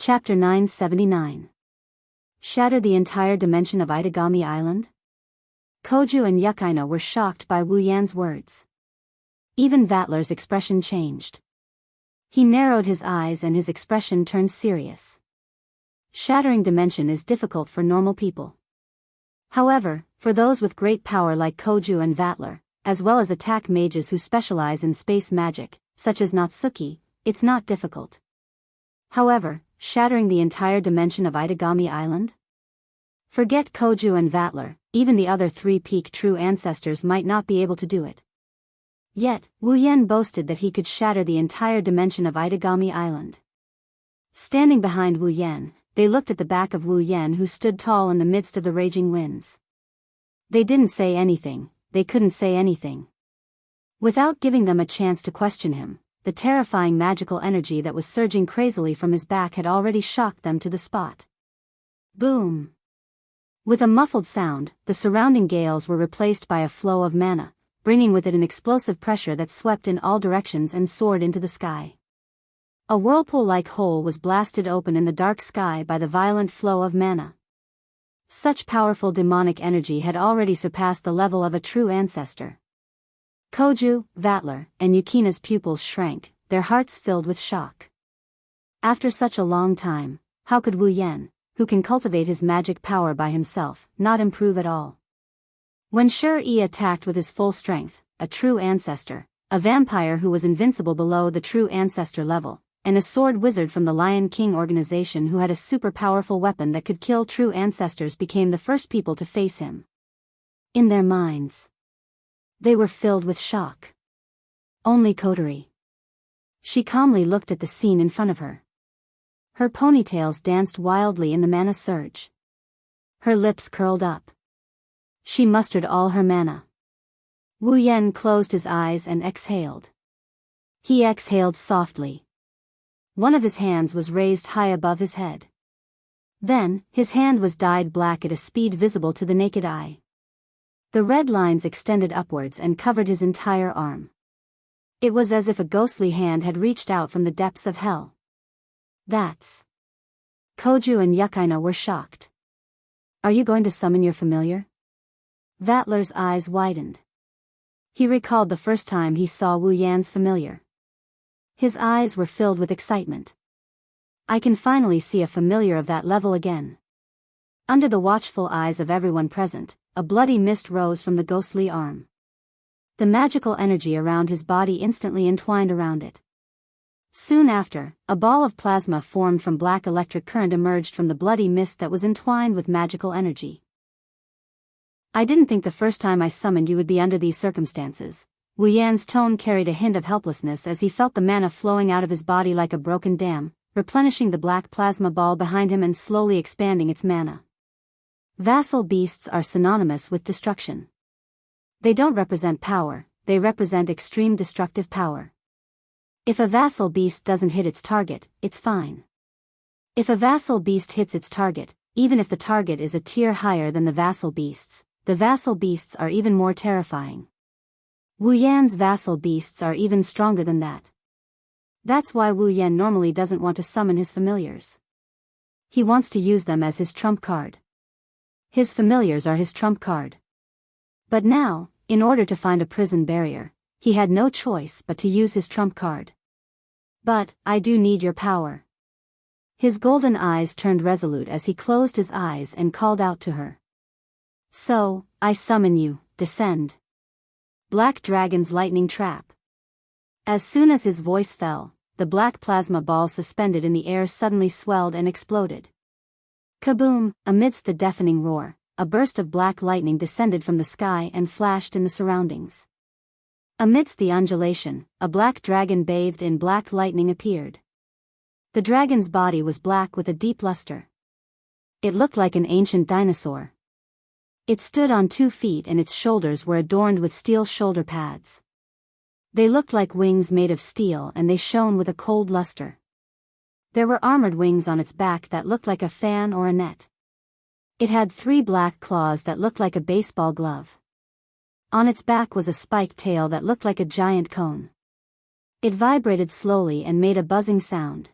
Chapter 979. Shatter the entire dimension of Itagami Island? Koju and Yukaina were shocked by Wu Yan's words. Even Vatler's expression changed. He narrowed his eyes and his expression turned serious. Shattering dimension is difficult for normal people. However, for those with great power like Koju and Vatler, as well as attack mages who specialize in space magic, such as Natsuki, it's not difficult. However, shattering the entire dimension of Itagami Island? Forget Koju and Vatler, even the other three peak true ancestors might not be able to do it. Yet, Wu Yan boasted that he could shatter the entire dimension of Itagami Island. Standing behind Wu Yan, they looked at the back of Wu Yan who stood tall in the midst of the raging winds. They didn't say anything, they couldn't say anything. Without giving them a chance to question him, the terrifying magical energy that was surging crazily from his back had already shocked them to the spot. Boom! With a muffled sound, the surrounding gales were replaced by a flow of mana, bringing with it an explosive pressure that swept in all directions and soared into the sky. A whirlpool-like hole was blasted open in the dark sky by the violent flow of mana. Such powerful demonic energy had already surpassed the level of a true ancestor. Koju, Vatler, and Yukina's pupils shrank, their hearts filled with shock. After such a long time, how could Wu Yan, who can cultivate his magic power by himself, not improve at all? When Shi attacked with his full strength, a true ancestor, a vampire who was invincible below the true ancestor level, and a sword wizard from the Lion King organization who had a super powerful weapon that could kill true ancestors became the first people to face him. In their minds, they were filled with shock. Only Kotori. She calmly looked at the scene in front of her. Her ponytails danced wildly in the mana surge. Her lips curled up. She mustered all her mana. Wu Yan closed his eyes and exhaled. He exhaled softly. One of his hands was raised high above his head. Then, his hand was dyed black at a speed visible to the naked eye. The red lines extended upwards and covered his entire arm. It was as if a ghostly hand had reached out from the depths of hell. That's... Koju and Yukaina were shocked. Are you going to summon your familiar? Vatler's eyes widened. He recalled the first time he saw Wu Yan's familiar. His eyes were filled with excitement. I can finally see a familiar of that level again. Under the watchful eyes of everyone present, a bloody mist rose from the ghostly arm. The magical energy around his body instantly entwined around it. Soon after, a ball of plasma formed from black electric current emerged from the bloody mist that was entwined with magical energy. I didn't think the first time I summoned you would be under these circumstances. Wu Yan's tone carried a hint of helplessness as he felt the mana flowing out of his body like a broken dam, replenishing the black plasma ball behind him and slowly expanding its mana. Vassal beasts are synonymous with destruction. They don't represent power, they represent extreme destructive power. If a vassal beast doesn't hit its target, it's fine. If a vassal beast hits its target, even if the target is a tier higher than the vassal beasts are even more terrifying. Wu Yan's vassal beasts are even stronger than that. That's why Wu Yan normally doesn't want to summon his familiars. He wants to use them as his trump card. His familiars are his trump card. But now, in order to find a prison barrier, he had no choice but to use his trump card. But, I do need your power. His golden eyes turned resolute as he closed his eyes and called out to her. So, I summon you, descend. Black Dragon's lightning trap. As soon as his voice fell, the black plasma ball suspended in the air suddenly swelled and exploded. Kaboom! Amidst the deafening roar, a burst of black lightning descended from the sky and flashed in the surroundings. Amidst the undulation, a black dragon bathed in black lightning appeared. The dragon's body was black with a deep luster. It looked like an ancient dinosaur. It stood on 2 feet and its shoulders were adorned with steel shoulder pads. They looked like wings made of steel and they shone with a cold luster. There were armored wings on its back that looked like a fan or a net. It had 3 black claws that looked like a baseball glove. On its back was a spiked tail that looked like a giant cone. It vibrated slowly and made a buzzing sound.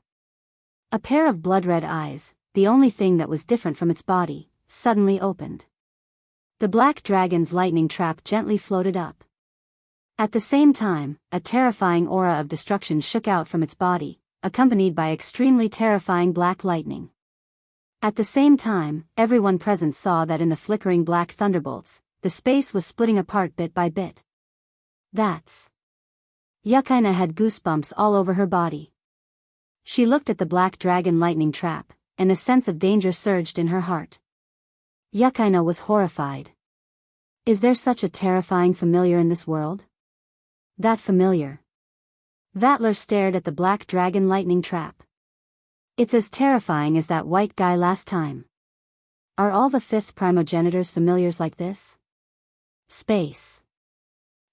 A pair of blood-red eyes, the only thing that was different from its body, suddenly opened. The black dragon's lightning trap gently floated up. At the same time, a terrifying aura of destruction shook out from its body, accompanied by extremely terrifying black lightning. At the same time, everyone present saw that in the flickering black thunderbolts, the space was splitting apart bit by bit. That's... Yukaina had goosebumps all over her body. She looked at the black dragon lightning trap, and a sense of danger surged in her heart. Yukaina was horrified. Is there such a terrifying familiar in this world? That familiar. Vatler stared at the black dragon lightning trap. It's as terrifying as that white guy last time. Are all the fifth primogenitors familiars like this? Space.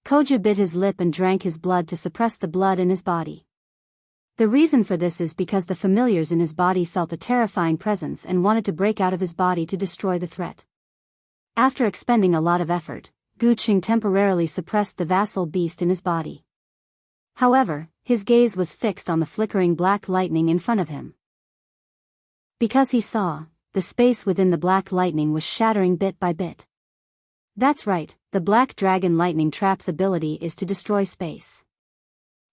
Koju bit his lip and drank his blood to suppress the blood in his body. The reason for this is because the familiars in his body felt a terrifying presence and wanted to break out of his body to destroy the threat. After expending a lot of effort, Guqing temporarily suppressed the vassal beast in his body. However, his gaze was fixed on the flickering black lightning in front of him. Because he saw, the space within the black lightning was shattering bit by bit. That's right, the black dragon lightning trap's ability is to destroy space.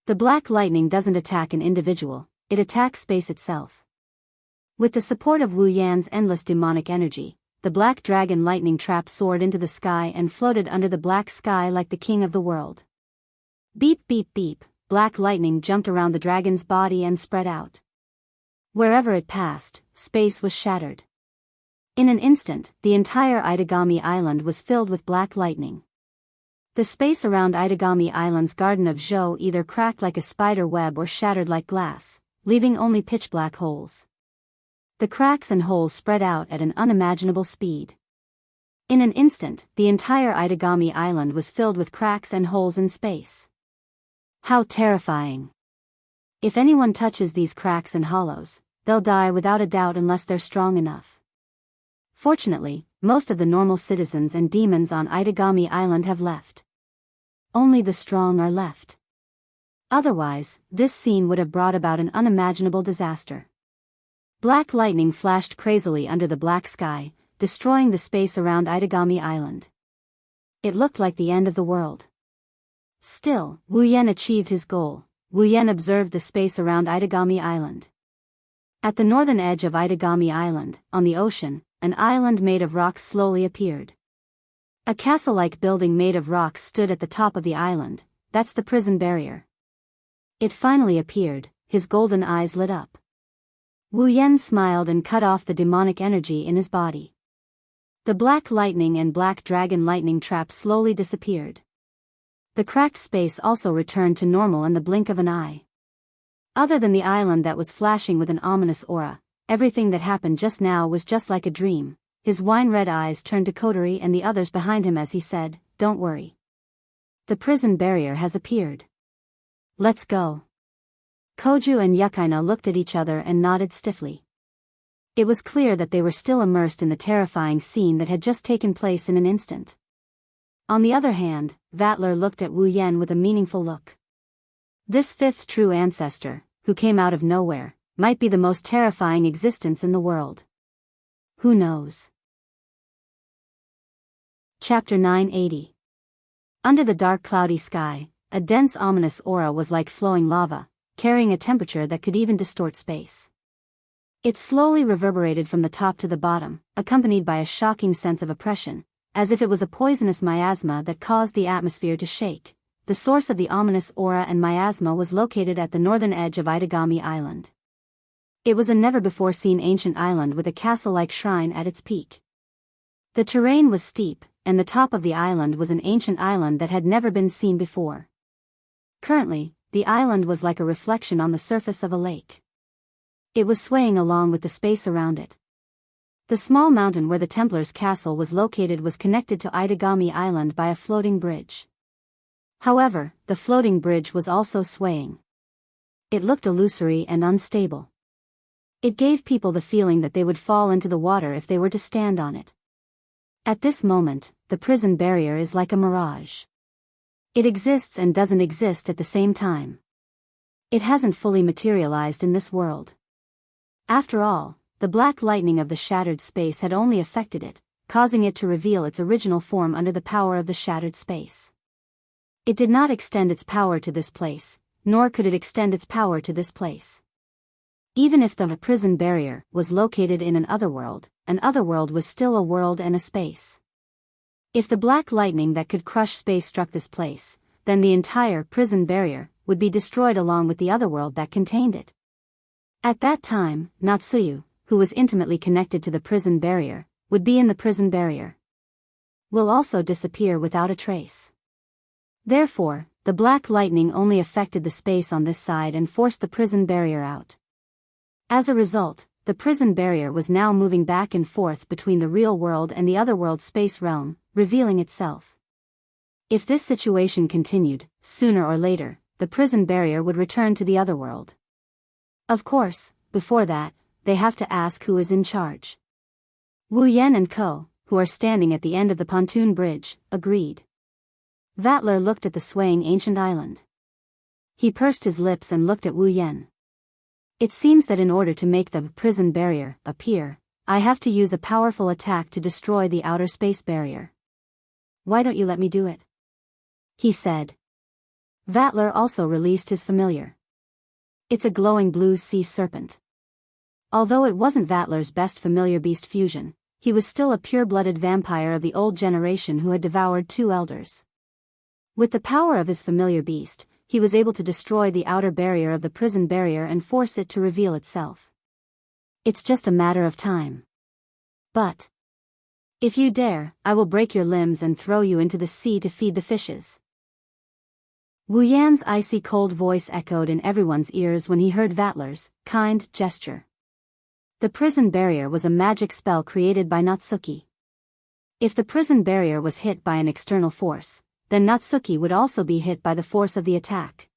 The black lightning doesn't attack an individual, it attacks space itself. With the support of Wu Yan's endless demonic energy, the black dragon lightning trap soared into the sky and floated under the black sky like the king of the world. Beep beep beep, black lightning jumped around the dragon's body and spread out. Wherever it passed, space was shattered. In an instant, the entire Itagami Island was filled with black lightning. The space around Itagami Island's Garden of Zhou either cracked like a spider web or shattered like glass, leaving only pitch-black holes. The cracks and holes spread out at an unimaginable speed. In an instant, the entire Itagami Island was filled with cracks and holes in space. How terrifying! If anyone touches these cracks and hollows, they'll die without a doubt unless they're strong enough. Fortunately, most of the normal citizens and demons on Itagami Island have left. Only the strong are left. Otherwise, this scene would have brought about an unimaginable disaster. Black lightning flashed crazily under the black sky, destroying the space around Itagami Island. It looked like the end of the world. Still, Wu Yan achieved his goal. Wu Yan observed the space around Itagami Island. At the northern edge of Itagami Island, on the ocean, an island made of rocks slowly appeared. A castle-like building made of rocks stood at the top of the island. That's the prison barrier. It finally appeared, his golden eyes lit up. Wu Yan smiled and cut off the demonic energy in his body. The black lightning and black dragon lightning trap slowly disappeared. The cracked space also returned to normal in the blink of an eye. Other than the island that was flashing with an ominous aura, everything that happened just now was just like a dream. His wine-red eyes turned to Kotori and the others behind him as he said, "Don't worry. The prison barrier has appeared. Let's go." Koju and Yukaina looked at each other and nodded stiffly. It was clear that they were still immersed in the terrifying scene that had just taken place in an instant. On the other hand, Vatler looked at Wu Yan with a meaningful look. This fifth true ancestor, who came out of nowhere, might be the most terrifying existence in the world. Who knows? Chapter 980. Under the dark cloudy sky, a dense ominous aura was like flowing lava, carrying a temperature that could even distort space. It slowly reverberated from the top to the bottom, accompanied by a shocking sense of oppression, as if it was a poisonous miasma that caused the atmosphere to shake. The source of the ominous aura and miasma was located at the northern edge of Itagami Island. It was a never-before-seen ancient island with a castle-like shrine at its peak. The terrain was steep, and the top of the island was an ancient island that had never been seen before. Currently, the island was like a reflection on the surface of a lake. It was swaying along with the space around it. The small mountain where the Templars' castle was located was connected to Itagami Island by a floating bridge. However, the floating bridge was also swaying. It looked illusory and unstable. It gave people the feeling that they would fall into the water if they were to stand on it. At this moment, the prison barrier is like a mirage. It exists and doesn't exist at the same time. It hasn't fully materialized in this world. After all, the black lightning of the shattered space had only affected it, causing it to reveal its original form under the power of the shattered space. It did not extend its power to this place, nor could it extend its power to this place. Even if the prison barrier was located in an otherworld was still a world and a space. If the black lightning that could crush space struck this place, then the entire prison barrier would be destroyed along with the otherworld that contained it. At that time, Natsuyu, who was intimately connected to the prison barrier, would be in the prison barrier. Will also disappear without a trace. Therefore, the black lightning only affected the space on this side and forced the prison barrier out. As a result, the prison barrier was now moving back and forth between the real world and the otherworld space realm, revealing itself. If this situation continued, sooner or later, the prison barrier would return to the otherworld. Of course, before that, they have to ask who is in charge. Wu Yan and Ko, who are standing at the end of the pontoon bridge, agreed. Vatler looked at the swaying ancient island. He pursed his lips and looked at Wu Yan. It seems that in order to make the prison barrier appear, I have to use a powerful attack to destroy the outer space barrier. Why don't you let me do it? He said. Vatler also released his familiar. It's a glowing blue sea serpent. Although it wasn't Vatler's best familiar beast fusion, he was still a pure-blooded vampire of the old generation who had devoured 2 elders. With the power of his familiar beast, he was able to destroy the outer barrier of the prison barrier and force it to reveal itself. It's just a matter of time. But if you dare, I will break your limbs and throw you into the sea to feed the fishes. Wu Yan's icy cold voice echoed in everyone's ears when he heard Vatler's kind gesture. The prison barrier was a magic spell created by Natsuki. If the prison barrier was hit by an external force, then Natsuki would also be hit by the force of the attack.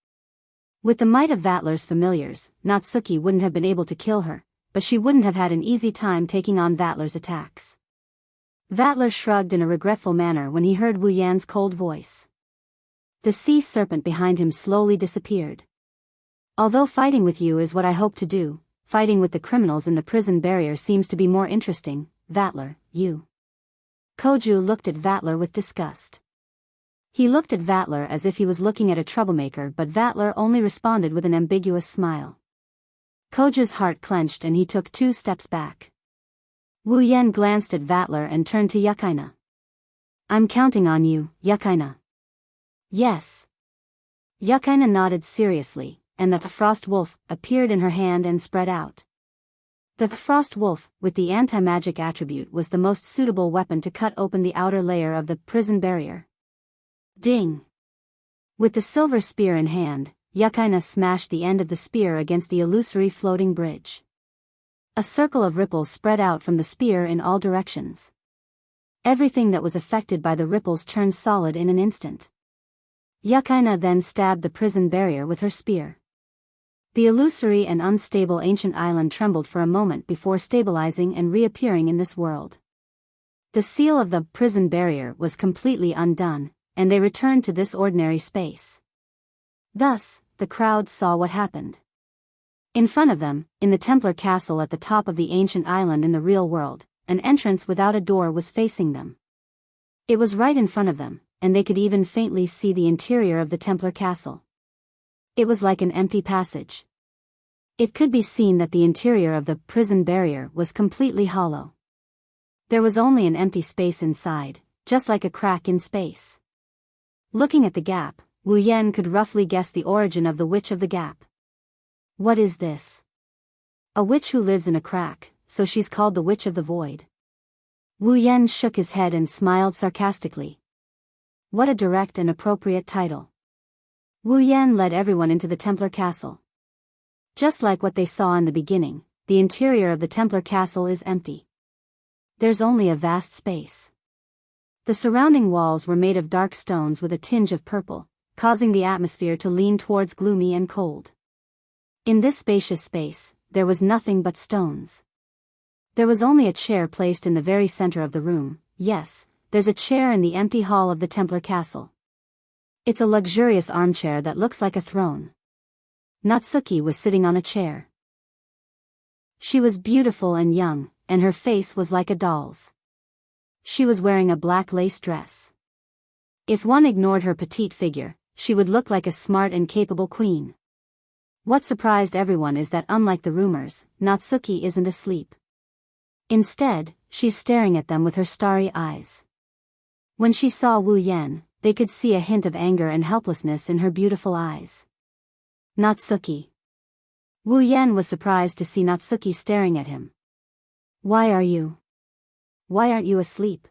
With the might of Vatler's familiars, Natsuki wouldn't have been able to kill her, but she wouldn't have had an easy time taking on Vatler's attacks. Vatler shrugged in a regretful manner when he heard Wu Yan's cold voice. The sea serpent behind him slowly disappeared. Although fighting with you is what I hope to do, fighting with the criminals in the prison barrier seems to be more interesting, Vatler, you. Koju looked at Vatler with disgust. He looked at Vatler as if he was looking at a troublemaker, but Vatler only responded with an ambiguous smile. Koju's heart clenched and he took 2 steps back. Wu Yan glanced at Vatler and turned to Yukaina. I'm counting on you, Yukaina. Yes. Yukaina nodded seriously, and the frost wolf appeared in her hand and spread out. The frost wolf, with the anti-magic attribute, was the most suitable weapon to cut open the outer layer of the prison barrier. Ding! With the silver spear in hand, Yukaina smashed the end of the spear against the illusory floating bridge. A circle of ripples spread out from the spear in all directions. Everything that was affected by the ripples turned solid in an instant. Yukaina then stabbed the prison barrier with her spear. The illusory and unstable ancient island trembled for a moment before stabilizing and reappearing in this world. The seal of the prison barrier was completely undone, and they returned to this ordinary space. Thus, the crowd saw what happened. In front of them, in the Templar castle at the top of the ancient island in the real world, an entrance without a door was facing them. It was right in front of them, and they could even faintly see the interior of the Templar castle. It was like an empty passage. It could be seen that the interior of the prison barrier was completely hollow. There was only an empty space inside, just like a crack in space. Looking at the gap, Wu Yan could roughly guess the origin of the Witch of the Gap. What is this? A witch who lives in a crack, so she's called the Witch of the Void. Wu Yan shook his head and smiled sarcastically. What a direct and appropriate title. Wu Yan led everyone into the Templar castle. Just like what they saw in the beginning, the interior of the Templar castle is empty. There's only a vast space. The surrounding walls were made of dark stones with a tinge of purple, causing the atmosphere to lean towards gloomy and cold. In this spacious space, there was nothing but stones. There was only a chair placed in the very center of the room. Yes, there's a chair in the empty hall of the Templar castle. It's a luxurious armchair that looks like a throne. Natsuki was sitting on a chair. She was beautiful and young, and her face was like a doll's. She was wearing a black lace dress. If one ignored her petite figure, she would look like a smart and capable queen. What surprised everyone is that unlike the rumors, Natsuki isn't asleep. Instead, she's staring at them with her starry eyes. When she saw Wu Yan, they could see a hint of anger and helplessness in her beautiful eyes. Natsuki. Wu Yan was surprised to see Natsuki staring at him. Why aren't you asleep?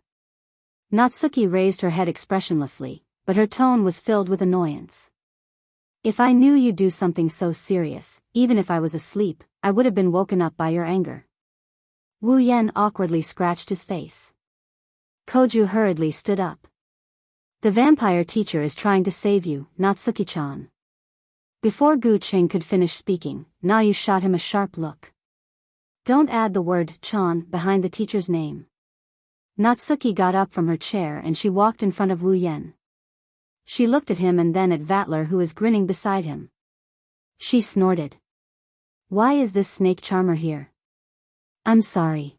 Natsuki raised her head expressionlessly, but her tone was filled with annoyance. If I knew you'd do something so serious, even if I was asleep, I would have been woken up by your anger. Wu Yan awkwardly scratched his face. Koju hurriedly stood up. The vampire teacher is trying to save you, Natsuki-chan. Before Gu Qing could finish speaking, Nayu shot him a sharp look. Don't add the word chan behind the teacher's name. Natsuki got up from her chair and she walked in front of Wu Yan. She looked at him and then at Vatler, who was grinning beside him. She snorted. Why is this snake charmer here? I'm sorry.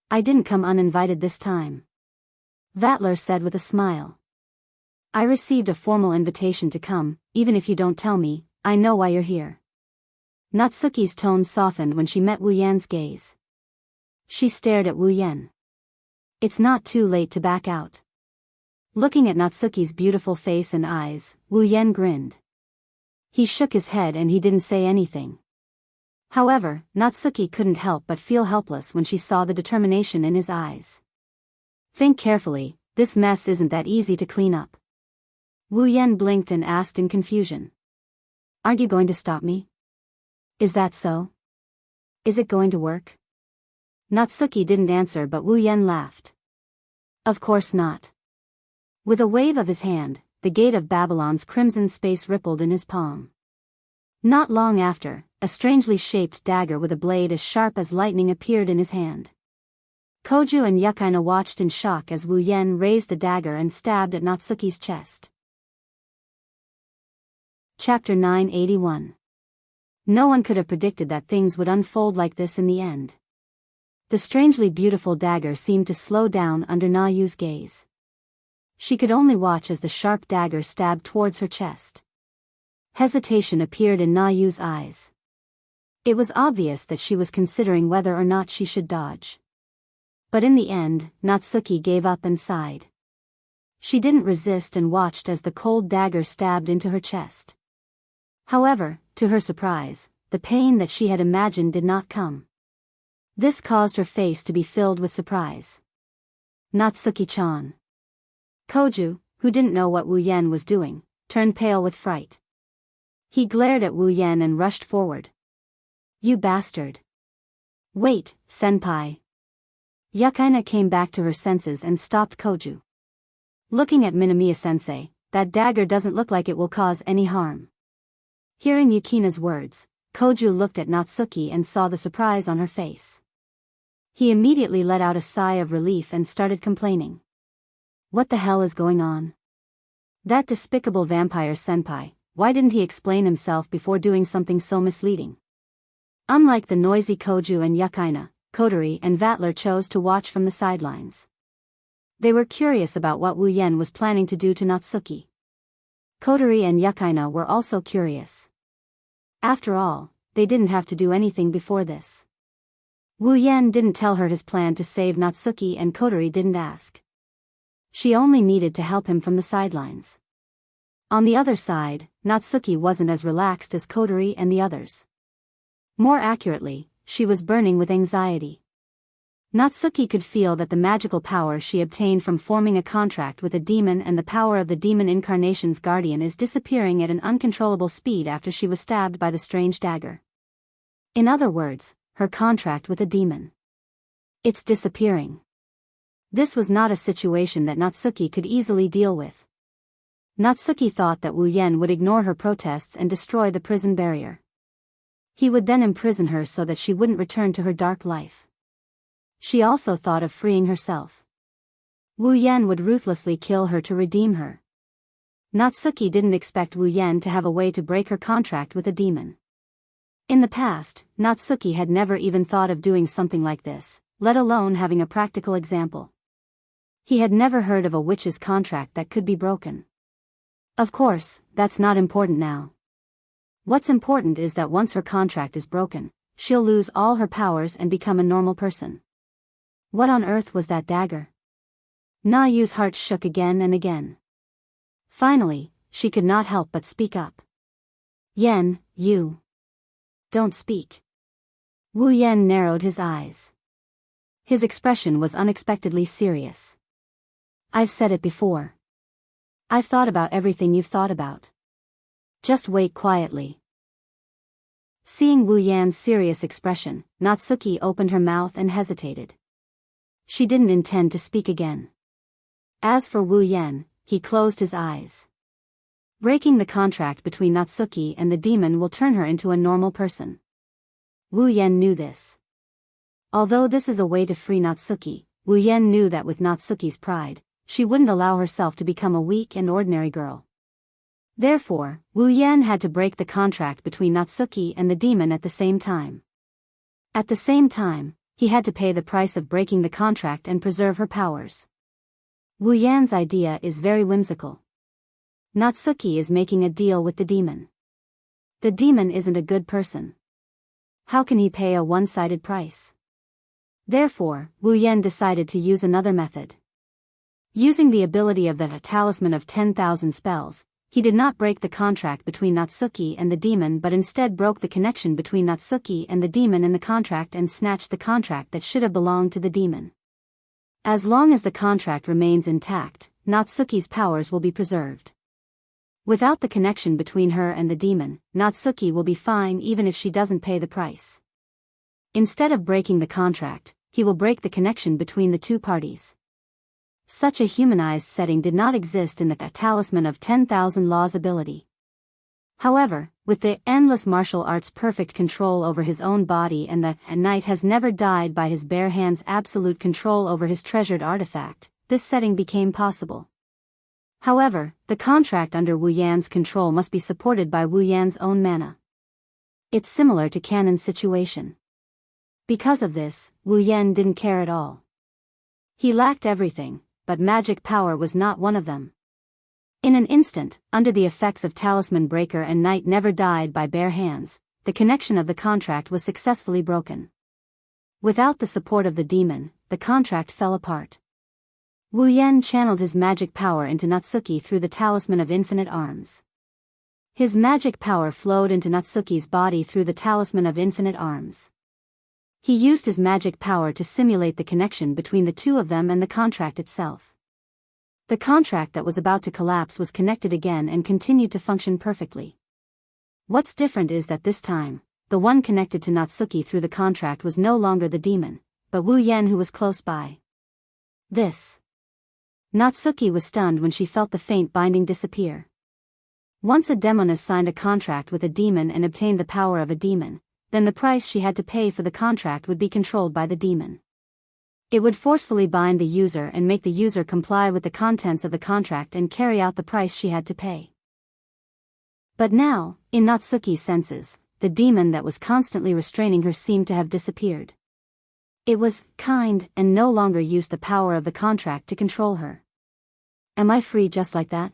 I didn't come uninvited this time. Vatler said with a smile. I received a formal invitation to come, even if you don't tell me, I know why you're here. Natsuki's tone softened when she met Wu Yan's gaze. She stared at Wu Yan. It's not too late to back out. Looking at Natsuki's beautiful face and eyes, Wu Yan grinned. He shook his head and he didn't say anything. However, Natsuki couldn't help but feel helpless when she saw the determination in his eyes. Think carefully, this mess isn't that easy to clean up. Wu Yan blinked and asked in confusion. Aren't you going to stop me? Is that so? Is it going to work? Natsuki didn't answer, but Wu Yan laughed. Of course not. With a wave of his hand, the gate of Babylon's crimson space rippled in his palm. Not long after, a strangely shaped dagger with a blade as sharp as lightning appeared in his hand. Koju and Yukaina watched in shock as Wu Yan raised the dagger and stabbed at Natsuki's chest. Chapter 981. No one could have predicted that things would unfold like this in the end. The strangely beautiful dagger seemed to slow down under Nayu's gaze. She could only watch as the sharp dagger stabbed towards her chest. Hesitation appeared in Nayu's eyes. It was obvious that she was considering whether or not she should dodge. But in the end, Natsuki gave up and sighed. She didn't resist and watched as the cold dagger stabbed into her chest. However, to her surprise, the pain that she had imagined did not come. This caused her face to be filled with surprise. Natsuki-chan. Koju, who didn't know what Wu Yan was doing, turned pale with fright. He glared at Wu Yan and rushed forward. You bastard. Wait, senpai. Yukaina came back to her senses and stopped Koju. Looking at Minamiya-sensei, that dagger doesn't look like it will cause any harm. Hearing Yukina's words, Koju looked at Natsuki and saw the surprise on her face. He immediately let out a sigh of relief and started complaining. What the hell is going on? That despicable vampire senpai, why didn't he explain himself before doing something so misleading? Unlike the noisy Koju and Yukaina, Kotori and Vatler chose to watch from the sidelines. They were curious about what Wu Yan was planning to do to Natsuki. Kotori and Yukaina were also curious. After all, they didn't have to do anything before this. Wu Yan didn't tell her his plan to save Natsuki and Kotori didn't ask. She only needed to help him from the sidelines. On the other side, Natsuki wasn't as relaxed as Kotori and the others. More accurately, she was burning with anxiety. Natsuki could feel that the magical power she obtained from forming a contract with a demon and the power of the demon incarnation's guardian is disappearing at an uncontrollable speed after she was stabbed by the strange dagger. In other words, her contract with a demon. It's disappearing. This was not a situation that Natsuki could easily deal with. Natsuki thought that Wu Yan would ignore her protests and destroy the prison barrier. He would then imprison her so that she wouldn't return to her dark life. She also thought of freeing herself. Wu Yan would ruthlessly kill her to redeem her. Natsuki didn't expect Wu Yan to have a way to break her contract with a demon. In the past, Natsuki had never even thought of doing something like this, let alone having a practical example. He had never heard of a witch's contract that could be broken. Of course, that's not important now. What's important is that once her contract is broken, she'll lose all her powers and become a normal person. What on earth was that dagger? Na Yu's heart shook again and again. Finally, she could not help but speak up. Yen, you. Don't speak. Wu Yan narrowed his eyes. His expression was unexpectedly serious. I've said it before. I've thought about everything you've thought about. Just wait quietly. Seeing Wu Yan's serious expression, Natsuki opened her mouth and hesitated. She didn't intend to speak again. As for Wu Yan, he closed his eyes. Breaking the contract between Natsuki and the demon will turn her into a normal person. Wu Yan knew this. Although this is a way to free Natsuki, Wu Yan knew that with Natsuki's pride, she wouldn't allow herself to become a weak and ordinary girl. Therefore, Wu Yan had to break the contract between Natsuki and the demon at the same time. At the same time, he had to pay the price of breaking the contract and preserve her powers. Wu Yan's idea is very whimsical. Natsuki is making a deal with the demon. The demon isn't a good person. How can he pay a one-sided price? Therefore, Wu Yan decided to use another method. Using the ability of the Talisman of 10,000 Spells, he did not break the contract between Natsuki and the demon but instead broke the connection between Natsuki and the demon in the contract and snatched the contract that should have belonged to the demon. As long as the contract remains intact, Natsuki's powers will be preserved. Without the connection between her and the demon, Natsuki will be fine even if she doesn't pay the price. Instead of breaking the contract, he will break the connection between the two parties. Such a humanized setting did not exist in the Talisman of 10,000 Laws ability. However, with the endless martial arts' perfect control over his own body and the knight has never died by his bare hands' absolute control over his treasured artifact, this setting became possible. However, the contract under Wu Yan's control must be supported by Wu Yan's own mana. It's similar to Canon's situation. Because of this, Wu Yan didn't care at all. He lacked everything, but magic power was not one of them. In an instant, under the effects of Talisman Breaker and Knight never died by bare hands, the connection of the contract was successfully broken. Without the support of the demon, the contract fell apart. Wu Yan channeled his magic power into Natsuki through the Talisman of Infinite Arms. His magic power flowed into Natsuki's body through the Talisman of Infinite Arms. He used his magic power to simulate the connection between the two of them and the contract itself. The contract that was about to collapse was connected again and continued to function perfectly. What's different is that this time, the one connected to Natsuki through the contract was no longer the demon, but Wu Yan who was close by. Natsuki was stunned when she felt the faint binding disappear. Once a demoness signed a contract with a demon and obtained the power of a demon, then the price she had to pay for the contract would be controlled by the demon. It would forcefully bind the user and make the user comply with the contents of the contract and carry out the price she had to pay. But now, in Natsuki's senses, the demon that was constantly restraining her seemed to have disappeared. It was kind and no longer used the power of the contract to control her. Am I free just like that?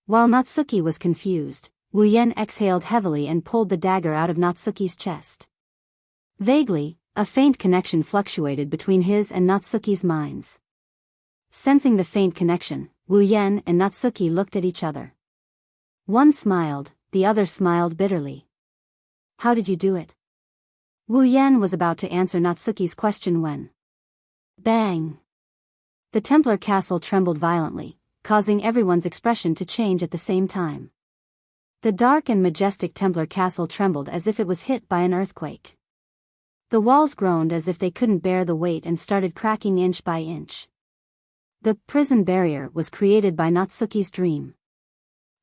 While Natsuki was confused, Wu Yan exhaled heavily and pulled the dagger out of Natsuki's chest. Vaguely, a faint connection fluctuated between his and Natsuki's minds. Sensing the faint connection, Wu Yan and Natsuki looked at each other. One smiled, the other smiled bitterly. How did you do it? Wu Yan was about to answer Natsuki's question when... Bang! The Templar castle trembled violently, causing everyone's expression to change at the same time. The dark and majestic Templar castle trembled as if it was hit by an earthquake. The walls groaned as if they couldn't bear the weight and started cracking inch by inch. The prison barrier was created by Natsuki's dream.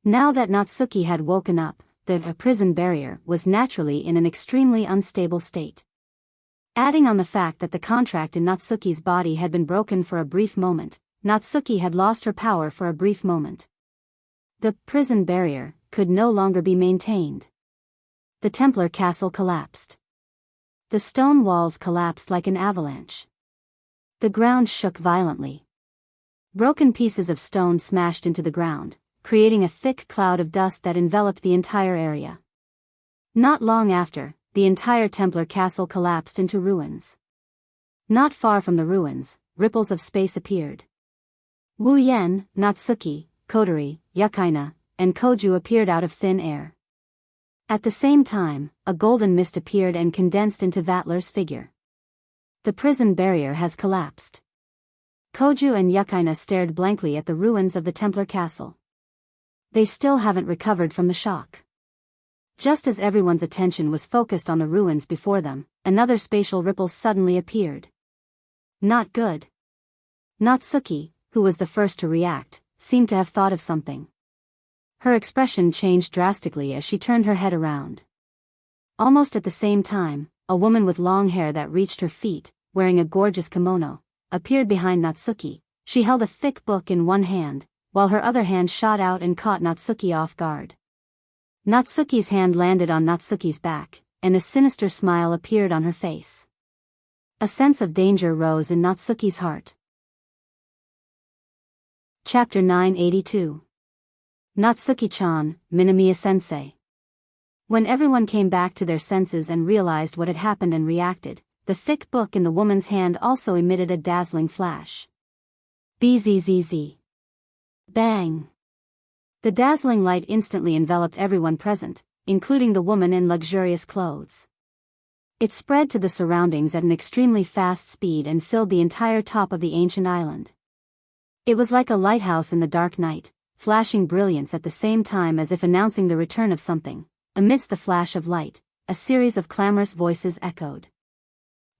Now that Natsuki had woken up, the prison barrier was naturally in an extremely unstable state. Adding on the fact that the contract in Natsuki's body had been broken for a brief moment, Natsuki had lost her power for a brief moment. The prison barrier could no longer be maintained. The Templar castle collapsed. The stone walls collapsed like an avalanche. The ground shook violently. Broken pieces of stone smashed into the ground, creating a thick cloud of dust that enveloped the entire area. Not long after, the entire Templar castle collapsed into ruins. Not far from the ruins, ripples of space appeared. Wu Yan, Natsuki, Kotori, Yukaina, and Koju appeared out of thin air. At the same time, a golden mist appeared and condensed into Vatler's figure. The prison barrier has collapsed. Koju and Yukaina stared blankly at the ruins of the Templar castle. They still haven't recovered from the shock. Just as everyone's attention was focused on the ruins before them, another spatial ripple suddenly appeared. Not good. Natsuki, who was the first to react, seemed to have thought of something. Her expression changed drastically as she turned her head around. Almost at the same time, a woman with long hair that reached her feet, wearing a gorgeous kimono, appeared behind Natsuki. She held a thick book in one hand, while her other hand shot out and caught Natsuki off guard. Natsuki's hand landed on Natsuki's back, and a sinister smile appeared on her face. A sense of danger rose in Natsuki's heart. Chapter 982. Natsuki-chan, Minamiya-sensei. When everyone came back to their senses and realized what had happened and reacted, the thick book in the woman's hand also emitted a dazzling flash. Bzzz. Bang! The dazzling light instantly enveloped everyone present, including the woman in luxurious clothes. It spread to the surroundings at an extremely fast speed and filled the entire top of the ancient island. It was like a lighthouse in the dark night, flashing brilliance at the same time as if announcing the return of something. Amidst the flash of light, a series of clamorous voices echoed.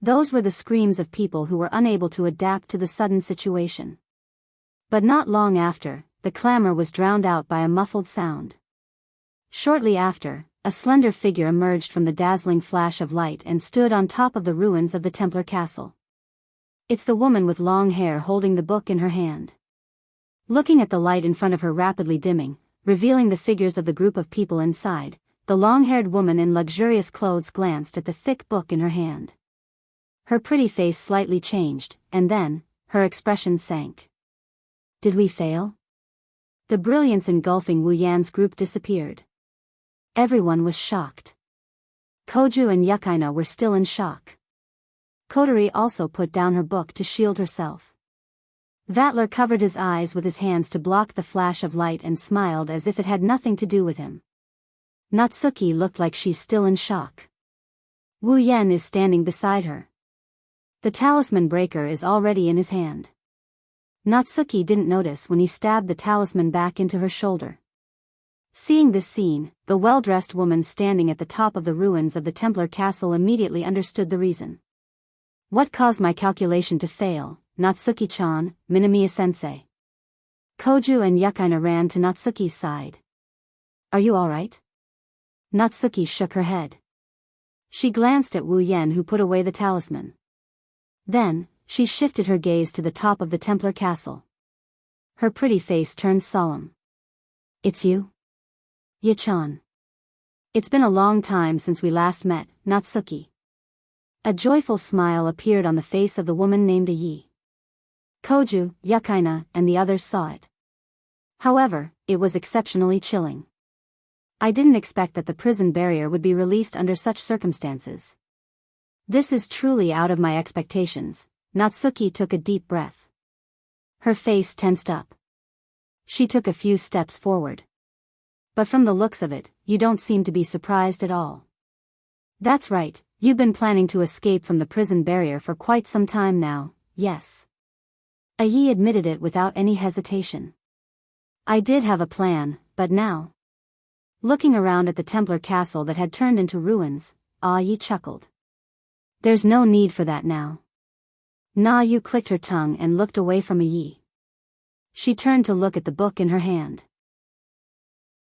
Those were the screams of people who were unable to adapt to the sudden situation. But not long after, the clamor was drowned out by a muffled sound. Shortly after, a slender figure emerged from the dazzling flash of light and stood on top of the ruins of the Templar castle. It's the woman with long hair holding the book in her hand. Looking at the light in front of her rapidly dimming, revealing the figures of the group of people inside, the long-haired woman in luxurious clothes glanced at the thick book in her hand. Her pretty face slightly changed, and then, her expression sank. Did we fail? The brilliance engulfing Wu Yan's group disappeared. Everyone was shocked. Koju and Yukaina were still in shock. Kotori also put down her book to shield herself. Vatler covered his eyes with his hands to block the flash of light and smiled as if it had nothing to do with him. Natsuki looked like she's still in shock. Wu Yan is standing beside her. The talisman breaker is already in his hand. Natsuki didn't notice when he stabbed the talisman back into her shoulder. Seeing this scene, the well-dressed woman standing at the top of the ruins of the Templar castle immediately understood the reason. What caused my calculation to fail, Natsuki-chan, Minamiya-sensei? Koju and Yukaina ran to Natsuki's side. Are you alright? Natsuki shook her head. She glanced at Wu Yan, who put away the talisman. Then, she shifted her gaze to the top of the Templar castle. Her pretty face turned solemn. It's you? Yi-chan. It's been a long time since we last met, Natsuki. A joyful smile appeared on the face of the woman named Yi. Koju, Yukaina, and the others saw it. However, it was exceptionally chilling. I didn't expect that the prison barrier would be released under such circumstances. This is truly out of my expectations. Natsuki took a deep breath. Her face tensed up. She took a few steps forward. But from the looks of it, you don't seem to be surprised at all. That's right, you've been planning to escape from the prison barrier for quite some time now, yes. Yi admitted it without any hesitation. I did have a plan, but now. Looking around at the Templar castle that had turned into ruins, Yi chuckled. There's no need for that now. Na-yu clicked her tongue and looked away from Yi. She turned to look at the book in her hand.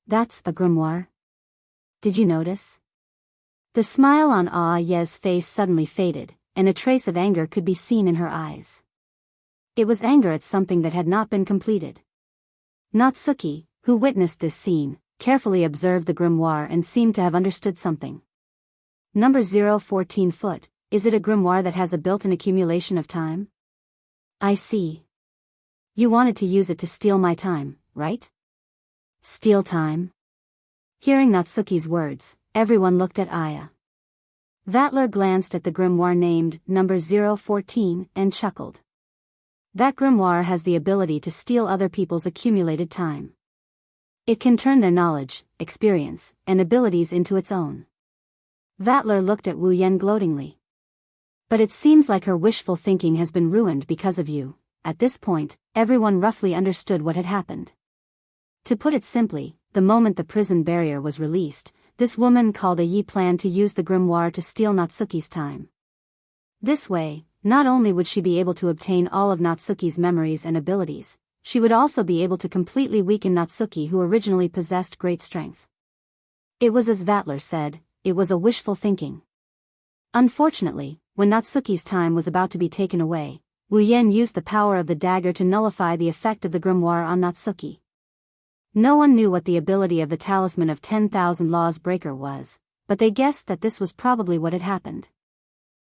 That's a grimoire? Did you notice? The smile on Ye's face suddenly faded, and a trace of anger could be seen in her eyes. It was anger at something that had not been completed. Natsuki, who witnessed this scene, carefully observed the grimoire and seemed to have understood something. Number 014 foot, is it a grimoire that has a built-in accumulation of time? I see. You wanted to use it to steal my time, right? Steal time? Hearing Natsuki's words, everyone looked at Aya. Vatler glanced at the grimoire named Number 014 and chuckled. That grimoire has the ability to steal other people's accumulated time. It can turn their knowledge, experience, and abilities into its own. Vatler looked at Wu Yan gloatingly. But it seems like her wishful thinking has been ruined because of you. At this point, everyone roughly understood what had happened. To put it simply, the moment the prison barrier was released, this woman called a Yi planned to use the grimoire to steal Natsuki's time. This way, not only would she be able to obtain all of Natsuki's memories and abilities, she would also be able to completely weaken Natsuki, who originally possessed great strength. It was as Vatler said, it was a wishful thinking. Unfortunately, when Natsuki's time was about to be taken away, Wu Yan used the power of the dagger to nullify the effect of the grimoire on Natsuki. No one knew what the ability of the Talisman of 10,000 Laws Breaker was, but they guessed that this was probably what had happened.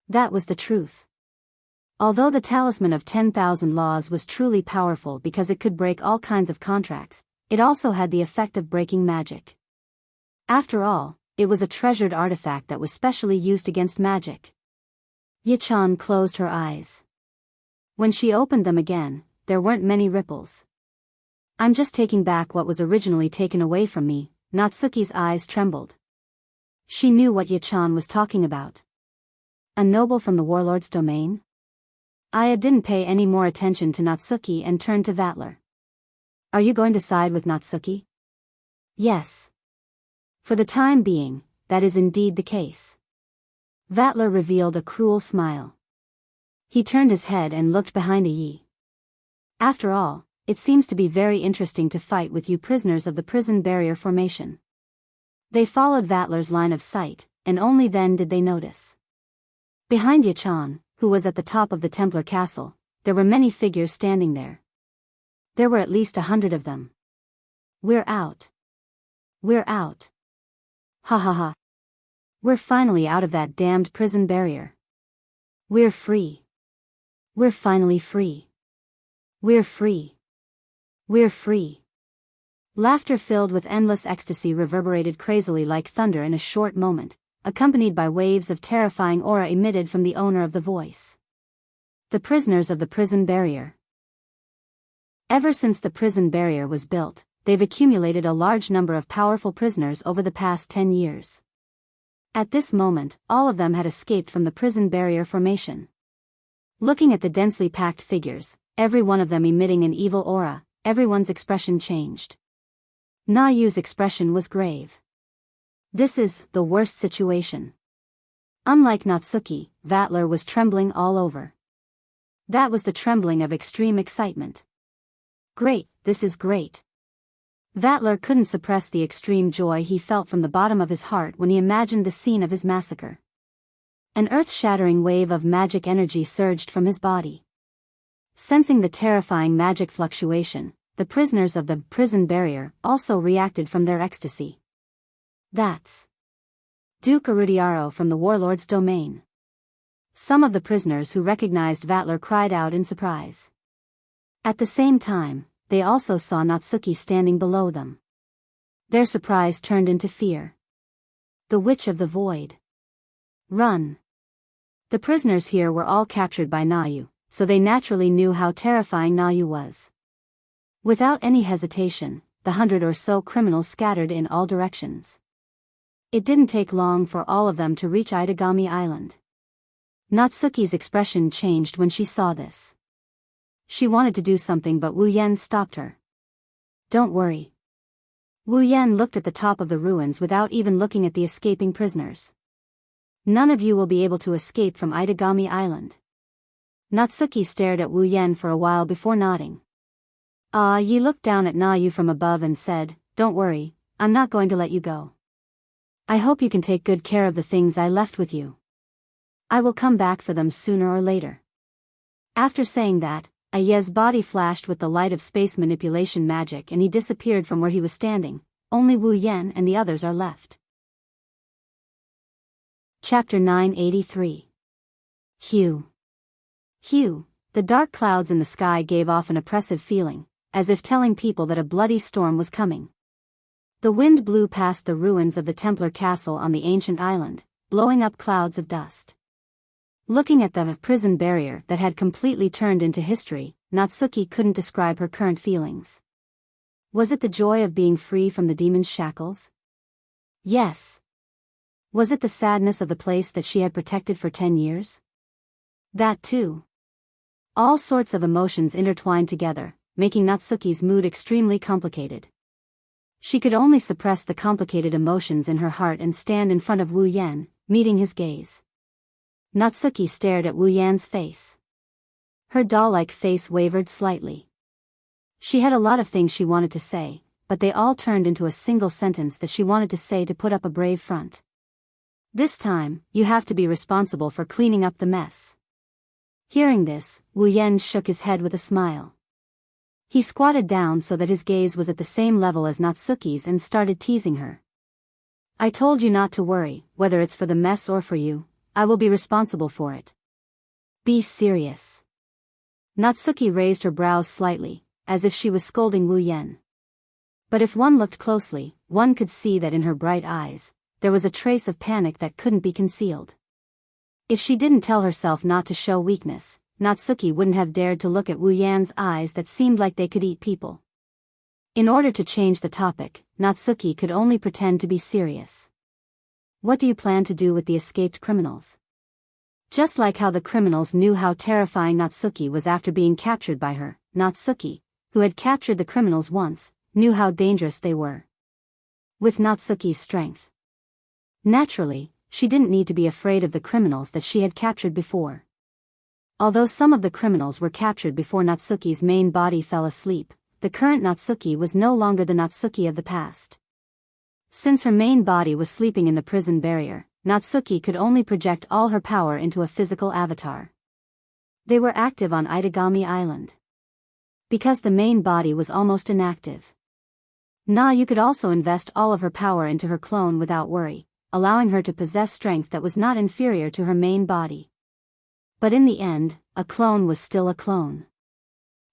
That was the truth. Although the Talisman of 10,000 Laws was truly powerful because it could break all kinds of contracts, it also had the effect of breaking magic. After all, it was a treasured artifact that was specially used against magic. Yi-chan closed her eyes. When she opened them again, there weren't many ripples. I'm just taking back what was originally taken away from me. Natsuki's eyes trembled. She knew what Yi-chan was talking about. A noble from the warlord's domain? Aya didn't pay any more attention to Natsuki and turned to Vatler. Are you going to side with Natsuki? Yes. For the time being, that is indeed the case. Vatler revealed a cruel smile. He turned his head and looked behind Yi. After all, it seems to be very interesting to fight with you prisoners of the prison barrier formation. They followed Vatler's line of sight, and only then did they notice. Behind Yi-chan, who was at the top of the Templar castle, there were many figures standing there. There were at least 100 of them. We're out. We're out. Ha ha ha. We're finally out of that damned prison barrier. We're free. We're finally free. We're free. We're free. Laughter filled with endless ecstasy reverberated crazily like thunder in a short moment, accompanied by waves of terrifying aura emitted from the owner of the voice. The prisoners of the prison barrier. Ever since the prison barrier was built, they've accumulated a large number of powerful prisoners over the past 10 years. At this moment, all of them had escaped from the prison barrier formation. Looking at the densely packed figures, every one of them emitting an evil aura, everyone's expression changed. Na Yu's expression was grave. This is the worst situation. Unlike Natsuki, Vatler was trembling all over. That was the trembling of extreme excitement. Great, this is great. Vatler couldn't suppress the extreme joy he felt from the bottom of his heart when he imagined the scene of his massacre. An earth-shattering wave of magic energy surged from his body. Sensing the terrifying magic fluctuation, the prisoners of the prison barrier also reacted from their ecstasy. That's Duke Arudiaro from the warlord's domain. Some of the prisoners who recognized Vatler cried out in surprise. At the same time, they also saw Natsuki standing below them. Their surprise turned into fear. The Witch of the Void. Run! The prisoners here were all captured by Na Yu, so they naturally knew how terrifying Na Yu was. Without any hesitation, the 100 or so criminals scattered in all directions. It didn't take long for all of them to reach Itagami Island. Natsuki's expression changed when she saw this. She wanted to do something but Wu Yan stopped her. Don't worry. Wu Yan looked at the top of the ruins without even looking at the escaping prisoners. None of you will be able to escape from Itagami Island. Natsuki stared at Wu Yan for a while before nodding. Yi looked down at Na Yu from above and said, Don't worry, I'm not going to let you go. I hope you can take good care of the things I left with you. I will come back for them sooner or later. After saying that, Ye's body flashed with the light of space manipulation magic and he disappeared from where he was standing. Only Wu Yan and the others are left. Chapter 983. Hue. Hue. The dark clouds in the sky gave off an oppressive feeling, as if telling people that a bloody storm was coming. The wind blew past the ruins of the Templar castle on the ancient island, blowing up clouds of dust. Looking at the prison barrier that had completely turned into history, Natsuki couldn't describe her current feelings. Was it the joy of being free from the demon's shackles? Yes. Was it the sadness of the place that she had protected for 10 years? That too. All sorts of emotions intertwined together, making Natsuki's mood extremely complicated. She could only suppress the complicated emotions in her heart and stand in front of Wu Yan, meeting his gaze. Natsuki stared at Wu Yan's face. Her doll-like face wavered slightly. She had a lot of things she wanted to say, but they all turned into a single sentence that she wanted to say to put up a brave front. This time, you have to be responsible for cleaning up the mess. Hearing this, Wu Yan shook his head with a smile. He squatted down so that his gaze was at the same level as Natsuki's and started teasing her. I told you not to worry, whether it's for the mess or for you, I will be responsible for it. Be serious. Natsuki raised her brows slightly, as if she was scolding Wu Yan. But if one looked closely, one could see that in her bright eyes, there was a trace of panic that couldn't be concealed. If she didn't tell herself not to show weakness, Natsuki wouldn't have dared to look at Wu Yan's eyes that seemed like they could eat people. In order to change the topic, Natsuki could only pretend to be serious. What do you plan to do with the escaped criminals? Just like how the criminals knew how terrifying Natsuki was after being captured by her, Natsuki, who had captured the criminals once, knew how dangerous they were. With Natsuki's strength. Naturally, she didn't need to be afraid of the criminals that she had captured before. Although some of the criminals were captured before Natsuki's main body fell asleep, the current Natsuki was no longer the Natsuki of the past. Since her main body was sleeping in the prison barrier, Natsuki could only project all her power into a physical avatar. They were active on Itagami Island. Because the main body was almost inactive. You could also invest all of her power into her clone without worry, allowing her to possess strength that was not inferior to her main body. But in the end, a clone was still a clone.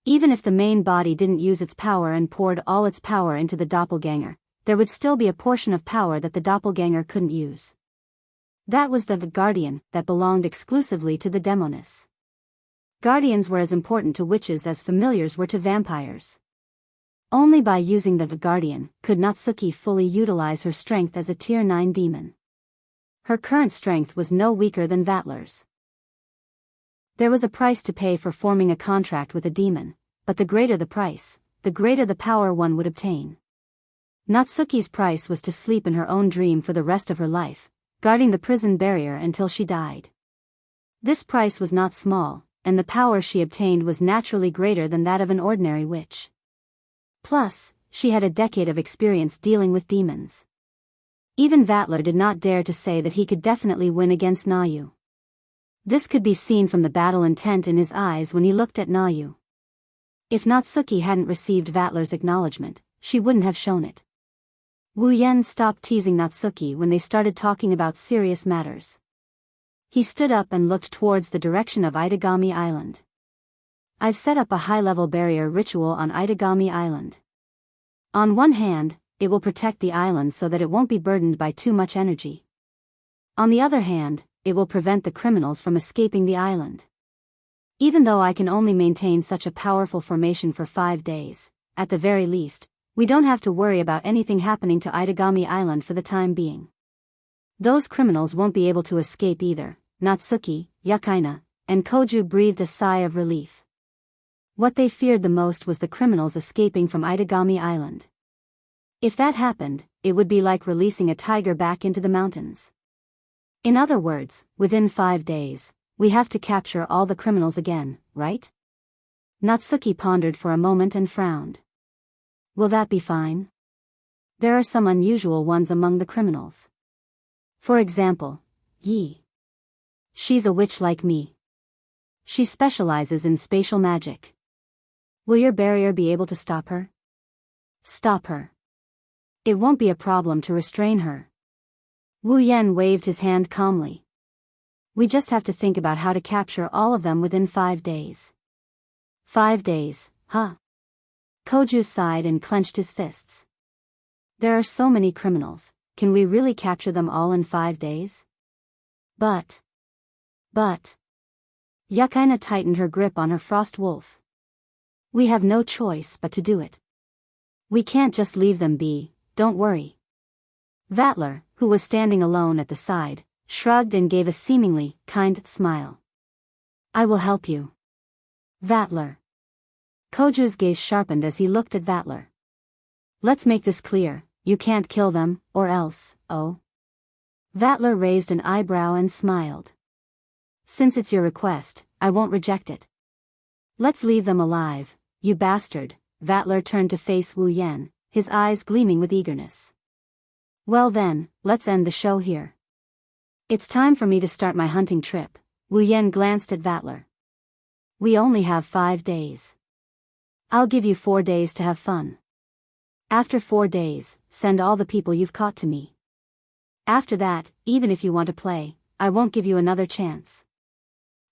Even if the main body didn't use its power and poured all its power into the doppelganger, there would still be a portion of power that the doppelganger couldn't use. That was the guardian that belonged exclusively to the demoness. Guardians were as important to witches as familiars were to vampires. Only by using the guardian could Natsuki fully utilize her strength as a Tier 9 demon. Her current strength was no weaker than Vatler's. There was a price to pay for forming a contract with a demon, but the greater the price, the greater the power one would obtain. Natsuki's price was to sleep in her own dream for the rest of her life, guarding the prison barrier until she died. This price was not small, and the power she obtained was naturally greater than that of an ordinary witch. Plus, she had a decade of experience dealing with demons. Even Vatler did not dare to say that he could definitely win against Nayu. This could be seen from the battle intent in his eyes when he looked at Nayu. If Natsuki hadn't received Vatler's acknowledgement, she wouldn't have shown it. Wu Yan stopped teasing Natsuki when they started talking about serious matters. He stood up and looked towards the direction of Itagami Island. I've set up a high-level barrier ritual on Itagami Island. On one hand, it will protect the island so that it won't be burdened by too much energy. On the other hand, it will prevent the criminals from escaping the island. Even though I can only maintain such a powerful formation for 5 days, at the very least, we don't have to worry about anything happening to Itagami Island for the time being. Those criminals won't be able to escape either. Natsuki, Yukaina, and Koju breathed a sigh of relief. What they feared the most was the criminals escaping from Itagami Island. If that happened, it would be like releasing a tiger back into the mountains. In other words, within 5 days, we have to capture all the criminals again, right? Natsuki pondered for a moment and frowned. Will that be fine? There are some unusual ones among the criminals. For example, Yi. She's a witch like me. She specializes in spatial magic. Will your barrier be able to stop her? Stop her. It won't be a problem to restrain her. Wu Yan waved his hand calmly. We just have to think about how to capture all of them within 5 days. 5 days, huh? Koju sighed and clenched his fists. There are so many criminals, can we really capture them all in 5 days? But. Yukaina tightened her grip on her frost wolf. We have no choice but to do it. We can't just leave them be, don't worry. Vatler, who was standing alone at the side, shrugged and gave a seemingly kind smile. I will help you. Vatler. Koju's gaze sharpened as he looked at Vatler. Let's make this clear, you can't kill them, or else, oh. Vatler raised an eyebrow and smiled. Since it's your request, I won't reject it. Let's leave them alive, you bastard. Vatler turned to face Wu Yan, his eyes gleaming with eagerness. Well then, let's end the show here. It's time for me to start my hunting trip. Wu Yan glanced at Vatler. We only have 5 days. I'll give you 4 days to have fun. After 4 days, send all the people you've caught to me. After that, even if you want to play, I won't give you another chance.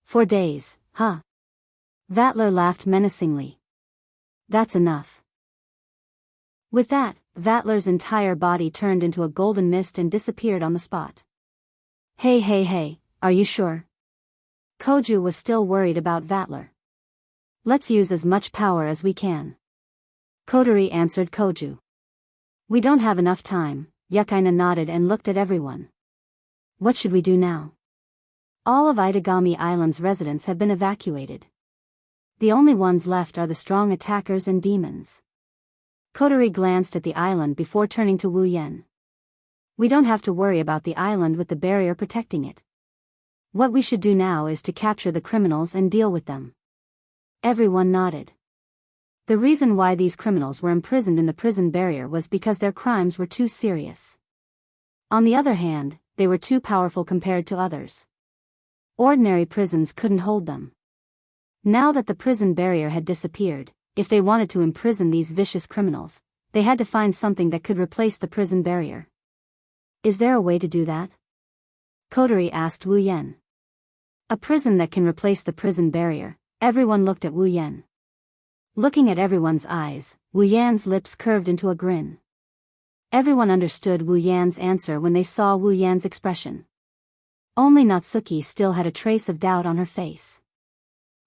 4 days, huh? Vatler laughed menacingly. That's enough. With that, Vatler's entire body turned into a golden mist and disappeared on the spot. Hey, are you sure? Koju was still worried about Vatler. Let's use as much power as we can. Kotori answered Koju. We don't have enough time. Yukaina nodded and looked at everyone. What should we do now? All of Itagami Island's residents have been evacuated. The only ones left are the strong attackers and demons. Kotori glanced at the island before turning to Wu Yan. We don't have to worry about the island with the barrier protecting it. What we should do now is to capture the criminals and deal with them. Everyone nodded. The reason why these criminals were imprisoned in the prison barrier was because their crimes were too serious. On the other hand, they were too powerful compared to others. Ordinary prisons couldn't hold them. Now that the prison barrier had disappeared, if they wanted to imprison these vicious criminals, they had to find something that could replace the prison barrier. Is there a way to do that? Kotori asked Wu Yan. A prison that can replace the prison barrier. Everyone looked at Wu Yan. Looking at everyone's eyes, Wu Yan's lips curved into a grin. Everyone understood Wu Yan's answer when they saw Wu Yan's expression. Only Natsuki still had a trace of doubt on her face.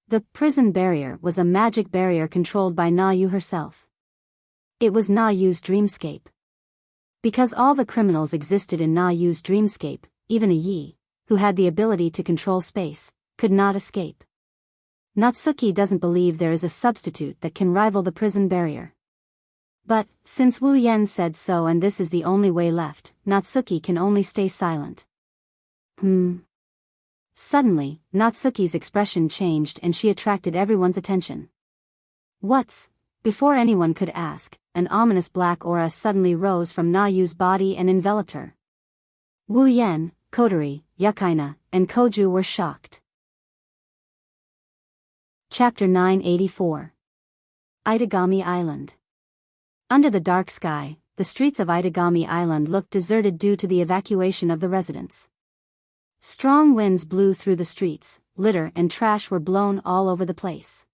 The prison barrier was a magic barrier controlled by Na Yu herself. It was Na Yu's dreamscape. Because all the criminals existed in Na Yu's dreamscape, even a Yi, who had the ability to control space, could not escape. Natsuki doesn't believe there is a substitute that can rival the prison barrier. But, since Wu Yan said so and this is the only way left, Natsuki can only stay silent. Suddenly, Natsuki's expression changed and she attracted everyone's attention. What's? Before anyone could ask, an ominous black aura suddenly rose from Na Yu's body and enveloped her. Wu Yan, Kotori, Yukaina, and Koju were shocked. Chapter 984. Itagami Island. Under the dark sky, the streets of Itagami Island looked deserted due to the evacuation of the residents. Strong winds blew through the streets, litter and trash were blown all over the place.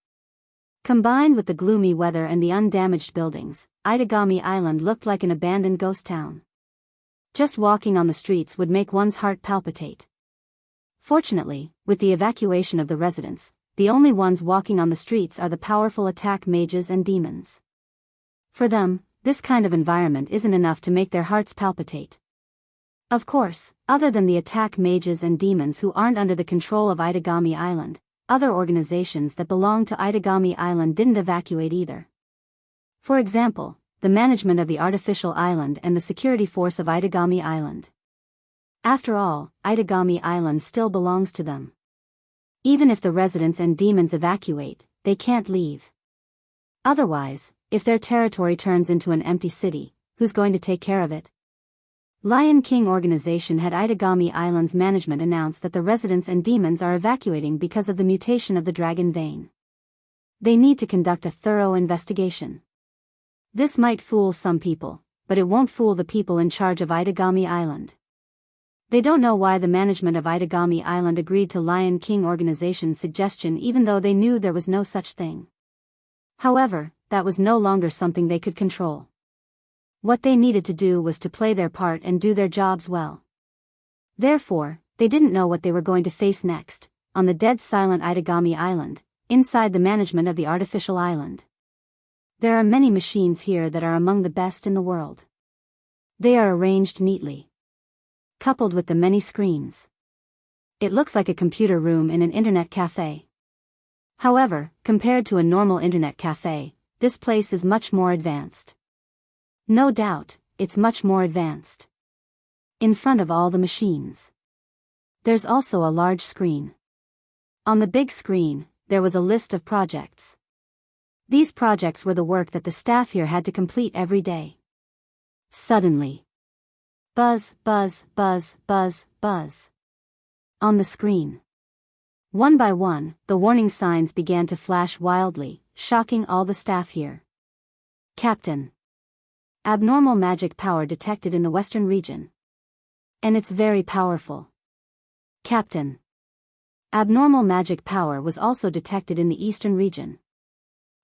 Combined with the gloomy weather and the undamaged buildings, Itagami Island looked like an abandoned ghost town. Just walking on the streets would make one's heart palpitate. Fortunately, with the evacuation of the residents, the only ones walking on the streets are the powerful attack mages and demons. For them, this kind of environment isn't enough to make their hearts palpitate. Of course, other than the attack mages and demons who aren't under the control of Itagami Island, other organizations that belong to Itagami Island didn't evacuate either. For example, the management of the artificial island and the security force of Itagami Island. After all, Itagami Island still belongs to them. Even if the residents and demons evacuate, they can't leave. Otherwise, if their territory turns into an empty city, who's going to take care of it? Lion King organization had Itagami Island's management announce that the residents and demons are evacuating because of the mutation of the dragon vein. They need to conduct a thorough investigation. This might fool some people, but it won't fool the people in charge of Itagami Island. They don't know why the management of Itagami Island agreed to Lion King organization's suggestion even though they knew there was no such thing. However, that was no longer something they could control. What they needed to do was to play their part and do their jobs well. Therefore, they didn't know what they were going to face next, on the dead silent Itagami Island, inside the management of the artificial island. There are many machines here that are among the best in the world. They are arranged neatly, coupled with the many screens. It looks like a computer room in an internet cafe. However, compared to a normal internet cafe, this place is much more advanced. No doubt, it's much more advanced. In front of all the machines, there's also a large screen. On the big screen, there was a list of projects. These projects were the work that the staff here had to complete every day. Suddenly, buzz, buzz, buzz, buzz, buzz. On the screen. One by one, the warning signs began to flash wildly, shocking all the staff here. Captain. Abnormal magic power detected in the western region. And it's very powerful. Captain. Abnormal magic power was also detected in the eastern region.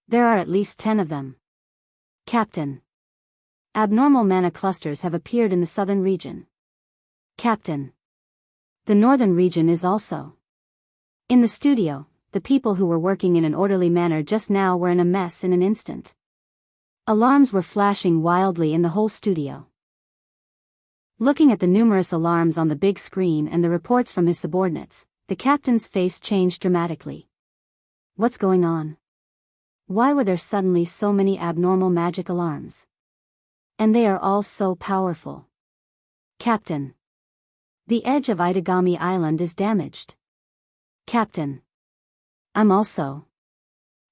There are at least 10 of them. Captain. Abnormal mana clusters have appeared in the southern region. Captain. The northern region is also. In the studio, the people who were working in an orderly manner just now were in a mess in an instant. Alarms were flashing wildly in the whole studio. Looking at the numerous alarms on the big screen and the reports from his subordinates, the captain's face changed dramatically. What's going on? Why were there suddenly so many abnormal magic alarms? And they are all so powerful. Captain. The edge of Itagami Island is damaged. Captain. I'm also.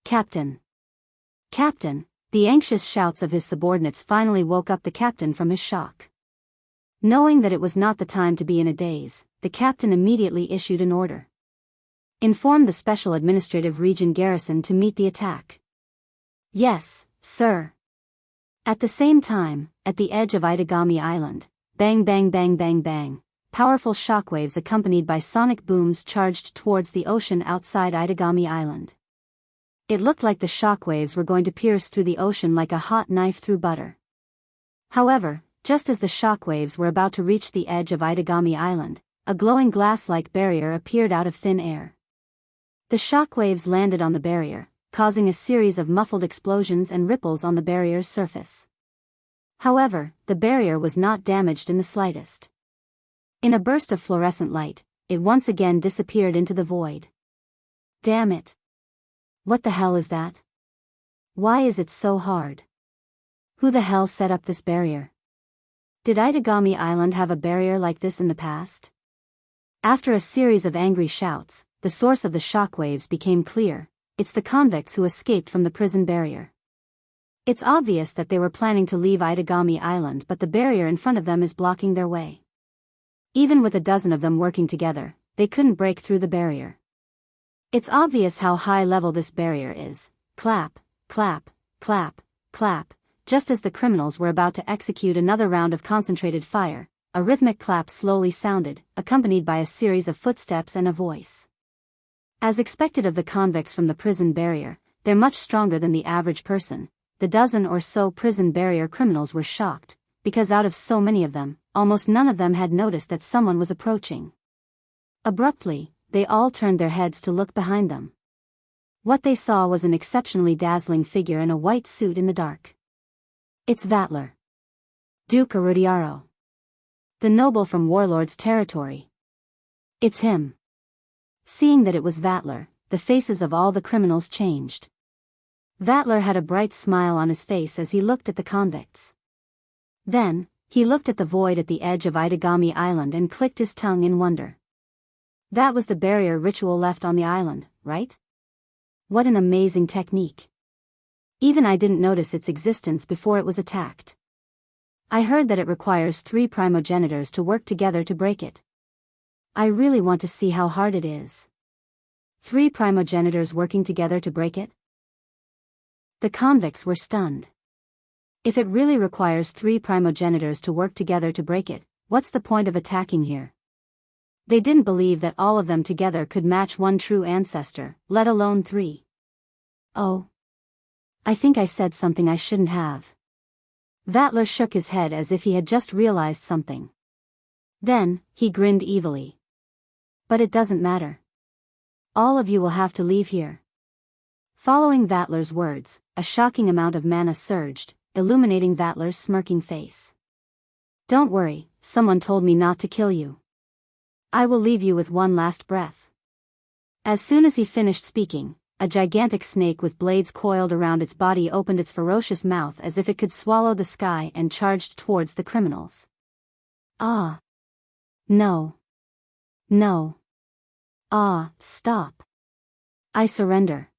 Captain. Captain. The anxious shouts of his subordinates finally woke up the captain from his shock. Knowing that it was not the time to be in a daze, the captain immediately issued an order. Inform the Special Administrative Region garrison to meet the attack. Yes, sir. At the same time, at the edge of Itagami Island, bang bang bang bang bang, powerful shockwaves accompanied by sonic booms charged towards the ocean outside Itagami Island. It looked like the shockwaves were going to pierce through the ocean like a hot knife through butter. However, just as the shockwaves were about to reach the edge of Itagami Island, a glowing glass-like barrier appeared out of thin air. The shockwaves landed on the barrier, causing a series of muffled explosions and ripples on the barrier's surface. However, the barrier was not damaged in the slightest. In a burst of fluorescent light, it once again disappeared into the void. Damn it! What the hell is that? Why is it so hard? Who the hell set up this barrier? Did Itagami Island have a barrier like this in the past? After a series of angry shouts, the source of the shockwaves became clear. It's the convicts who escaped from the prison barrier. It's obvious that they were planning to leave Itagami Island, but the barrier in front of them is blocking their way. Even with a dozen of them working together, they couldn't break through the barrier. It's obvious how high level this barrier is. Clap, clap, clap, clap. Just as the criminals were about to execute another round of concentrated fire, a rhythmic clap slowly sounded, accompanied by a series of footsteps and a voice. As expected of the convicts from the prison barrier, they're much stronger than the average person. The dozen or so prison barrier criminals were shocked, because out of so many of them, almost none of them had noticed that someone was approaching. Abruptly, they all turned their heads to look behind them. What they saw was an exceptionally dazzling figure in a white suit in the dark. It's Vatler. Duke Arudiaro. The noble from Warlord's territory. It's him. Seeing that it was Vatler, the faces of all the criminals changed. Vatler had a bright smile on his face as he looked at the convicts. Then, he looked at the void at the edge of Itagami Island and clicked his tongue in wonder. That was the barrier ritual left on the island, right? What an amazing technique. Even I didn't notice its existence before it was attacked. I heard that it requires 3 primogenitors to work together to break it. I really want to see how hard it is. 3 primogenitors working together to break it? The convicts were stunned. If it really requires 3 primogenitors to work together to break it, what's the point of attacking here? They didn't believe that all of them together could match one true ancestor, let alone 3. Oh. I think I said something I shouldn't have. Vattler shook his head as if he had just realized something. Then, he grinned evilly. But it doesn't matter. All of you will have to leave here. Following Vattler's words, a shocking amount of mana surged, illuminating Vattler's smirking face. Don't worry, someone told me not to kill you. I will leave you with one last breath. As soon as he finished speaking, a gigantic snake with blades coiled around its body opened its ferocious mouth as if it could swallow the sky and charged towards the criminals. Ah. No. No. Ah, stop. I surrender.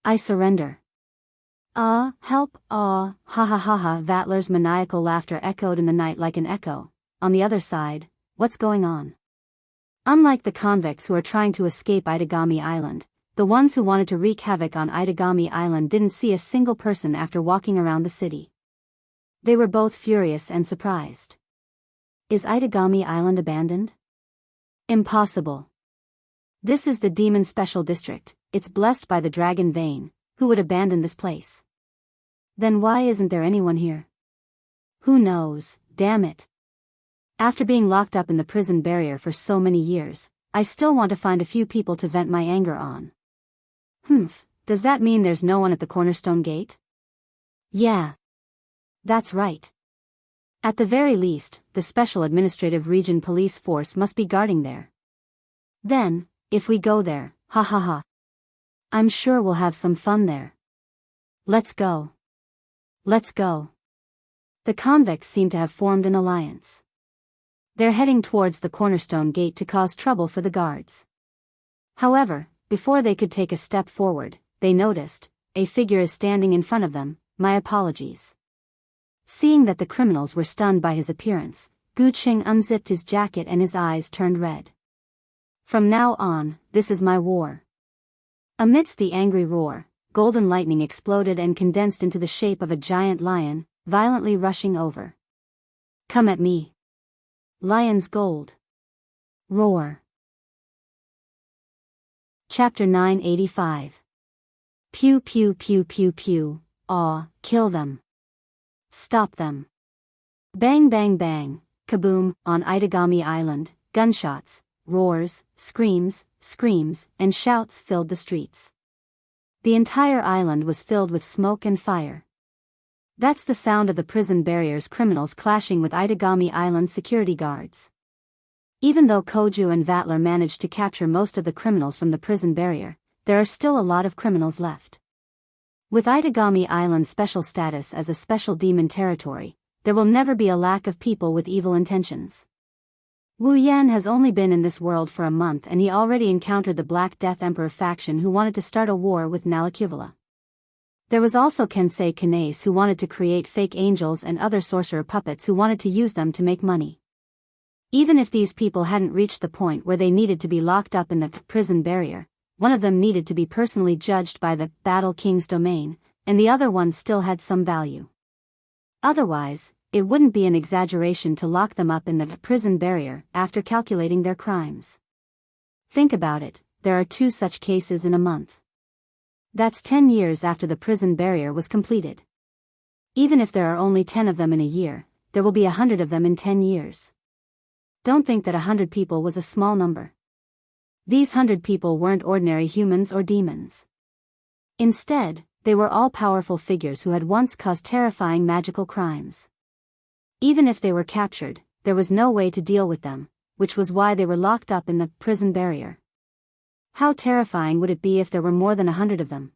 I surrender. Ah, help, ah, ha ha ha ha. Vattler's maniacal laughter echoed in the night like an echo. On the other side, what's going on? Unlike the convicts who are trying to escape Itagami Island, the ones who wanted to wreak havoc on Itagami Island didn't see a single person after walking around the city. They were both furious and surprised. Is Itagami Island abandoned? Impossible. This is the Demon Special District, it's blessed by the Dragon Vein. Who would abandon this place? Then why isn't there anyone here? Who knows, damn it. After being locked up in the prison barrier for so many years, I still want to find a few people to vent my anger on. Does that mean there's no one at the Cornerstone Gate? Yeah. That's right. At the very least, the Special Administrative Region Police Force must be guarding there. Then, if we go there, ha ha ha. I'm sure we'll have some fun there. Let's go. Let's go. The convicts seem to have formed an alliance. They're heading towards the Cornerstone Gate to cause trouble for the guards. However, before they could take a step forward, they noticed, a figure is standing in front of them. My apologies. Seeing that the criminals were stunned by his appearance, Gu Qing unzipped his jacket and his eyes turned red. From now on, this is my war. Amidst the angry roar, golden lightning exploded and condensed into the shape of a giant lion, violently rushing over. Come at me. Lion's gold. Roar. Chapter 985. Pew pew pew pew pew, aw, kill them. Stop them. Bang bang bang, kaboom, on Itagami Island, gunshots, roars, screams, and shouts filled the streets. The entire island was filled with smoke and fire. That's the sound of the prison barrier's criminals clashing with Itagami Island security guards. Even though Koju and Vattler managed to capture most of the criminals from the prison barrier, there are still a lot of criminals left. With Itagami Island's special status as a special demon territory, there will never be a lack of people with evil intentions. Wu Yan has only been in this world for a month and he already encountered the Black Death Emperor faction who wanted to start a war with Nalacuvala. There was also Kensei Kanace who wanted to create fake angels and other sorcerer puppets who wanted to use them to make money. Even if these people hadn't reached the point where they needed to be locked up in the prison barrier, one of them needed to be personally judged by the Battle King's domain, and the other one still had some value. Otherwise, it wouldn't be an exaggeration to lock them up in the prison barrier after calculating their crimes. Think about it, there are 2 such cases in a month. That's 10 years after the prison barrier was completed. Even if there are only 10 of them in a year, there will be 100 of them in 10 years. Don't think that 100 people was a small number. These 100 people weren't ordinary humans or demons. Instead, they were all powerful figures who had once caused terrifying magical crimes. Even if they were captured, there was no way to deal with them, which was why they were locked up in the prison barrier. How terrifying would it be if there were more than 100 of them?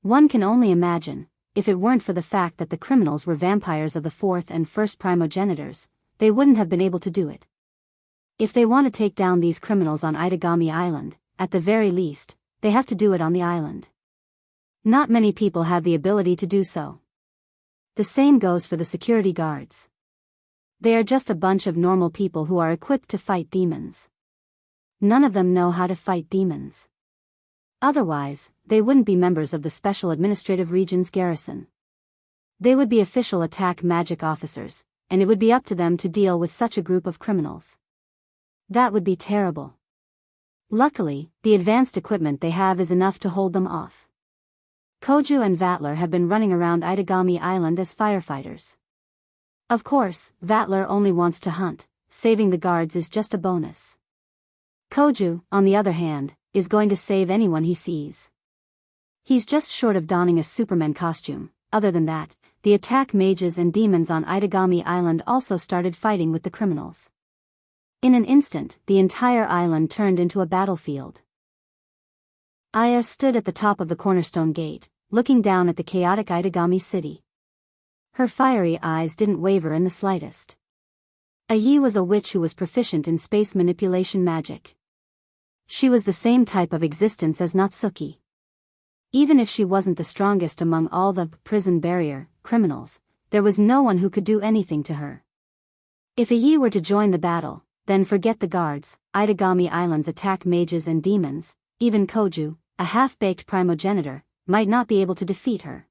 One can only imagine, if it weren't for the fact that the criminals were vampires of the 4th and 1st primogenitors, they wouldn't have been able to do it. If they want to take down these criminals on Itagami Island, at the very least, they have to do it on the island. Not many people have the ability to do so. The same goes for the security guards. They are just a bunch of normal people who are equipped to fight demons. None of them know how to fight demons. Otherwise, they wouldn't be members of the Special Administrative Region's garrison. They would be official attack magic officers, and it would be up to them to deal with such a group of criminals. That would be terrible. Luckily, the advanced equipment they have is enough to hold them off. Koju and Vatler have been running around Itagami Island as firefighters. Of course, Vatler only wants to hunt, saving the guards is just a bonus. Koju, on the other hand, is going to save anyone he sees. He's just short of donning a Superman costume. Other than that, the attack mages and demons on Itagami Island also started fighting with the criminals. In an instant, the entire island turned into a battlefield. Aya stood at the top of the cornerstone gate, looking down at the chaotic Itagami city. Her fiery eyes didn't waver in the slightest. Ai was a witch who was proficient in space manipulation magic. She was the same type of existence as Natsuki. Even if she wasn't the strongest among all the prison barrier criminals, there was no one who could do anything to her. If Ai were to join the battle, then forget the guards, Itagami Island's attack mages and demons, even Koju, a half-baked primogenitor, might not be able to defeat her.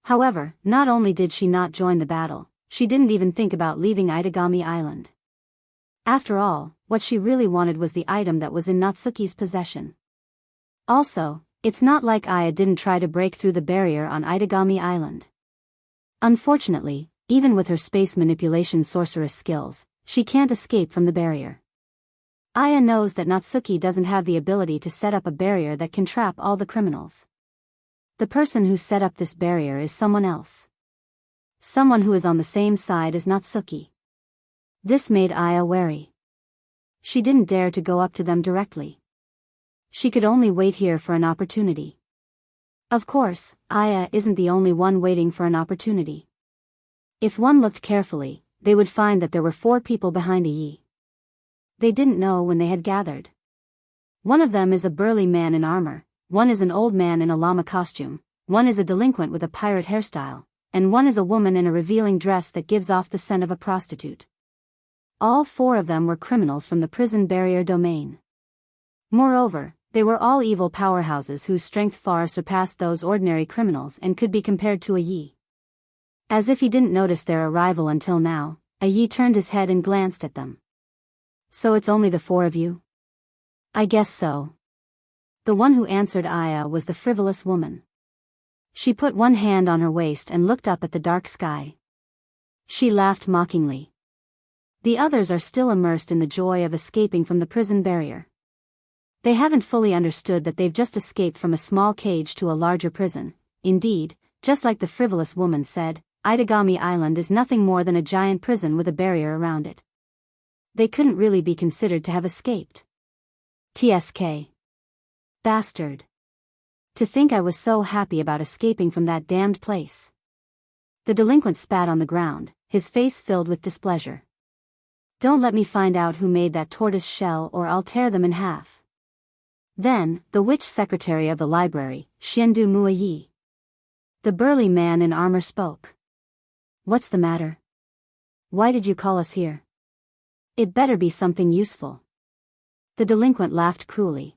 However, not only did she not join the battle, she didn't even think about leaving Itagami Island. After all, what she really wanted was the item that was in Natsuki's possession. Also, it's not like Aya didn't try to break through the barrier on Itagami Island. Unfortunately, even with her space manipulation sorceress skills, she can't escape from the barrier. Aya knows that Natsuki doesn't have the ability to set up a barrier that can trap all the criminals. The person who set up this barrier is someone else. Someone who is on the same side as Natsuki. This made Aya wary. She didn't dare to go up to them directly. She could only wait here for an opportunity. Of course, Aya isn't the only one waiting for an opportunity. If one looked carefully, they would find that there were 4 people behind Ai. They didn't know when they had gathered. One of them is a burly man in armor, one is an old man in a llama costume, one is a delinquent with a pirate hairstyle, and one is a woman in a revealing dress that gives off the scent of a prostitute. All 4 of them were criminals from the prison barrier domain. Moreover, they were all evil powerhouses whose strength far surpassed those ordinary criminals and could be compared to Ai. As if he didn't notice their arrival until now, Ai turned his head and glanced at them. So it's only the 4 of you? I guess so. The one who answered Aya was the frivolous woman. She put one hand on her waist and looked up at the dark sky. She laughed mockingly. The others are still immersed in the joy of escaping from the prison barrier. They haven't fully understood that they've just escaped from a small cage to a larger prison. Indeed, just like the frivolous woman said, Itagami Island is nothing more than a giant prison with a barrier around it. They couldn't really be considered to have escaped. TSK. Bastard. To think I was so happy about escaping from that damned place. The delinquent spat on the ground, his face filled with displeasure. Don't let me find out who made that tortoise shell or I'll tear them in half. Then, the witch secretary of the library, Shendu Muayi. The burly man in armor spoke. What's the matter? Why did you call us here? It better be something useful. The delinquent laughed cruelly.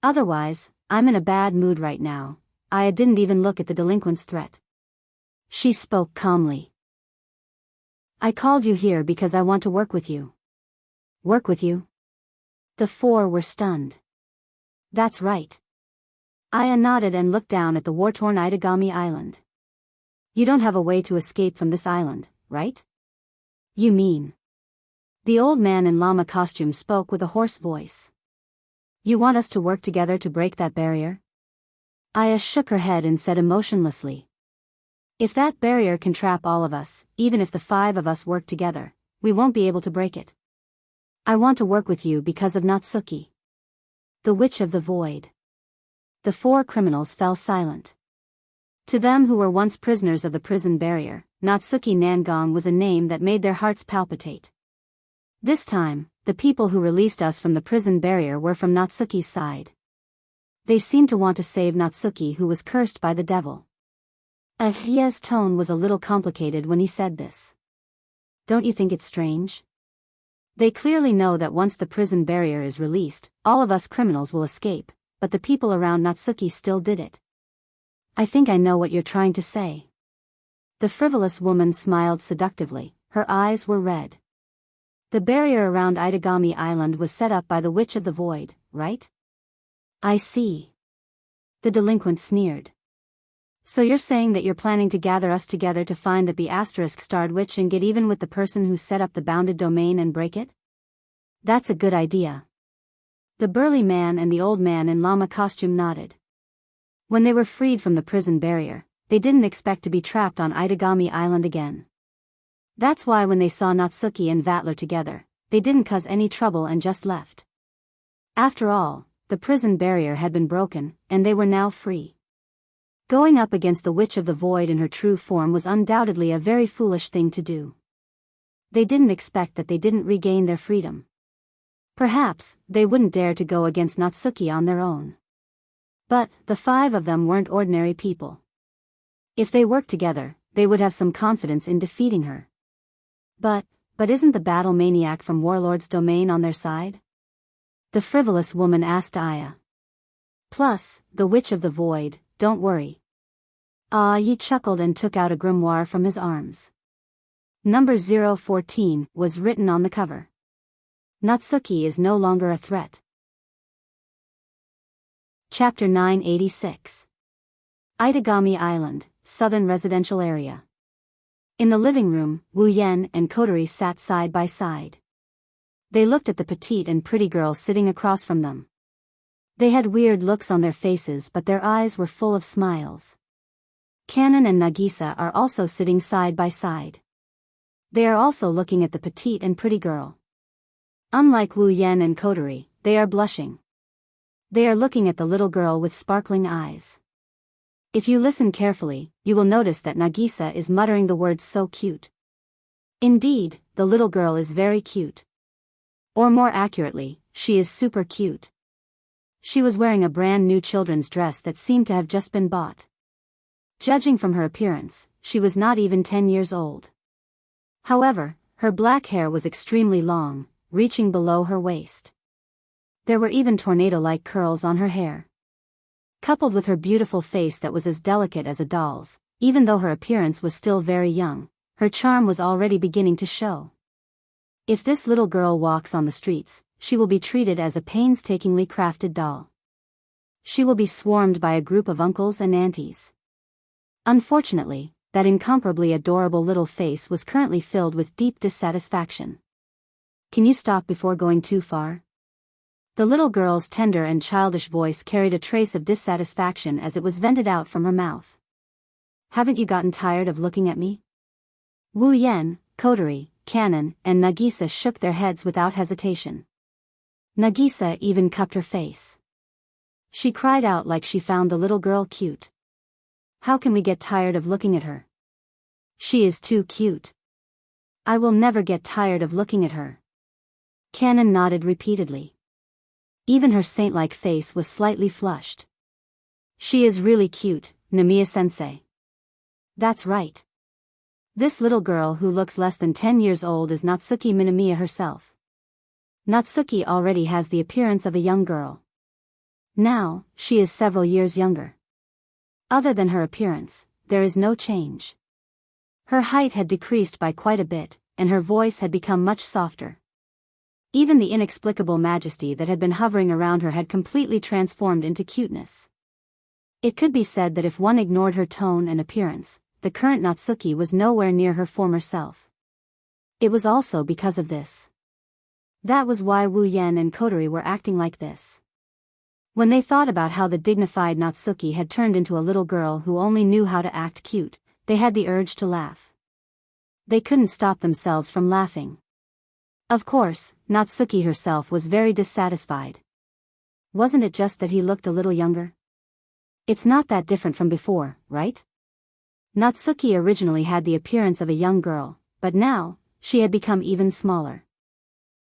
Otherwise, I'm in a bad mood right now. Aya didn't even look at the delinquent's threat. She spoke calmly. I called you here because I want to work with you. Work with you? The 4 were stunned. That's right. Aya nodded and looked down at the war-torn Itagami Island. You don't have a way to escape from this island, right? You mean? The old man in llama costume spoke with a hoarse voice. You want us to work together to break that barrier? Aya shook her head and said emotionlessly. If that barrier can trap all of us, even if the 5 of us work together, we won't be able to break it. I want to work with you because of Natsuki. The Witch of the Void. The 4 criminals fell silent. To them who were once prisoners of the prison barrier, Natsuki Nangong was a name that made their hearts palpitate. This time, the people who released us from the prison barrier were from Natsuki's side. They seemed to want to save Natsuki, who was cursed by the devil. Ahie's tone was a little complicated when he said this. Don't you think it's strange? They clearly know that once the prison barrier is released, all of us criminals will escape, but the people around Natsuki still did it. I think I know what you're trying to say. The frivolous woman smiled seductively, her eyes were red. The barrier around Itagami Island was set up by the Witch of the Void, right? I see. The delinquent sneered. So you're saying that you're planning to gather us together to find the B***starred witch and get even with the person who set up the bounded domain and break it? That's a good idea. The burly man and the old man in llama costume nodded. When they were freed from the prison barrier, they didn't expect to be trapped on Itagami Island again. That's why when they saw Natsuki and Vatler together, they didn't cause any trouble and just left. After all, the prison barrier had been broken, and they were now free. Going up against the Witch of the Void in her true form was undoubtedly a very foolish thing to do. They didn't expect that they didn't regain their freedom. Perhaps, they wouldn't dare to go against Natsuki on their own. But, the 5 of them weren't ordinary people. If they worked together, they would have some confidence in defeating her. But isn't the battle maniac from Warlord's domain on their side? The frivolous woman asked Aya. Plus, the Witch of the Void, don't worry. Yi chuckled and took out a grimoire from his arms. Number 014 was written on the cover. Natsuki is no longer a threat. Chapter 986. Itagami Island, Southern Residential Area. In the living room, Wu Yan and Kodori sat side by side. They looked at the petite and pretty girl sitting across from them. They had weird looks on their faces, but their eyes were full of smiles. Kanon and Nagisa are also sitting side by side. They are also looking at the petite and pretty girl. Unlike Wu Yan and Kodori, they are blushing. They are looking at the little girl with sparkling eyes. If you listen carefully, you will notice that Nagisa is muttering the words "so cute." Indeed, the little girl is very cute. Or more accurately, she is super cute. She was wearing a brand new children's dress that seemed to have just been bought. Judging from her appearance, she was not even 10 years old. However, her black hair was extremely long, reaching below her waist. There were even tornado-like curls on her hair. Coupled with her beautiful face that was as delicate as a doll's, even though her appearance was still very young, her charm was already beginning to show. If this little girl walks on the streets, she will be treated as a painstakingly crafted doll. She will be swarmed by a group of uncles and aunties. Unfortunately, that incomparably adorable little face was currently filled with deep dissatisfaction. Can you stop before going too far? The little girl's tender and childish voice carried a trace of dissatisfaction as it was vented out from her mouth. Haven't you gotten tired of looking at me? Wu Yan, Kodori, Kanon, and Nagisa shook their heads without hesitation. Nagisa even cupped her face. She cried out like she found the little girl cute. How can we get tired of looking at her? She is too cute. I will never get tired of looking at her. Kanon nodded repeatedly. Even her saint-like face was slightly flushed. She is really cute, Namiya-sensei. That's right. This little girl who looks less than 10 years old is Natsuki Minamiya herself. Natsuki already has the appearance of a young girl. Now, she is several years younger. Other than her appearance, there is no change. Her height had decreased by quite a bit, and her voice had become much softer. Even the inexplicable majesty that had been hovering around her had completely transformed into cuteness. It could be said that if one ignored her tone and appearance, the current Natsuki was nowhere near her former self. It was also because of this. That was why Wu Yan and Kodori were acting like this. When they thought about how the dignified Natsuki had turned into a little girl who only knew how to act cute, they had the urge to laugh. They couldn't stop themselves from laughing. Of course, Natsuki herself was very dissatisfied. Wasn't it just that he looked a little younger? It's not that different from before, right? Natsuki originally had the appearance of a young girl, but now, she had become even smaller.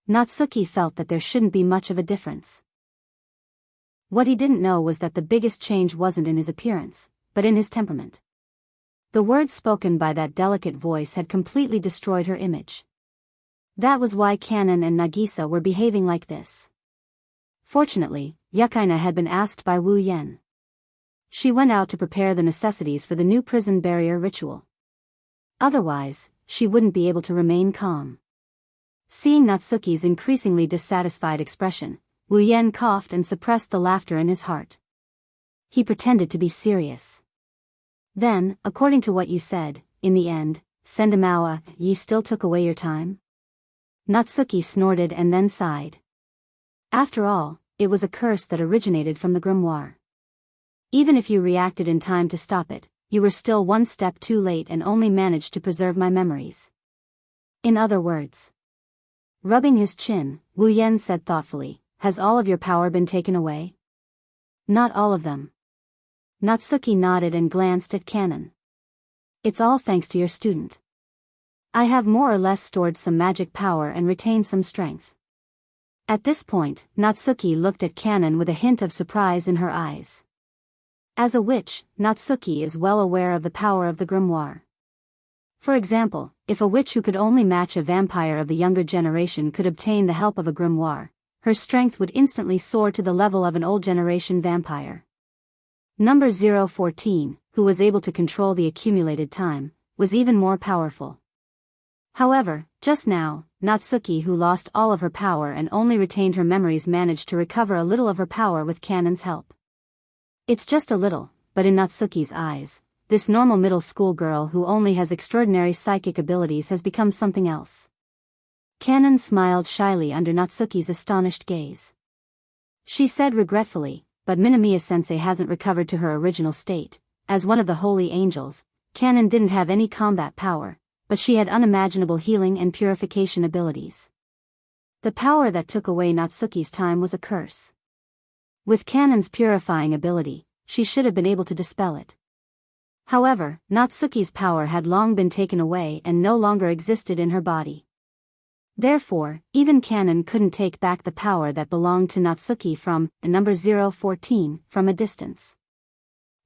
Natsuki felt that there shouldn't be much of a difference. What he didn't know was that the biggest change wasn't in his appearance, but in his temperament. The words spoken by that delicate voice had completely destroyed her image. That was why Kanon and Nagisa were behaving like this. Fortunately, Yukaina had been asked by Wu Yan. She went out to prepare the necessities for the new prison barrier ritual. Otherwise, she wouldn't be able to remain calm. Seeing Natsuki's increasingly dissatisfied expression, Wu Yan coughed and suppressed the laughter in his heart. He pretended to be serious. Then, according to what you said, in the end, Sendamawa, ye still took away your time? Natsuki snorted and then sighed. After all, it was a curse that originated from the grimoire. Even if you reacted in time to stop it, you were still one step too late and only managed to preserve my memories. In other words. Rubbing his chin, Wu Yan said thoughtfully, has all of your power been taken away? Not all of them. Natsuki nodded and glanced at Kanon. It's all thanks to your student. I have more or less stored some magic power and retained some strength. At this point, Natsuki looked at Kanon with a hint of surprise in her eyes. As a witch, Natsuki is well aware of the power of the grimoire. For example, if a witch who could only match a vampire of the younger generation could obtain the help of a grimoire, her strength would instantly soar to the level of an old generation vampire. Number 014, who was able to control the accumulated time, was even more powerful. However, just now, Natsuki, who lost all of her power and only retained her memories, managed to recover a little of her power with Kanon's help. It's just a little, but in Natsuki's eyes, this normal middle school girl who only has extraordinary psychic abilities has become something else. Kanon smiled shyly under Natsuki's astonished gaze. She said regretfully, but Minamiya-sensei hasn't recovered to her original state. As one of the holy angels, Kanon didn't have any combat power, but she had unimaginable healing and purification abilities. The power that took away Natsuki's time was a curse. With Kanon's purifying ability, she should have been able to dispel it. However, Natsuki's power had long been taken away and no longer existed in her body. Therefore, even Kanon couldn't take back the power that belonged to Natsuki from number 014 from a distance.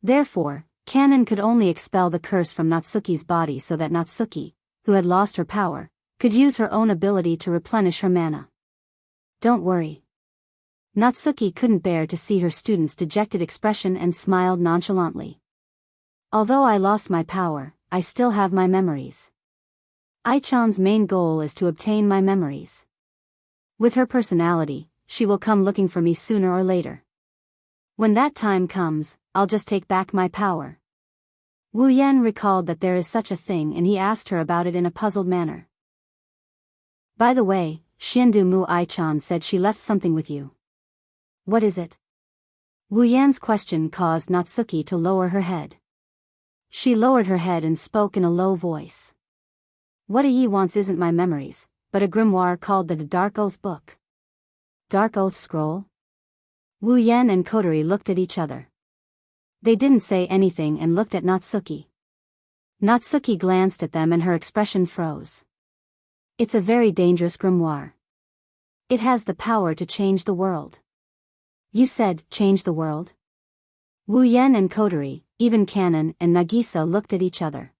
Therefore, Kanon could only expel the curse from Natsuki's body so that Natsuki, who had lost her power, could use her own ability to replenish her mana. Don't worry. Natsuki couldn't bear to see her student's dejected expression and smiled nonchalantly. Although I lost my power, I still have my memories. Ai-chan's main goal is to obtain my memories. With her personality, she will come looking for me sooner or later. When that time comes, I'll just take back my power. Wu Yan recalled that there is such a thing and he asked her about it in a puzzled manner. By the way, Shindu Mu Ai-chan said she left something with you. What is it? Wu Yan's question caused Natsuki to lower her head. She lowered her head and spoke in a low voice. What he wants isn't my memories, but a grimoire called the Dark Oath Book. Dark Oath Scroll? Wu Yan and Kotori looked at each other. They didn't say anything and looked at Natsuki. Natsuki glanced at them and her expression froze. It's a very dangerous grimoire. It has the power to change the world. You said, change the world? Wu Yan and Kotori, even Kanon and Nagisa looked at each other.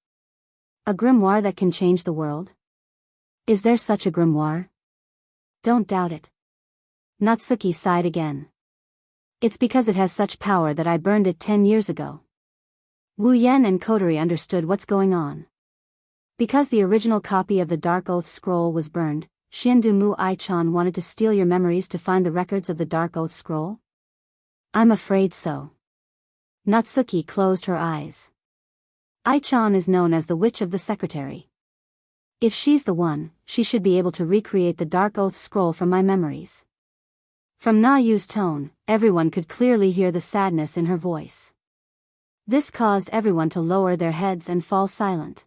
A grimoire that can change the world? Is there such a grimoire? Don't doubt it. Natsuki sighed again. It's because it has such power that I burned it 10 years ago. Wu Yan and Kotori understood what's going on. Because the original copy of the Dark Oath Scroll was burned, Shindu Mu Ai-chan wanted to steal your memories to find the records of the Dark Oath Scroll? I'm afraid so. Natsuki closed her eyes. Ai-chan is known as the Witch of the Secretary. If she's the one, she should be able to recreate the Dark Oath Scroll from my memories. From Na Yu's tone, everyone could clearly hear the sadness in her voice. This caused everyone to lower their heads and fall silent.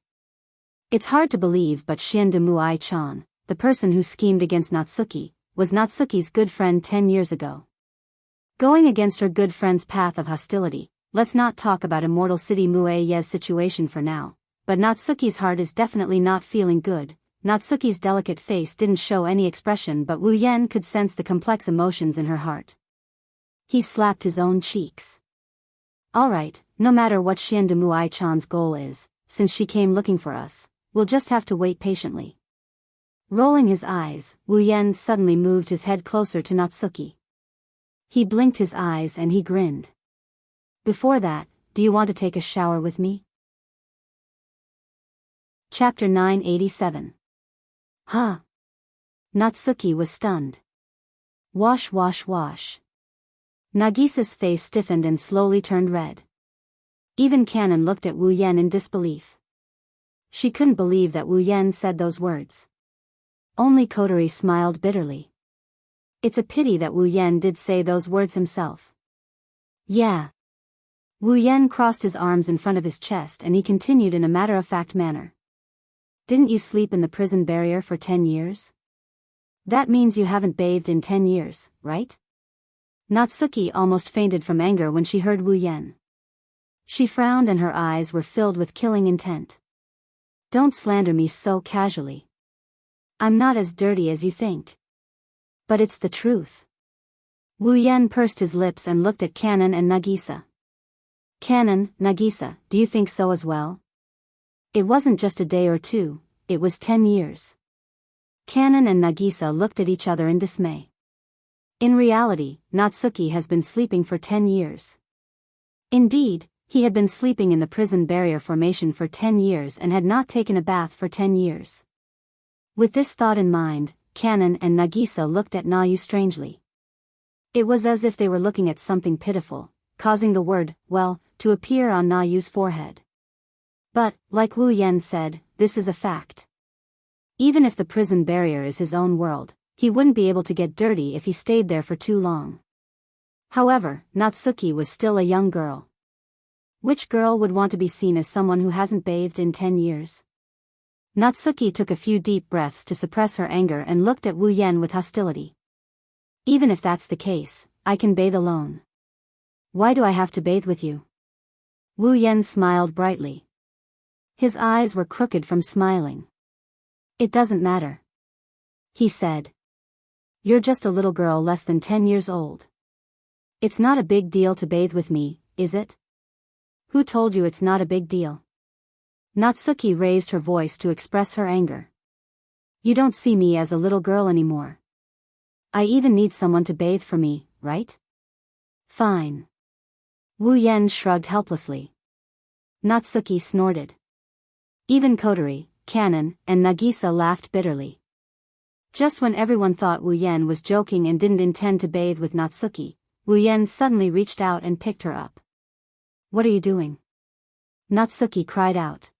It's hard to believe, but Shindu Mu Ai-chan, the person who schemed against Natsuki, was Natsuki's good friend 10 years ago. Going against her good friend's path of hostility, let's not talk about Immortal City Mueye's situation for now, but Natsuki's heart is definitely not feeling good. Natsuki's delicate face didn't show any expression, but Wu Yan could sense the complex emotions in her heart. He slapped his own cheeks. Alright, no matter what Shindu Mu Ai-chan's goal is, since she came looking for us, we'll just have to wait patiently. Rolling his eyes, Wu Yan suddenly moved his head closer to Natsuki. He blinked his eyes and he grinned. Before that, do you want to take a shower with me? Chapter 987. Huh? Natsuki was stunned. Wash wash wash. Nagisa's face stiffened and slowly turned red. Even Kanon looked at Wu Yan in disbelief. She couldn't believe that Wu Yan said those words. Only Kotori smiled bitterly. It's a pity that Wu Yan did say those words himself. Yeah. Wu Yan crossed his arms in front of his chest and he continued in a matter-of-fact manner. Didn't you sleep in the prison barrier for 10 years? That means you haven't bathed in 10 years, right? Natsuki almost fainted from anger when she heard Wu Yan. She frowned and her eyes were filled with killing intent. Don't slander me so casually. I'm not as dirty as you think. But it's the truth. Wu Yan pursed his lips and looked at Kanon and Nagisa. Kanon, Nagisa, do you think so as well? It wasn't just a day or two, it was 10 years. Kanon and Nagisa looked at each other in dismay. In reality, Natsuki has been sleeping for 10 years. Indeed, he had been sleeping in the prison barrier formation for 10 years and had not taken a bath for 10 years. With this thought in mind, Kanon and Nagisa looked at Nayu strangely. It was as if they were looking at something pitiful, causing the word, well, to appear on Nayu's forehead. But, like Wu Yan said, this is a fact. Even if the prison barrier is his own world, he wouldn't be able to get dirty if he stayed there for too long. However, Natsuki was still a young girl. Which girl would want to be seen as someone who hasn't bathed in 10 years? Natsuki took a few deep breaths to suppress her anger and looked at Wu Yan with hostility. Even if that's the case, I can bathe alone. Why do I have to bathe with you? Wu Yan smiled brightly. His eyes were crooked from smiling. It doesn't matter, he said. You're just a little girl less than 10 years old. It's not a big deal to bathe with me, is it? Who told you it's not a big deal? Natsuki raised her voice to express her anger. You don't see me as a little girl anymore. I even need someone to bathe for me, right? Fine. Wu Yan shrugged helplessly. Natsuki snorted. Even Kotori, Kanon, and Nagisa laughed bitterly. Just when everyone thought Wu Yan was joking and didn't intend to bathe with Natsuki, Wu Yan suddenly reached out and picked her up. What are you doing? Natsuki cried out.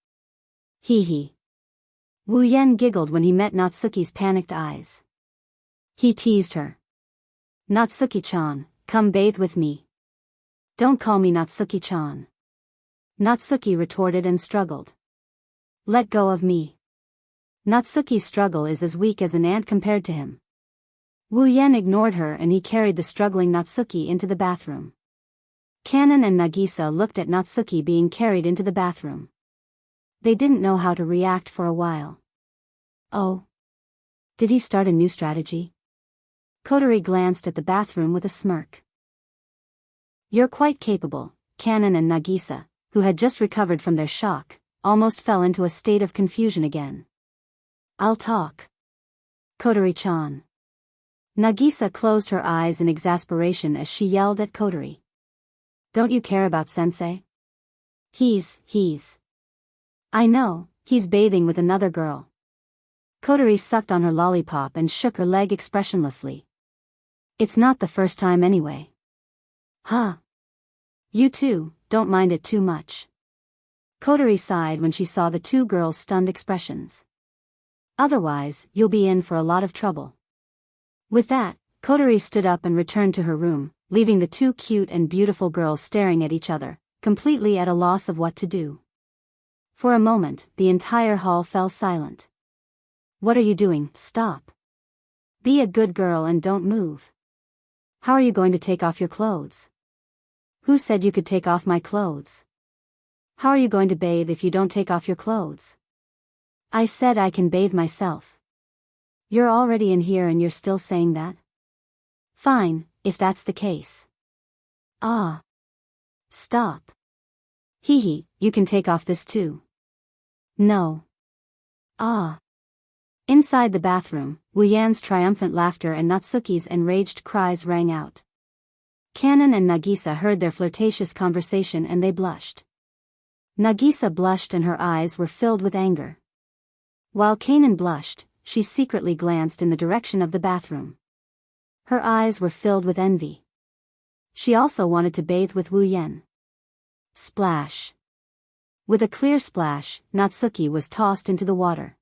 Hee hee. Wu Yan giggled when he met Natsuki's panicked eyes. He teased her. Natsuki-chan, come bathe with me. Don't call me Natsuki-chan. Natsuki retorted and struggled. Let go of me. Natsuki's struggle is as weak as an ant compared to him. Wu Yan ignored her and he carried the struggling Natsuki into the bathroom. Kanon and Nagisa looked at Natsuki being carried into the bathroom. They didn't know how to react for a while. Oh. Did he start a new strategy? Kotori glanced at the bathroom with a smirk. You're quite capable, Kanon and Nagisa, who had just recovered from their shock, almost fell into a state of confusion again. I'll talk. Kotori-chan. Nagisa closed her eyes in exasperation as she yelled at Kotori. Don't you care about sensei? He's. I know, he's bathing with another girl. Kotori sucked on her lollipop and shook her leg expressionlessly. It's not the first time anyway. Huh. You too, don't mind it too much. Kotori sighed when she saw the two girls' stunned expressions. Otherwise, you'll be in for a lot of trouble. With that, Kotori stood up and returned to her room, leaving the two cute and beautiful girls staring at each other, completely at a loss of what to do. For a moment, the entire hall fell silent. What are you doing? Stop. Be a good girl and don't move. How are you going to take off your clothes? Who said you could take off my clothes? How are you going to bathe if you don't take off your clothes? I said I can bathe myself. You're already in here and you're still saying that? Fine, if that's the case. Ah. Stop. Hee hee, you can take off this too. No. Ah. Inside the bathroom, Wu Yan's triumphant laughter and Natsuki's enraged cries rang out. Kanon and Nagisa heard their flirtatious conversation and they blushed. Nagisa blushed and her eyes were filled with anger. While Kanon blushed, she secretly glanced in the direction of the bathroom. Her eyes were filled with envy. She also wanted to bathe with Wu Yan. Splash. With a clear splash, Natsuki was tossed into the water.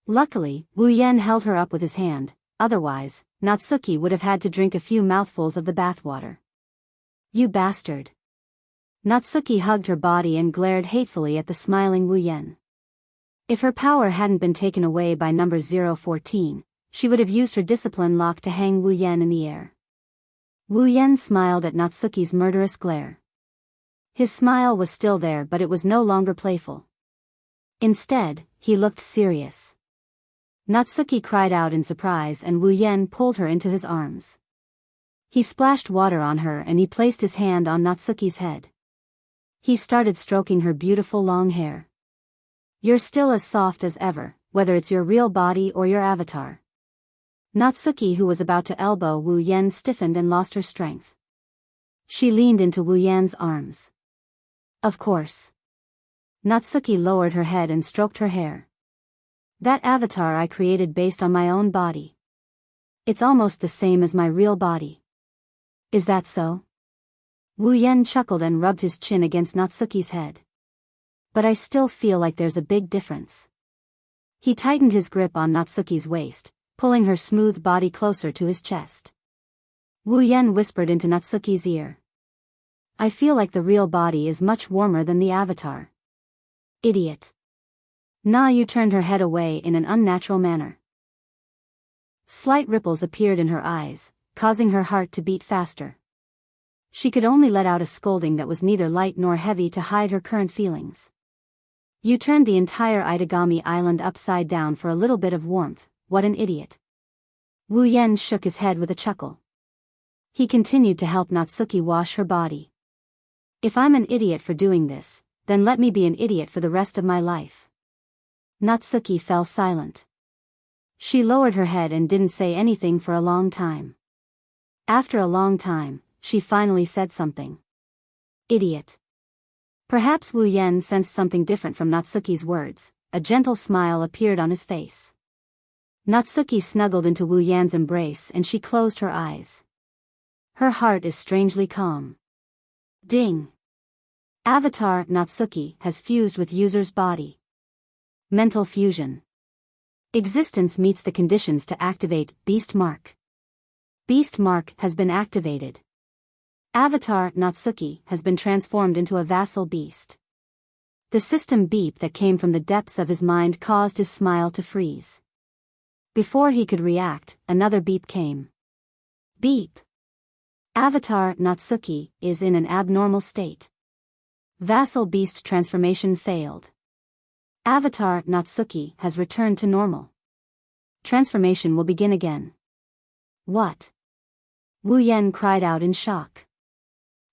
Luckily, Wu Yan held her up with his hand, otherwise, Natsuki would have had to drink a few mouthfuls of the bathwater. You bastard. Natsuki hugged her body and glared hatefully at the smiling Wu Yan. If her power hadn't been taken away by number 014, she would have used her discipline lock to hang Wu Yan in the air. Wu Yan smiled at Natsuki's murderous glare. His smile was still there, but it was no longer playful. Instead, he looked serious. Natsuki cried out in surprise and Wu Yan pulled her into his arms. He splashed water on her and he placed his hand on Natsuki's head. He started stroking her beautiful long hair. You're still as soft as ever, whether it's your real body or your avatar. Natsuki, who was about to elbow Wu Yan, stiffened and lost her strength. She leaned into Wu Yan's arms. Of course. Natsuki lowered her head and stroked her hair. That avatar I created based on my own body. It's almost the same as my real body. Is that so? Wu Yan chuckled and rubbed his chin against Natsuki's head. But I still feel like there's a big difference. He tightened his grip on Natsuki's waist, pulling her smooth body closer to his chest. Wu Yan whispered into Natsuki's ear. I feel like the real body is much warmer than the avatar. Idiot. Na Yu turned her head away in an unnatural manner. Slight ripples appeared in her eyes, causing her heart to beat faster. She could only let out a scolding that was neither light nor heavy to hide her current feelings. You turned the entire Itagami Island upside down for a little bit of warmth, what an idiot. Wu Yan shook his head with a chuckle. He continued to help Natsuki wash her body. If I'm an idiot for doing this, then let me be an idiot for the rest of my life. Natsuki fell silent. She lowered her head and didn't say anything for a long time. After a long time, she finally said something. Idiot. Perhaps Wu Yan sensed something different from Natsuki's words. A gentle smile appeared on his face. Natsuki snuggled into Wu Yan's embrace and she closed her eyes. Her heart is strangely calm. Ding. Avatar Natsuki has fused with user's body. Mental fusion. Existence meets the conditions to activate Beast Mark. Beast Mark has been activated. Avatar Natsuki has been transformed into a vassal beast. The system beep that came from the depths of his mind caused his smile to freeze. Before he could react, another beep came. Beep. Avatar Natsuki is in an abnormal state. Vassal beast transformation failed. Avatar Natsuki has returned to normal. Transformation will begin again. What? Wu Yan cried out in shock.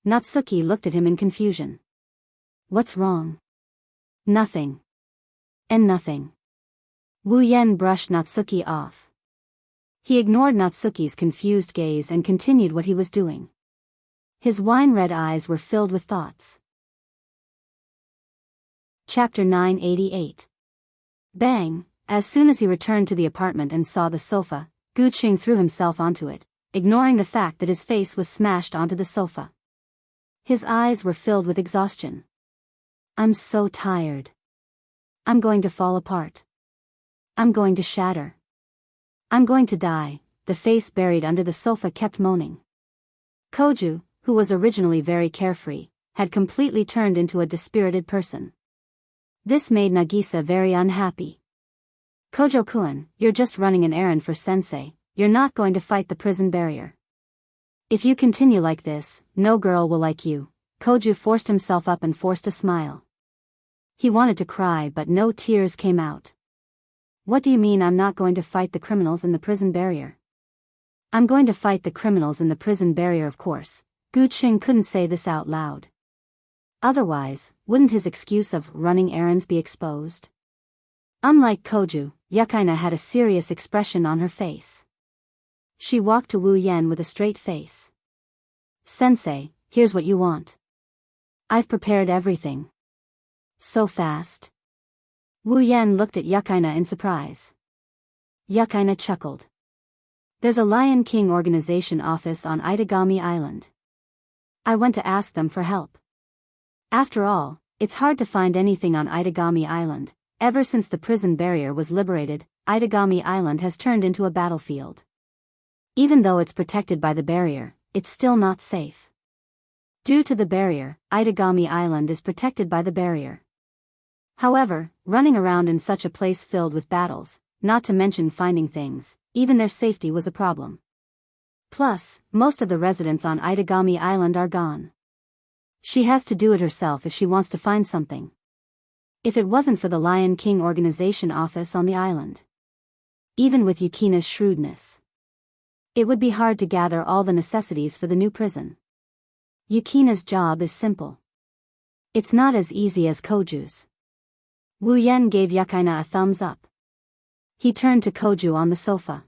Natsuki looked at him in confusion. What's wrong? Nothing. And nothing. Wu Yan brushed Natsuki off. He ignored Natsuki's confused gaze and continued what he was doing. His wine-red eyes were filled with thoughts. Chapter 988. Bang! As soon as he returned to the apartment and saw the sofa, Gu Qing threw himself onto it, ignoring the fact that his face was smashed onto the sofa. His eyes were filled with exhaustion. I'm so tired. I'm going to fall apart. I'm going to shatter. I'm going to die, the face buried under the sofa kept moaning. Koju, who was originally very carefree, had completely turned into a dispirited person. This made Nagisa very unhappy. Kojo-kun, you're just running an errand for sensei, you're not going to fight the prison barrier. If you continue like this, no girl will like you. Koju forced himself up and forced a smile. He wanted to cry but no tears came out. What do you mean I'm not going to fight the criminals in the prison barrier? I'm going to fight the criminals in the prison barrier, of course. Gu Qing couldn't say this out loud. Otherwise, wouldn't his excuse of running errands be exposed? Unlike Koju, Yukaina had a serious expression on her face. She walked to Wu Yan with a straight face. Sensei, here's what you want. I've prepared everything. So fast? Wu Yan looked at Yukaina in surprise. Yukaina chuckled. There's a Lion King organization office on Itagami Island. I went to ask them for help. After all, it's hard to find anything on Itagami Island. Ever since the prison barrier was liberated, Itagami Island has turned into a battlefield. Even though it's protected by the barrier, it's still not safe. Due to the barrier, Itagami Island is protected by the barrier. However, running around in such a place filled with battles, not to mention finding things, even their safety was a problem. Plus, most of the residents on Itagami Island are gone. She has to do it herself if she wants to find something. If it wasn't for the Lion King organization office on the island. Even with Yukina's shrewdness, it would be hard to gather all the necessities for the new prison. Yukina's job is simple. It's not as easy as Koju's. Wu Yan gave Yukaina a thumbs up. He turned to Koju on the sofa.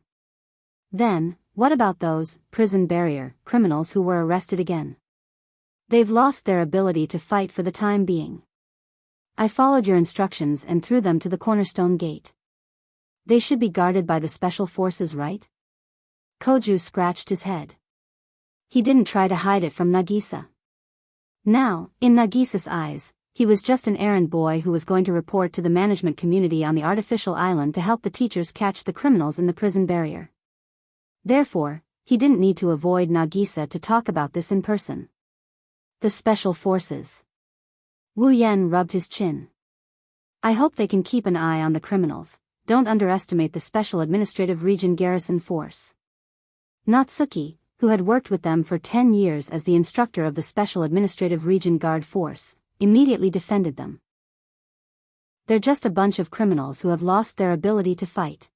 Then, what about those prison barrier criminals who were arrested again? They've lost their ability to fight for the time being. I followed your instructions and threw them to the cornerstone gate. They should be guarded by the special forces, right? Koju scratched his head. He didn't try to hide it from Nagisa. Now, in Nagisa's eyes, he was just an errand boy who was going to report to the management community on the artificial island to help the teachers catch the criminals in the prison barrier. Therefore, he didn't need to avoid Nagisa to talk about this in person. The special forces. Wu Yan rubbed his chin. I hope they can keep an eye on the criminals. Don't underestimate the Special Administrative Region Garrison Force. Natsuki, who had worked with them for 10 years as the instructor of the Special Administrative Region Guard Force, immediately defended them. They're just a bunch of criminals who have lost their ability to fight.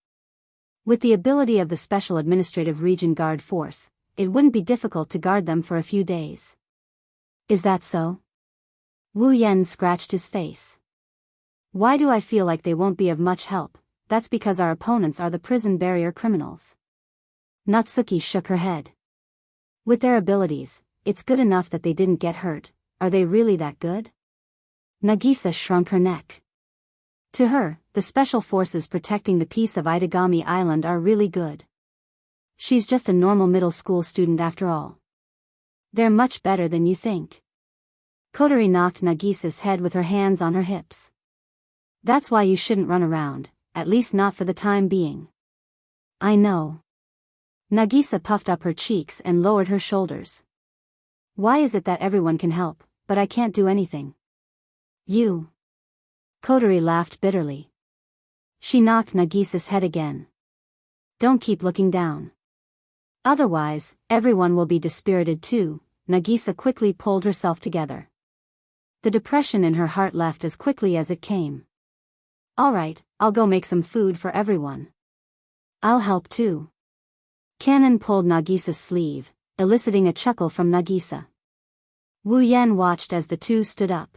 With the ability of the Special Administrative Region Guard Force, it wouldn't be difficult to guard them for a few days. Is that so? Wu Yan scratched his face. Why do I feel like they won't be of much help? That's because our opponents are the prison barrier criminals. Natsuki shook her head. With their abilities, it's good enough that they didn't get hurt. Are they really that good? Nagisa shrunk her neck. To her, the special forces protecting the peace of Itagami Island are really good. She's just a normal middle school student after all. They're much better than you think. Kotori knocked Nagisa's head with her hands on her hips. That's why you shouldn't run around, at least not for the time being. I know. Nagisa puffed up her cheeks and lowered her shoulders. Why is it that everyone can help, but I can't do anything? You. Kotori laughed bitterly. She knocked Nagisa's head again. Don't keep looking down. Otherwise, everyone will be dispirited too. Nagisa quickly pulled herself together. The depression in her heart left as quickly as it came. Alright, I'll go make some food for everyone. I'll help too. Kanon pulled Nagisa's sleeve, eliciting a chuckle from Nagisa. Wu Yan watched as the two stood up.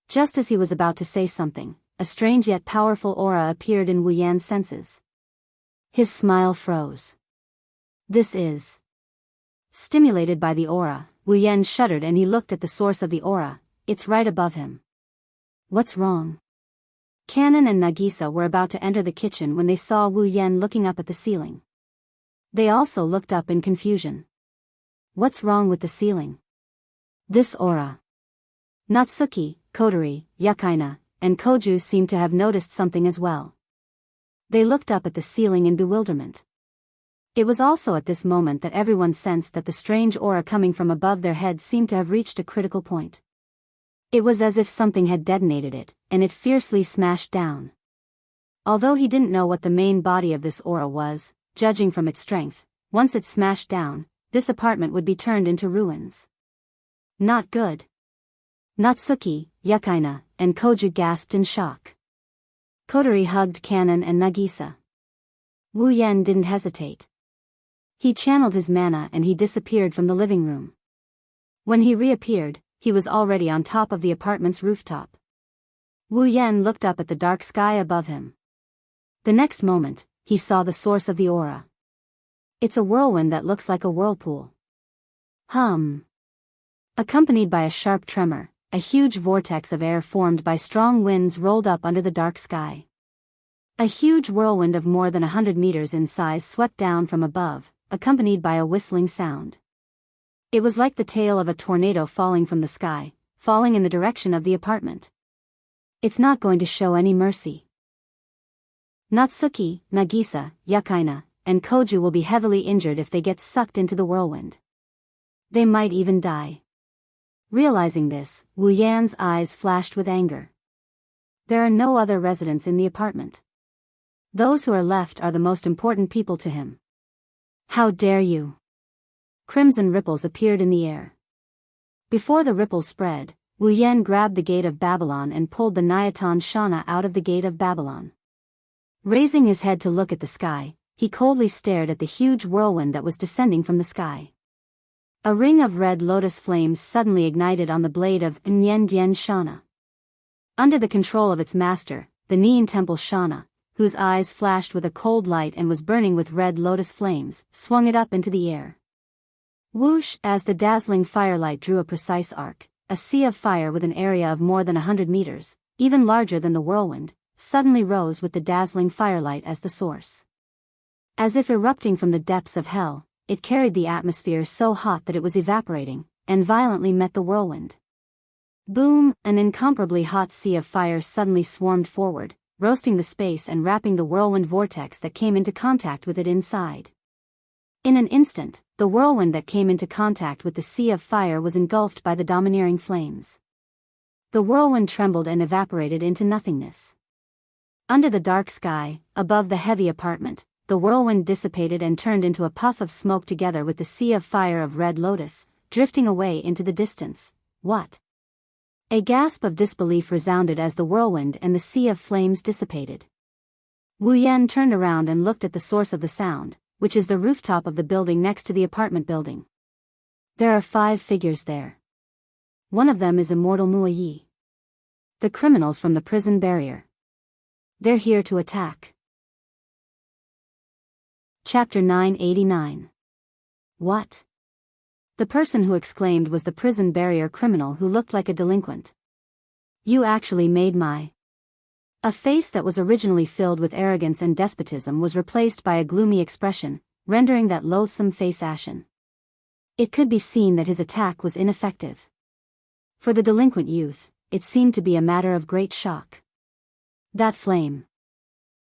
Just as he was about to say something, a strange yet powerful aura appeared in Wu Yan's senses. His smile froze. This is. Stimulated by the aura, Wu Yan shuddered and he looked at the source of the aura. It's right above him. What's wrong? Kanon and Nagisa were about to enter the kitchen when they saw Wu Yan looking up at the ceiling. They also looked up in confusion. What's wrong with the ceiling? This aura. Natsuki, Kotori, Yukaina, and Koju seemed to have noticed something as well. They looked up at the ceiling in bewilderment. It was also at this moment that everyone sensed that the strange aura coming from above their heads seemed to have reached a critical point. It was as if something had detonated it, and it fiercely smashed down. Although he didn't know what the main body of this aura was, judging from its strength, once it smashed down, this apartment would be turned into ruins. Not good. Natsuki, Yukaina, and Koju gasped in shock. Kotori hugged Kanon and Nagisa. Wu Yan didn't hesitate. He channeled his mana and he disappeared from the living room. When he reappeared, he was already on top of the apartment's rooftop. Wu Yan looked up at the dark sky above him. The next moment, he saw the source of the aura. It's a whirlwind that looks like a whirlpool. Hum. Accompanied by a sharp tremor, a huge vortex of air formed by strong winds rolled up under the dark sky. A huge whirlwind of more than 100 meters in size swept down from above, accompanied by a whistling sound. It was like the tail of a tornado falling from the sky, falling in the direction of the apartment. It's not going to show any mercy. Natsuki, Nagisa, Yukaina, and Koju will be heavily injured if they get sucked into the whirlwind. They might even die. Realizing this, Wu Yan's eyes flashed with anger. There are no other residents in the apartment. Those who are left are the most important people to him. How dare you! Crimson ripples appeared in the air. Before the ripples spread, Wu Yan grabbed the gate of Babylon and pulled the Nyaton Shana out of the gate of Babylon. Raising his head to look at the sky, he coldly stared at the huge whirlwind that was descending from the sky. A ring of red lotus flames suddenly ignited on the blade of Nyen Shana. Under the control of its master, the Nien Temple Shana, whose eyes flashed with a cold light and was burning with red lotus flames, swung it up into the air. Whoosh! As the dazzling firelight drew a precise arc, a sea of fire with an area of more than 100 meters, even larger than the whirlwind, suddenly rose with the dazzling firelight as the source. As if erupting from the depths of hell, it carried the atmosphere so hot that it was evaporating, and violently met the whirlwind. Boom! An incomparably hot sea of fire suddenly swarmed forward, roasting the space and wrapping the whirlwind vortex that came into contact with it inside. In an instant, the whirlwind that came into contact with the sea of fire was engulfed by the domineering flames. The whirlwind trembled and evaporated into nothingness. Under the dark sky, above the heavy apartment, the whirlwind dissipated and turned into a puff of smoke together with the sea of fire of red lotus, drifting away into the distance. What? A gasp of disbelief resounded as the whirlwind and the sea of flames dissipated. Wu Yan turned around and looked at the source of the sound, which is the rooftop of the building next to the apartment building. There are 5 figures there. One of them is Immortal Muayi. The criminals from the prison barrier. They're here to attack. Chapter 989. What? The person who exclaimed was the prison barrier criminal who looked like a delinquent. You actually made my... A face that was originally filled with arrogance and despotism was replaced by a gloomy expression, rendering that loathsome face ashen. It could be seen that his attack was ineffective. For the delinquent youth, it seemed to be a matter of great shock. That flame.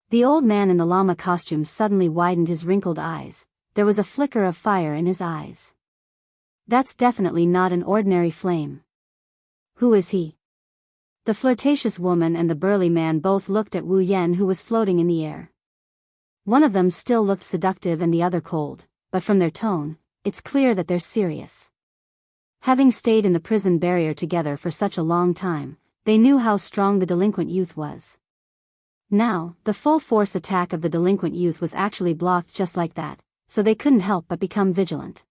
The old man in the llama costume suddenly widened his wrinkled eyes. There was a flicker of fire in his eyes. That's definitely not an ordinary flame. Who is he? The flirtatious woman and the burly man both looked at Wu Yan, who was floating in the air. One of them still looked seductive and the other cold, but from their tone, it's clear that they're serious. Having stayed in the prison barrier together for such a long time, they knew how strong the delinquent youth was. Now, the full force attack of the delinquent youth was actually blocked just like that, so they couldn't help but become vigilant.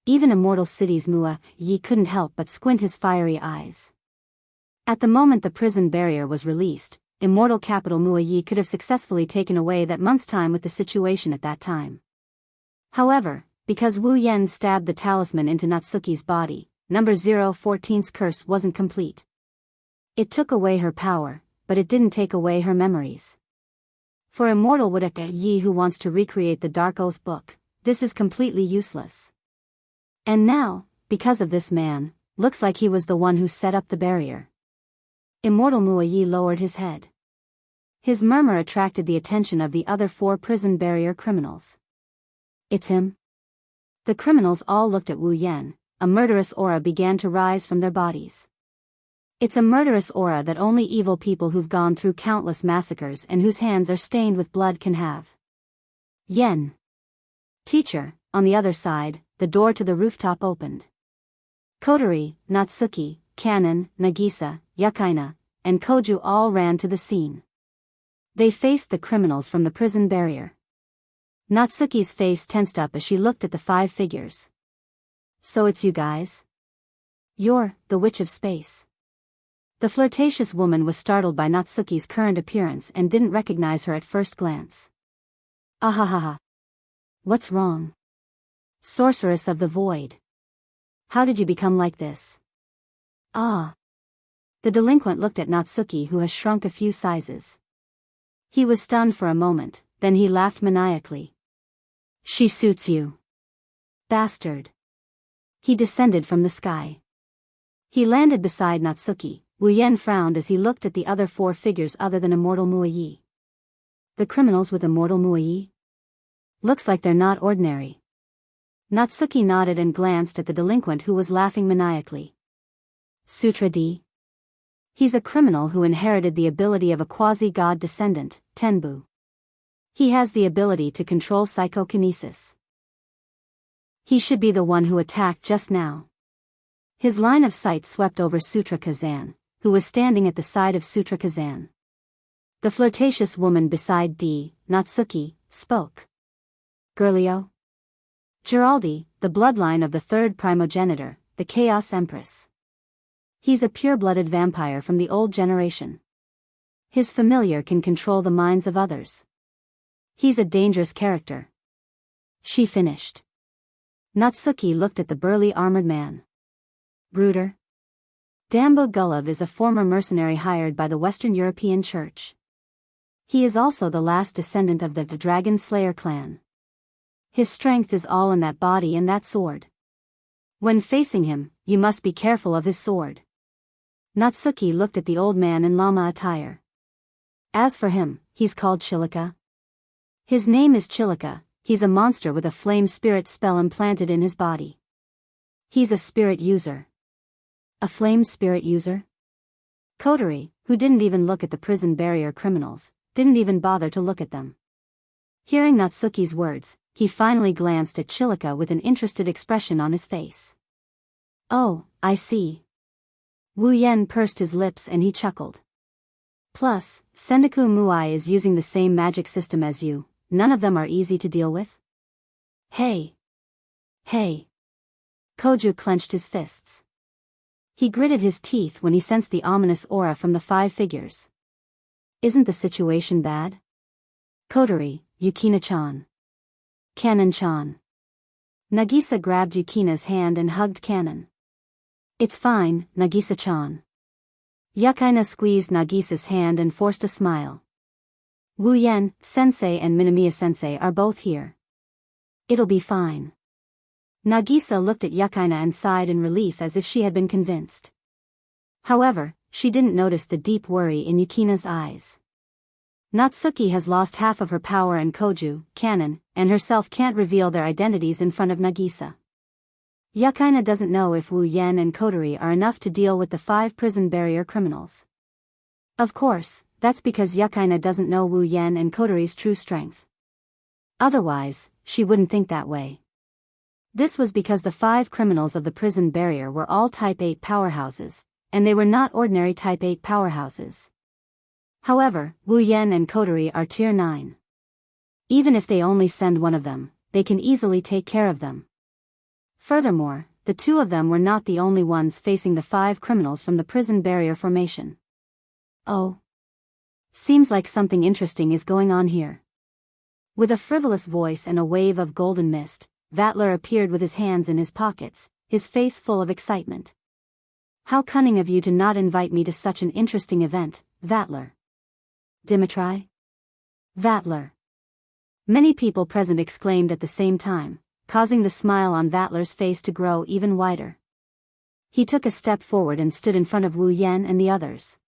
Even Immortal City's Mua Yi couldn't help but squint his fiery eyes. At the moment the prison barrier was released, Immortal Capital Mua Yi could have successfully taken away that month's time with the situation at that time. However, because Wu Yan stabbed the talisman into Natsuki's body, number 014's curse wasn't complete. It took away her power, but it didn't take away her memories. For Immortal Wadaka Yi who wants to recreate the Dark Oath book, this is completely useless. And now, because of this man, looks like he was the one who set up the barrier. Immortal Muayi lowered his head. His murmur attracted the attention of the other 4 prison barrier criminals. It's him. The criminals all looked at Wu Yan. A murderous aura began to rise from their bodies. It's a murderous aura that only evil people who've gone through countless massacres and whose hands are stained with blood can have. Yen. Teacher, on the other side, the door to the rooftop opened. Kotori, Natsuki, Kanon, Nagisa, Yukaina, and Koju all ran to the scene. They faced the criminals from the prison barrier. Natsuki's face tensed up as she looked at the 5 figures. So it's you guys? You're the Witch of Space. The flirtatious woman was startled by Natsuki's current appearance and didn't recognize her at first glance. Ahahaha. What's wrong? Sorceress of the Void. How did you become like this? Ah. The delinquent looked at Natsuki, who has shrunk a few sizes. He was stunned for a moment, then he laughed maniacally. She suits you. Bastard. He descended from the sky. He landed beside Natsuki. Wu Yan frowned as he looked at the other 4 figures other than Immortal Muayi. The criminals with Immortal Muayi? Looks like they're not ordinary. Natsuki nodded and glanced at the delinquent who was laughing maniacally. Sutra D. He's a criminal who inherited the ability of a quasi-god descendant, Tenbu. He has the ability to control psychokinesis. He should be the one who attacked just now. His line of sight swept over Sutra Kazan, who was standing at the side of Sutra Kazan. The flirtatious woman beside D, Natsuki, spoke. Girlio? Giraldi, the bloodline of the 3rd primogenitor, the Chaos Empress. He's a pure-blooded vampire from the old generation. His familiar can control the minds of others. He's a dangerous character. She finished. Natsuki looked at the burly armored man. Brooder. Dambo Gulov is a former mercenary hired by the Western European Church. He is also the last descendant of the Dragon Slayer clan. His strength is all in that body and that sword. When facing him, you must be careful of his sword. Natsuki looked at the old man in llama attire. As for him, he's called Chilika. His name is Chilika. He's a monster with a flame spirit spell implanted in his body. He's a spirit user. A flame spirit user? Kodari, who didn't even look at the prison barrier criminals, didn't even bother to look at them. Hearing Natsuki's words, he finally glanced at Chilika with an interested expression on his face. Oh, I see. Wu Yan pursed his lips and he chuckled. Plus, Sendaku Muai is using the same magic system as you. None of them are easy to deal with. Hey. Hey. Koju clenched his fists. He gritted his teeth when he sensed the ominous aura from the 5 figures. Isn't the situation bad? Kodari, Yukina-chan. Kanon-chan. Nagisa grabbed Yukina's hand and hugged Kanon. It's fine, Nagisa-chan. Yukaina squeezed Nagisa's hand and forced a smile. Wu Yan, Sensei and Minamiya Sensei are both here. It'll be fine. Nagisa looked at Yukaina and sighed in relief as if she had been convinced. However, she didn't notice the deep worry in Yukina's eyes. Natsuki has lost half of her power and Koju, Kanon, and herself can't reveal their identities in front of Nagisa. Yukaina doesn't know if Wu Yan and Kodari are enough to deal with the 5 prison barrier criminals. Of course, that's because Yukaina doesn't know Wu Yan and Kodari's true strength. Otherwise, she wouldn't think that way. This was because the 5 criminals of the prison barrier were all Type 8 powerhouses, and they were not ordinary Type 8 powerhouses. However, Wu Yan and Kodari are Tier 9. Even if they only send one of them, they can easily take care of them. Furthermore, the 2 of them were not the only ones facing the 5 criminals from the prison barrier formation. Oh. Seems like something interesting is going on here. With a frivolous voice and a wave of golden mist, Vatler appeared with his hands in his pockets, his face full of excitement. How cunning of you to not invite me to such an interesting event, Vatler. Dimitri? Vatler. Many people present exclaimed at the same time, causing the smile on Vatler's face to grow even wider. He took a step forward and stood in front of Wu Yan and the others.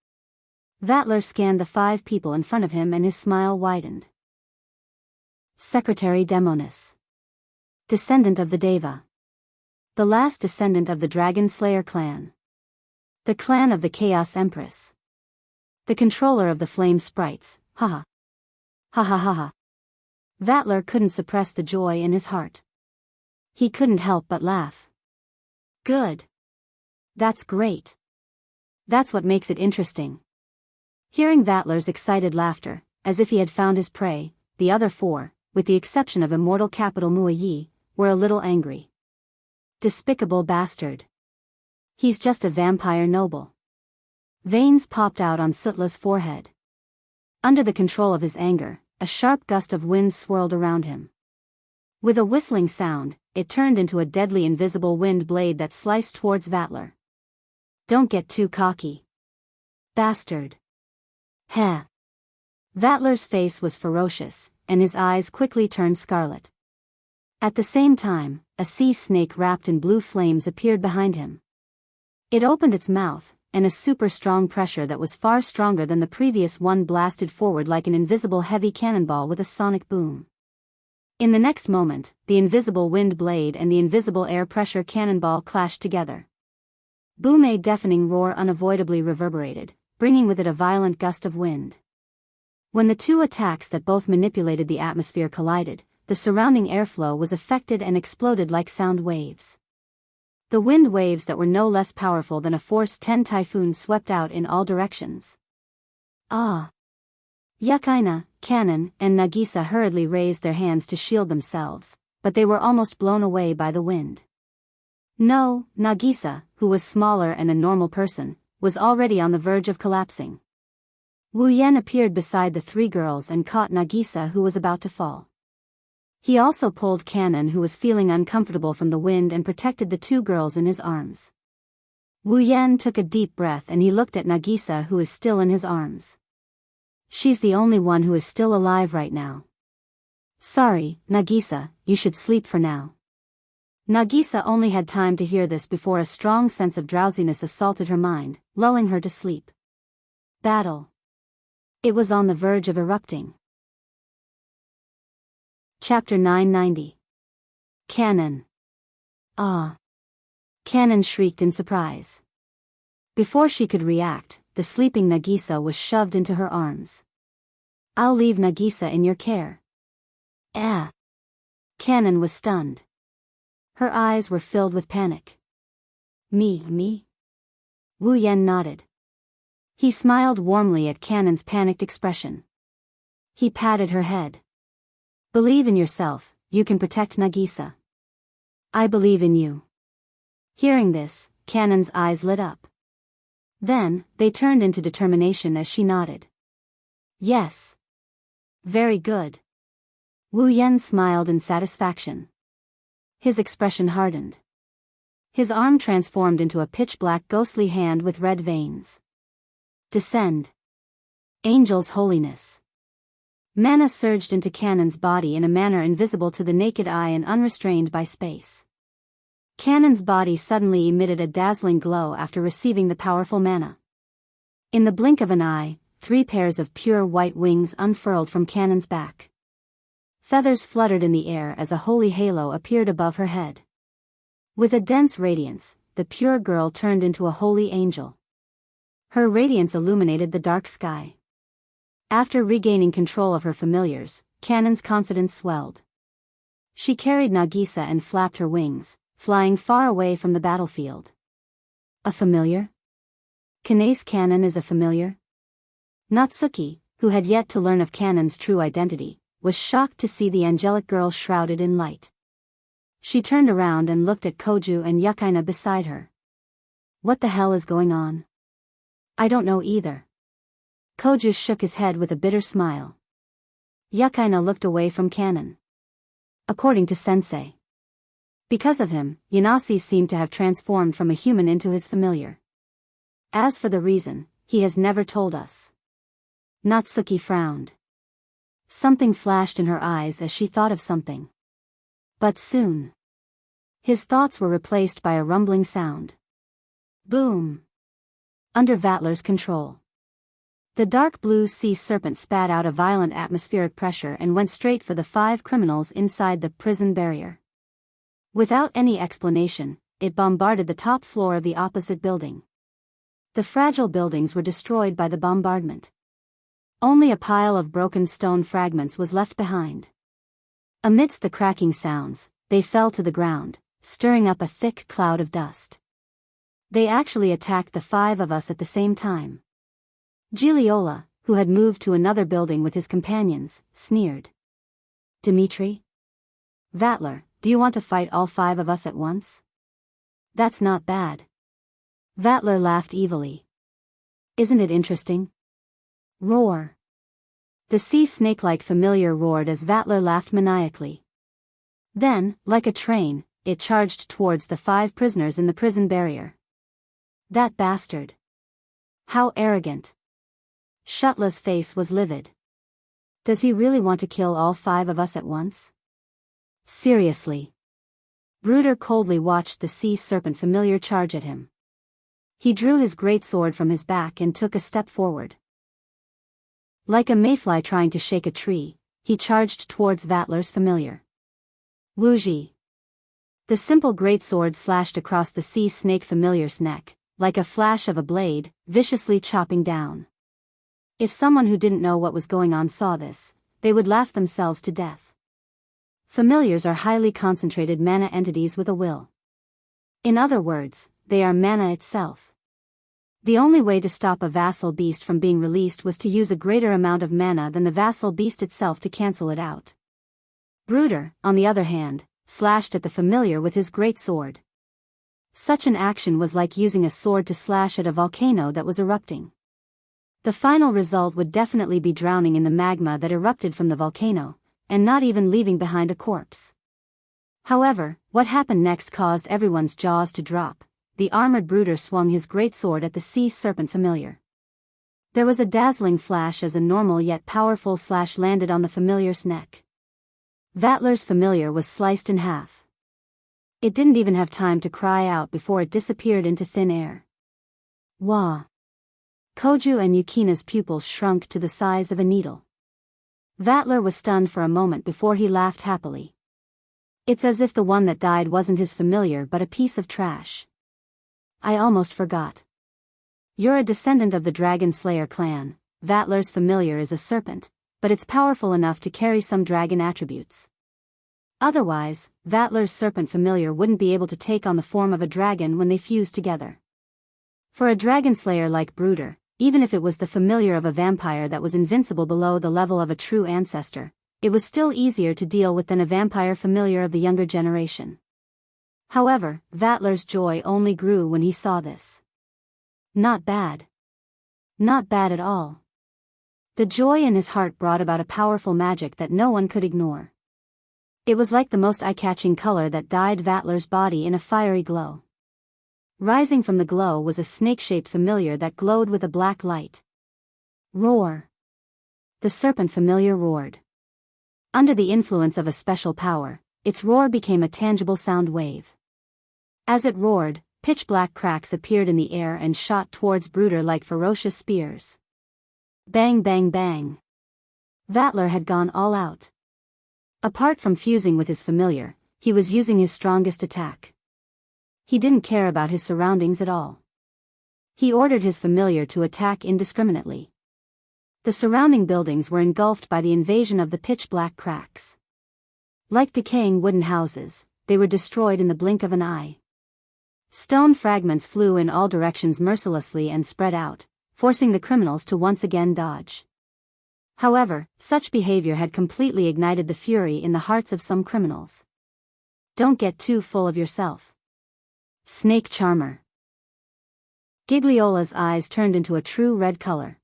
Vatler scanned the 5 people in front of him and his smile widened. Secretary Demonis. Descendant of the Deva. The last descendant of the Dragon Slayer clan. The clan of the Chaos Empress. The controller of the Flame Sprites, haha. Ha ha ha ha. Vatler couldn't suppress the joy in his heart. He couldn't help but laugh. Good. That's great. That's what makes it interesting. Hearing Vatler's excited laughter, as if he had found his prey, the other 4, with the exception of Immortal Capital Muayi, were a little angry. Despicable bastard. He's just a vampire noble. Veins popped out on Sutla's forehead. Under the control of his anger, a sharp gust of wind swirled around him. With a whistling sound, it turned into a deadly invisible wind blade that sliced towards Vatler. Don't get too cocky. Bastard. Heh. Vatler's face was ferocious, and his eyes quickly turned scarlet. At the same time, a sea snake wrapped in blue flames appeared behind him. It opened its mouth, and a super strong pressure that was far stronger than the previous one blasted forward like an invisible heavy cannonball with a sonic boom. In the next moment, the invisible wind blade and the invisible air pressure cannonball clashed together. Boom! A deafening roar unavoidably reverberated, bringing with it a violent gust of wind. When the two attacks that both manipulated the atmosphere collided, the surrounding airflow was affected and exploded like sound waves. The wind waves that were no less powerful than a Force 10 typhoon swept out in all directions. Ah! Yukaina, Kanon, and Nagisa hurriedly raised their hands to shield themselves, but they were almost blown away by the wind. No, Nagisa, who was smaller and a normal person, was already on the verge of collapsing. Wu Yan appeared beside the three girls and caught Nagisa, who was about to fall. He also pulled Kanon, who was feeling uncomfortable from the wind, and protected the two girls in his arms. Wu Yan took a deep breath and he looked at Nagisa, who is still in his arms. She's the only one who is still alive right now. Sorry, Nagisa, you should sleep for now. Nagisa only had time to hear this before a strong sense of drowsiness assaulted her mind, lulling her to sleep. Battle. It was on the verge of erupting. Chapter 990. Kanon. Ah! Kanon shrieked in surprise. Before she could react, the sleeping Nagisa was shoved into her arms. I'll leave Nagisa in your care. Ah! Kanon was stunned. Her eyes were filled with panic. Me? Wu Yan nodded. He smiled warmly at Kanon's panicked expression. He patted her head. Believe in yourself, you can protect Nagisa. I believe in you. Hearing this, Kanon's eyes lit up. Then, they turned into determination as she nodded. Yes. Very good. Wu Yan smiled in satisfaction. His expression hardened. His arm transformed into a pitch-black ghostly hand with red veins. Descend. Angel's holiness. Mana surged into Kanon's body in a manner invisible to the naked eye and unrestrained by space. Kanon's body suddenly emitted a dazzling glow after receiving the powerful mana. In the blink of an eye, 3 pairs of pure white wings unfurled from Kanon's back. Feathers fluttered in the air as a holy halo appeared above her head. With a dense radiance, the pure girl turned into a holy angel. Her radiance illuminated the dark sky. After regaining control of her familiars, Kanon's confidence swelled. She carried Nagisa and flapped her wings, flying far away from the battlefield. A familiar? Kanae's Kanon is a familiar? Natsuki, who had yet to learn of Kanon's true identity, was shocked to see the angelic girl shrouded in light. She turned around and looked at Koju and Yukaina beside her. What the hell is going on? I don't know either. Koju shook his head with a bitter smile. Yukaina looked away from Kanon. According to Sensei. Because of him, Yanasi seemed to have transformed from a human into his familiar. As for the reason, he has never told us. Natsuki frowned. Something flashed in her eyes as she thought of something. But soon, his thoughts were replaced by a rumbling sound. Boom! Under Vatler's control. The dark blue sea serpent spat out a violent atmospheric pressure and went straight for the 5 criminals inside the prison barrier. Without any explanation, it bombarded the top floor of the opposite building. The fragile buildings were destroyed by the bombardment. Only a pile of broken stone fragments was left behind. Amidst the cracking sounds, they fell to the ground, stirring up a thick cloud of dust. They actually attacked the 5 of us at the same time. Gigliola, who had moved to another building with his companions, sneered. Dimitri? Vatler, do you want to fight all 5 of us at once? That's not bad. Vatler laughed evilly. Isn't it interesting? Roar. The sea snake-like familiar roared as Vatler laughed maniacally. Then, like a train, it charged towards the 5 prisoners in the prison barrier. That bastard. How arrogant. Shutla's face was livid. Does he really want to kill all 5 of us at once? Seriously. Brooder coldly watched the sea serpent familiar charge at him. He drew his great sword from his back and took a step forward. Like a mayfly trying to shake a tree, he charged towards Vatler's familiar. Wooji! The simple greatsword slashed across the sea snake familiar's neck, like a flash of a blade, viciously chopping down. If someone who didn't know what was going on saw this, they would laugh themselves to death. Familiars are highly concentrated mana entities with a will. In other words, they are mana itself. The only way to stop a vassal beast from being released was to use a greater amount of mana than the vassal beast itself to cancel it out. Brooder, on the other hand, slashed at the familiar with his great sword. Such an action was like using a sword to slash at a volcano that was erupting. The final result would definitely be drowning in the magma that erupted from the volcano, and not even leaving behind a corpse. However, what happened next caused everyone's jaws to drop. The armored Brooder swung his great sword at the sea serpent familiar. There was a dazzling flash as a normal yet powerful slash landed on the familiar's neck. Vatler's familiar was sliced in half. It didn't even have time to cry out before it disappeared into thin air. Wah! Koju and Yukina's pupils shrunk to the size of a needle. Vatler was stunned for a moment before he laughed happily. It's as if the one that died wasn't his familiar but a piece of trash. I almost forgot. You're a descendant of the Dragon Slayer clan. Vatler's familiar is a serpent, but it's powerful enough to carry some dragon attributes. Otherwise, Vatler's serpent familiar wouldn't be able to take on the form of a dragon when they fuse together. For a dragon slayer like Brooder, even if it was the familiar of a vampire that was invincible below the level of a true ancestor, it was still easier to deal with than a vampire familiar of the younger generation. However, Vatler's joy only grew when he saw this. Not bad. Not bad at all. The joy in his heart brought about a powerful magic that no one could ignore. It was like the most eye-catching color that dyed Vatler's body in a fiery glow. Rising from the glow was a snake-shaped familiar that glowed with a black light. Roar! The serpent familiar roared. Under the influence of a special power, its roar became a tangible sound wave. As it roared, pitch-black cracks appeared in the air and shot towards Brooder like ferocious spears. Bang bang bang. Vatler had gone all out. Apart from fusing with his familiar, he was using his strongest attack. He didn't care about his surroundings at all. He ordered his familiar to attack indiscriminately. The surrounding buildings were engulfed by the invasion of the pitch-black cracks. Like decaying wooden houses, they were destroyed in the blink of an eye. Stone fragments flew in all directions mercilessly and spread out, forcing the criminals to once again dodge. However, such behavior had completely ignited the fury in the hearts of some criminals. Don't get too full of yourself. Snake Charmer. Gigliola's eyes turned into a true red color.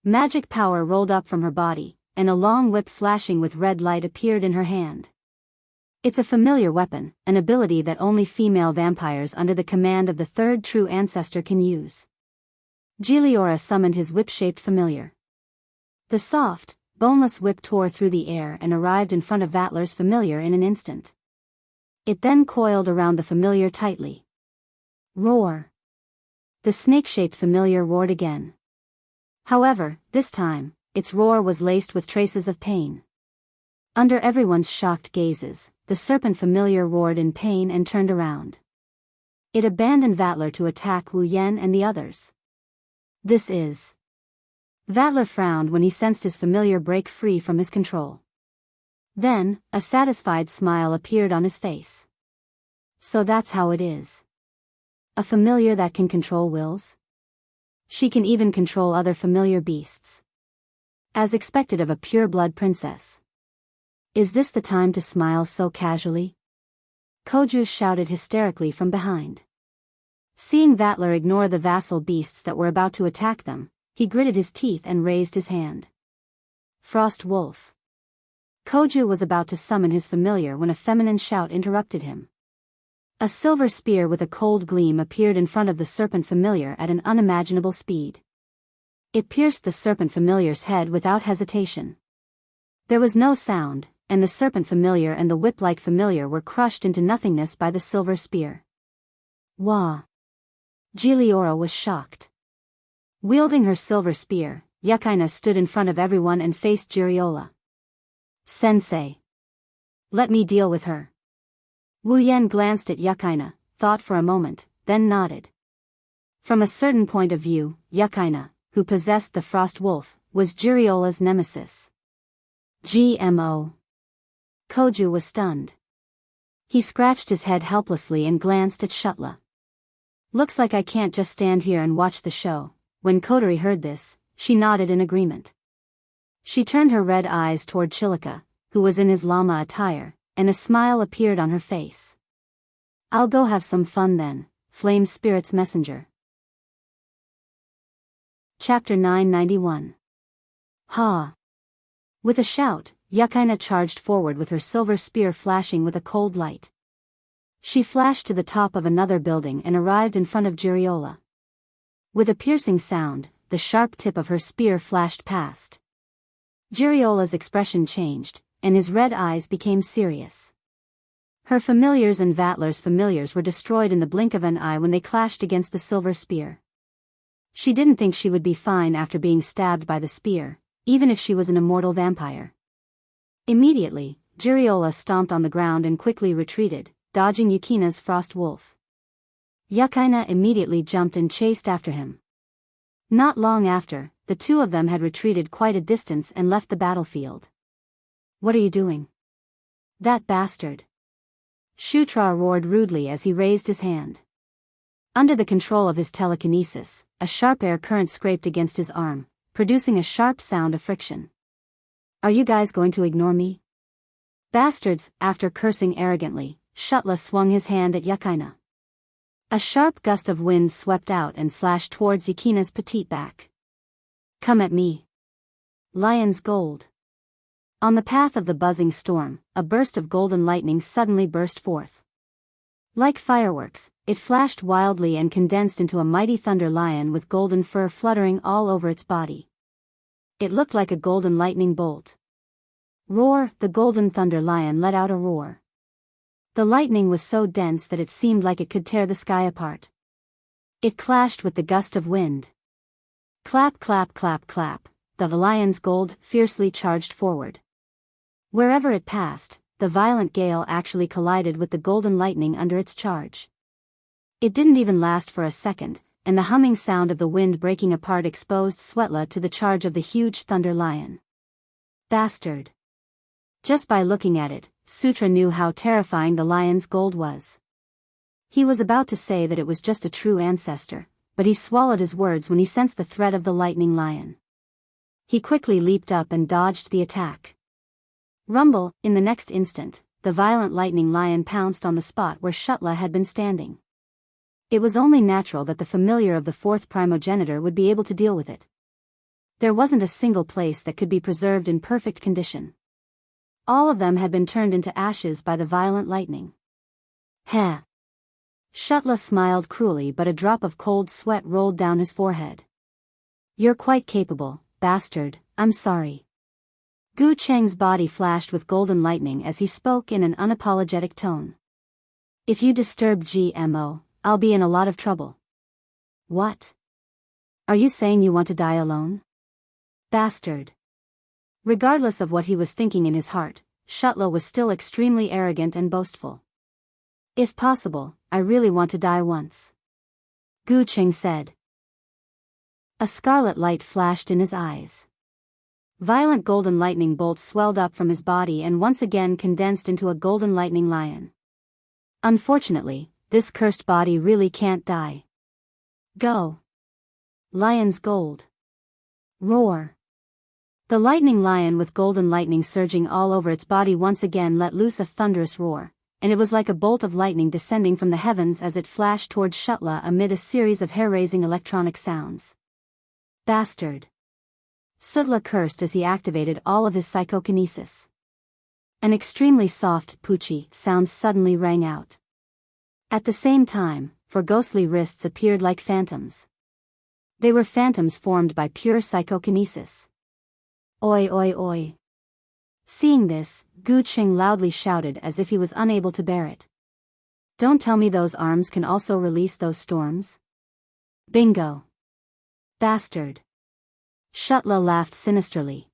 Magic power rolled up from her body, and a long whip flashing with red light appeared in her hand. It's a familiar weapon, an ability that only female vampires under the command of the third true ancestor can use. Gigliora summoned his whip-shaped familiar. The soft, boneless whip tore through the air and arrived in front of Vatler's familiar in an instant. It then coiled around the familiar tightly. Roar! The snake-shaped familiar roared again. However, this time, its roar was laced with traces of pain. Under everyone's shocked gazes, the serpent familiar roared in pain and turned around. It abandoned Vatler to attack Wu Yan and the others. This is... Vatler frowned when he sensed his familiar break free from his control. Then, a satisfied smile appeared on his face. So that's how it is. A familiar that can control wills? She can even control other familiar beasts. As expected of a pure-blood princess. Is this the time to smile so casually? Koju shouted hysterically from behind. Seeing Vatler ignore the vassal beasts that were about to attack them, he gritted his teeth and raised his hand. Frost Wolf. Koju was about to summon his familiar when a feminine shout interrupted him. A silver spear with a cold gleam appeared in front of the serpent familiar at an unimaginable speed. It pierced the serpent familiar's head without hesitation. There was no sound, and the serpent familiar and the whip-like familiar were crushed into nothingness by the silver spear. Wah! Giliora was shocked. Wielding her silver spear, Yukaina stood in front of everyone and faced Jiriola. Sensei. Let me deal with her. Wu Yan glanced at Yukaina, thought for a moment, then nodded. From a certain point of view, Yukaina, who possessed the Frost Wolf, was Jiriola's nemesis. GMO. Koju was stunned. He scratched his head helplessly and glanced at Shutla. Looks like I can't just stand here and watch the show. When Kotori heard this, she nodded in agreement. She turned her red eyes toward Chilika, who was in his llama attire, and a smile appeared on her face. I'll go have some fun then, Flame Spirit's messenger. Chapter 991. Ha! With a shout, Yukaina charged forward with her silver spear flashing with a cold light. She flashed to the top of another building and arrived in front of Jiriola. With a piercing sound, the sharp tip of her spear flashed past. Jiriola's expression changed, and his red eyes became serious. Her familiars and Vatler's familiars were destroyed in the blink of an eye when they clashed against the silver spear. She didn't think she would be fine after being stabbed by the spear, even if she was an immortal vampire. Immediately, Jiriola stomped on the ground and quickly retreated, dodging Yukina's Frost Wolf. Yukaina immediately jumped and chased after him. Not long after, the two of them had retreated quite a distance and left the battlefield. What are you doing? That bastard! Shutra roared rudely as he raised his hand. Under the control of his telekinesis, a sharp air current scraped against his arm, producing a sharp sound of friction. Are you guys going to ignore me? Bastards! After cursing arrogantly, Shutla swung his hand at Yukaina. A sharp gust of wind swept out and slashed towards Yukina's petite back. Come at me. Lion's Gold. On the path of the buzzing storm, a burst of golden lightning suddenly burst forth. Like fireworks, it flashed wildly and condensed into a mighty thunder lion with golden fur fluttering all over its body. It looked like a golden lightning bolt. Roar! The golden thunder lion let out a roar. The lightning was so dense that it seemed like it could tear the sky apart. It clashed with the gust of wind. Clap clap clap clap, the lion's gold fiercely charged forward. Wherever it passed, the violent gale actually collided with the golden lightning under its charge. It didn't even last for a second, and the humming sound of the wind breaking apart exposed Sweatla to the charge of the huge thunder lion. Bastard! Just by looking at it, Sutra knew how terrifying the lion's gold was. He was about to say that it was just a true ancestor, but he swallowed his words when he sensed the threat of the lightning lion. He quickly leaped up and dodged the attack. Rumble! In the next instant, the violent lightning lion pounced on the spot where Shutla had been standing. It was only natural that the familiar of the fourth primogenitor would be able to deal with it. There wasn't a single place that could be preserved in perfect condition. All of them had been turned into ashes by the violent lightning. Heh! Shutla smiled cruelly, but a drop of cold sweat rolled down his forehead. You're quite capable, bastard, I'm sorry. Gu Cheng's body flashed with golden lightning as he spoke in an unapologetic tone. If you disturb GMO, I'll be in a lot of trouble. What? Are you saying you want to die alone? Bastard! Regardless of what he was thinking in his heart, Shutla was still extremely arrogant and boastful. If possible, I really want to die once. Gu Cheng said. A scarlet light flashed in his eyes. Violent golden lightning bolts swelled up from his body and once again condensed into a golden lightning lion. Unfortunately, this cursed body really can't die. Go! Lion's Gold. Roar! The lightning lion with golden lightning surging all over its body once again let loose a thunderous roar, and it was like a bolt of lightning descending from the heavens as it flashed towards Shutla amid a series of hair-raising electronic sounds. Bastard! Sutla cursed as he activated all of his psychokinesis. An extremely soft Puchi sound suddenly rang out. At the same time, four ghostly wrists appeared like phantoms. They were phantoms formed by pure psychokinesis. Oi oi oi! Seeing this, Gu Qing loudly shouted as if he was unable to bear it. Don't tell me those arms can also release those storms? Bingo. Bastard. Shutla laughed sinisterly.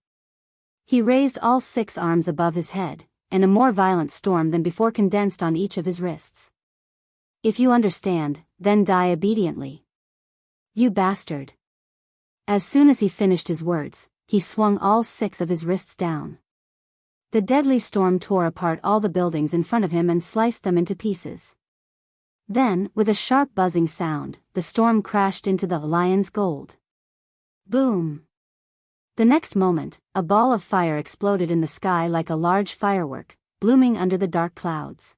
He raised all 6 arms above his head, and a more violent storm than before condensed on each of his wrists. If you understand, then die obediently. You bastard. As soon as he finished his words, he swung all 6 of his wrists down. The deadly storm tore apart all the buildings in front of him and sliced them into pieces. Then, with a sharp buzzing sound, the storm crashed into the lion's gold. Boom! The next moment, a ball of fire exploded in the sky like a large firework, blooming under the dark clouds.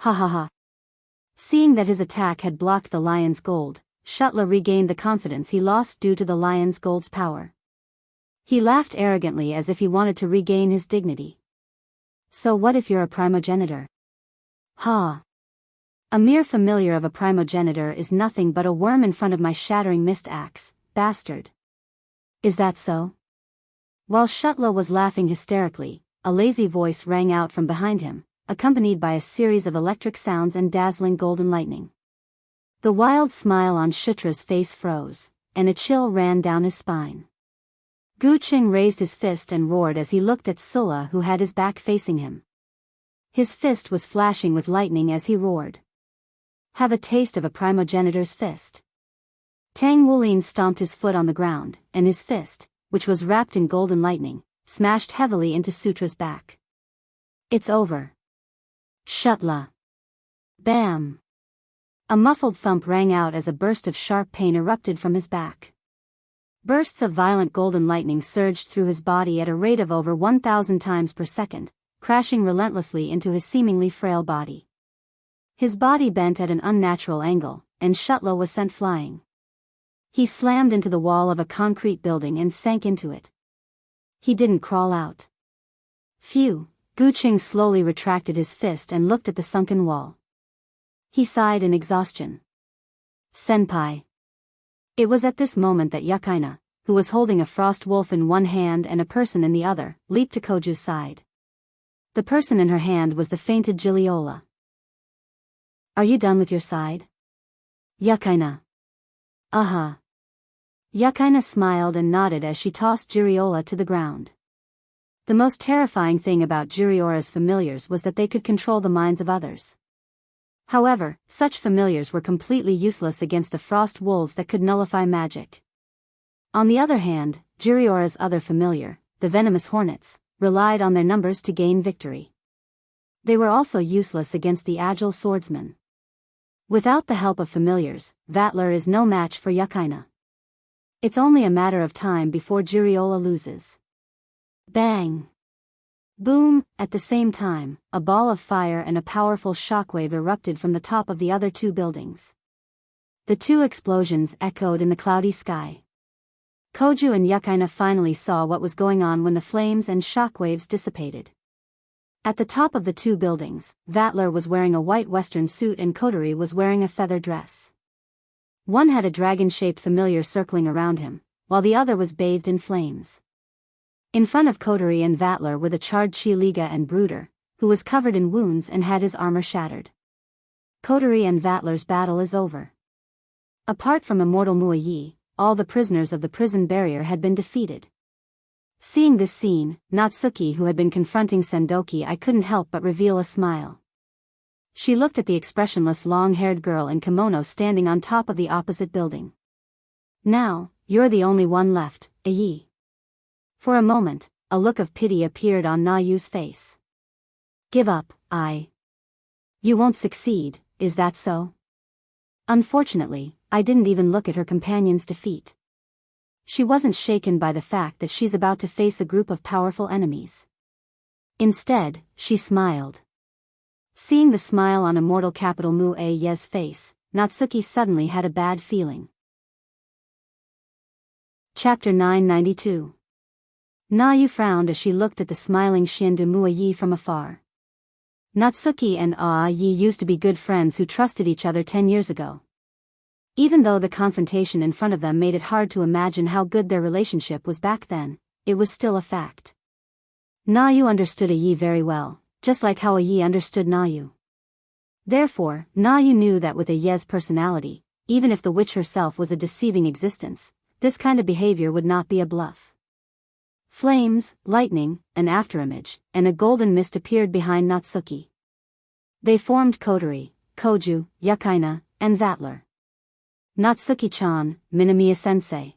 Ha ha ha! Seeing that his attack had blocked the lion's gold, Shutla regained the confidence he lost due to the lion's gold's power. He laughed arrogantly as if he wanted to regain his dignity. So what if you're a primogenitor? Ha! A mere familiar of a primogenitor is nothing but a worm in front of my shattering mist axe, bastard. Is that so? While Shutla was laughing hysterically, a lazy voice rang out from behind him, accompanied by a series of electric sounds and dazzling golden lightning. The wild smile on Shutra's face froze, and a chill ran down his spine. Gu Qing raised his fist and roared as he looked at Sulla, who had his back facing him. His fist was flashing with lightning as he roared. Have a taste of a primogenitor's fist. Tang Wulin stomped his foot on the ground, and his fist, which was wrapped in golden lightning, smashed heavily into Sutra's back. It's over. Shutla. Bam! A muffled thump rang out as a burst of sharp pain erupted from his back. Bursts of violent golden lightning surged through his body at a rate of over 1,000 times per second, crashing relentlessly into his seemingly frail body. His body bent at an unnatural angle, and Shutla was sent flying. He slammed into the wall of a concrete building and sank into it. He didn't crawl out. Phew! Gu Qing slowly retracted his fist and looked at the sunken wall. He sighed in exhaustion. Senpai. It was at this moment that Yukaina, who was holding a frost wolf in one hand and a person in the other, leaped to Koju's side. The person in her hand was the fainted Giliola. Are you done with your side? Yukaina. Uh-huh. Yukaina smiled and nodded as she tossed Jiriola to the ground. The most terrifying thing about Jiriora's familiars was that they could control the minds of others. However, such familiars were completely useless against the frost wolves that could nullify magic. On the other hand, Jiriora's other familiar, the venomous hornets, relied on their numbers to gain victory. They were also useless against the agile swordsman. Without the help of familiars, Vatler is no match for Yukaina. It's only a matter of time before Jiriola loses. Bang! Boom! At the same time, a ball of fire and a powerful shockwave erupted from the top of the other 2 buildings. The 2 explosions echoed in the cloudy sky. Koju and Yukaina finally saw what was going on when the flames and shockwaves dissipated. At the top of the 2 buildings, Vatler was wearing a white western suit and Kotori was wearing a feather dress. One had a dragon-shaped familiar circling around him, while the other was bathed in flames. In front of Kotori and Vatler were the charred Chi-Liga and Brooder, who was covered in wounds and had his armor shattered. Kotori and Vatler's battle is over. Apart from immortal Muayi, all the prisoners of the prison barrier had been defeated. Seeing this scene, Natsuki, who had been confronting Sendoki, I couldn't help but reveal a smile. She looked at the expressionless long-haired girl in kimono standing on top of the opposite building. Now, you're the only one left, Ai. For a moment, a look of pity appeared on Nayu's face. Give up, Ai. You won't succeed, is that so? Unfortunately, I didn't even look at her companion's defeat. She wasn't shaken by the fact that she's about to face a group of powerful enemies. Instead, she smiled. Seeing the smile on immortal capital Mu-Ye's face, Natsuki suddenly had a bad feeling. Chapter 992. Nayu frowned as she looked at the smiling Shindu Muayi from afar. Natsuki and Ai used to be good friends who trusted each other 10 years ago. Even though the confrontation in front of them made it hard to imagine how good their relationship was back then, it was still a fact. Nayu understood Yi very well, just like how Yi understood Nayu. Therefore, Nayu knew that with Yi's personality, even if the witch herself was a deceiving existence, this kind of behavior would not be a bluff. Flames, lightning, an afterimage, and a golden mist appeared behind Natsuki. They formed Kotori, Koju, Yukaina, and Vatler. Natsuki-chan, Minamiya-sensei.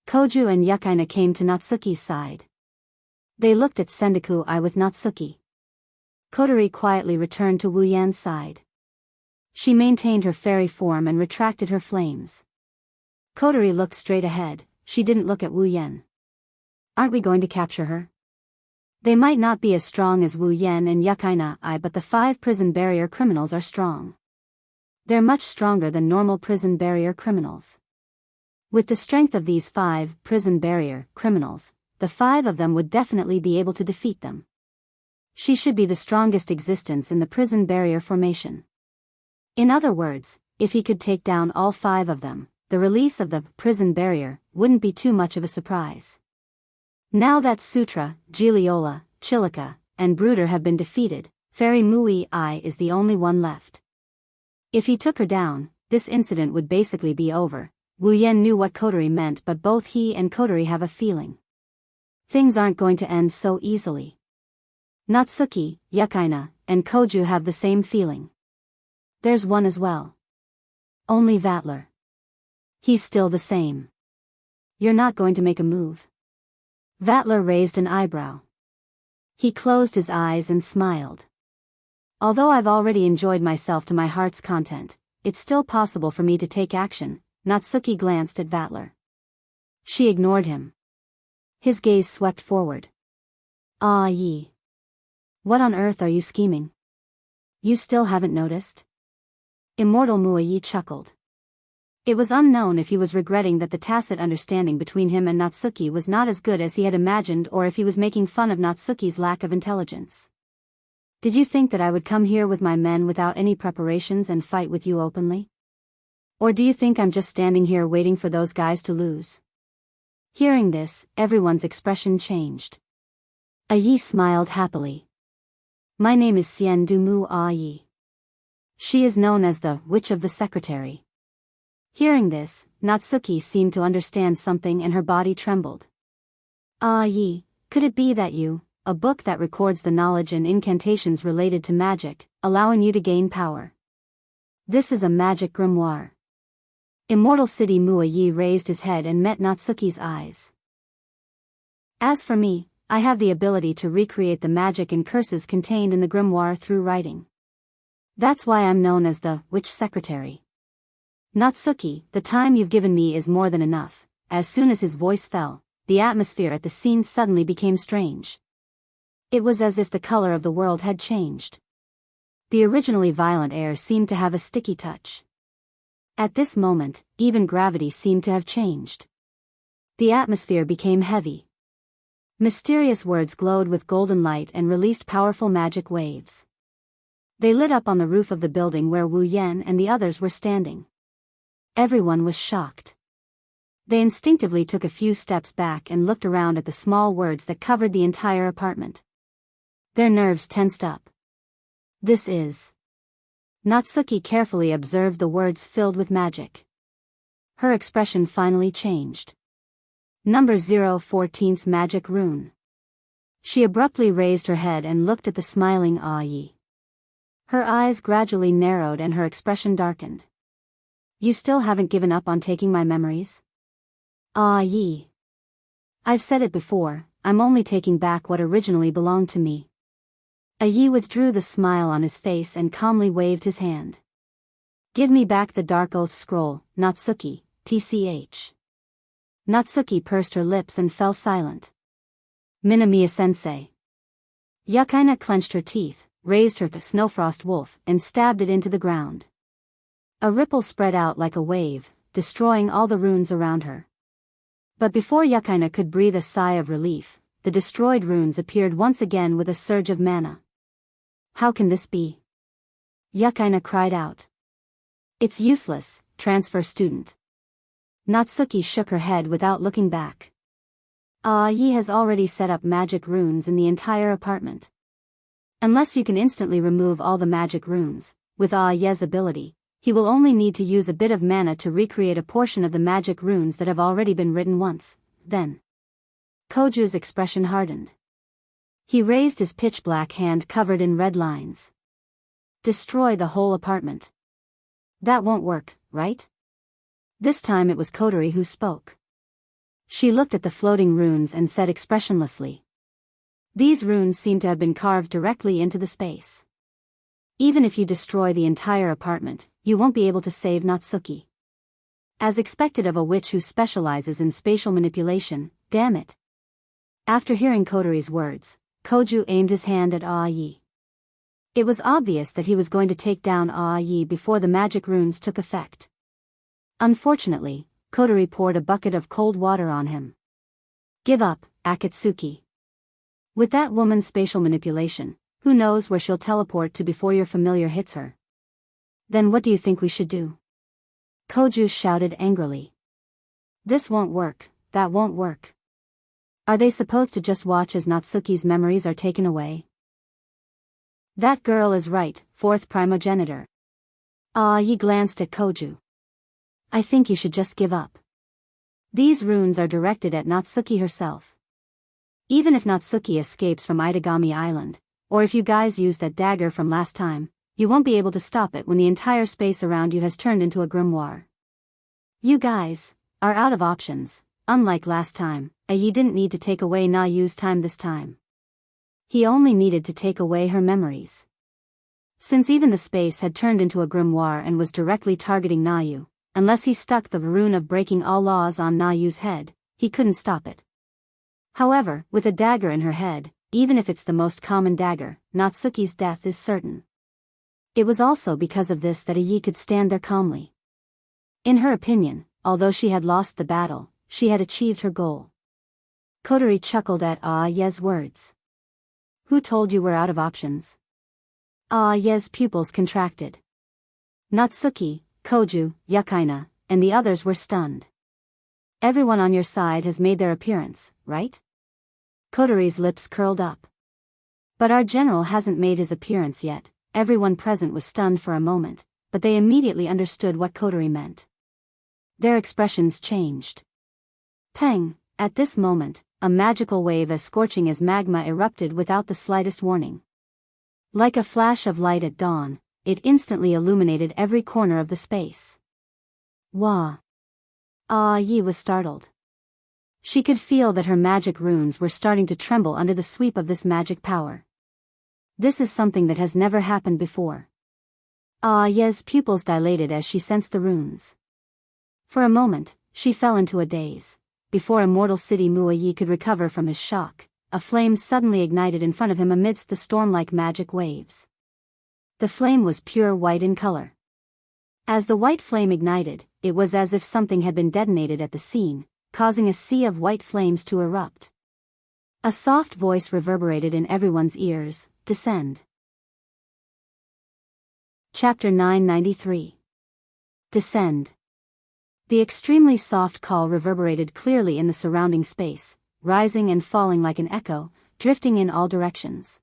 Koju and Yukaina came to Natsuki's side. They looked at Sendaku-I with Natsuki. Kotori quietly returned to Wu Yan's side. She maintained her fairy form and retracted her flames. Kotori looked straight ahead, she didn't look at Wu Yan. Aren't we going to capture her? They might not be as strong as Wu Yan and Yukaina-I, but the 5 prison barrier criminals are strong. They're much stronger than normal prison barrier criminals. With the strength of these 5 prison barrier criminals, the 5 of them would definitely be able to defeat them. She should be the strongest existence in the prison barrier formation. In other words, if he could take down all 5 of them, the release of the prison barrier wouldn't be too much of a surprise. Now that Sutra, Giliola, Chilika, and Brooder have been defeated, Fairy Mui-I is the only one left. If he took her down, this incident would basically be over. Wu Yan knew what Kotori meant, but both he and Kotori have a feeling. Things aren't going to end so easily. Natsuki, Yukaina, and Koju have the same feeling. There's one as well. Only Vatler. He's still the same. You're not going to make a move? Vatler raised an eyebrow. He closed his eyes and smiled. Although I've already enjoyed myself to my heart's content, it's still possible for me to take action. Natsuki glanced at Vatler. She ignored him. His gaze swept forward. Ah, Yi. What on earth are you scheming? You still haven't noticed? Immortal Muayi chuckled. It was unknown if he was regretting that the tacit understanding between him and Natsuki was not as good as he had imagined, or if he was making fun of Natsuki's lack of intelligence. Did you think that I would come here with my men without any preparations and fight with you openly? Or do you think I'm just standing here waiting for those guys to lose? Hearing this, everyone's expression changed. Yi smiled happily. My name is Xian Dumu Yi. She is known as the Witch of the Secretary. Hearing this, Natsuki seemed to understand something and her body trembled. Yi, could it be that you, a book that records the knowledge and incantations related to magic, allowing you to gain power? This is a magic grimoire. Immortal City Muayi raised his head and met Natsuki's eyes. As for me, I have the ability to recreate the magic and curses contained in the grimoire through writing. That's why I'm known as the Witch Secretary. Natsuki, the time you've given me is more than enough. As soon as his voice fell, the atmosphere at the scene suddenly became strange. It was as if the color of the world had changed. The originally violent air seemed to have a sticky touch. At this moment, even gravity seemed to have changed. The atmosphere became heavy. Mysterious words glowed with golden light and released powerful magic waves. They lit up on the roof of the building where Wu Yan and the others were standing. Everyone was shocked. They instinctively took a few steps back and looked around at the small words that covered the entire apartment. Their nerves tensed up. This is... Natsuki carefully observed the words filled with magic. Her expression finally changed. Number 014's magic rune. She abruptly raised her head and looked at the smiling Yi. Her eyes gradually narrowed and her expression darkened. You still haven't given up on taking my memories? Yi. I've said it before, I'm only taking back what originally belonged to me. Yi withdrew the smile on his face and calmly waved his hand. Give me back the Dark Oath Scroll, Natsuki, tch. Natsuki pursed her lips and fell silent. Minamiya-sensei. Yukaina clenched her teeth, raised her Snowfrost Wolf, and stabbed it into the ground. A ripple spread out like a wave, destroying all the runes around her. But before Yukaina could breathe a sigh of relief, the destroyed runes appeared once again with a surge of mana. How can this be? Yukaina cried out. It's useless, transfer student. Natsuki shook her head without looking back. Yi has already set up magic runes in the entire apartment. Unless you can instantly remove all the magic runes, with Yi's ability, he will only need to use a bit of mana to recreate a portion of the magic runes that have already been written once, then. Koju's expression hardened. He raised his pitch-black hand covered in red lines. Destroy the whole apartment. That won't work, right? This time it was Kotori who spoke. She looked at the floating runes and said expressionlessly. These runes seem to have been carved directly into the space. Even if you destroy the entire apartment, you won't be able to save Natsuki. As expected of a witch who specializes in spatial manipulation, damn it. After hearing Kotori's words, Koju aimed his hand at Yi. It was obvious that he was going to take down Yi before the magic runes took effect. Unfortunately, Kotori poured a bucket of cold water on him. Give up, Akatsuki. With that woman's spatial manipulation, who knows where she'll teleport to before your familiar hits her? Then what do you think we should do? Koju shouted angrily. This won't work, that won't work. Are they supposed to just watch as Natsuki's memories are taken away? That girl is right, fourth primogenitor. Yi glanced at Koju. I think you should just give up. These runes are directed at Natsuki herself. Even if Natsuki escapes from Itagami Island, or if you guys use that dagger from last time, you won't be able to stop it when the entire space around you has turned into a grimoire. You guys are out of options. Unlike last time, Yi didn't need to take away Nayu's time this time. He only needed to take away her memories. Since even the space had turned into a grimoire and was directly targeting Nayu, unless he stuck the rune of breaking all laws on Nayu's head, he couldn't stop it. However, with a dagger in her head, even if it's the most common dagger, Natsuki's death is certain. It was also because of this that Yi could stand there calmly. In her opinion, although she had lost the battle, she had achieved her goal. Kotori chuckled at Yi's words. Who told you we're out of options? Yi's pupils contracted. Natsuki, Koju, Yukaina, and the others were stunned. Everyone on your side has made their appearance, right? Kotori's lips curled up. But our general hasn't made his appearance yet. Everyone present was stunned for a moment, but they immediately understood what Kotori meant. Their expressions changed. Peng, at this moment, a magical wave as scorching as magma erupted without the slightest warning. Like a flash of light at dawn, it instantly illuminated every corner of the space. Wah! Yi was startled. She could feel that her magic runes were starting to tremble under the sweep of this magic power. This is something that has never happened before. Yi's pupils dilated as she sensed the runes. For a moment, she fell into a daze. Before Immortal City Yi could recover from his shock, a flame suddenly ignited in front of him amidst the storm-like magic waves. The flame was pure white in color. As the white flame ignited, it was as if something had been detonated at the scene, causing a sea of white flames to erupt. A soft voice reverberated in everyone's ears, descend. Chapter 993. Descend. The extremely soft call reverberated clearly in the surrounding space, rising and falling like an echo, drifting in all directions.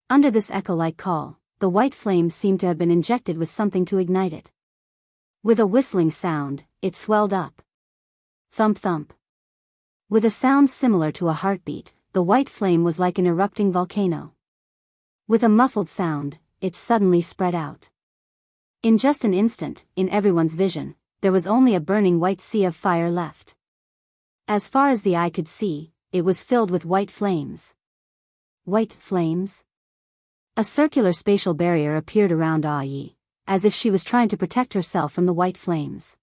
Under this echo-like call, the white flame seemed to have been injected with something to ignite it. With a whistling sound, it swelled up. Thump thump. With a sound similar to a heartbeat, the white flame was like an erupting volcano. With a muffled sound, it suddenly spread out. In just an instant, in everyone's vision, there was only a burning white sea of fire left. As far as the eye could see, it was filled with white flames. White flames? A circular spatial barrier appeared around Yi, as if she was trying to protect herself from the white flames.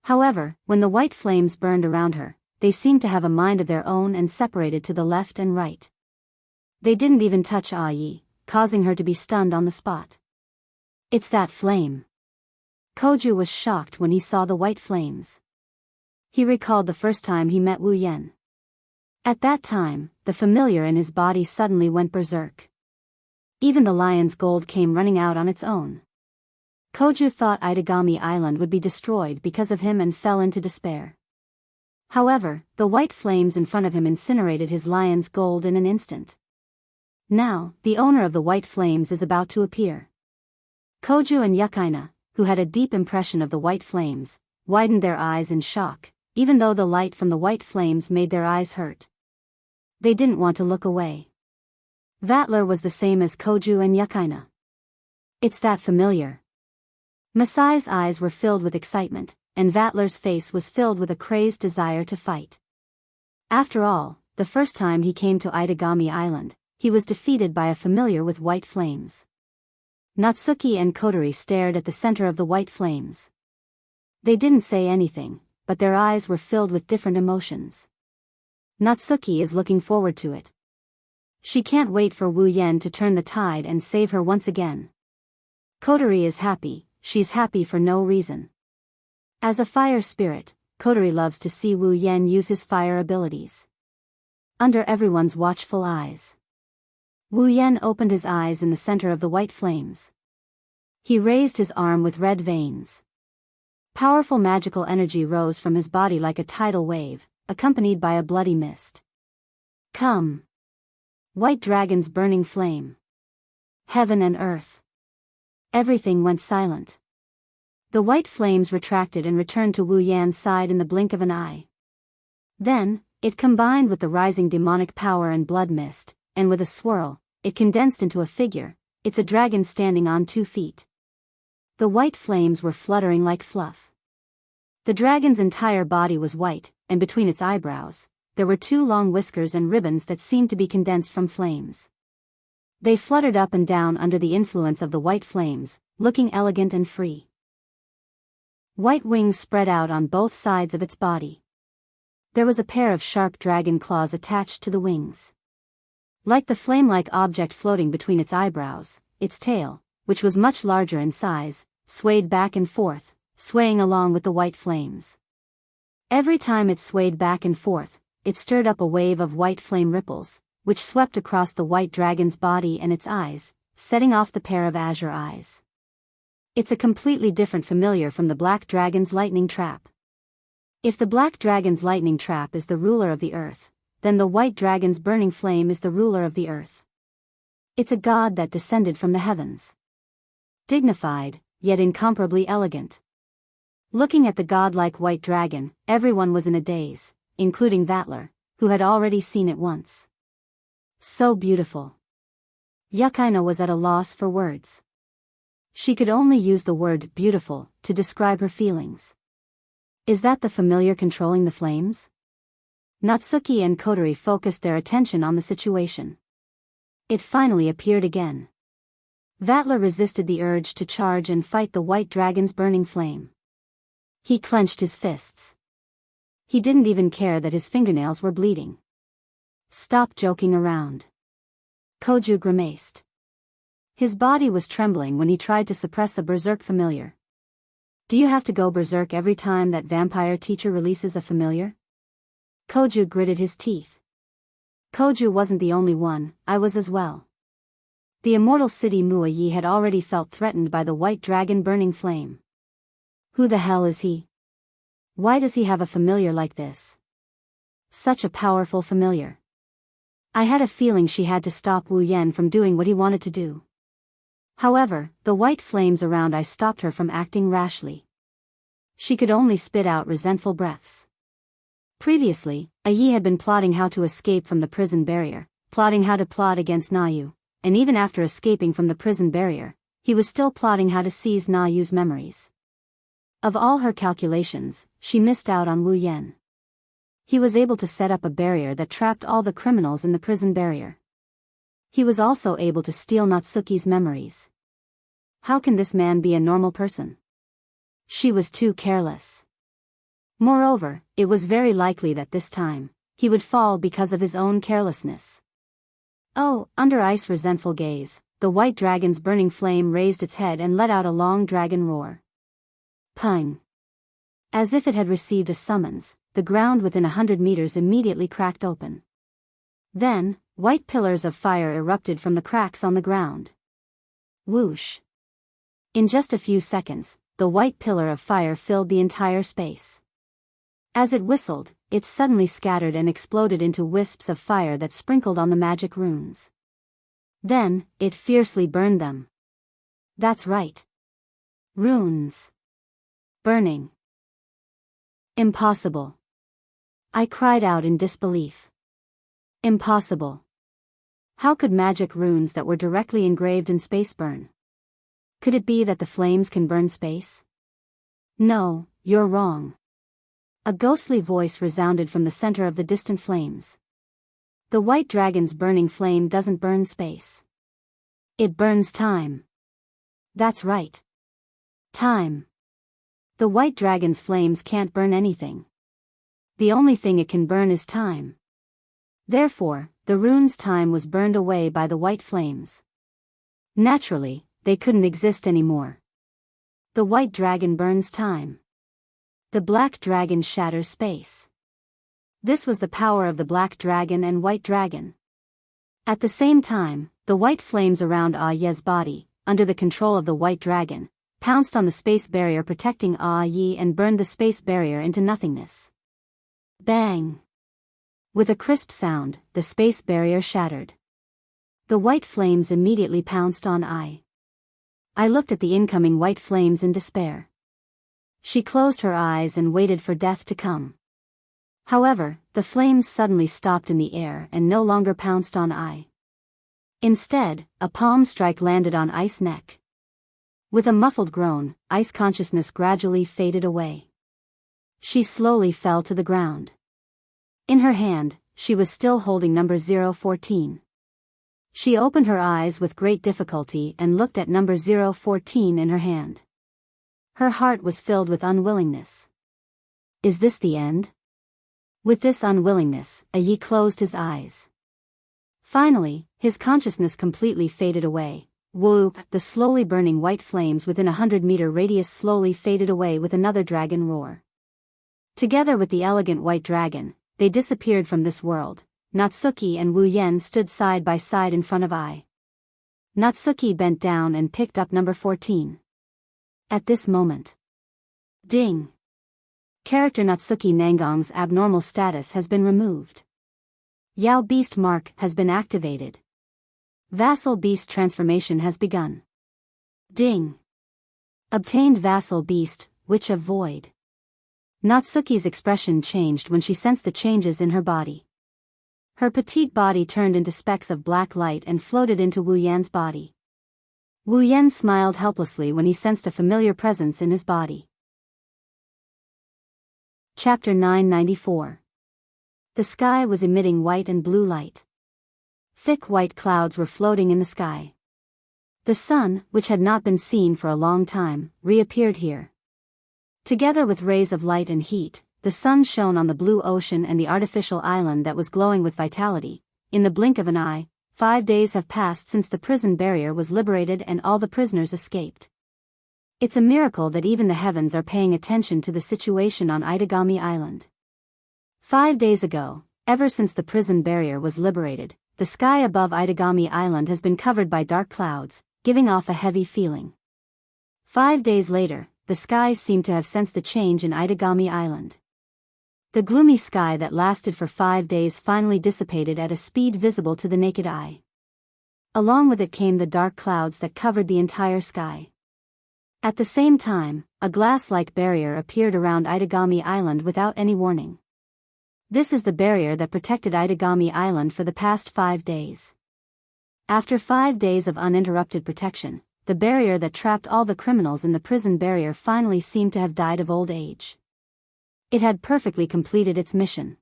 However, when the white flames burned around her, they seemed to have a mind of their own and separated to the left and right. They didn't even touch Yi, causing her to be stunned on the spot. It's that flame. Koju was shocked when he saw the white flames. He recalled the first time he met Wu Yen. At that time, the familiar in his body suddenly went berserk. Even the lion's gold came running out on its own. Koju thought Itagami Island would be destroyed because of him and fell into despair. However, the white flames in front of him incinerated his lion's gold in an instant. Now, the owner of the white flames is about to appear. Koju and Yukaina, who had a deep impression of the white flames, widened their eyes in shock, even though the light from the white flames made their eyes hurt. They didn't want to look away. Vatler was the same as Koju and Yukaina. It's that familiar. Masai's eyes were filled with excitement, and Vatler's face was filled with a crazed desire to fight. After all, the first time he came to Itagami Island, he was defeated by a familiar with white flames. Natsuki and Kotori stared at the center of the white flames. They didn't say anything, but their eyes were filled with different emotions. Natsuki is looking forward to it. She can't wait for Wu Yen to turn the tide and save her once again. Kotori is happy, she's happy for no reason. As a fire spirit, Kotori loves to see Wu Yen use his fire abilities. Under everyone's watchful eyes, Wu Yen opened his eyes in the center of the white flames. He raised his arm with red veins. Powerful magical energy rose from his body like a tidal wave, accompanied by a bloody mist. Come! White dragon's burning flame. Heaven and earth. Everything went silent. The white flames retracted and returned to Wu Yan's side in the blink of an eye. Then, it combined with the rising demonic power and blood mist, and with a swirl, it condensed into a figure. It's a dragon standing on 2 feet. The white flames were fluttering like fluff. The dragon's entire body was white, and between its eyebrows, there were 2 long whiskers and ribbons that seemed to be condensed from flames. They fluttered up and down under the influence of the white flames, looking elegant and free. White wings spread out on both sides of its body. There was a pair of sharp dragon claws attached to the wings. Like the flame-like object floating between its eyebrows, its tail, which was much larger in size, swayed back and forth, swaying along with the white flames. Every time it swayed back and forth, it stirred up a wave of white flame ripples, which swept across the white dragon's body and its eyes, setting off the pair of azure eyes. It's a completely different familiar from the black dragon's lightning trap. If the black dragon's lightning trap is the ruler of the earth, then the white dragon's burning flame is the ruler of the earth. It's a god that descended from the heavens. Dignified, yet incomparably elegant. Looking at the godlike white dragon, everyone was in a daze, including Vatler, who had already seen it once. So beautiful. Yukaina was at a loss for words. She could only use the word beautiful to describe her feelings. Is that the familiar controlling the flames? Natsuki and Kotori focused their attention on the situation. It finally appeared again. Vatler resisted the urge to charge and fight the white dragon's burning flame. He clenched his fists. He didn't even care that his fingernails were bleeding. Stop joking around. Koju grimaced. His body was trembling when he tried to suppress a berserk familiar. Do you have to go berserk every time that vampire teacher releases a familiar? Koju gritted his teeth. Koju wasn't the only one, I was as well. The immortal city Muayi had already felt threatened by the white dragon burning flame. Who the hell is he? Why does he have a familiar like this? Such a powerful familiar. I had a feeling she had to stop Wu Yen from doing what he wanted to do. However, the white flames around I stopped her from acting rashly. She could only spit out resentful breaths. Previously, Ai had been plotting how to escape from the prison barrier, plotting how to plot against Nayu, and even after escaping from the prison barrier, he was still plotting how to seize Nayu's memories. Of all her calculations, she missed out on Wu Yen. He was able to set up a barrier that trapped all the criminals in the prison barrier. He was also able to steal Natsuki's memories. How can this man be a normal person? She was too careless. Moreover, it was very likely that this time, he would fall because of his own carelessness. Oh, under Ice's resentful gaze, the white dragon's burning flame raised its head and let out a long dragon roar. Pung! As if it had received a summons, the ground within 100 meters immediately cracked open. Then, white pillars of fire erupted from the cracks on the ground. Whoosh! In just a few seconds, the white pillar of fire filled the entire space. As it whistled, it suddenly scattered and exploded into wisps of fire that sprinkled on the magic runes. Then, it fiercely burned them. That's right. Runes. Burning. Impossible. I cried out in disbelief. Impossible. How could magic runes that were directly engraved in space burn? Could it be that the flames can burn space? No, you're wrong. A ghostly voice resounded from the center of the distant flames. The white dragon's burning flame doesn't burn space. It burns time. That's right. Time. The white dragon's flames can't burn anything. The only thing it can burn is time. Therefore, the rune's time was burned away by the white flames. Naturally, they couldn't exist anymore. The white dragon burns time. The black dragon shatters space. This was the power of the black dragon and white dragon. At the same time, the white flames around Ye's body, under the control of the white dragon, pounced on the space barrier protecting Yi and burned the space barrier into nothingness. Bang! With a crisp sound, the space barrier shattered. The white flames immediately pounced on I. I looked at the incoming white flames in despair. She closed her eyes and waited for death to come. However, the flames suddenly stopped in the air and no longer pounced on I. Instead, a palm strike landed on I's neck. With a muffled groan, I's consciousness gradually faded away. She slowly fell to the ground. In her hand, she was still holding number 014. She opened her eyes with great difficulty and looked at number 014 in her hand. Her heart was filled with unwillingness. Is this the end? With this unwillingness, Yi closed his eyes. Finally, his consciousness completely faded away. Woo! The slowly burning white flames within 100-meter radius slowly faded away with another dragon roar. Together with the elegant white dragon, they disappeared from this world. Natsuki and Wu Yan stood side by side in front of I. Natsuki bent down and picked up number 14. At this moment. Ding! Character Natsuki Nangong's abnormal status has been removed. Yao Beast Mark has been activated. Vassal Beast transformation has begun. Ding! Obtained Vassal Beast, Witch of Void. Natsuki's expression changed when she sensed the changes in her body. Her petite body turned into specks of black light and floated into Wu Yan's body. Wu Yan smiled helplessly when he sensed a familiar presence in his body. Chapter 994. The sky was emitting white and blue light. Thick white clouds were floating in the sky. The sun, which had not been seen for a long time, reappeared here. Together with rays of light and heat, the sun shone on the blue ocean and the artificial island that was glowing with vitality. In the blink of an eye, 5 days have passed since the prison barrier was liberated and all the prisoners escaped. It's a miracle that even the heavens are paying attention to the situation on Itagami Island. 5 days ago, ever since the prison barrier was liberated, the sky above Itagami Island has been covered by dark clouds, giving off a heavy feeling. 5 days later, the skies seem to have sensed the change in Itagami Island. The gloomy sky that lasted for 5 days finally dissipated at a speed visible to the naked eye. Along with it came the dark clouds that covered the entire sky. At the same time, a glass-like barrier appeared around Itagami Island without any warning. This is the barrier that protected Itagami Island for the past 5 days. After 5 days of uninterrupted protection, the barrier that trapped all the criminals in the prison barrier finally seemed to have died of old age. It had perfectly completed its mission.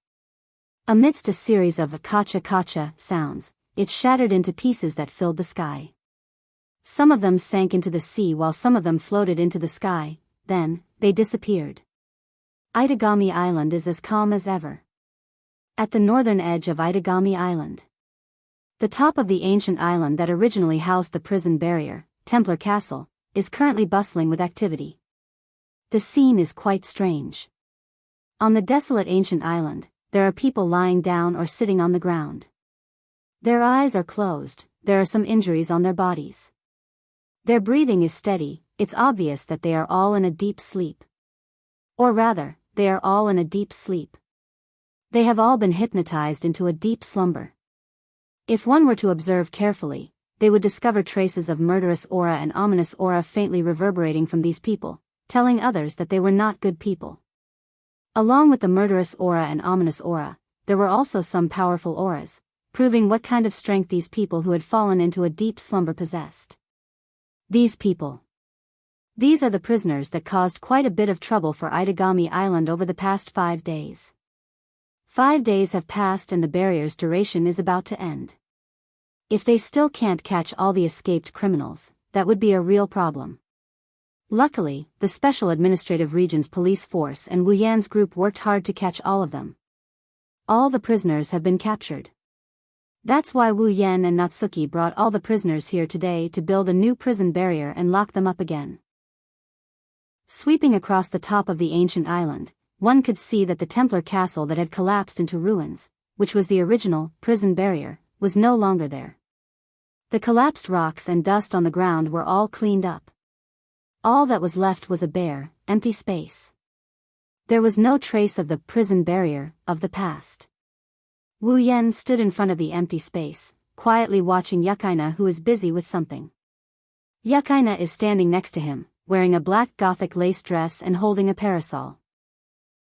Amidst a series of kacha-kacha sounds, it shattered into pieces that filled the sky. Some of them sank into the sea while some of them floated into the sky, then, they disappeared. Itagami Island is as calm as ever. At the northern edge of Itagami Island. The top of the ancient island that originally housed the prison barrier, Templar Castle, is currently bustling with activity. The scene is quite strange. On the desolate ancient island, there are people lying down or sitting on the ground. Their eyes are closed, there are some injuries on their bodies. Their breathing is steady, it's obvious that they are all in a deep sleep. Or rather, they are all in a deep sleep. They have all been hypnotized into a deep slumber. If one were to observe carefully, they would discover traces of murderous aura and ominous aura faintly reverberating from these people, telling others that they were not good people. Along with the murderous aura and ominous aura, there were also some powerful auras, proving what kind of strength these people who had fallen into a deep slumber possessed. These people. These are the prisoners that caused quite a bit of trouble for Aidagami Island over the past 5 days. 5 days have passed and the barrier's duration is about to end. If they still can't catch all the escaped criminals, that would be a real problem. Luckily, the Special Administrative Region's police force and Wu Yan's group worked hard to catch all of them. All the prisoners have been captured. That's why Wu Yan and Natsuki brought all the prisoners here today to build a new prison barrier and lock them up again. Sweeping across the top of the ancient island, one could see that the Templar castle that had collapsed into ruins, which was the original prison barrier, was no longer there. The collapsed rocks and dust on the ground were all cleaned up. All that was left was a bare, empty space. There was no trace of the prison barrier of the past. Wu Yan stood in front of the empty space, quietly watching Yukaina, who is busy with something. Yukaina is standing next to him, wearing a black gothic lace dress and holding a parasol.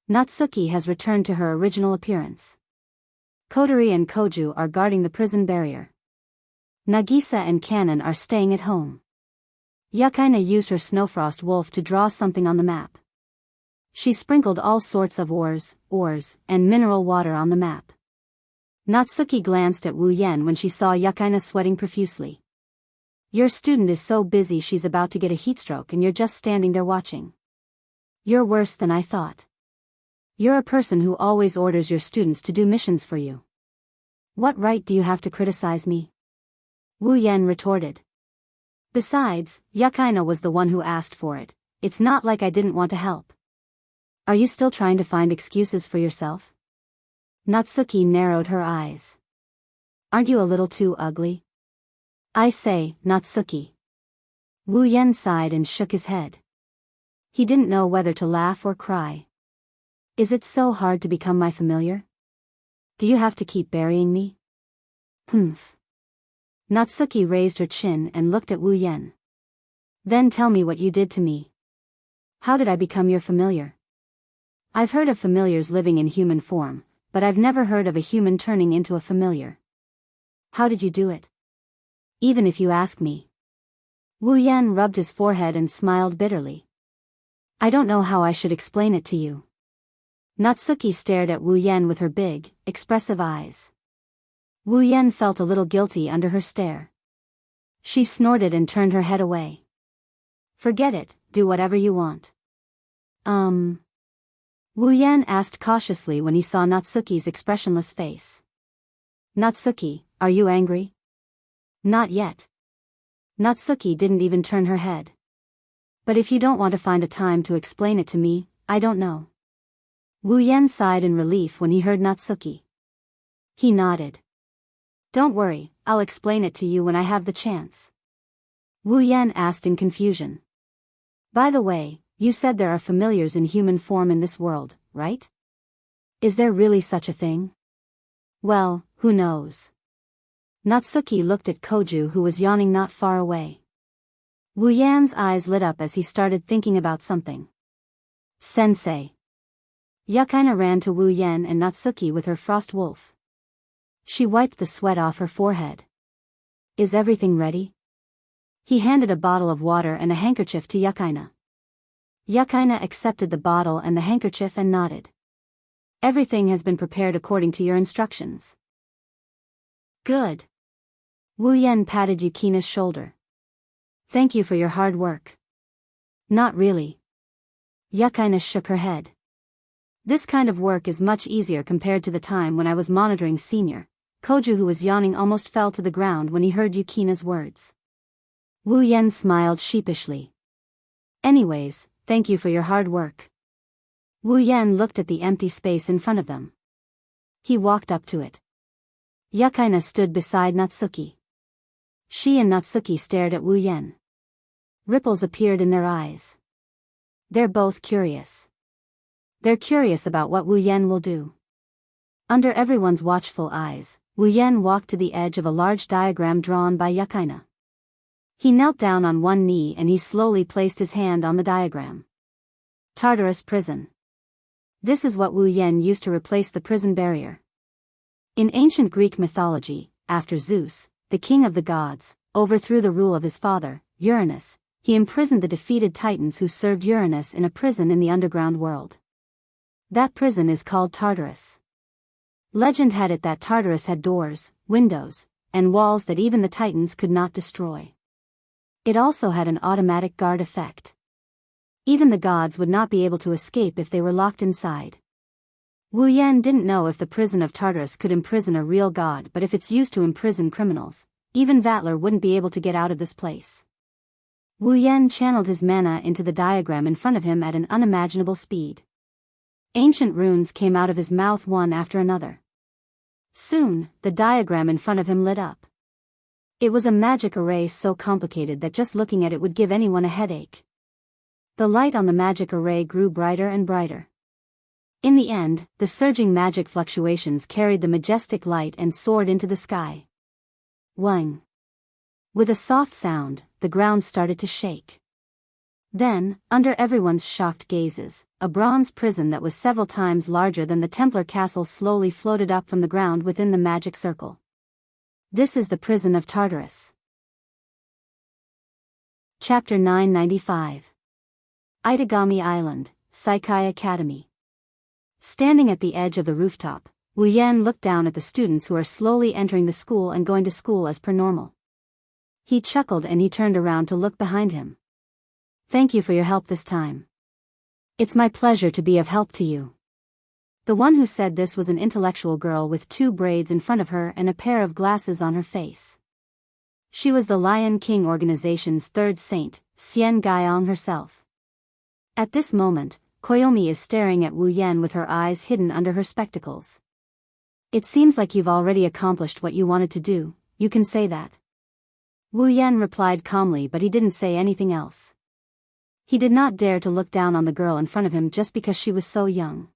Natsuki has returned to her original appearance. Kotori and Koju are guarding the prison barrier. Nagisa and Kanon are staying at home. Yukaina used her Snowfrost Wolf to draw something on the map. She sprinkled all sorts of ores, and mineral water on the map. Natsuki glanced at Wu Yan when she saw Yukaina sweating profusely. Your student is so busy she's about to get a heatstroke and you're just standing there watching. You're worse than I thought. You're a person who always orders your students to do missions for you. What right do you have to criticize me? Wu Yan retorted. Besides, Yukaina was the one who asked for it. It's not like I didn't want to help. Are you still trying to find excuses for yourself? Natsuki narrowed her eyes. Aren't you a little too ugly? I say, Natsuki. Wu Yan sighed and shook his head. He didn't know whether to laugh or cry. Is it so hard to become my familiar? Do you have to keep burying me? Humph. Natsuki raised her chin and looked at Wu Yan. Then tell me what you did to me. How did I become your familiar? I've heard of familiars living in human form, but I've never heard of a human turning into a familiar. How did you do it? Even if you ask me. Wu Yan rubbed his forehead and smiled bitterly. I don't know how I should explain it to you. Natsuki stared at Wu Yan with her big, expressive eyes. Wu Yan felt a little guilty under her stare. She snorted and turned her head away. Forget it, do whatever you want. Wu Yan asked cautiously when he saw Natsuki's expressionless face. Natsuki, are you angry? Not yet. Natsuki didn't even turn her head. But if you don't want to find a time to explain it to me, I don't know. Wu Yan sighed in relief when he heard Natsuki. He nodded. Don't worry, I'll explain it to you when I have the chance. Wu Yan asked in confusion. By the way, you said there are familiars in human form in this world, right? Is there really such a thing? Well, who knows? Natsuki looked at Koju, who was yawning not far away. Wu Yan's eyes lit up as he started thinking about something. Sensei. Yukaina ran to Wu Yan and Natsuki with her frost wolf. She wiped the sweat off her forehead. Is everything ready? He handed a bottle of water and a handkerchief to Yukaina. Yukaina accepted the bottle and the handkerchief and nodded. Everything has been prepared according to your instructions. Good. Wu Yan patted Yukaina's shoulder. Thank you for your hard work. Not really. Yukaina shook her head. This kind of work is much easier compared to the time when I was monitoring Senior. Koju, who was yawning, almost fell to the ground when he heard Yukaina's words. Wu Yan smiled sheepishly. Anyways, thank you for your hard work. Wu Yan looked at the empty space in front of them. He walked up to it. Yukaina stood beside Natsuki. She and Natsuki stared at Wu Yan. Ripples appeared in their eyes. They're both curious. They're curious about what Wu Yan will do. Under everyone's watchful eyes, Wu Yan walked to the edge of a large diagram drawn by Yukaina. He knelt down on one knee and he slowly placed his hand on the diagram. Tartarus Prison. This is what Wu Yan used to replace the prison barrier. In ancient Greek mythology, after Zeus, the king of the gods, overthrew the rule of his father, Uranus, he imprisoned the defeated Titans who served Uranus in a prison in the underground world. That prison is called Tartarus. Legend had it that Tartarus had doors, windows, and walls that even the Titans could not destroy. It also had an automatic guard effect. Even the gods would not be able to escape if they were locked inside. Wu Yan didn't know if the prison of Tartarus could imprison a real god, but if it's used to imprison criminals, even Vatler wouldn't be able to get out of this place. Wu Yan channeled his mana into the diagram in front of him at an unimaginable speed. Ancient runes came out of his mouth one after another. Soon, the diagram in front of him lit up. It was a magic array so complicated that just looking at it would give anyone a headache. The light on the magic array grew brighter and brighter. In the end, the surging magic fluctuations carried the majestic light and soared into the sky. Wang. With a soft sound, the ground started to shake. Then, under everyone's shocked gazes, a bronze prison that was several times larger than the Templar castle slowly floated up from the ground within the magic circle. This is the prison of Tartarus. Chapter 995. Itagami Island, Saikai Academy. Standing at the edge of the rooftop, Wu Yan looked down at the students who are slowly entering the school and going to school as per normal. He chuckled and he turned around to look behind him. Thank you for your help this time. It's my pleasure to be of help to you. The one who said this was an intellectual girl with two braids in front of her and a pair of glasses on her face. She was the Lion King organization's third saint, Xian Gaiyong herself. At this moment, Koyomi is staring at Wu Yan with her eyes hidden under her spectacles. It seems like you've already accomplished what you wanted to do, you can say that. Wu Yan replied calmly, but he didn't say anything else. He did not dare to look down on the girl in front of him just because she was so young.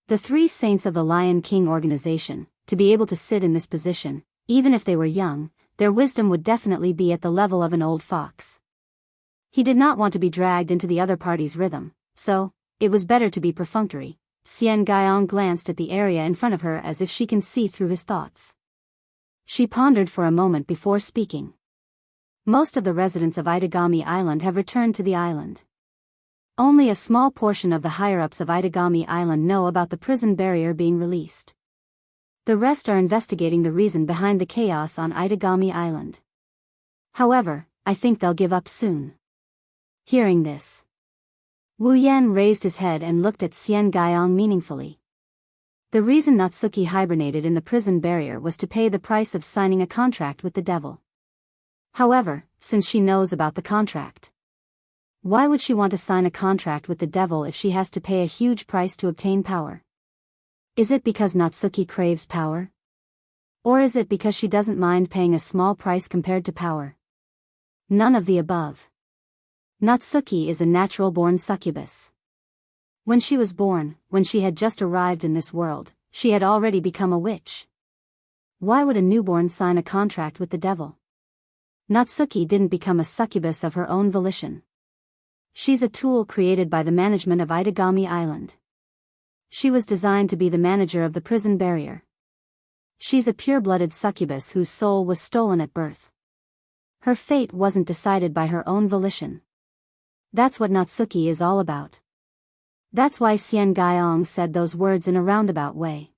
The three saints of the Lion King organization, to be able to sit in this position, even if they were young, their wisdom would definitely be at the level of an old fox. He did not want to be dragged into the other party's rhythm, so, it was better to be perfunctory. Xian Gaiyong glanced at the area in front of her as if she can see through his thoughts. She pondered for a moment before speaking. Most of the residents of Itagami Island have returned to the island. Only a small portion of the higher-ups of Itagami Island know about the prison barrier being released. The rest are investigating the reason behind the chaos on Itagami Island. However, I think they'll give up soon. Hearing this, Wu Yan raised his head and looked at Xian Gaiyong meaningfully. The reason Natsuki hibernated in the prison barrier was to pay the price of signing a contract with the devil. However, since she knows about the contract, why would she want to sign a contract with the devil if she has to pay a huge price to obtain power? Is it because Natsuki craves power? Or is it because she doesn't mind paying a small price compared to power? None of the above. Natsuki is a natural-born succubus. When she was born, when she had just arrived in this world, she had already become a witch. Why would a newborn sign a contract with the devil? Natsuki didn't become a succubus of her own volition. She's a tool created by the management of Itagami Island. She was designed to be the manager of the prison barrier. She's a pure-blooded succubus whose soul was stolen at birth. Her fate wasn't decided by her own volition. That's what Natsuki is all about. That's why Xian Gaiyong said those words in a roundabout way.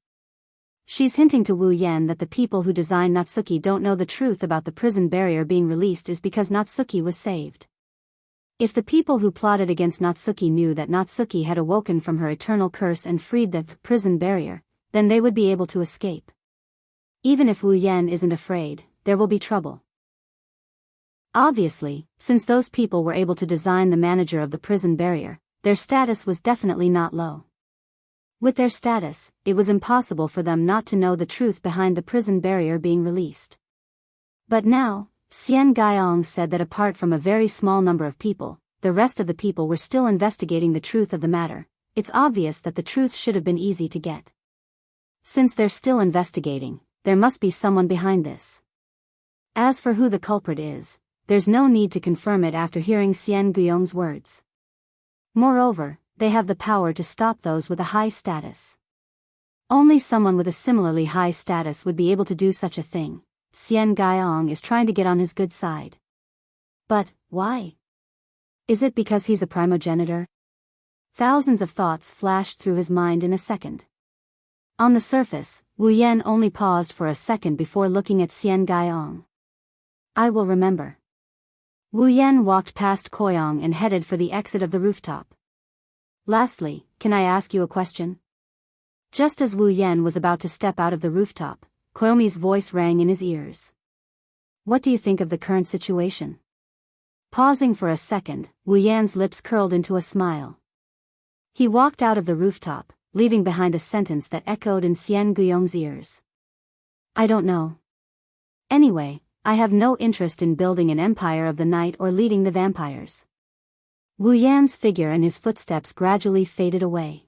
She's hinting to Wu Yan that the people who designed Natsuki don't know the truth about the prison barrier being released is because Natsuki was saved. If the people who plotted against Natsuki knew that Natsuki had awoken from her eternal curse and freed the prison barrier, then they would be able to escape. Even if Wu Yan isn't afraid, there will be trouble. Obviously, since those people were able to design the manager of the prison barrier, their status was definitely not low. With their status, it was impossible for them not to know the truth behind the prison barrier being released. But now, Xian Gaiyong said that apart from a very small number of people, the rest of the people were still investigating the truth of the matter. It's obvious that the truth should have been easy to get. Since they're still investigating, there must be someone behind this. As for who the culprit is, there's no need to confirm it after hearing Xian Guiyong's words. Moreover, they have the power to stop those with a high status. Only someone with a similarly high status would be able to do such a thing. Xian Guiyong is trying to get on his good side. But, why? Is it because he's a primogenitor? Thousands of thoughts flashed through his mind in a second. On the surface, Wu Yan only paused for a second before looking at Xian Guiyong. I will remember. Wu Yan walked past Koyong and headed for the exit of the rooftop. Lastly, can I ask you a question? Just as Wu Yan was about to step out of the rooftop, Koyomi's voice rang in his ears. What do you think of the current situation? Pausing for a second, Wu Yan's lips curled into a smile. He walked out of the rooftop, leaving behind a sentence that echoed in Xian Guiyong's ears. I don't know. Anyway, I have no interest in building an empire of the night or leading the vampires. Wu Yan's figure and his footsteps gradually faded away.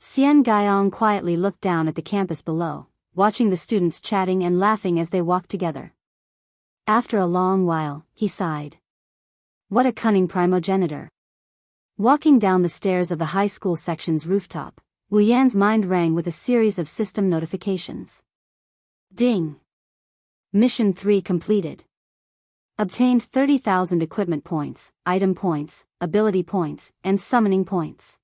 Xian Guiyong quietly looked down at the campus below, watching the students chatting and laughing as they walked together. After a long while, he sighed. What a cunning primogenitor. Walking down the stairs of the high school section's rooftop, Wu Yan's mind rang with a series of system notifications. Ding! Mission 3 completed. Obtained 30,000 equipment points, item points, ability points, and summoning points.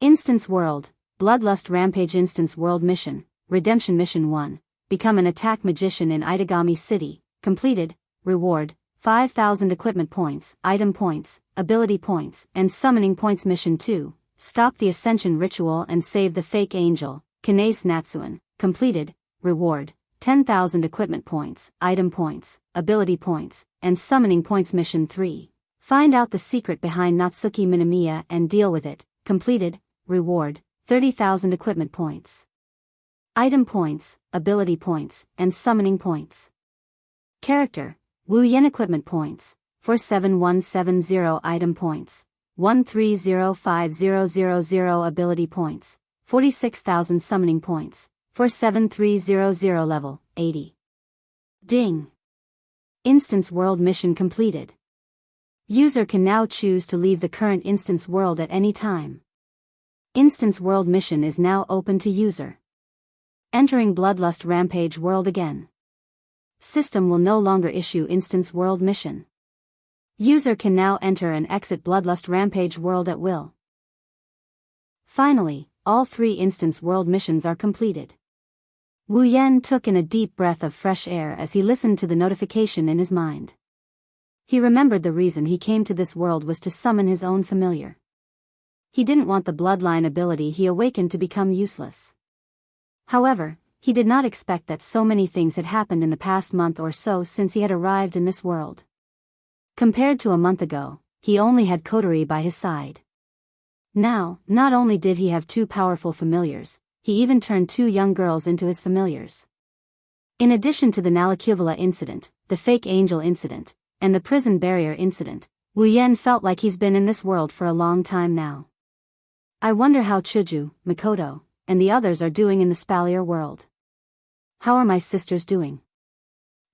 Instance World, Bloodlust Rampage Instance World Mission, Redemption Mission 1, Become an Attack Magician in Itagami City, completed, reward, 5,000 equipment points, item points, ability points, and summoning points. Mission 2, Stop the Ascension Ritual and Save the Fake Angel, Kinase Natsuan, completed, reward, 10,000 equipment points, item points, ability points, and summoning points. Mission 3, Find out the secret behind Natsuki Minamiya and deal with it, completed, reward, 30,000 equipment points, item points, ability points, and summoning points. Character, Wu Yan. Equipment points, 47170 item points, 1305000 ability points, 46,000 summoning points, 47300 level, 80. Ding! Instance World Mission completed. User can now choose to leave the current instance world at any time. Instance World Mission is now open to user. Entering Bloodlust Rampage World again. System will no longer issue Instance World Mission. User can now enter and exit Bloodlust Rampage World at will. Finally, all 3 Instance World missions are completed. Wu Yan took in a deep breath of fresh air as he listened to the notification in his mind. He remembered the reason he came to this world was to summon his own familiar. He didn't want the bloodline ability he awakened to become useless. However, he did not expect that so many things had happened in the past month or so since he had arrived in this world. Compared to a month ago, he only had Kotori by his side. Now, not only did he have 2 powerful familiars, he even turned 2 young girls into his familiars. In addition to the Nalakuvula incident, the fake angel incident, and the prison barrier incident, Wu Yan felt like he's been in this world for a long time now. I wonder how Chuju, Mikoto, and the others are doing in the Spalier world. How are my sisters doing?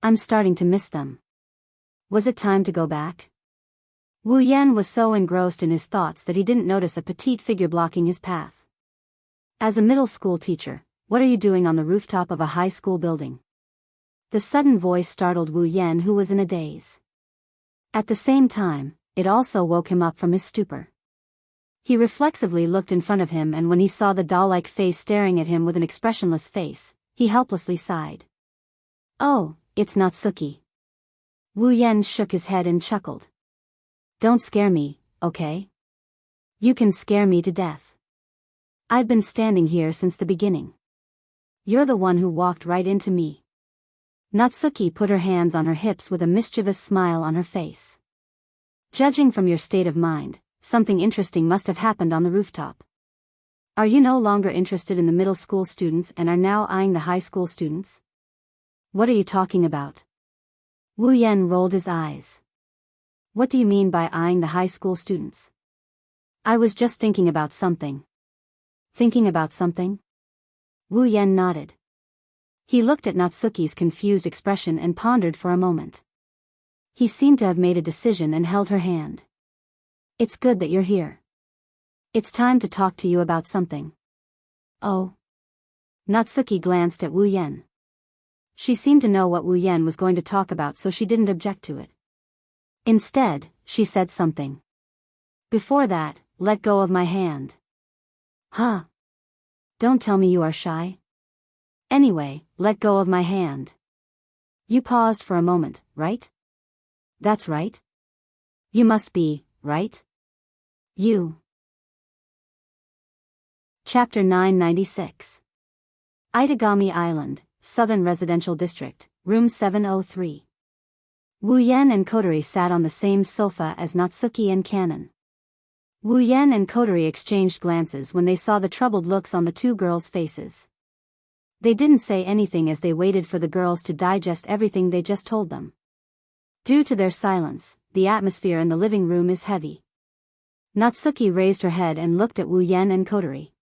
I'm starting to miss them. Was it time to go back? Wu Yan was so engrossed in his thoughts that he didn't notice a petite figure blocking his path. As a middle school teacher, what are you doing on the rooftop of a high school building? The sudden voice startled Wu Yan, who was in a daze. At the same time, it also woke him up from his stupor. He reflexively looked in front of him, and when he saw the doll-like face staring at him with an expressionless face, he helplessly sighed. Oh, it's Natsuki. Wu Yan shook his head and chuckled. Don't scare me, okay? You can scare me to death. I've been standing here since the beginning. You're the one who walked right into me. Natsuki put her hands on her hips with a mischievous smile on her face. Judging from your state of mind, something interesting must have happened on the rooftop. Are you no longer interested in the middle school students and are now eyeing the high school students? What are you talking about? Wu Yan rolled his eyes. What do you mean by eyeing the high school students? I was just thinking about something. Thinking about something? Wu Yan nodded. He looked at Natsuki's confused expression and pondered for a moment. He seemed to have made a decision and held her hand. It's good that you're here. It's time to talk to you about something. Oh. Natsuki glanced at Wu Yan. She seemed to know what Wu Yan was going to talk about, so she didn't object to it. Instead, she said something. Before that, let go of my hand. Huh? Don't tell me you are shy. Anyway, let go of my hand. You paused for a moment, right? That's right. You must be, right? You. Chapter 996. Itagami Island, Southern Residential District, Room 703. Wu Yan and Kotori sat on the same sofa as Natsuki and Kanon. Wu Yan and Kotori exchanged glances when they saw the troubled looks on the two girls' faces. They didn't say anything as they waited for the girls to digest everything they just told them. Due to their silence, the atmosphere in the living room is heavy. Natsuki raised her head and looked at Wu Yan and Kotori.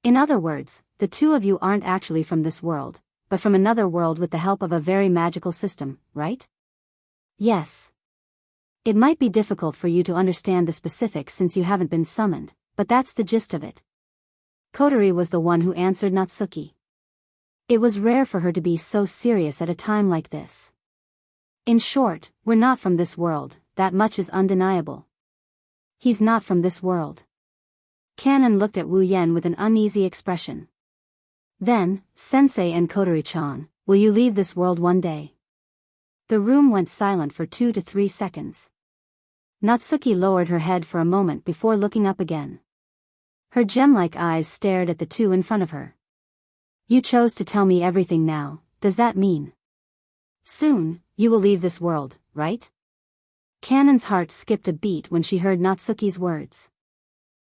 In other words, the two of you aren't actually from this world, but from another world with the help of a very magical system, right? Yes. It might be difficult for you to understand the specifics since you haven't been summoned, but that's the gist of it. Kotori was the one who answered Natsuki. It was rare for her to be so serious at a time like this. In short, we're not from this world, that much is undeniable. He's not from this world. Kanon looked at Wu Yan with an uneasy expression. Then, Sensei and Kotori-chan, will you leave this world one day? The room went silent for 2 to 3 seconds. Natsuki lowered her head for a moment before looking up again. Her gem-like eyes stared at the two in front of her. You chose to tell me everything now, does that mean? Soon, you will leave this world, right? Kanon's heart skipped a beat when she heard Natsuki's words.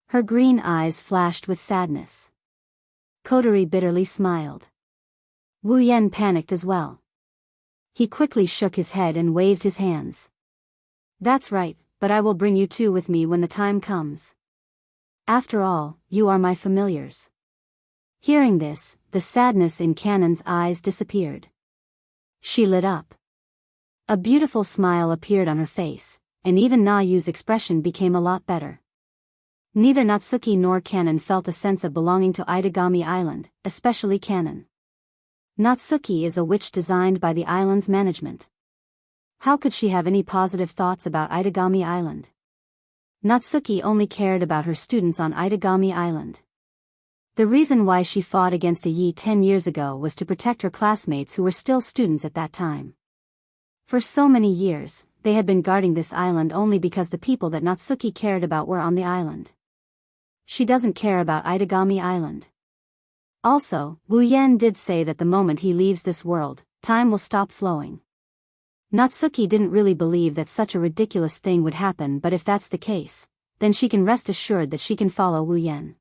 Her green eyes flashed with sadness. Kotori bitterly smiled. Wu Yan panicked as well. He quickly shook his head and waved his hands. That's right, but I will bring you two with me when the time comes. After all, you are my familiars. Hearing this, the sadness in Kanon's eyes disappeared. She lit up. A beautiful smile appeared on her face, and even Nayu's expression became a lot better. Neither Natsuki nor Kanon felt a sense of belonging to Itagami Island, especially Kanon. Natsuki is a witch designed by the island's management. How could she have any positive thoughts about Itagami Island? Natsuki only cared about her students on Itagami Island. The reason why she fought against a Yi 10 years ago was to protect her classmates who were still students at that time. For so many years, they had been guarding this island only because the people that Natsuki cared about were on the island. She doesn't care about Itagami Island. Also, Wu Yan did say that the moment he leaves this world, time will stop flowing. Natsuki didn't really believe that such a ridiculous thing would happen, but if that's the case, then she can rest assured that she can follow Wu Yan.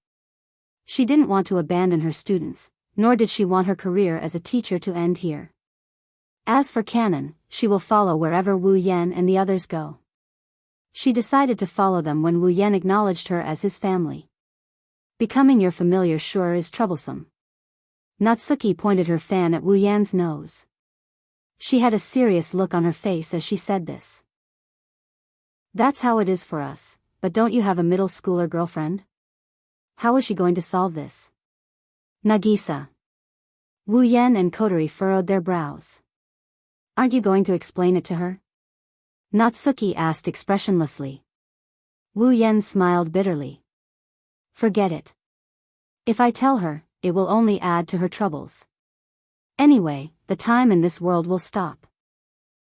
She didn't want to abandon her students, nor did she want her career as a teacher to end here. As for Kanon, she will follow wherever Wu Yan and the others go. She decided to follow them when Wu Yan acknowledged her as his family. Becoming your familiar sure is troublesome. Natsuki pointed her fan at Wu Yan's nose. She had a serious look on her face as she said this. That's how it is for us, but don't you have a middle schooler girlfriend? How is she going to solve this? Nagisa. Wu Yan and Kotori furrowed their brows. Aren't you going to explain it to her? Natsuki asked expressionlessly. Wu Yan smiled bitterly. Forget it. If I tell her, it will only add to her troubles. Anyway, the time in this world will stop.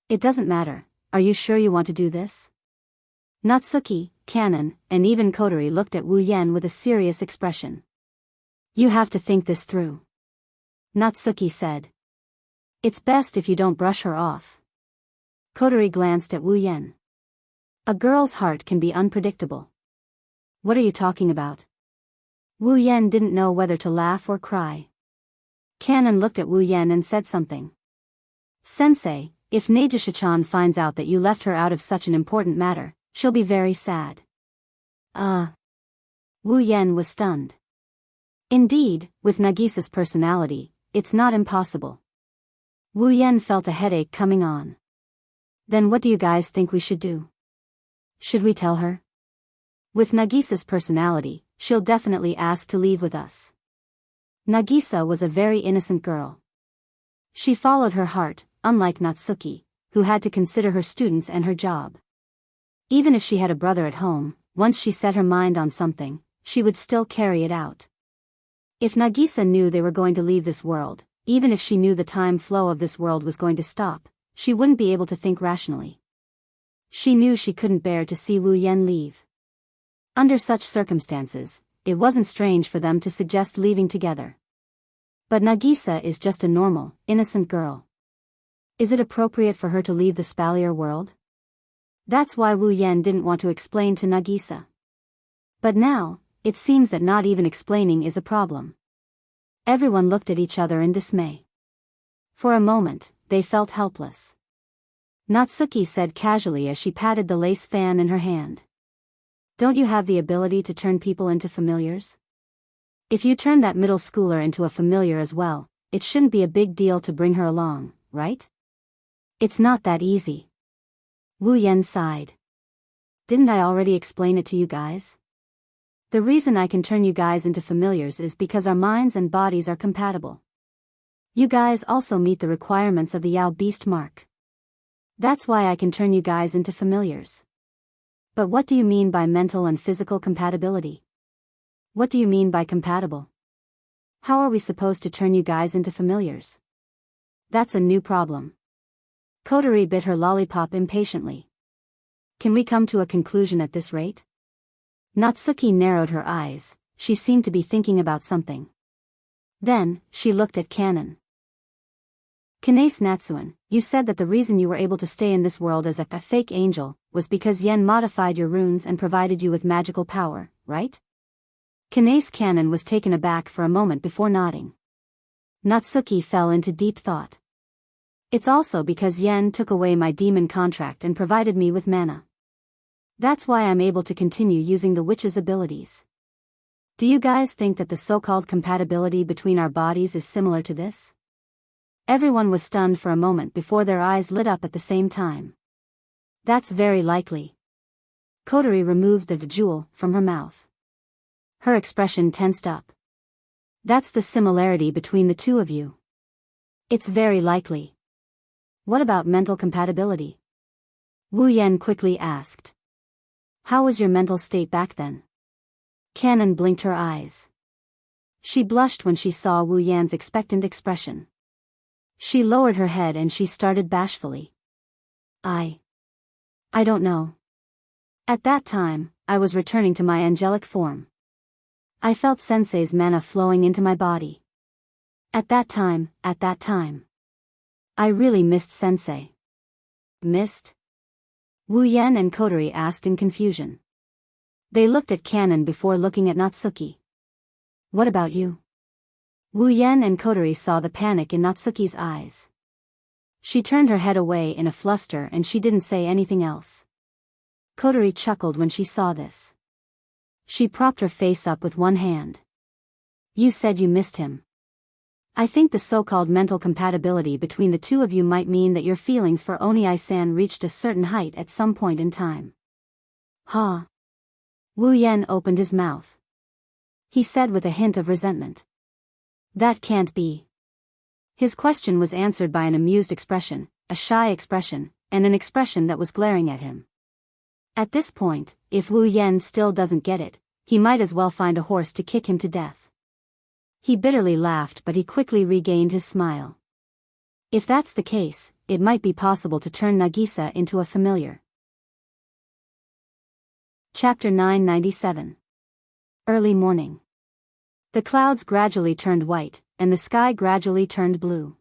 It doesn't matter, are you sure you want to do this? Natsuki, Kanon, and even Kotori looked at Wu Yan with a serious expression. You have to think this through. Natsuki said. It's best if you don't brush her off. Kotori glanced at Wu Yan. A girl's heart can be unpredictable. What are you talking about? Wu Yan didn't know whether to laugh or cry. Kanon looked at Wu Yan and said something. Sensei, if Nagisa-chan finds out that you left her out of such an important matter, she'll be very sad. Wu Yan was stunned. Indeed, with Nagisa's personality, it's not impossible. Wu Yan felt a headache coming on. Then what do you guys think we should do? Should we tell her? With Nagisa's personality, she'll definitely ask to leave with us. Nagisa was a very innocent girl. She followed her heart, unlike Natsuki, who had to consider her students and her job. Even if she had a brother at home, once she set her mind on something, she would still carry it out. If Nagisa knew they were going to leave this world, even if she knew the time flow of this world was going to stop, she wouldn't be able to think rationally. She knew she couldn't bear to see Wu Yan leave. Under such circumstances, it wasn't strange for them to suggest leaving together. But Nagisa is just a normal, innocent girl. Is it appropriate for her to leave the Spalier world? That's why Wu Yan didn't want to explain to Nagisa. But now, it seems that not even explaining is a problem. Everyone looked at each other in dismay. For a moment, they felt helpless. Natsuki said casually as she patted the lace fan in her hand. Don't you have the ability to turn people into familiars? If you turn that middle schooler into a familiar as well, it shouldn't be a big deal to bring her along, right? It's not that easy. Wu Yan sighed. Didn't I already explain it to you guys? The reason I can turn you guys into familiars is because our minds and bodies are compatible. You guys also meet the requirements of the Yao Beast mark. That's why I can turn you guys into familiars. But what do you mean by mental and physical compatibility? What do you mean by compatible? How are we supposed to turn you guys into familiars? That's a new problem. Kotori bit her lollipop impatiently. Can we come to a conclusion at this rate? Natsuki narrowed her eyes, she seemed to be thinking about something. Then, she looked at Kanon. Kanase Natsuan, you said that the reason you were able to stay in this world as a fake angel was because Yen modified your runes and provided you with magical power, right? Kanase Kanon was taken aback for a moment before nodding. Natsuki fell into deep thought. It's also because Yen took away my demon contract and provided me with mana. That's why I'm able to continue using the witch's abilities. Do you guys think that the so-called compatibility between our bodies is similar to this? Everyone was stunned for a moment before their eyes lit up at the same time. That's very likely. Kotori removed the jewel from her mouth. Her expression tensed up. That's the similarity between the two of you. It's very likely. What about mental compatibility? Wu Yan quickly asked. How was your mental state back then? Kanon blinked her eyes. She blushed when she saw Wu Yan's expectant expression. She lowered her head and she started bashfully. I don't know. At that time, I was returning to my angelic form. I felt Sensei's mana flowing into my body. At that time, I really missed Sensei. Missed? Wu Yan and Kotori asked in confusion. They looked at Kanon before looking at Natsuki. What about you? Wu Yan and Kotori saw the panic in Natsuki's eyes. She turned her head away in a fluster and she didn't say anything else. Kotori chuckled when she saw this. She propped her face up with one hand. You said you missed him. I think the so-called mental compatibility between the two of you might mean that your feelings for Oniai-san reached a certain height at some point in time. Huh? Wu Yan opened his mouth. He said with a hint of resentment. That can't be. His question was answered by an amused expression, a shy expression, and an expression that was glaring at him. At this point, if Wu Yan still doesn't get it, he might as well find a horse to kick him to death. He bitterly laughed but he quickly regained his smile. If that's the case, it might be possible to turn Nagisa into a familiar. Chapter 997. Early morning. The clouds gradually turned white, and the sky gradually turned blue.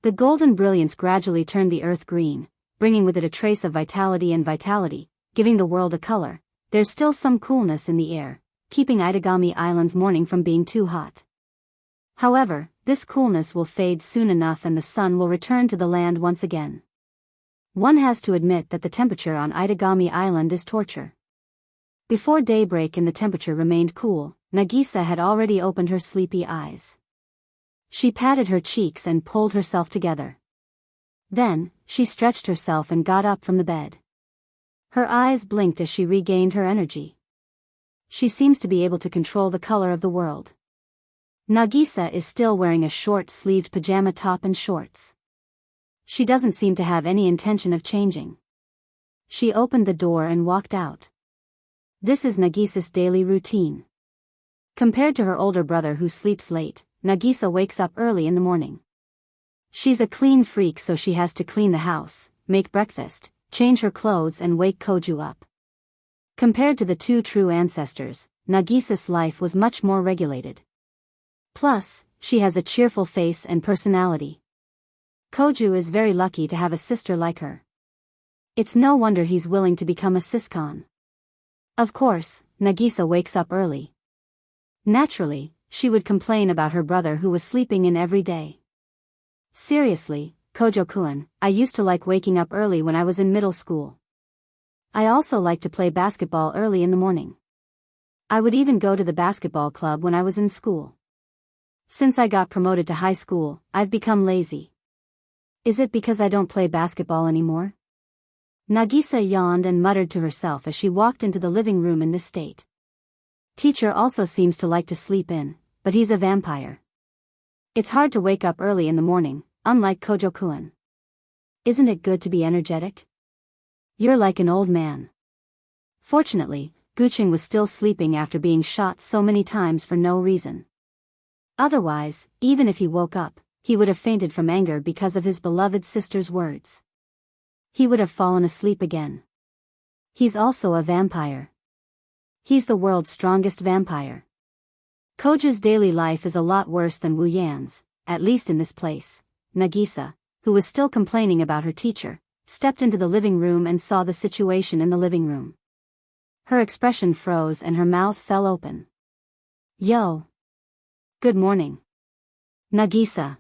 The golden brilliance gradually turned the earth green, bringing with it a trace of vitality, giving the world a color. There's still some coolness in the air, keeping Itagami Island's morning from being too hot. However, this coolness will fade soon enough and the sun will return to the land once again. One has to admit that the temperature on Itagami Island is torture. Before daybreak and the temperature remained cool, Nagisa had already opened her sleepy eyes. She patted her cheeks and pulled herself together. Then, she stretched herself and got up from the bed. Her eyes blinked as she regained her energy. She seems to be able to control the color of the world. Nagisa is still wearing a short-sleeved pajama top and shorts. She doesn't seem to have any intention of changing. She opened the door and walked out. This is Nagisa's daily routine. Compared to her older brother who sleeps late, Nagisa wakes up early in the morning. She's a clean freak, so she has to clean the house, make breakfast, change her clothes and wake Koju up. Compared to the two true ancestors, Nagisa's life was much more regulated. Plus, she has a cheerful face and personality. Koju is very lucky to have a sister like her. It's no wonder he's willing to become a siscon. Of course, Nagisa wakes up early. Naturally, she would complain about her brother who was sleeping in every day. Seriously, Kojo-kun, I used to like waking up early when I was in middle school. I also liked to play basketball early in the morning. I would even go to the basketball club when I was in school. Since I got promoted to high school, I've become lazy. Is it because I don't play basketball anymore? Nagisa yawned and muttered to herself as she walked into the living room in this state. Teacher also seems to like to sleep in, but he's a vampire. It's hard to wake up early in the morning, unlike Kojo-kun. Isn't it good to be energetic? You're like an old man. Fortunately, Guching was still sleeping after being shot so many times for no reason. Otherwise, even if he woke up, he would have fainted from anger because of his beloved sister's words. He would have fallen asleep again. He's also a vampire. He's the world's strongest vampire. Koju's daily life is a lot worse than Wu Yan's, at least in this place. Nagisa, who was still complaining about her teacher, stepped into the living room and saw the situation in the living room. Her expression froze and her mouth fell open. Yo! Good morning. Nagisa.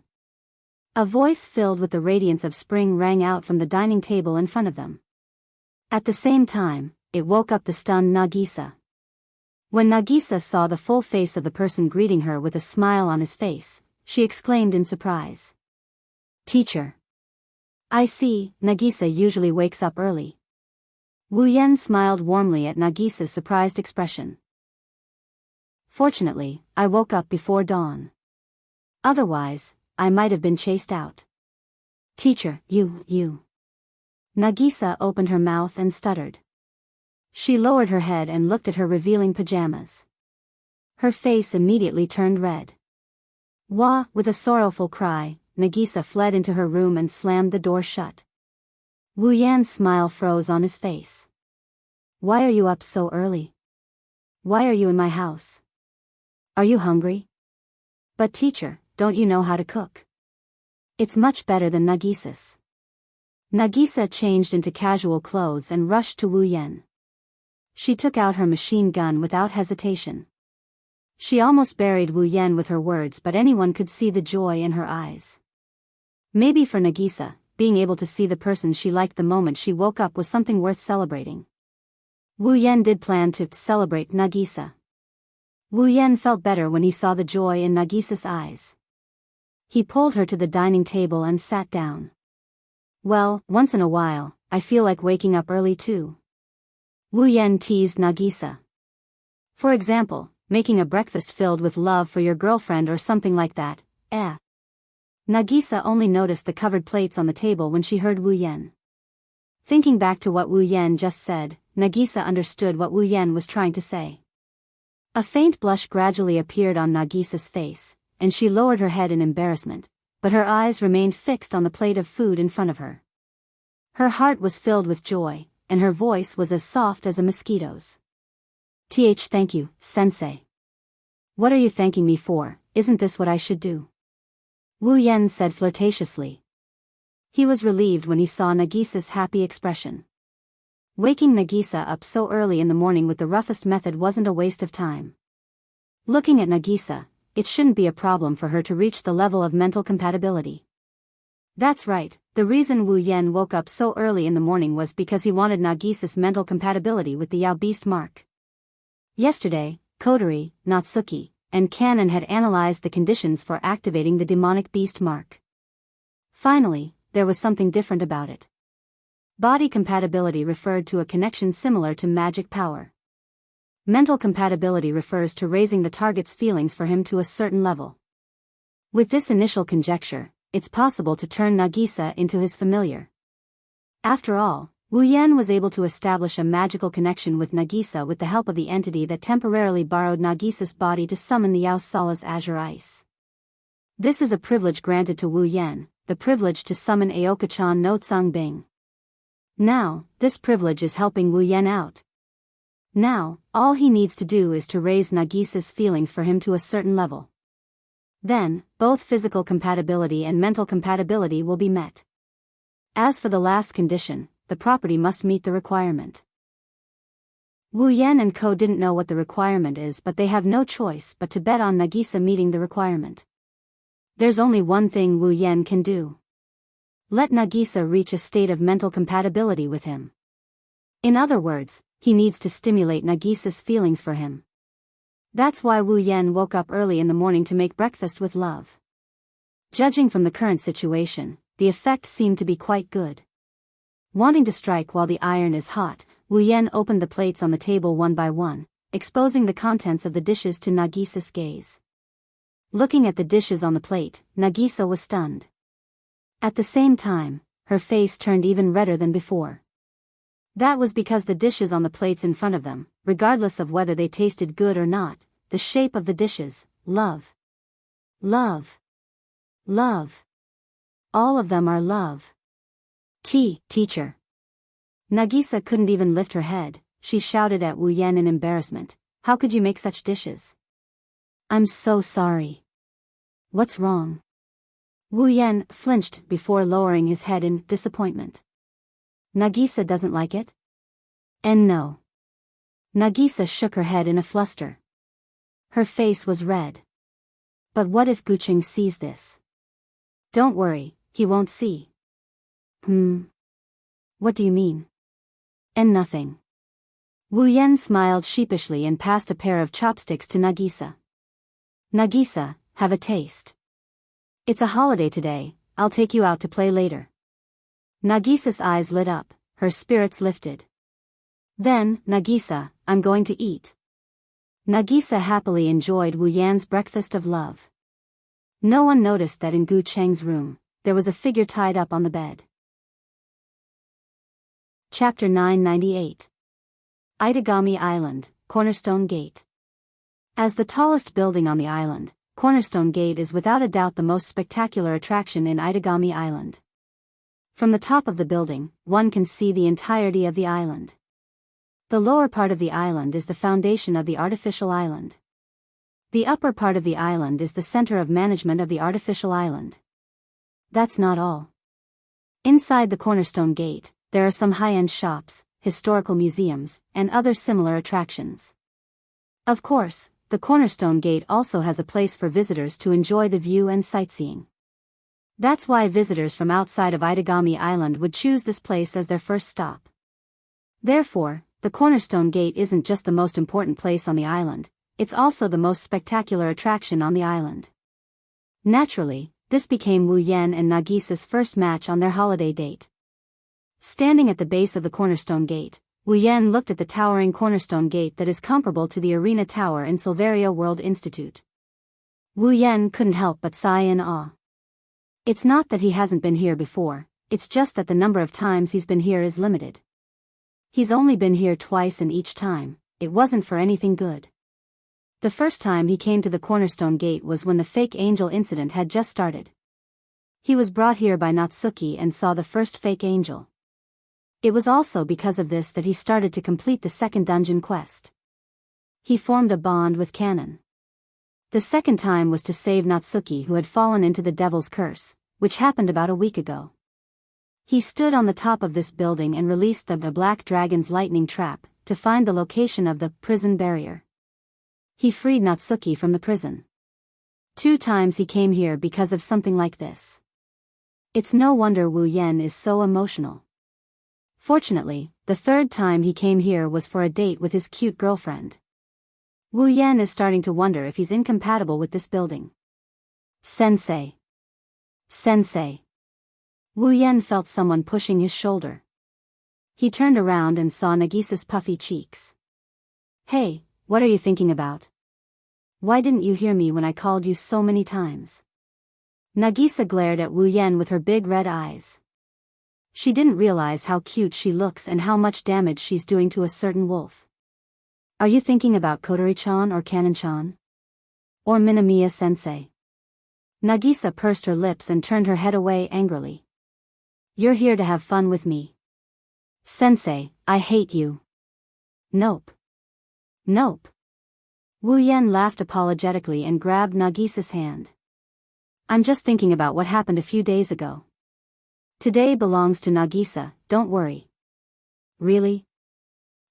A voice filled with the radiance of spring rang out from the dining table in front of them. At the same time, it woke up the stunned Nagisa. When Nagisa saw the full face of the person greeting her with a smile on his face, she exclaimed in surprise. Teacher. I see, Nagisa usually wakes up early. Wu Yan smiled warmly at Nagisa's surprised expression. Fortunately, I woke up before dawn. Otherwise, I might have been chased out. Teacher, you. Nagisa opened her mouth and stuttered. She lowered her head and looked at her revealing pajamas. Her face immediately turned red. Wah! With a sorrowful cry, Nagisa fled into her room and slammed the door shut. Wu Yan's smile froze on his face. Why are you up so early? Why are you in my house? Are you hungry? But teacher, don't you know how to cook? It's much better than Nagisa's. Nagisa changed into casual clothes and rushed to Wu Yan. She took out her machine gun without hesitation. She almost buried Wu Yan with her words, but anyone could see the joy in her eyes. Maybe for Nagisa, being able to see the person she liked the moment she woke up was something worth celebrating. Wu Yan did plan to celebrate Nagisa. Wu Yan felt better when he saw the joy in Nagisa's eyes. He pulled her to the dining table and sat down. Well, once in a while, I feel like waking up early too. Wu Yan teased Nagisa. For example, making a breakfast filled with love for your girlfriend or something like that. Nagisa only noticed the covered plates on the table when she heard Wu Yan. Thinking back to what Wu Yan just said, Nagisa understood what Wu Yan was trying to say. A faint blush gradually appeared on Nagisa's face, and she lowered her head in embarrassment, but her eyes remained fixed on the plate of food in front of her. Her heart was filled with joy, and her voice was as soft as a mosquito's. Thank you, sensei. What are you thanking me for? Isn't this what I should do? Wu Yan said flirtatiously. He was relieved when he saw Nagisa's happy expression. Waking Nagisa up so early in the morning with the roughest method wasn't a waste of time. Looking at Nagisa, it shouldn't be a problem for her to reach the level of mental compatibility. That's right, the reason Wu Yan woke up so early in the morning was because he wanted Nagisa's mental compatibility with the Yao beast mark. Yesterday, Kodori, Natsuki, and Kanon had analyzed the conditions for activating the demonic beast mark. Finally, there was something different about it. Body compatibility referred to a connection similar to magic power. Mental compatibility refers to raising the target's feelings for him to a certain level. With this initial conjecture, it's possible to turn Nagisa into his familiar. After all, Wu Yan was able to establish a magical connection with Nagisa with the help of the entity that temporarily borrowed Nagisa's body to summon the Yaosala's azure ice. This is a privilege granted to Wu Yan, the privilege to summon Aoka-chan no Tsangbing. Now, this privilege is helping Wu Yan out. Now, all he needs to do is to raise Nagisa's feelings for him to a certain level. Then, both physical compatibility and mental compatibility will be met. As for the last condition, the property must meet the requirement. Wu Yan and Ko didn't know what the requirement is, but they have no choice but to bet on Nagisa meeting the requirement. There's only one thing Wu Yan can do. Let Nagisa reach a state of mental compatibility with him. In other words, he needs to stimulate Nagisa's feelings for him. That's why Wu Yan woke up early in the morning to make breakfast with love. Judging from the current situation, the effect seemed to be quite good. Wanting to strike while the iron is hot, Wu Yan opened the plates on the table one by one, exposing the contents of the dishes to Nagisa's gaze. Looking at the dishes on the plate, Nagisa was stunned. At the same time, her face turned even redder than before. That was because the dishes on the plates in front of them, regardless of whether they tasted good or not, the shape of the dishes, love. Love. Love. All of them are love. Teacher. Nagisa couldn't even lift her head. She shouted at Wu Yan in embarrassment. How could you make such dishes? I'm so sorry. What's wrong? Wu Yan flinched before lowering his head in disappointment. Nagisa doesn't like it? And no. Nagisa shook her head in a fluster. Her face was red. But what if Gucheng sees this? Don't worry, he won't see. What do you mean? And nothing. Wu Yan smiled sheepishly and passed a pair of chopsticks to Nagisa. Nagisa, have a taste. It's a holiday today, I'll take you out to play later. Nagisa's eyes lit up, her spirits lifted. Then, Nagisa, I'm going to eat. Nagisa happily enjoyed Wu Yan's breakfast of love. No one noticed that in Gu Cheng's room, there was a figure tied up on the bed. Chapter 998. Itagami Island, Cornerstone Gate. As the tallest building on the island, Cornerstone Gate is without a doubt the most spectacular attraction in Itagami Island. From the top of the building, one can see the entirety of the island. The lower part of the island is the foundation of the artificial island. The upper part of the island is the center of management of the artificial island. That's not all. Inside the Cornerstone Gate, there are some high-end shops, historical museums, and other similar attractions. Of course, the Cornerstone Gate also has a place for visitors to enjoy the view and sightseeing. That's why visitors from outside of Itagami Island would choose this place as their first stop. Therefore, the Cornerstone Gate isn't just the most important place on the island, it's also the most spectacular attraction on the island. Naturally, this became Wu Yan and Nagisa's first match on their holiday date. Standing at the base of the Cornerstone Gate, Wu Yan looked at the towering Cornerstone Gate that is comparable to the Arena Tower in Silveria World Institute. Wu Yan couldn't help but sigh in awe. It's not that he hasn't been here before, it's just that the number of times he's been here is limited. He's only been here twice, and each time, it wasn't for anything good. The first time he came to the Cornerstone Gate was when the fake angel incident had just started. He was brought here by Natsuki and saw the first fake angel. It was also because of this that he started to complete the second dungeon quest. He formed a bond with Kanon. The second time was to save Natsuki, who had fallen into the devil's curse, which happened about a week ago. He stood on the top of this building and released the Black Dragon's lightning trap to find the location of the prison barrier. He freed Natsuki from the prison. 2 times he came here because of something like this. It's no wonder Wu Yan is so emotional. Fortunately, the 3rd time he came here was for a date with his cute girlfriend. Wu Yan is starting to wonder if he's incompatible with this building. Sensei. Sensei. Wu Yan felt someone pushing his shoulder. He turned around and saw Nagisa's puffy cheeks. Hey, what are you thinking about? Why didn't you hear me when I called you so many times? Nagisa glared at Wu Yan with her big red eyes. She didn't realize how cute she looks and how much damage she's doing to a certain wolf. Are you thinking about Kotori-chan or Kanon-chan? Or Minamiya-sensei? Nagisa pursed her lips and turned her head away angrily. You're here to have fun with me. Sensei, I hate you. Nope. Nope. Wu Yan laughed apologetically and grabbed Nagisa's hand. I'm just thinking about what happened a few days ago. Today belongs to Nagisa, don't worry. Really?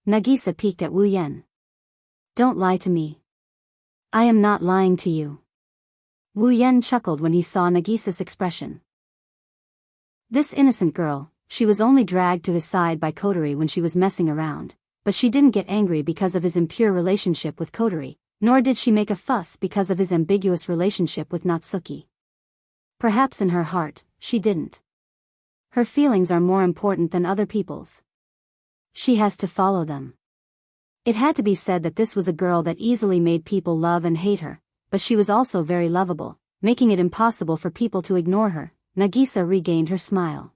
Nagisa peeked at Wu Yan. Don't lie to me. I am not lying to you. Wu Yan chuckled when he saw Nagisa's expression. This innocent girl, she was only dragged to his side by Kotori when she was messing around, but she didn't get angry because of his impure relationship with Kotori, nor did she make a fuss because of his ambiguous relationship with Natsuki. Perhaps in her heart, she didn't. Her feelings are more important than other people's. She has to follow them. It had to be said that this was a girl that easily made people love and hate her, but she was also very lovable, making it impossible for people to ignore her. Nagisa regained her smile.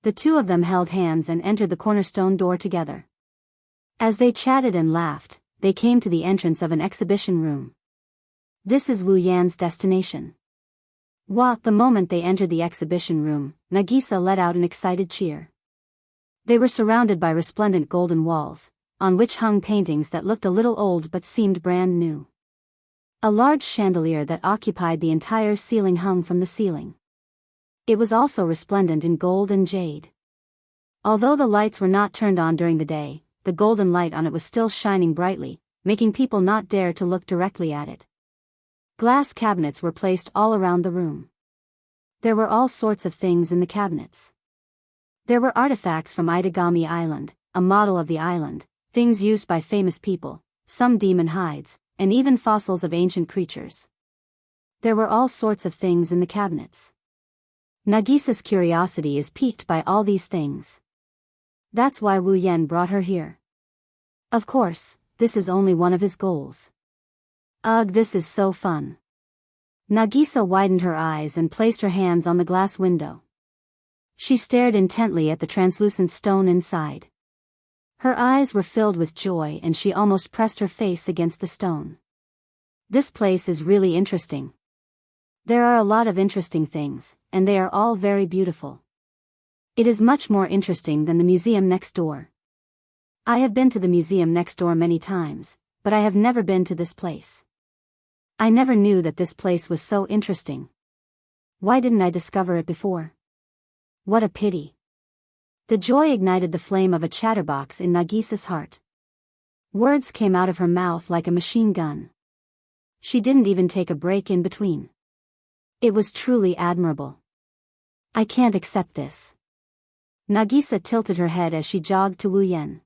The two of them held hands and entered the cornerstone door together. As they chatted and laughed, they came to the entrance of an exhibition room. This is Wu Yan's destination. The moment they entered the exhibition room, Nagisa let out an excited cheer. They were surrounded by resplendent golden walls, on which hung paintings that looked a little old but seemed brand new. A large chandelier that occupied the entire ceiling hung from the ceiling. It was also resplendent in gold and jade. Although the lights were not turned on during the day, the golden light on it was still shining brightly, making people not dare to look directly at it. Glass cabinets were placed all around the room. There were all sorts of things in the cabinets. There were artifacts from Itagami Island, a model of the island, things used by famous people, some demon hides, and even fossils of ancient creatures. There were all sorts of things in the cabinets. Nagisa's curiosity is piqued by all these things. That's why Wu Yan brought her here. Of course, this is only one of his goals. Ugh, this is so fun. Nagisa widened her eyes and placed her hands on the glass window. She stared intently at the translucent stone inside. Her eyes were filled with joy and she almost pressed her face against the stone. This place is really interesting. There are a lot of interesting things, and they are all very beautiful. It is much more interesting than the museum next door. I have been to the museum next door many times, but I have never been to this place. I never knew that this place was so interesting. Why didn't I discover it before? What a pity. The joy ignited the flame of a chatterbox in Nagisa's heart. Words came out of her mouth like a machine gun. She didn't even take a break in between. It was truly admirable. I can't accept this. Nagisa tilted her head as she jogged to Wu Yan.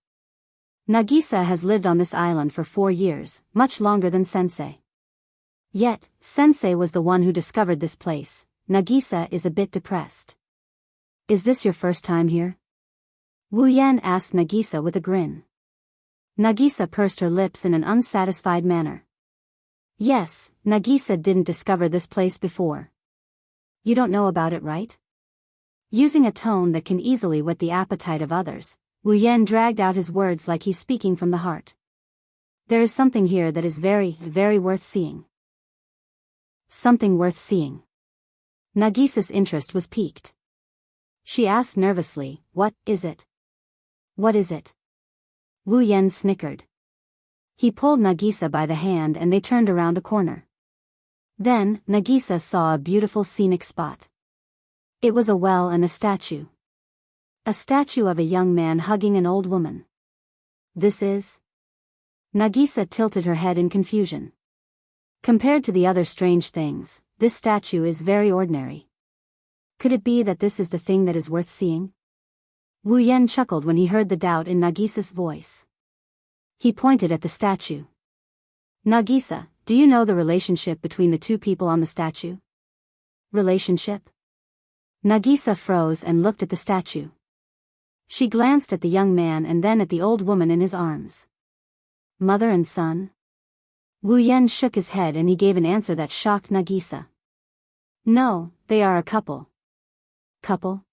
Nagisa has lived on this island for 4 years, much longer than Sensei. Yet, Sensei was the one who discovered this place. Nagisa is a bit depressed. Is this your first time here? Wu Yan asked Nagisa with a grin. Nagisa pursed her lips in an unsatisfied manner. Yes, Nagisa didn't discover this place before. You don't know about it, right? Using a tone that can easily whet the appetite of others, Wu Yan dragged out his words like he's speaking from the heart. There is something here that is very, very worth seeing. Something worth seeing. Nagisa's interest was piqued. She asked nervously, "What is it?" "What is it?" Wu Yan snickered. He pulled Nagisa by the hand and they turned around a corner. Then, Nagisa saw a beautiful scenic spot. It was a well and a statue. A statue of a young man hugging an old woman. This is? Nagisa tilted her head in confusion. Compared to the other strange things, this statue is very ordinary. Could it be that this is the thing that is worth seeing? Wu Yan chuckled when he heard the doubt in Nagisa's voice. He pointed at the statue. Nagisa, do you know the relationship between the two people on the statue? Relationship? Nagisa froze and looked at the statue. She glanced at the young man and then at the old woman in his arms. Mother and son? Wu Yan shook his head and he gave an answer that shocked Nagisa. No, they are a couple. Couple?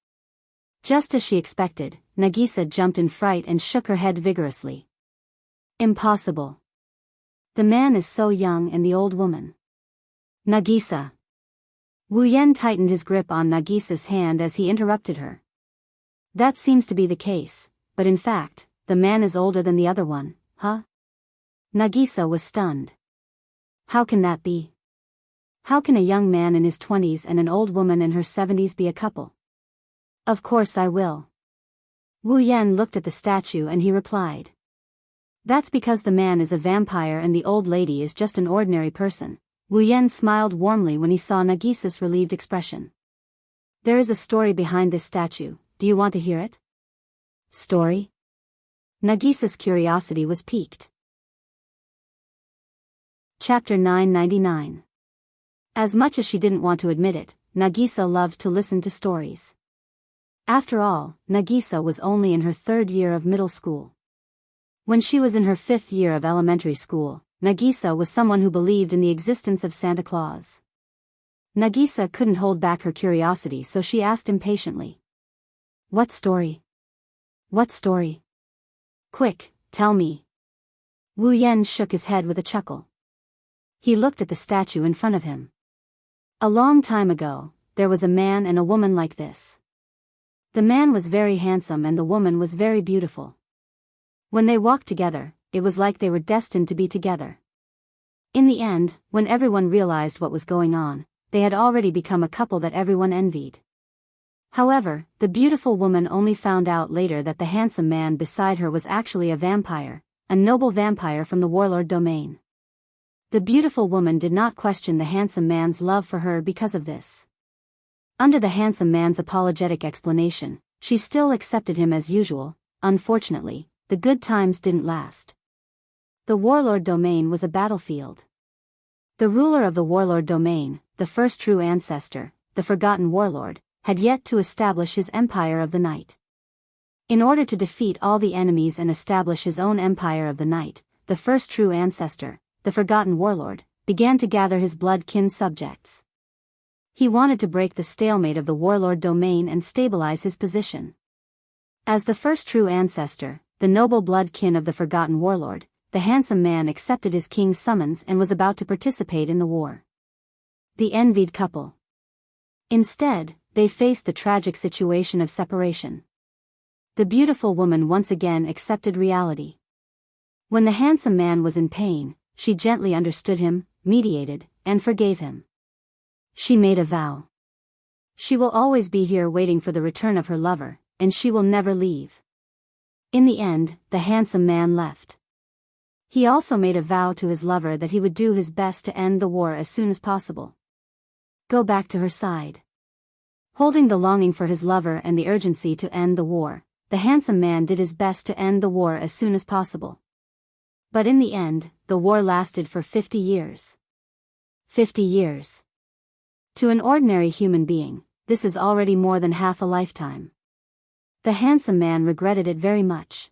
Just as she expected, Nagisa jumped in fright and shook her head vigorously. Impossible. The man is so young and the old woman. Nagisa. Wu Yan tightened his grip on Nagisa's hand as he interrupted her. That seems to be the case, but in fact, the man is older than the other one, huh? Nagisa was stunned. How can that be? How can a young man in his 20s and an old woman in her 70s be a couple? Of course I will. Wu Yan looked at the statue and he replied. That's because the man is a vampire and the old lady is just an ordinary person. Wu Yan smiled warmly when he saw Nagisa's relieved expression. There is a story behind this statue, do you want to hear it? Story? Nagisa's curiosity was piqued. Chapter 999. As much as she didn't want to admit it, Nagisa loved to listen to stories. After all, Nagisa was only in her 3rd year of middle school. When she was in her 5th year of elementary school, Nagisa was someone who believed in the existence of Santa Claus. Nagisa couldn't hold back her curiosity, so she asked impatiently. What story? What story? Quick, tell me. Wu Yan shook his head with a chuckle. He looked at the statue in front of him. A long time ago, there was a man and a woman like this. The man was very handsome and the woman was very beautiful. When they walked together, it was like they were destined to be together. In the end, when everyone realized what was going on, they had already become a couple that everyone envied. However, the beautiful woman only found out later that the handsome man beside her was actually a vampire, a noble vampire from the warlord domain. The beautiful woman did not question the handsome man's love for her because of this. Under the handsome man's apologetic explanation, she still accepted him as usual. Unfortunately, the good times didn't last. The warlord domain was a battlefield. The ruler of the warlord domain, the first true ancestor, the forgotten warlord, had yet to establish his empire of the night. In order to defeat all the enemies and establish his own empire of the night, the first true ancestor, the forgotten warlord, began to gather his blood-kin subjects. He wanted to break the stalemate of the warlord domain and stabilize his position. As the first true ancestor, the noble blood-kin of the forgotten warlord, the handsome man accepted his king's summons and was about to participate in the war. The envied couple. Instead, they faced the tragic situation of separation. The beautiful woman once again accepted reality. When the handsome man was in pain, she gently understood him, mediated, and forgave him. She made a vow. She will always be here waiting for the return of her lover, and she will never leave. In the end, the handsome man left. He also made a vow to his lover that he would do his best to end the war as soon as possible. Go back to her side. Holding the longing for his lover and the urgency to end the war, the handsome man did his best to end the war as soon as possible. But in the end, the war lasted for 50 years. 50 years. To an ordinary human being, this is already more than half a lifetime. The handsome man regretted it very much.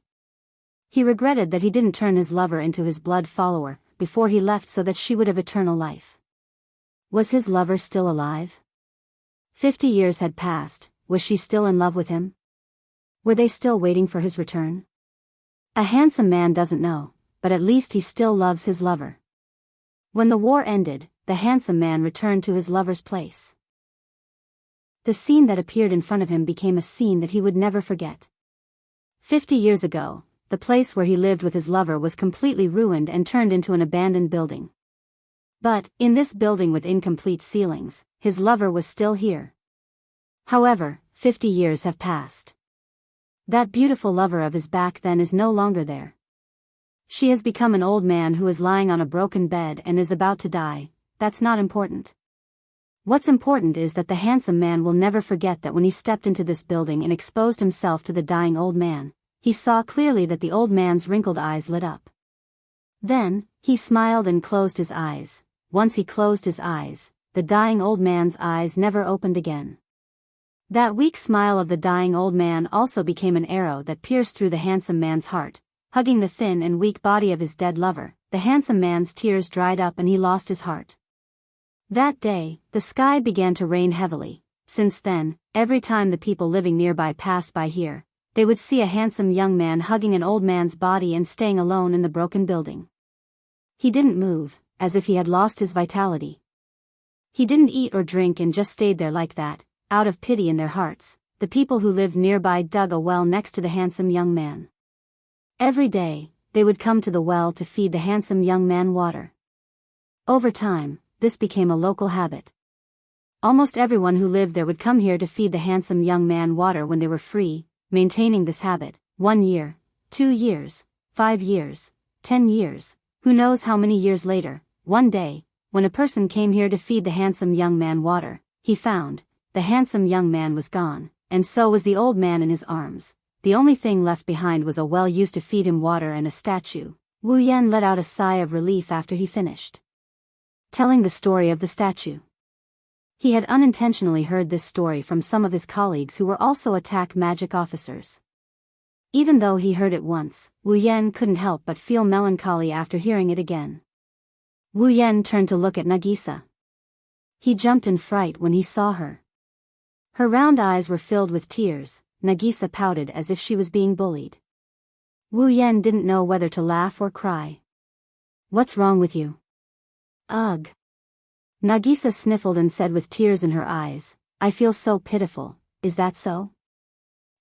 He regretted that he didn't turn his lover into his blood follower before he left so that she would have eternal life. Was his lover still alive? 50 years had passed, was she still in love with him? Were they still waiting for his return? A handsome man doesn't know, but at least he still loves his lover. When the war ended, the handsome man returned to his lover's place. The scene that appeared in front of him became a scene that he would never forget. 50 years ago, the place where he lived with his lover was completely ruined and turned into an abandoned building. But, in this building with incomplete ceilings, his lover was still here. However, 50 years have passed. That beautiful lover of his back then is no longer there. She has become an old man who is lying on a broken bed and is about to die. That's not important. What's important is that the handsome man will never forget that when he stepped into this building and exposed himself to the dying old man, he saw clearly that the old man's wrinkled eyes lit up. Then, He smiled and closed his eyes. Once he closed his eyes, the dying old man's eyes never opened again. That weak smile of the dying old man also became an arrow that pierced through the handsome man's heart, hugging the thin and weak body of his dead lover. The handsome man's tears dried up and he lost his heart. That day, the sky began to rain heavily. Since then, every time the people living nearby passed by here, they would see a handsome young man hugging an old man's body and staying alone in the broken building. He didn't move, as if he had lost his vitality. He didn't eat or drink and just stayed there like that. Out of pity in their hearts, the people who lived nearby dug a well next to the handsome young man. Every day, they would come to the well to feed the handsome young man water. Over time, this became a local habit. Almost everyone who lived there would come here to feed the handsome young man water when they were free, maintaining this habit. 1 year, 2 years, 5 years, 10 years, who knows how many years later. One day, when a person came here to feed the handsome young man water, he found the handsome young man was gone, and so was the old man in his arms. The only thing left behind was a well used to feed him water and a statue. Wu Yan let out a sigh of relief after he finished telling the story of the statue. He had unintentionally heard this story from some of his colleagues who were also attack magic officers. Even though he heard it once, Wu Yan couldn't help but feel melancholy after hearing it again. Wu Yan turned to look at Nagisa. He jumped in fright when he saw her. Her round eyes were filled with tears. Nagisa pouted as if she was being bullied. Wu Yan didn't know whether to laugh or cry. "What's wrong with you?" "Ugh." Nagisa sniffled and said with tears in her eyes, "I feel so pitiful, is that so?"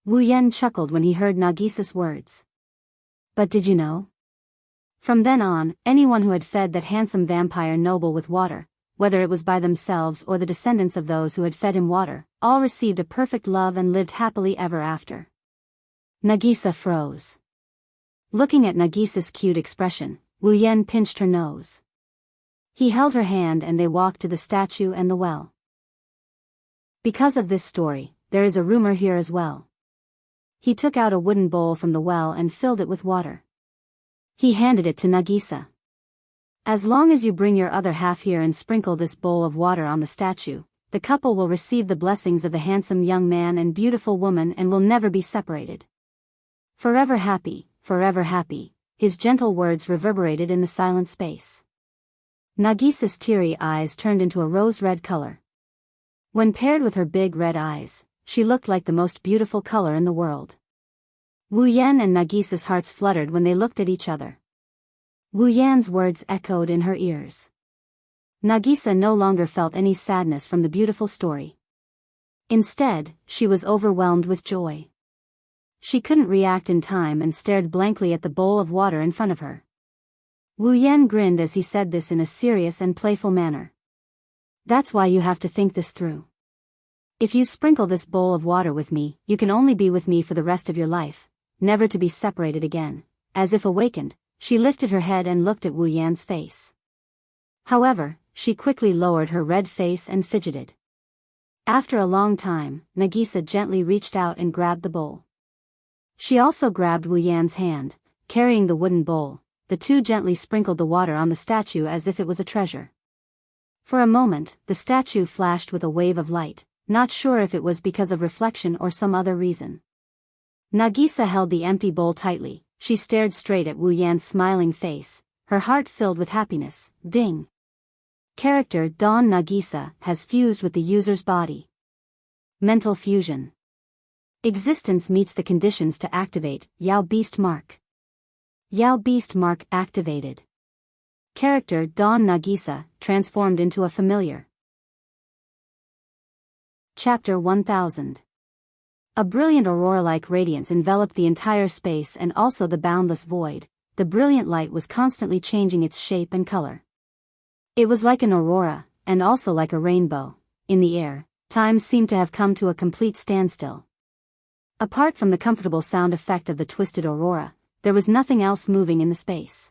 Wu Yan chuckled when he heard Nagisa's words. "But did you know?" From then on, anyone who had fed that handsome vampire noble with water, whether it was by themselves or the descendants of those who had fed him water, all received a perfect love and lived happily ever after. Nagisa froze. Looking at Nagisa's cute expression, Wu Yan pinched her nose. He held her hand and they walked to the statue and the well. Because of this story, there is a rumor here as well. He took out a wooden bowl from the well and filled it with water. He handed it to Nagisa. "As long as you bring your other half here and sprinkle this bowl of water on the statue, the couple will receive the blessings of the handsome young man and beautiful woman and will never be separated. Forever happy, forever happy." His gentle words reverberated in the silent space. Nagisa's teary eyes turned into a rose-red color. When paired with her big red eyes, she looked like the most beautiful color in the world. Wu Yan and Nagisa's hearts fluttered when they looked at each other. Wu Yan's words echoed in her ears. Nagisa no longer felt any sadness from the beautiful story. Instead, she was overwhelmed with joy. She couldn't react in time and stared blankly at the bowl of water in front of her. Wu Yan grinned as he said this in a serious and playful manner. "That's why you have to think this through. If you sprinkle this bowl of water with me, you can only be with me for the rest of your life, never to be separated again." As if awakened, she lifted her head and looked at Wu Yan's face. However, she quickly lowered her red face and fidgeted. After a long time, Nagisa gently reached out and grabbed the bowl. She also grabbed Wu Yan's hand, carrying the wooden bowl. The two gently sprinkled the water on the statue as if it was a treasure. For a moment, the statue flashed with a wave of light, not sure if it was because of reflection or some other reason. Nagisa held the empty bowl tightly. She stared straight at Wu Yan's smiling face, her heart filled with happiness. Ding! Character Dawn Nagisa has fused with the user's body. Mental fusion. Existence meets the conditions to activate Yao Beast Mark. Yao Beast Mark activated. Character Dawn Nagisa transformed into a familiar. Chapter 1000. A brilliant aurora-like radiance enveloped the entire space and also the boundless void. The brilliant light was constantly changing its shape and color. It was like an aurora, and also like a rainbow. In the air, time seemed to have come to a complete standstill. Apart from the comfortable sound effect of the twisted aurora, there was nothing else moving in the space.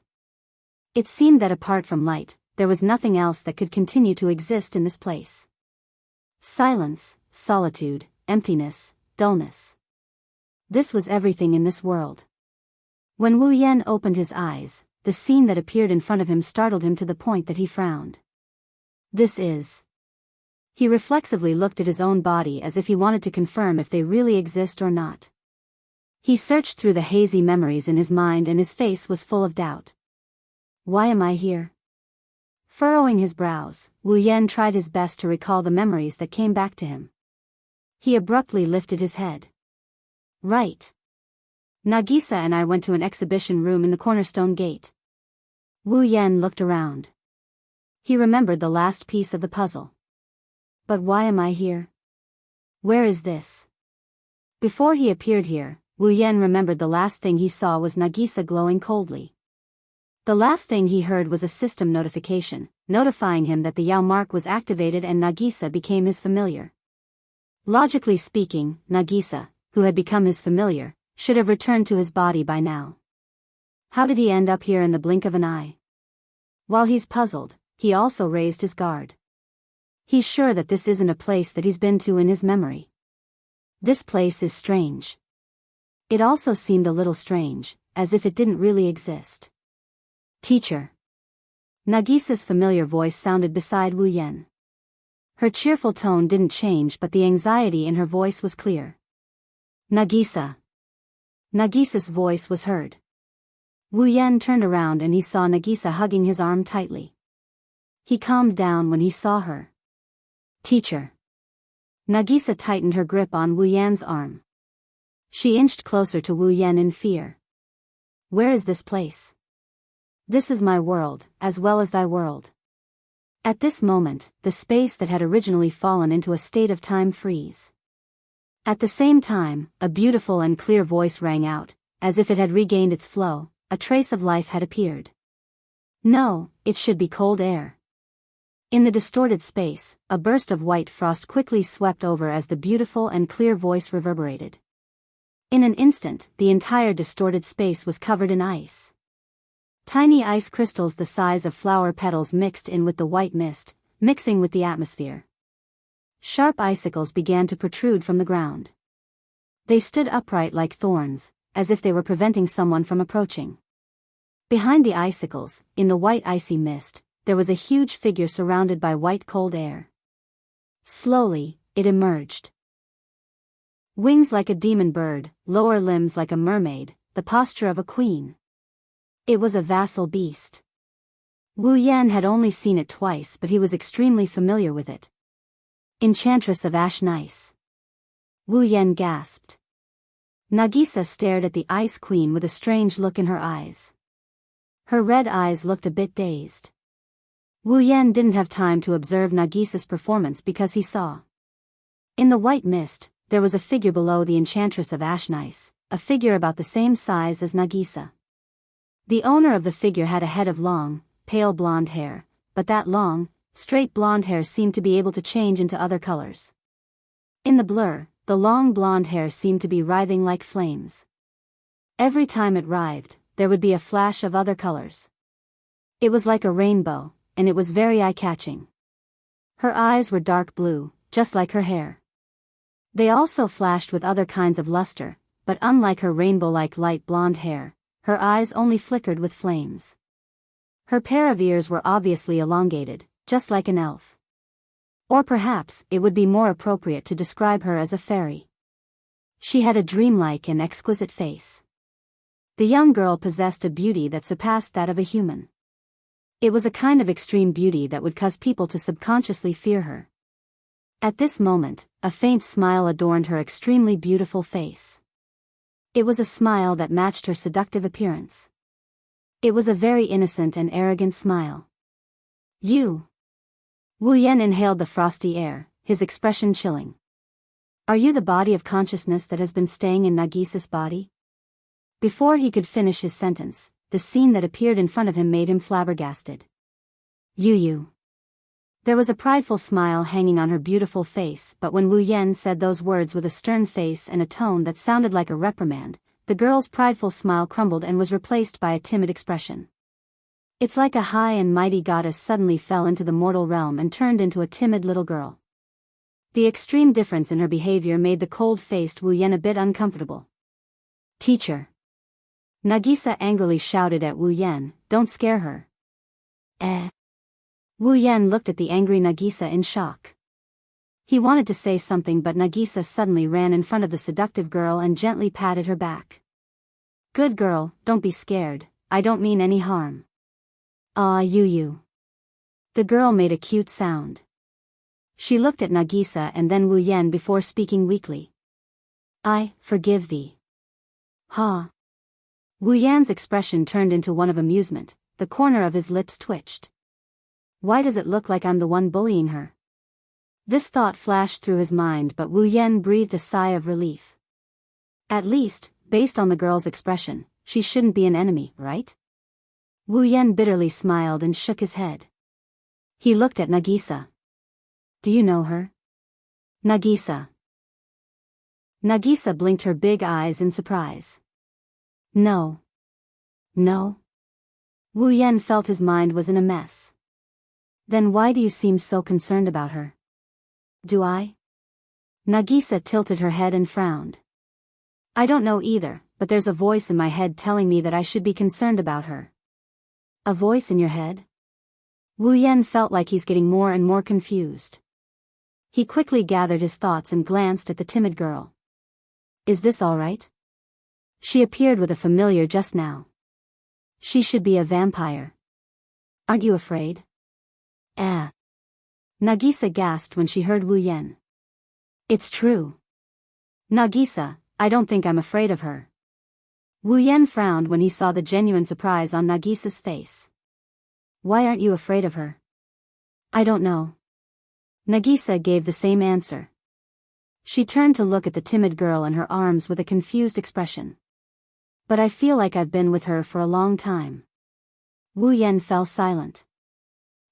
It seemed that apart from light, there was nothing else that could continue to exist in this place. Silence, solitude, emptiness, dullness. This was everything in this world. When Wu Yan opened his eyes, the scene that appeared in front of him startled him to the point that he frowned. This is... He reflexively looked at his own body as if he wanted to confirm if they really exist or not. He searched through the hazy memories in his mind and his face was full of doubt. Why am I here? Furrowing his brows, Wu Yan tried his best to recall the memories that came back to him. He abruptly lifted his head. Right. Nagisa and I went to an exhibition room in the Cornerstone Gate. Wu Yan looked around. He remembered the last piece of the puzzle. But why am I here? Where is this? Before he appeared here, Wu Yan remembered the last thing he saw was Nagisa glowing coldly. The last thing he heard was a system notification, notifying him that the Yao mark was activated and Nagisa became his familiar. Logically speaking, Nagisa, who had become his familiar, should have returned to his body by now. How did he end up here in the blink of an eye? While he's puzzled, he also raised his guard. He's sure that this isn't a place that he's been to in his memory. This place is strange. It also seemed a little strange, as if it didn't really exist. Teacher. Nagisa's familiar voice sounded beside Wu Yan. Her cheerful tone didn't change, but the anxiety in her voice was clear. Nagisa. Nagisa's voice was heard. Wu Yan turned around and he saw Nagisa hugging his arm tightly. He calmed down when he saw her. Teacher. Nagisa tightened her grip on Wu Yan's arm. She inched closer to Wu Yan in fear. Where is this place? This is my world, as well as thy world. At this moment, the space that had originally fallen into a state of time freeze. At the same time, a beautiful and clear voice rang out, as if it had regained its flow, a trace of life had appeared. No, it should be cold air. In the distorted space, a burst of white frost quickly swept over as the beautiful and clear voice reverberated. In an instant, the entire distorted space was covered in ice. Tiny ice crystals the size of flower petals mixed in with the white mist, mixing with the atmosphere. Sharp icicles began to protrude from the ground. They stood upright like thorns, as if they were preventing someone from approaching. Behind the icicles, in the white icy mist, there was a huge figure surrounded by white cold air. Slowly, it emerged. Wings like a demon bird, lower limbs like a mermaid, the posture of a queen. It was a vassal beast. Wu Yan had only seen it twice, but he was extremely familiar with it. Enchantress of Ash Nice. Wu Yan gasped. Nagisa stared at the Ice Queen with a strange look in her eyes. Her red eyes looked a bit dazed. Wu Yan didn't have time to observe Nagisa's performance because he saw. In the white mist, there was a figure below the Enchantress of Ash Nice, a figure about the same size as Nagisa. The owner of the figure had a head of long, pale blonde hair, but that long, straight blonde hair seemed to be able to change into other colors. In the blur, the long blonde hair seemed to be writhing like flames. Every time it writhed, there would be a flash of other colors. It was like a rainbow, and it was very eye-catching. Her eyes were dark blue, just like her hair. They also flashed with other kinds of luster, but unlike her rainbow-like light blonde hair, her eyes only flickered with flames. Her pair of ears were obviously elongated, just like an elf. Or perhaps it would be more appropriate to describe her as a fairy. She had a dreamlike and exquisite face. The young girl possessed a beauty that surpassed that of a human. It was a kind of extreme beauty that would cause people to subconsciously fear her. At this moment, a faint smile adorned her extremely beautiful face. It was a smile that matched her seductive appearance. It was a very innocent and arrogant smile. You. Wu Yan inhaled the frosty air, his expression chilling. Are you the body of consciousness that has been staying in Nagisa's body? Before he could finish his sentence, the scene that appeared in front of him made him flabbergasted. You. There was a prideful smile hanging on her beautiful face, but when Wu Yan said those words with a stern face and a tone that sounded like a reprimand, the girl's prideful smile crumbled and was replaced by a timid expression. It's like a high and mighty goddess suddenly fell into the mortal realm and turned into a timid little girl. The extreme difference in her behavior made the cold-faced Wu Yan a bit uncomfortable. Teacher. Nagisa angrily shouted at Wu Yan, "Don't scare her." Wu Yan looked at the angry Nagisa in shock. He wanted to say something, but Nagisa suddenly ran in front of the seductive girl and gently patted her back. "Good girl, don't be scared, I don't mean any harm." "Ah, you." The girl made a cute sound. She looked at Nagisa and then Wu Yan before speaking weakly. "I forgive thee." "Ha." Wu Yan's expression turned into one of amusement, the corner of his lips twitched. "Why does it look like I'm the one bullying her?" This thought flashed through his mind, but Wu Yan breathed a sigh of relief. At least, based on the girl's expression, she shouldn't be an enemy, right? Wu Yan bitterly smiled and shook his head. He looked at Nagisa. "Do you know her?" "Nagisa." Nagisa blinked her big eyes in surprise. No. Wu Yan felt his mind was in a mess. "Then why do you seem so concerned about her?" "Do I?" Nagisa tilted her head and frowned. "I don't know either, but there's a voice in my head telling me that I should be concerned about her." "A voice in your head?" Wu Yan felt like he's getting more and more confused. He quickly gathered his thoughts and glanced at the timid girl. "Is this all right?" She appeared with a familiar just now. "She should be a vampire." "Aren't you afraid?" Nagisa gasped when she heard Wu Yan. "It's true." "Nagisa, I don't think I'm afraid of her." Wu Yan frowned when he saw the genuine surprise on Nagisa's face. "Why aren't you afraid of her?" "I don't know." Nagisa gave the same answer. She turned to look at the timid girl in her arms with a confused expression. "But I feel like I've been with her for a long time." Wu Yan fell silent.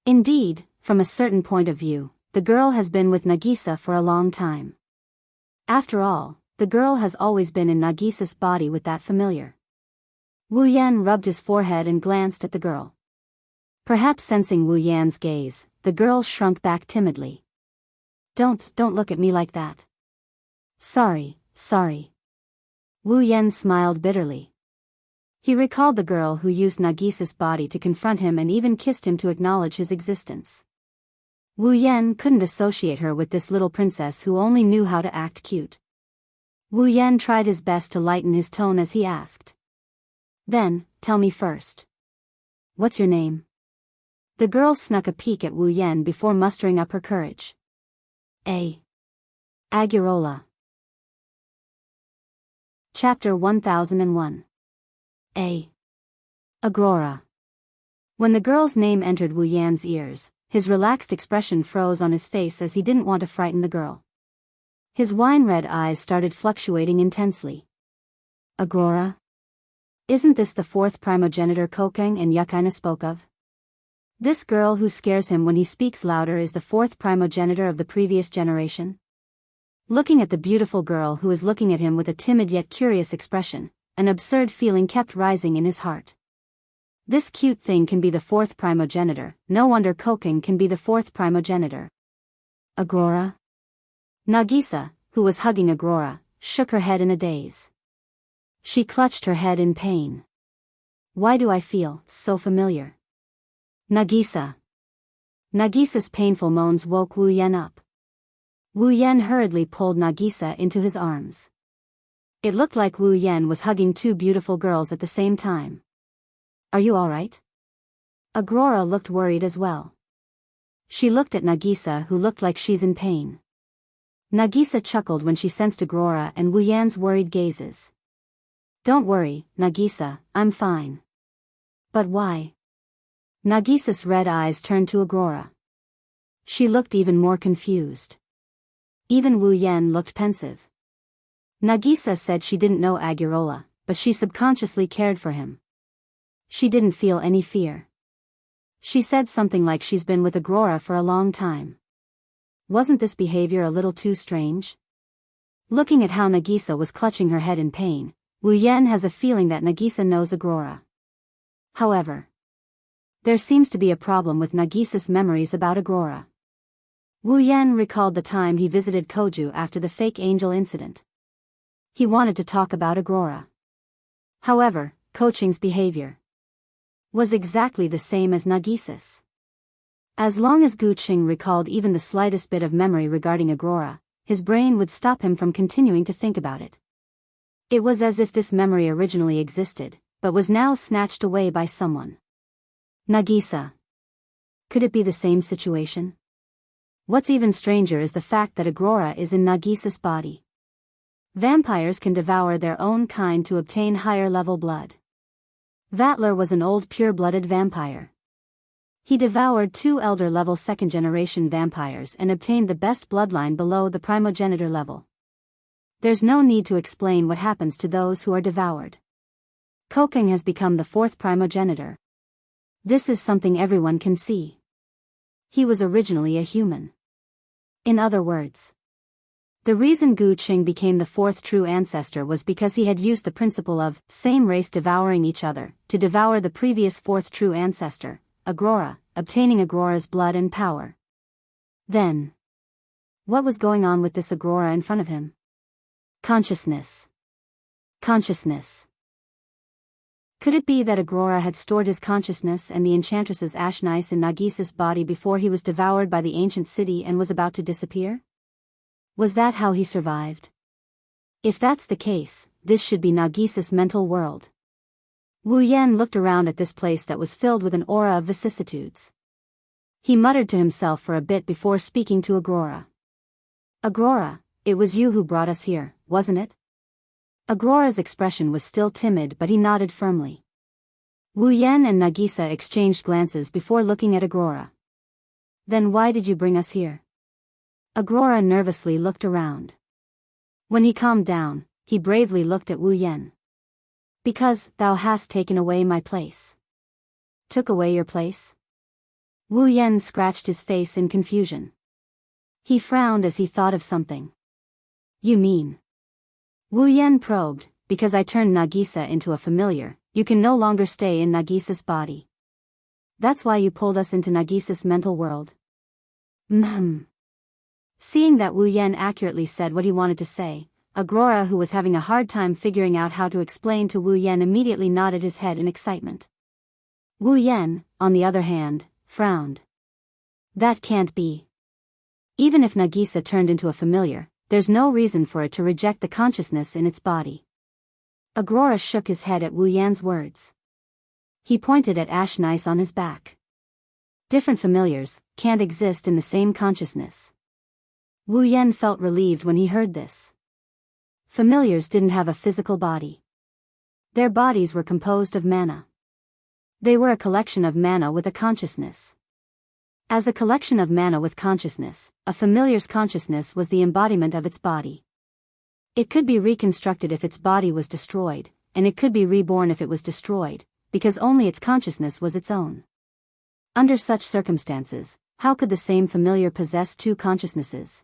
Indeed, from a certain point of view, the girl has been with Nagisa for a long time. After all, the girl has always been in Nagisa's body with that familiar. Wu Yan rubbed his forehead and glanced at the girl. Perhaps sensing Wu Yan's gaze, the girl shrunk back timidly. Don't look at me like that." Sorry. Wu Yan smiled bitterly. He recalled the girl who used Nagisa's body to confront him and even kissed him to acknowledge his existence. Wu Yan couldn't associate her with this little princess who only knew how to act cute. Wu Yan tried his best to lighten his tone as he asked. "Then, tell me first. What's your name?" The girl snuck a peek at Wu Yan before mustering up her courage. Agurola. Chapter 1001. Agrora. When the girl's name entered Wu Yan's ears, his relaxed expression froze on his face as he didn't want to frighten the girl. His wine-red eyes started fluctuating intensely. "Agrora? Isn't this the fourth primogenitor Kokeng and Yukaina spoke of? This girl who scares him when he speaks louder is the fourth primogenitor of the previous generation?" Looking at the beautiful girl who was looking at him with a timid yet curious expression, an absurd feeling kept rising in his heart. This cute thing can be the fourth primogenitor, no wonder Kokeng can be the fourth primogenitor. "Agrora?" Nagisa, who was hugging Agrora, shook her head in a daze. She clutched her head in pain. "Why do I feel so familiar?" "Nagisa." Nagisa's painful moans woke Wu Yan up. Wu Yan hurriedly pulled Nagisa into his arms. It looked like Wu Yan was hugging two beautiful girls at the same time. "Are you all right?" Agrora looked worried as well. She looked at Nagisa, who looked like she's in pain. Nagisa chuckled when she sensed Agrora and Wu Yan's worried gazes. "Don't worry, Nagisa, I'm fine." "But why?" Nagisa's red eyes turned to Agrora. She looked even more confused. Even Wu Yan looked pensive. Nagisa said she didn't know Agurola, but she subconsciously cared for him. She didn't feel any fear. She said something like she's been with Agrora for a long time. Wasn't this behavior a little too strange? Looking at how Nagisa was clutching her head in pain, Wu Yan has a feeling that Nagisa knows Agrora. However, there seems to be a problem with Nagisa's memories about Agrora. Wu Yan recalled the time he visited Koju after the fake angel incident. He wanted to talk about Agrora. However, Coaching's behavior was exactly the same as Nagisa's. As long as Gu Qing recalled even the slightest bit of memory regarding Agrora, his brain would stop him from continuing to think about it. It was as if this memory originally existed, but was now snatched away by someone. Nagisa. Could it be the same situation? What's even stranger is the fact that Agrora is in Nagisa's body. Vampires can devour their own kind to obtain higher-level blood. Vatler was an old pure-blooded vampire. He devoured 2 elder-level second-generation vampires and obtained the best bloodline below the primogenitor level. There's no need to explain what happens to those who are devoured. Kokang has become the 4th primogenitor. This is something everyone can see. He was originally a human. In other words, the reason Gu Qing became the 4th true ancestor was because he had used the principle of same race devouring each other to devour the previous 4th true ancestor, Agrora, obtaining Agrora's blood and power. Then, what was going on with this Agrora in front of him? Consciousness. Consciousness. Could it be that Agrora had stored his consciousness and the Enchantress's Ashnice in Nagisa's body before he was devoured by the ancient city and was about to disappear? Was that how he survived? If that's the case, this should be Nagisa's mental world. Wu Yan looked around at this place that was filled with an aura of vicissitudes. He muttered to himself for a bit before speaking to Agrora. Agrora, it was you who brought us here, wasn't it? Agrora's expression was still timid, but he nodded firmly. Wu Yan and Nagisa exchanged glances before looking at Agrora. Then why did you bring us here? Agrora nervously looked around. When he calmed down, he bravely looked at Wu Yan. Because thou hast taken away my place. Took away your place? Wu Yan scratched his face in confusion. He frowned as he thought of something. You mean? Wu Yan probed, because I turned Nagisa into a familiar, you can no longer stay in Nagisa's body. That's why you pulled us into Nagisa's mental world? Seeing that Wu Yan accurately said what he wanted to say, Agrora, who was having a hard time figuring out how to explain to Wu Yan, immediately nodded his head in excitement. Wu Yan, on the other hand, frowned. That can't be. Even if Nagisa turned into a familiar, there's no reason for it to reject the consciousness in its body. Agrora shook his head at Wu Yan's words. He pointed at Ashnice on his back. Different familiars can't exist in the same consciousness. Wu Yan felt relieved when he heard this. Familiars didn't have a physical body. Their bodies were composed of mana. They were a collection of mana with a consciousness. As a collection of mana with consciousness, a familiar's consciousness was the embodiment of its body. It could be reconstructed if its body was destroyed, and it could be reborn if it was destroyed, because only its consciousness was its own. Under such circumstances, how could the same familiar possess 2 consciousnesses?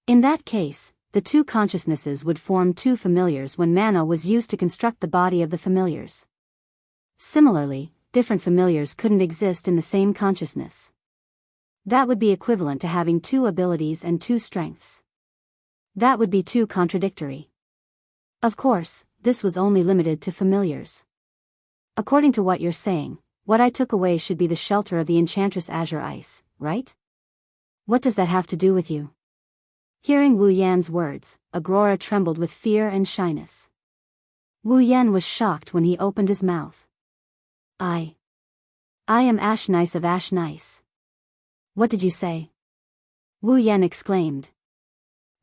In that case, the 2 consciousnesses would form 2 familiars when mana was used to construct the body of the familiars. Similarly, different familiars couldn't exist in the same consciousness. That would be equivalent to having 2 abilities and 2 strengths. That would be too contradictory. Of course, this was only limited to familiars. According to what you're saying, what I took away should be the shelter of the Enchantress Azure Ice, right? What does that have to do with you? Hearing Wu Yan's words, Agrora trembled with fear and shyness. Wu Yan was shocked when he opened his mouth. I am Ashnice of Ashnice. What did you say? Wu Yan exclaimed.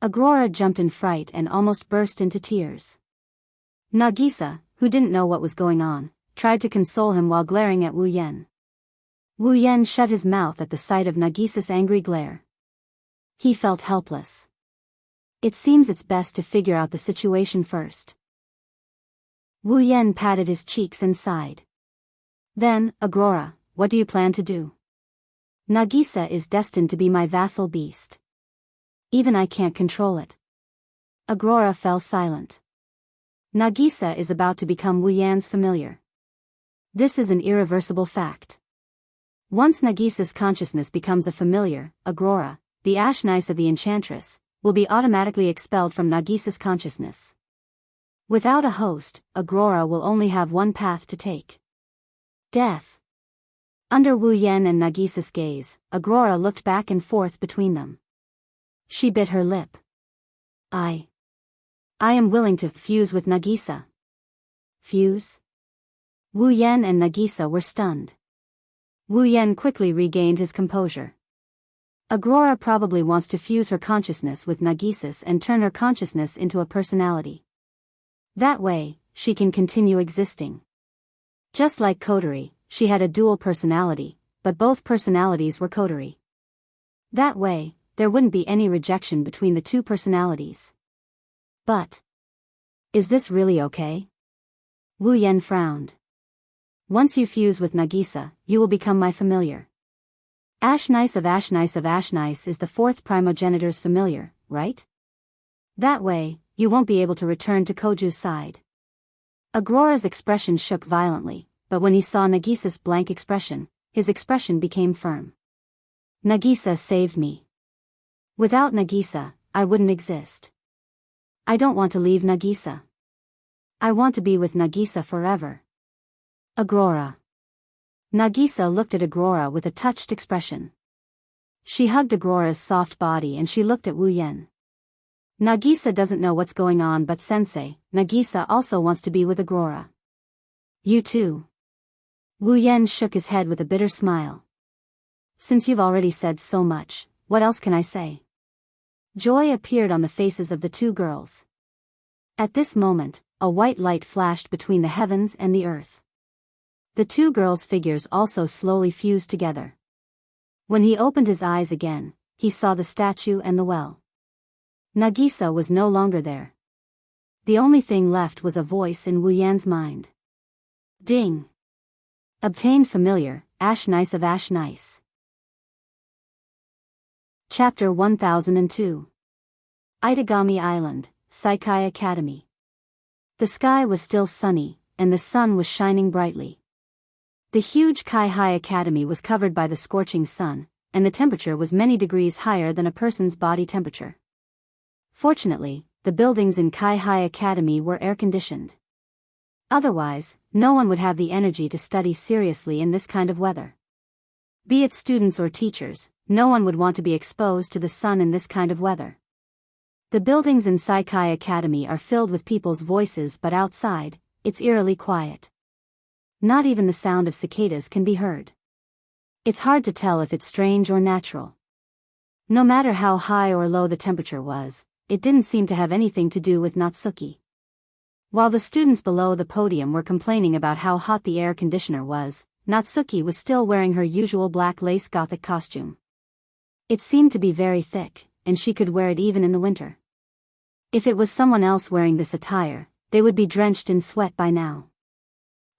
Agrora jumped in fright and almost burst into tears. Nagisa, who didn't know what was going on, tried to console him while glaring at Wu Yan. Wu Yan shut his mouth at the sight of Nagisa's angry glare. He felt helpless. It seems it's best to figure out the situation first. Wu Yan patted his cheeks and sighed. Then, Agrora, what do you plan to do? Nagisa is destined to be my vassal beast. Even I can't control it. Agrora fell silent. Nagisa is about to become Wu Yan's familiar. This is an irreversible fact. Once Nagisa's consciousness becomes a familiar, Agrora, the Ashnice of the Enchantress, will be automatically expelled from Nagisa's consciousness. Without a host, Aurora will only have one path to take. Death. Under Wu Yan and Nagisa's gaze, Aurora looked back and forth between them. She bit her lip. I am willing to fuse with Nagisa. Fuse? Wu Yan and Nagisa were stunned. Wu Yan quickly regained his composure. Aurora probably wants to fuse her consciousness with Nagisa's and turn her consciousness into a personality. That way, she can continue existing. Just like Kodori, she had a dual personality, but both personalities were Kodori. That way, there wouldn't be any rejection between the two personalities. But is this really okay? Wu Yan frowned. Once you fuse with Nagisa, you will become my familiar. Ashnice of Ashnice of Ashnice is the fourth primogenitor's familiar, right? That way, you won't be able to return to Koju's side. Aurora's expression shook violently, but when he saw Nagisa's blank expression, his expression became firm. Nagisa saved me. Without Nagisa, I wouldn't exist. I don't want to leave Nagisa. I want to be with Nagisa forever. Aurora. Nagisa looked at Aurora with a touched expression. She hugged Aurora's soft body and she looked at Wu Yan. Nagisa doesn't know what's going on, but Sensei, Nagisa also wants to be with Aurora. You too. Wu Yan shook his head with a bitter smile. Since you've already said so much, what else can I say? Joy appeared on the faces of the two girls. At this moment, a white light flashed between the heavens and the earth. The two girls' figures also slowly fused together. When he opened his eyes again, he saw the statue and the well. Nagisa was no longer there. The only thing left was a voice in Wu Yan's mind. Ding! Obtained familiar, Ashnice of Ashnice. Chapter 1002. Itagami Island, Saikai Academy. The sky was still sunny, and the sun was shining brightly. The huge Kai-Hai Academy was covered by the scorching sun, and the temperature was many degrees higher than a person's body temperature. Fortunately, the buildings in Kai-Hai Academy were air-conditioned. Otherwise, no one would have the energy to study seriously in this kind of weather. Be it students or teachers, no one would want to be exposed to the sun in this kind of weather. The buildings in Saikai Academy are filled with people's voices, but outside, it's eerily quiet. Not even the sound of cicadas can be heard. It's hard to tell if it's strange or natural. No matter how high or low the temperature was, it didn't seem to have anything to do with Natsuki. While the students below the podium were complaining about how hot the air conditioner was, Natsuki was still wearing her usual black lace gothic costume. It seemed to be very thick, and she could wear it even in the winter. If it was someone else wearing this attire, they would be drenched in sweat by now.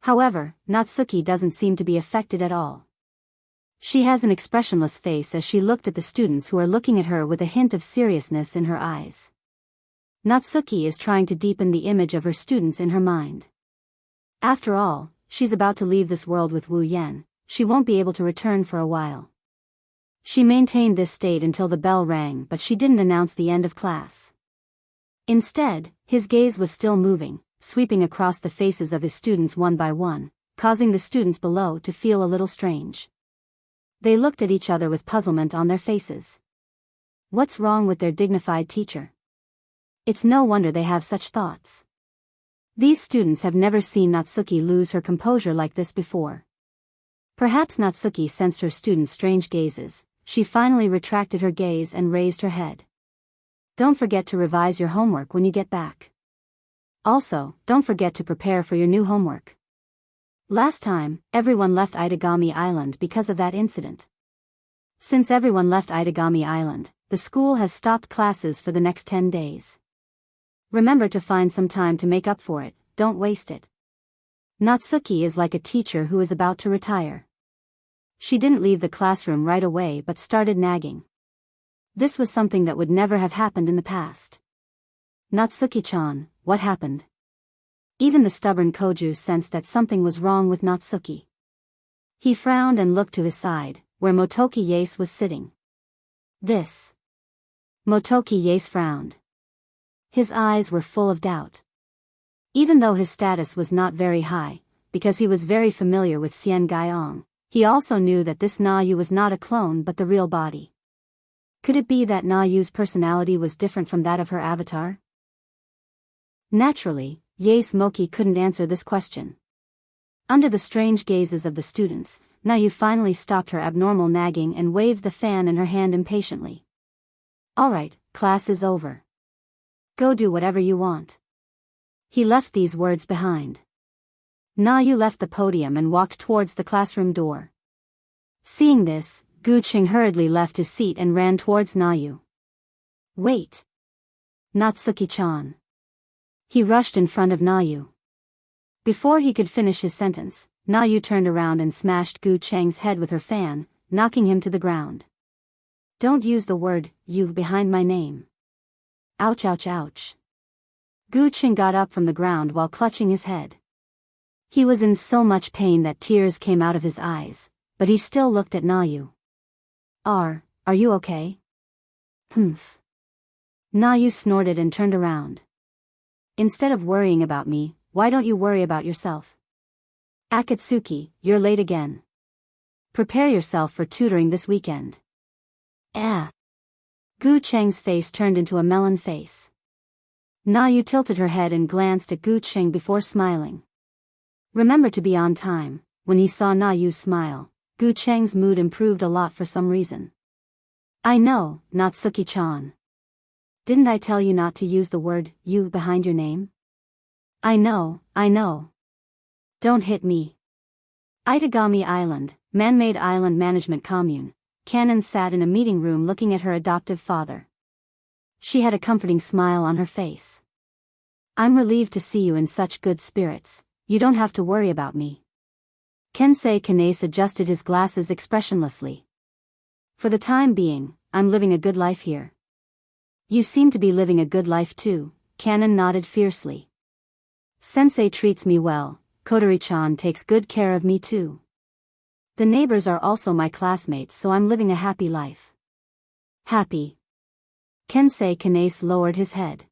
However, Natsuki doesn't seem to be affected at all. She has an expressionless face as she looked at the students who are looking at her with a hint of seriousness in her eyes. Natsuki is trying to deepen the image of her students in her mind. After all, she's about to leave this world with Wu Yan. She won't be able to return for a while. She maintained this state until the bell rang, but she didn't announce the end of class. Instead, his gaze was still moving, sweeping across the faces of his students one by one, causing the students below to feel a little strange. They looked at each other with puzzlement on their faces. What's wrong with their dignified teacher? It's no wonder they have such thoughts. These students have never seen Natsuki lose her composure like this before. Perhaps Natsuki sensed her students' strange gazes. She finally retracted her gaze and raised her head. Don't forget to revise your homework when you get back. Also, don't forget to prepare for your new homework. Last time, everyone left Itagami Island because of that incident. Since everyone left Itagami Island, the school has stopped classes for the next 10 days. Remember to find some time to make up for it, don't waste it. Natsuki is like a teacher who is about to retire. She didn't leave the classroom right away but started nagging. This was something that would never have happened in the past. Natsuki-chan, what happened? Even the stubborn Koju sensed that something was wrong with Natsuki. He frowned and looked to his side, where Motoki Yase was sitting. This. Motoki Yase frowned. His eyes were full of doubt. Even though his status was not very high, because he was very familiar with Xian Gaiong, he also knew that this Na Yu was not a clone but the real body. Could it be that Na Yu's personality was different from that of her avatar? Naturally, Ye Smoky couldn't answer this question. Under the strange gazes of the students, Na Yu finally stopped her abnormal nagging and waved the fan in her hand impatiently. Alright, class is over. Go do whatever you want. He left these words behind. Na Yu left the podium and walked towards the classroom door. Seeing this, Gu Qing hurriedly left his seat and ran towards Na Yu. Wait! Natsuki-chan. He rushed in front of Na Yu. Before he could finish his sentence, Na Yu turned around and smashed Gu Cheng's head with her fan, knocking him to the ground. Don't use the word, you, behind my name. Ouch ouch ouch. Gu Cheng got up from the ground while clutching his head. He was in so much pain that tears came out of his eyes, but he still looked at Na Yu. Are you okay? Humph. Na Yu snorted and turned around. Instead of worrying about me, why don't you worry about yourself? Akatsuki, you're late again. Prepare yourself for tutoring this weekend. Gu Cheng's face turned into a melon face. Na Yu tilted her head and glanced at Gu Cheng before smiling. Remember to be on time. When he saw Na Yu's smile, Gu Cheng's mood improved a lot for some reason. I know, Natsuki-chan. Didn't I tell you not to use the word, you, behind your name? I know. Don't hit me. Itagami Island, man-made island management commune. Kanon sat in a meeting room looking at her adoptive father. She had a comforting smile on her face. I'm relieved to see you in such good spirits. You don't have to worry about me. Kensei Kanase adjusted his glasses expressionlessly. For the time being, I'm living a good life here. You seem to be living a good life too, Kanon nodded fiercely. Sensei treats me well, Kotori-chan takes good care of me too. The neighbors are also my classmates, so I'm living a happy life. Happy. Kensei Kanase lowered his head.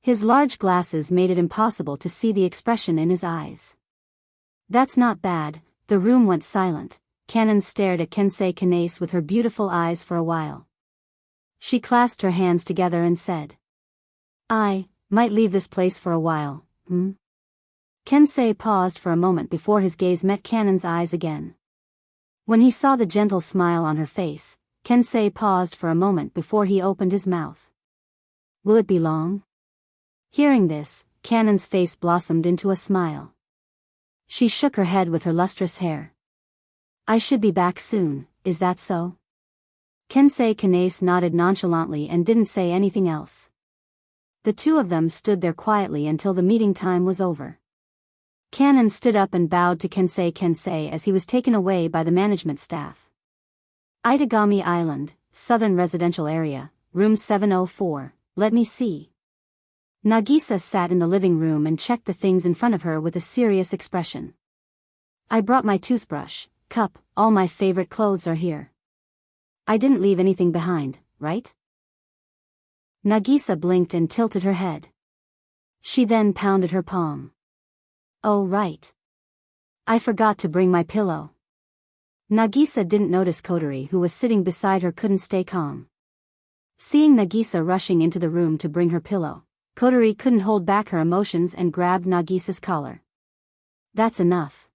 His large glasses made it impossible to see the expression in his eyes. That's not bad. The room went silent. Kanon stared at Kensei Kanase with her beautiful eyes for a while. She clasped her hands together and said, I might leave this place for a while, Kensei paused for a moment before his gaze met Kanon's eyes again. When he saw the gentle smile on her face, Kensei paused for a moment before he opened his mouth. Will it be long? Hearing this, Kanon's face blossomed into a smile. She shook her head with her lustrous hair. I should be back soon, is that so? Kensei Kanase nodded nonchalantly and didn't say anything else. The two of them stood there quietly until the meeting time was over. Kanon stood up and bowed to Kensei as he was taken away by the management staff. Itagami Island, Southern Residential Area, Room 704, let me see. Nagisa sat in the living room and checked the things in front of her with a serious expression. I brought my toothbrush, cup, all my favorite clothes are here. I didn't leave anything behind, right? Nagisa blinked and tilted her head. She then pounded her palm. Oh right. I forgot to bring my pillow. Nagisa didn't notice Kotori, who was sitting beside her, couldn't stay calm. Seeing Nagisa rushing into the room to bring her pillow, Kotori couldn't hold back her emotions and grabbed Nagisa's collar. That's enough.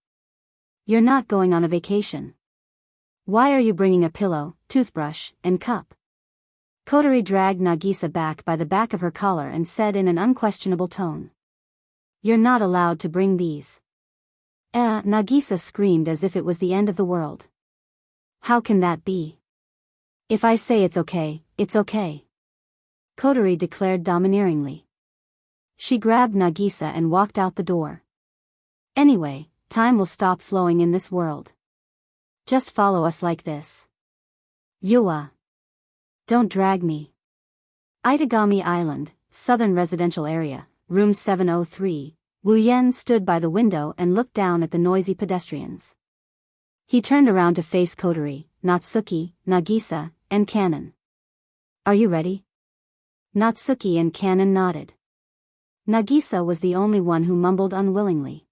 You're not going on a vacation. Why are you bringing a pillow, toothbrush, and cup? Kotori dragged Nagisa back by the back of her collar and said in an unquestionable tone. You're not allowed to bring these. Nagisa screamed as if it was the end of the world. How can that be? If I say it's okay, it's okay. Kotori declared domineeringly. She grabbed Nagisa and walked out the door. Anyway, time will stop flowing in this world. Just follow us like this. Yua. Don't drag me. Itagami Island, Southern Residential Area, Room 703, Wu Yan stood by the window and looked down at the noisy pedestrians. He turned around to face Kotori, Natsuki, Nagisa, and Kanon. Are you ready? Natsuki and Kanon nodded. Nagisa was the only one who mumbled unwillingly.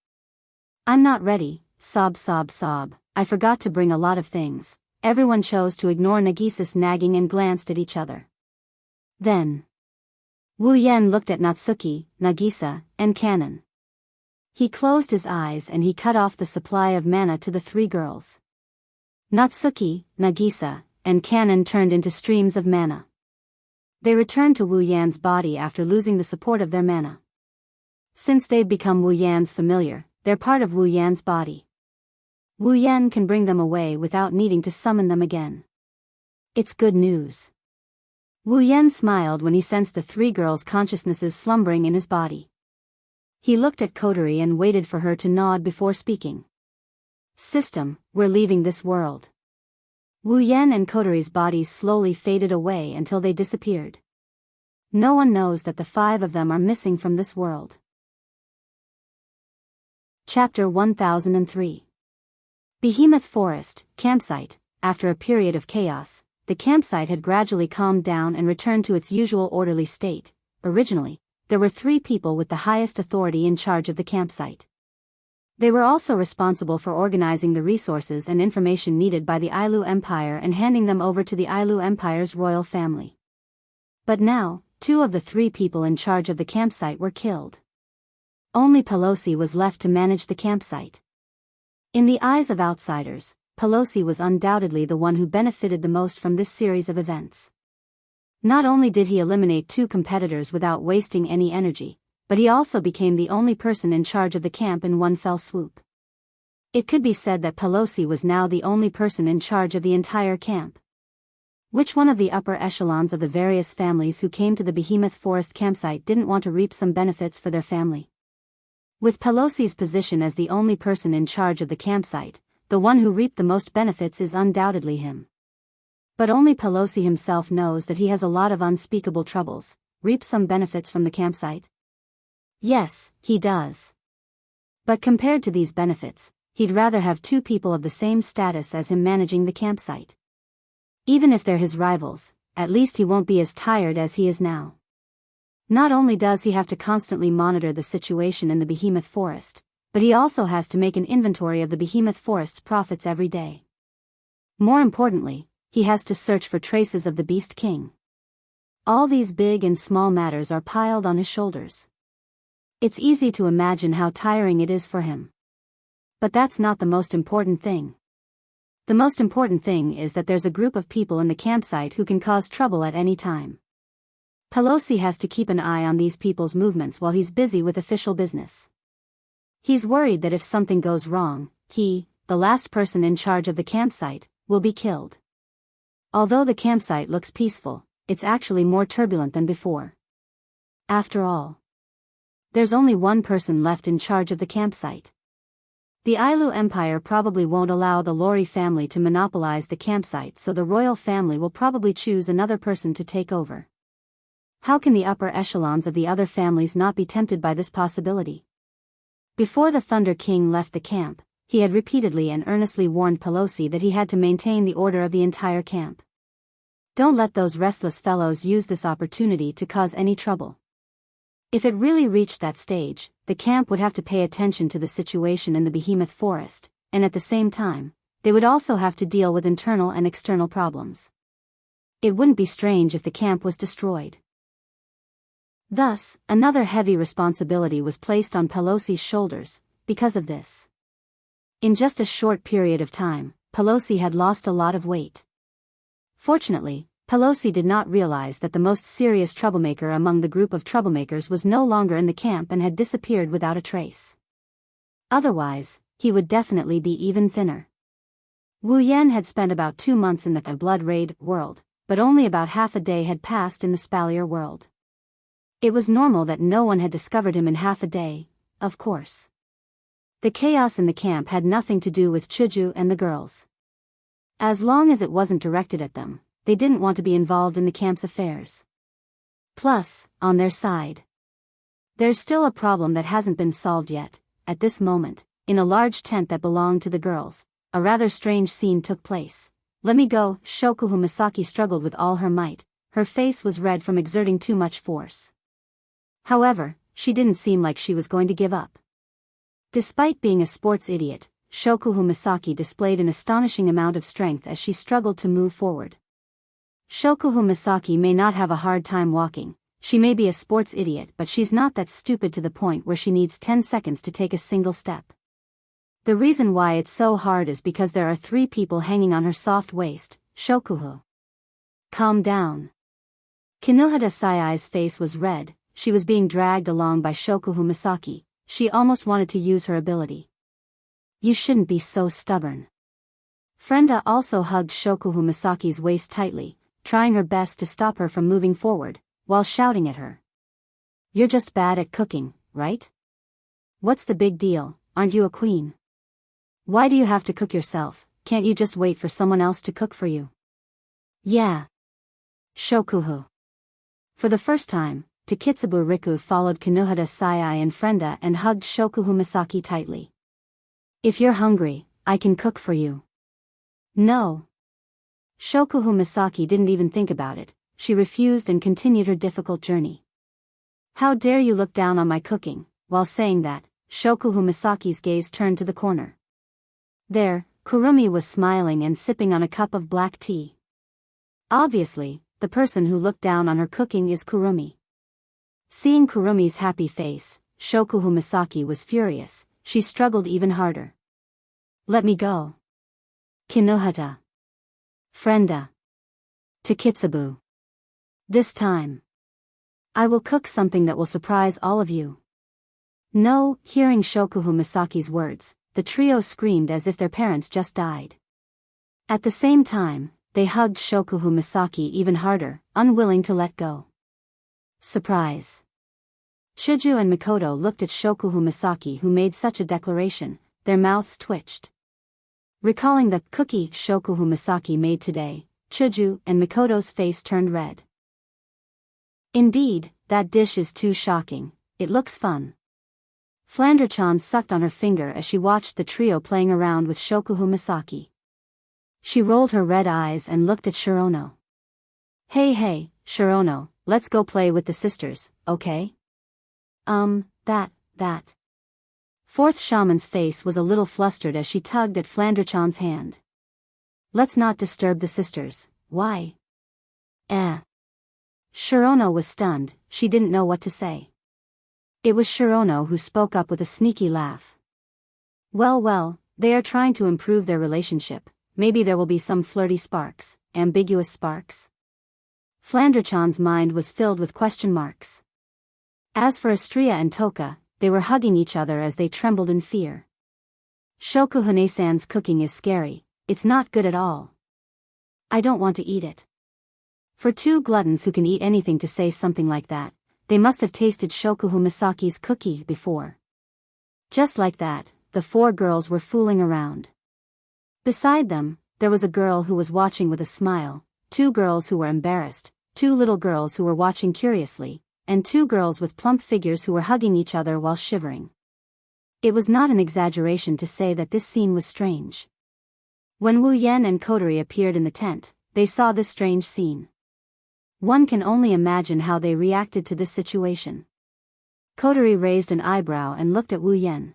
"I'm not ready," sob sob sob, "I forgot to bring a lot of things." Everyone chose to ignore Nagisa's nagging and glanced at each other. Then Wu Yan looked at Natsuki, Nagisa, and Kanon. He closed his eyes and he cut off the supply of mana to the three girls. Natsuki, Nagisa, and Kanon turned into streams of mana. They returned to Wu Yan's body after losing the support of their mana. Since they've become Wu Yan's familiar, they're part of Wu Yan's body. Wu Yan can bring them away without needing to summon them again. It's good news. Wu Yan smiled when he sensed the three girls' consciousnesses slumbering in his body. He looked at Kotori and waited for her to nod before speaking. "System, we're leaving this world." Wu Yan and Kotori's bodies slowly faded away until they disappeared. No one knows that the five of them are missing from this world. Chapter 1003. Behemoth Forest, Campsite. After a period of chaos, the campsite had gradually calmed down and returned to its usual orderly state. Originally, there were 3 people with the highest authority in charge of the campsite. They were also responsible for organizing the resources and information needed by the Ailu Empire and handing them over to the Ailu Empire's royal family. But now, 2 of the 3 people in charge of the campsite were killed. Only Pelosi was left to manage the campsite. In the eyes of outsiders, Pelosi was undoubtedly the one who benefited the most from this series of events. Not only did he eliminate 2 competitors without wasting any energy, but he also became the only person in charge of the camp in one fell swoop. It could be said that Pelosi was now the only person in charge of the entire camp. Which one of the upper echelons of the various families who came to the Behemoth Forest campsite didn't want to reap some benefits for their family? With Pelosi's position as the only person in charge of the campsite, the one who reaped the most benefits is undoubtedly him. But only Pelosi himself knows that he has a lot of unspeakable troubles. Reap some benefits from the campsite? Yes, he does. But compared to these benefits, he'd rather have 2 people of the same status as him managing the campsite. Even if they're his rivals, at least he won't be as tired as he is now. Not only does he have to constantly monitor the situation in the Behemoth Forest, but he also has to make an inventory of the Behemoth Forest's profits every day. More importantly, he has to search for traces of the Beast King. All these big and small matters are piled on his shoulders. It's easy to imagine how tiring it is for him. But that's not the most important thing. The most important thing is that there's a group of people in the campsite who can cause trouble at any time. Pelosi has to keep an eye on these people's movements while he's busy with official business. He's worried that if something goes wrong, he, the last person in charge of the campsite, will be killed. Although the campsite looks peaceful, it's actually more turbulent than before. After all, there's only one person left in charge of the campsite. The Ailu Empire probably won't allow the Lori family to monopolize the campsite, so the royal family will probably choose another person to take over. How can the upper echelons of the other families not be tempted by this possibility? Before the Thunder King left the camp, he had repeatedly and earnestly warned Pelosi that he had to maintain the order of the entire camp. Don't let those restless fellows use this opportunity to cause any trouble. If it really reached that stage, the camp would have to pay attention to the situation in the Behemoth Forest, and at the same time, they would also have to deal with internal and external problems. It wouldn't be strange if the camp was destroyed. Thus, another heavy responsibility was placed on Pelosi's shoulders, because of this. In just a short period of time, Pelosi had lost a lot of weight. Fortunately, Pelosi did not realize that the most serious troublemaker among the group of troublemakers was no longer in the camp and had disappeared without a trace. Otherwise, he would definitely be even thinner. Wu Yan had spent about 2 months in the Blood Raid world, but only about half a day had passed in the Spalier world. It was normal that no one had discovered him in half a day, of course. The chaos in the camp had nothing to do with Chuju and the girls. As long as it wasn't directed at them, they didn't want to be involved in the camp's affairs. Plus, on their side, there's still a problem that hasn't been solved yet. At this moment, in a large tent that belonged to the girls, a rather strange scene took place. "Let me go." Shokuhu Misaki struggled with all her might. Her face was red from exerting too much force. However, she didn't seem like she was going to give up. Despite being a sports idiot, Shokuhu Misaki displayed an astonishing amount of strength as she struggled to move forward. Shokuhu Misaki may not have a hard time walking, she may be a sports idiot, but she's not that stupid to the point where she needs 10 seconds to take a single step. The reason why it's so hard is because there are 3 people hanging on her soft waist. Shokuhu, calm down. Kinohata Sayai's face was red. She was being dragged along by Shokuhu Misaki. She almost wanted to use her ability. You shouldn't be so stubborn. Frenda also hugged Shokuhu Misaki's waist tightly, trying her best to stop her from moving forward, while shouting at her. You're just bad at cooking, right? What's the big deal, aren't you a queen? Why do you have to cook yourself, can't you just wait for someone else to cook for you? Yeah. Shokuhu. For the first time, Takitsubu Riku followed Kinohata Sayai and Frenda and hugged Shokuhu Misaki tightly. If you're hungry, I can cook for you. No. Shokuhu Misaki didn't even think about it, she refused and continued her difficult journey. How dare you look down on my cooking? While saying that, Shokuhu Misaki's gaze turned to the corner. There, Kurumi was smiling and sipping on a cup of black tea. Obviously, the person who looked down on her cooking is Kurumi. Seeing Kurumi's happy face, Shokuhu Misaki was furious, she struggled even harder. Let me go. Kinohata. Frenda. Takitsubu. This time. I will cook something that will surprise all of you. No, hearing Shokuhu Misaki's words, the trio screamed as if their parents just died. At the same time, they hugged Shokuhu Misaki even harder, unwilling to let go. Surprise. Chuju and Mikoto looked at Shokuhu Misaki, who made such a declaration, their mouths twitched. Recalling the cookie Shokuhu Misaki made today, Chuju and Mikoto's face turned red. Indeed, that dish is too shocking, it looks fun. Flandre-chan sucked on her finger as she watched the trio playing around with Shokuhu Misaki. She rolled her red eyes and looked at Shirono. Hey, Shirono, let's go play with the sisters, okay? That. Fourth Shaman's face was a little flustered as she tugged at Flandre-chan's hand. Let's not disturb the sisters, why? Shirono was stunned, she didn't know what to say. It was Shirono who spoke up with a sneaky laugh. Well, they are trying to improve their relationship, maybe there will be some flirty sparks, ambiguous sparks. Flandre-chan's mind was filled with question marks. As for Astria and Toka, they were hugging each other as they trembled in fear. Shokuhune-san's cooking is scary, it's not good at all. I don't want to eat it. For 2 gluttons who can eat anything to say something like that, they must have tasted Shokuhu Misaki's cookie before. Just like that, the 4 girls were fooling around. Beside them, there was a girl who was watching with a smile, 2 girls who were embarrassed, 2 little girls who were watching curiously, and 2 girls with plump figures who were hugging each other while shivering. It was not an exaggeration to say that this scene was strange. When Wu Yen and Kotori appeared in the tent, they saw this strange scene. One can only imagine how they reacted to this situation. Kotori raised an eyebrow and looked at Wu Yen.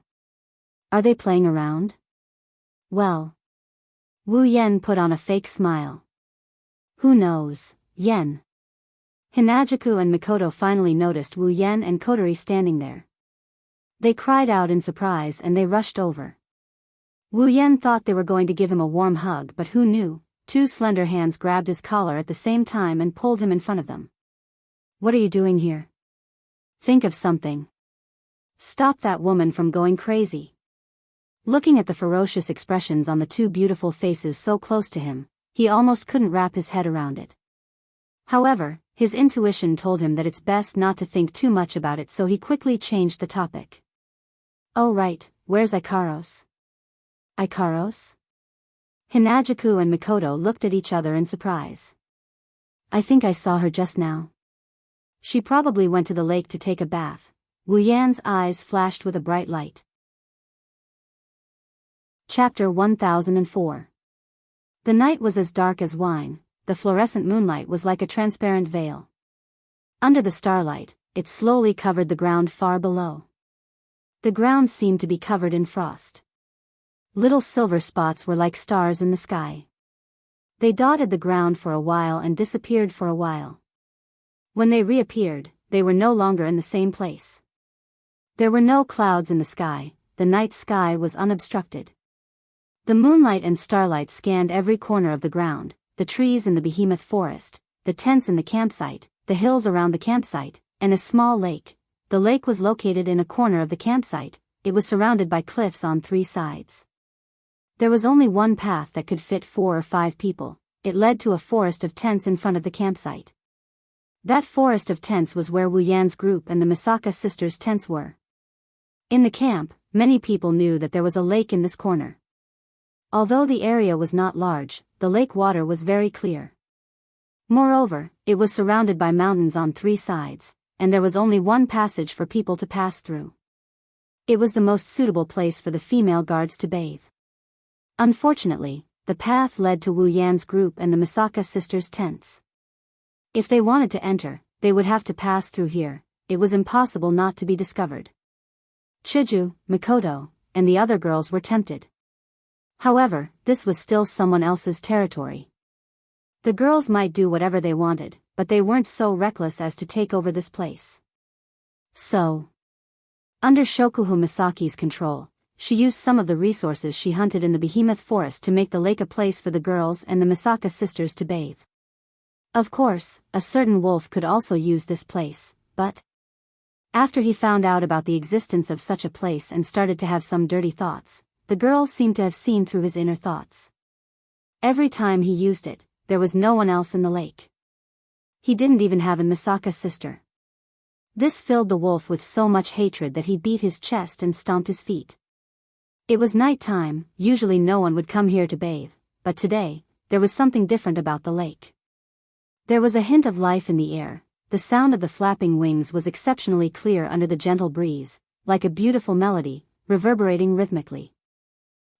Are they playing around? Well. Wu Yen put on a fake smile. Who knows, Yen. Hinajaku and Mikoto finally noticed Wu Yen and Kotori standing there. They cried out in surprise and they rushed over. Wu Yen thought they were going to give him a warm hug, but who knew, 2 slender hands grabbed his collar at the same time and pulled him in front of them. What are you doing here? Think of something. Stop that woman from going crazy. Looking at the ferocious expressions on the 2 beautiful faces so close to him, he almost couldn't wrap his head around it. However, his intuition told him that it's best not to think too much about it, so he quickly changed the topic. Oh right, where's Ikaros? Ikaros? Hinajaku and Mikoto looked at each other in surprise. I think I saw her just now. She probably went to the lake to take a bath. Wu Yan's eyes flashed with a bright light. Chapter 1004. The night was as dark as wine. The fluorescent moonlight was like a transparent veil. Under the starlight, it slowly covered the ground far below. The ground seemed to be covered in frost. Little silver spots were like stars in the sky. They dotted the ground for a while and disappeared for a while. When they reappeared, they were no longer in the same place. There were no clouds in the sky, the night sky was unobstructed. The moonlight and starlight scanned every corner of the ground, the trees in the behemoth forest, the tents in the campsite, the hills around the campsite, and a small lake. The lake was located in a corner of the campsite, it was surrounded by cliffs on 3 sides. There was only one path that could fit 4 or 5 people, it led to a forest of tents in front of the campsite. That forest of tents was where Wu Yan's group and the Misaka sisters' tents were. In the camp, many people knew that there was a lake in this corner. Although the area was not large, the lake water was very clear. Moreover, it was surrounded by mountains on 3 sides, and there was only one passage for people to pass through. It was the most suitable place for the female guards to bathe. Unfortunately, the path led to Wu Yan's group and the Misaka sisters' tents. If they wanted to enter, they would have to pass through here, it was impossible not to be discovered. Chiju, Mikoto, and the other girls were tempted. However, this was still someone else's territory. The girls might do whatever they wanted, but they weren't so reckless as to take over this place. So, under Shokuhu Misaki's control, she used some of the resources she hunted in the behemoth forest to make the lake a place for the girls and the Misaka sisters to bathe. Of course, a certain wolf could also use this place, but after he found out about the existence of such a place and started to have some dirty thoughts, the girls seemed to have seen through his inner thoughts. Every time he used it, there was no one else in the lake. He didn't even have a Misaka sister. This filled the wolf with so much hatred that he beat his chest and stomped his feet. It was night time, usually no one would come here to bathe, but today, there was something different about the lake. There was a hint of life in the air, the sound of the flapping wings was exceptionally clear under the gentle breeze, like a beautiful melody, reverberating rhythmically.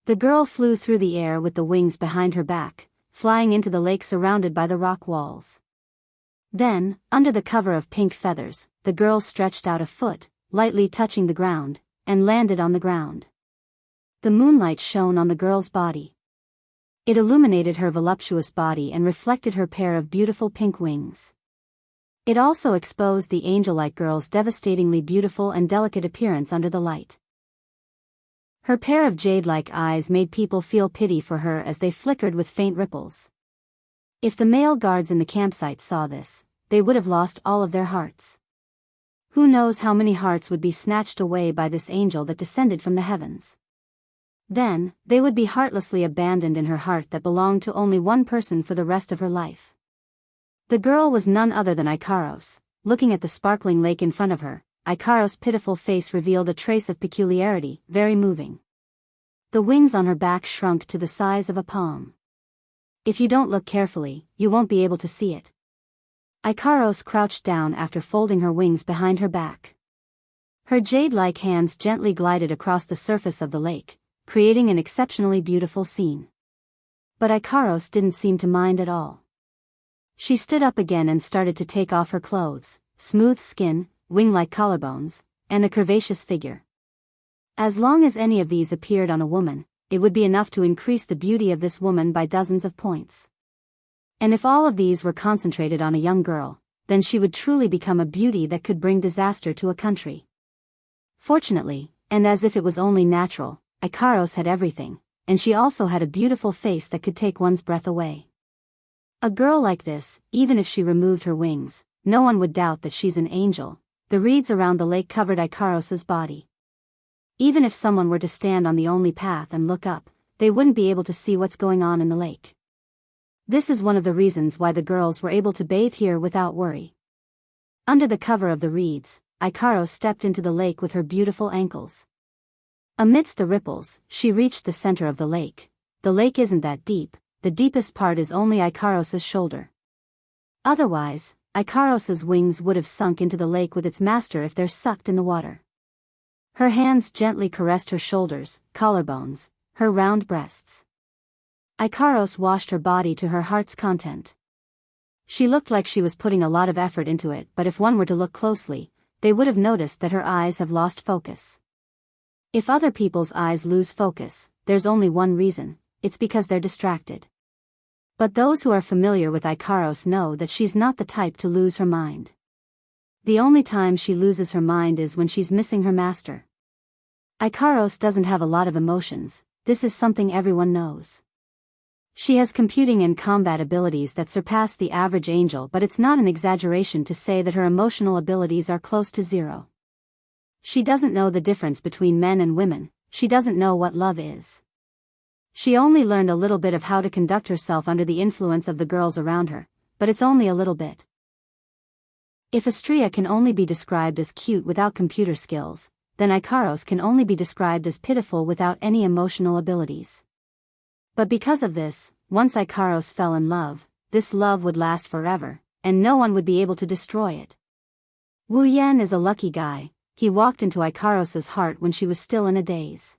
The girl flew through the air with the wings behind her back, flying into the lake surrounded by the rock walls. Then, under the cover of pink feathers, the girl stretched out a foot, lightly touching the ground, and landed on the ground. The moonlight shone on the girl's body. It illuminated her voluptuous body and reflected her pair of beautiful pink wings. It also exposed the angel-like girl's devastatingly beautiful and delicate appearance under the light. Her pair of jade-like eyes made people feel pity for her as they flickered with faint ripples. If the male guards in the campsite saw this, they would have lost all of their hearts. Who knows how many hearts would be snatched away by this angel that descended from the heavens. Then, they would be heartlessly abandoned in her heart that belonged to only one person for the rest of her life. The girl was none other than Ikaros. Looking at the sparkling lake in front of her, Ikaros' pitiful face revealed a trace of peculiarity, very moving. The wings on her back shrunk to the size of a palm. If you don't look carefully, you won't be able to see it. Ikaros crouched down after folding her wings behind her back. Her jade-like hands gently glided across the surface of the lake, creating an exceptionally beautiful scene. But Ikaros didn't seem to mind at all. She stood up again and started to take off her clothes, smooth skin, wing-like collarbones, and a curvaceous figure. As long as any of these appeared on a woman, it would be enough to increase the beauty of this woman by dozens of points. And if all of these were concentrated on a young girl, then she would truly become a beauty that could bring disaster to a country. Fortunately, and as if it was only natural, Ikaros had everything, and she also had a beautiful face that could take one's breath away. A girl like this, even if she removed her wings, no one would doubt that she's an angel. The reeds around the lake covered Ikaros' body. Even if someone were to stand on the only path and look up, they wouldn't be able to see what's going on in the lake. This is one of the reasons why the girls were able to bathe here without worry. Under the cover of the reeds, Ikaros stepped into the lake with her beautiful ankles. Amidst the ripples, she reached the center of the lake. The lake isn't that deep, the deepest part is only Ikaros' shoulder. Otherwise, Ikaros' wings would have sunk into the lake with its master if they're sucked in the water. Her hands gently caressed her shoulders, collarbones, her round breasts. Ikaros washed her body to her heart's content. She looked like she was putting a lot of effort into it, but if one were to look closely, they would have noticed that her eyes have lost focus. If other people's eyes lose focus, there's only one reason: it's because they're distracted. But those who are familiar with Ikaros know that she's not the type to lose her mind. The only time she loses her mind is when she's missing her master. Ikaros doesn't have a lot of emotions, this is something everyone knows. She has computing and combat abilities that surpass the average angel, but it's not an exaggeration to say that her emotional abilities are close to zero. She doesn't know the difference between men and women, she doesn't know what love is. She only learned a little bit of how to conduct herself under the influence of the girls around her, but it's only a little bit. If Astrea can only be described as cute without computer skills, then Ikaros can only be described as pitiful without any emotional abilities. But because of this, once Ikaros fell in love, this love would last forever, and no one would be able to destroy it. Wu Yan is a lucky guy, he walked into Ikaros's heart when she was still in a daze.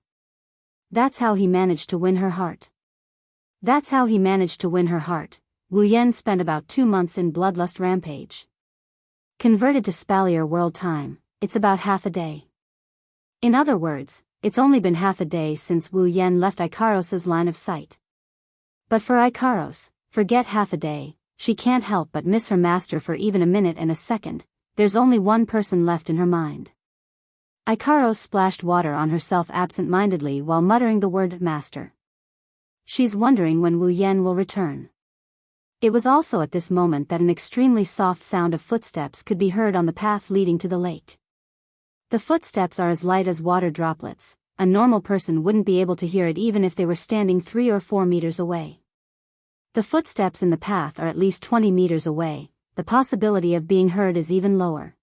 That's how he managed to win her heart. Wu Yan spent about 2 months in Bloodlust Rampage. Converted to Spalier World Time, it's about half a day. In other words, it's only been half a day since Wu Yan left Ikaros's line of sight. But for Ikaros, forget half a day, she can't help but miss her master for even a minute and a second. There's only one person left in her mind. Ikaros splashed water on herself absent-mindedly while muttering the word master. She's wondering when Wu Yan will return. It was also at this moment that an extremely soft sound of footsteps could be heard on the path leading to the lake. The footsteps are as light as water droplets, a normal person wouldn't be able to hear it even if they were standing 3 or 4 meters away. The footsteps in the path are at least 20 meters away, the possibility of being heard is even lower.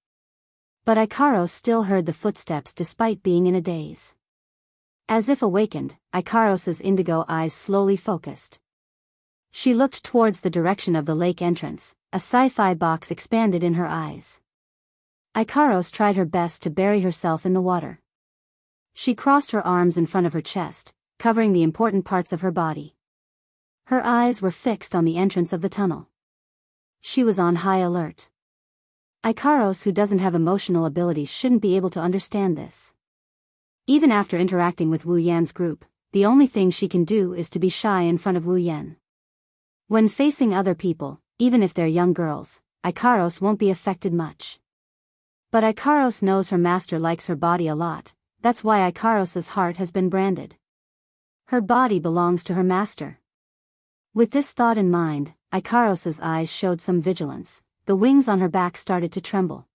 But Ikaros still heard the footsteps despite being in a daze. As if awakened, Ikaros's indigo eyes slowly focused. She looked towards the direction of the lake entrance, a sci-fi box expanded in her eyes. Ikaros tried her best to bury herself in the water. She crossed her arms in front of her chest, covering the important parts of her body. Her eyes were fixed on the entrance of the tunnel. She was on high alert. Ikaros, who doesn't have emotional abilities, shouldn't be able to understand this. Even after interacting with Wu Yan's group, the only thing she can do is to be shy in front of Wu Yan. When facing other people, even if they're young girls, Ikaros won't be affected much. But Ikaros knows her master likes her body a lot, that's why Ikaros's heart has been branded. Her body belongs to her master. With this thought in mind, Ikaros's eyes showed some vigilance, the wings on her back started to tremble.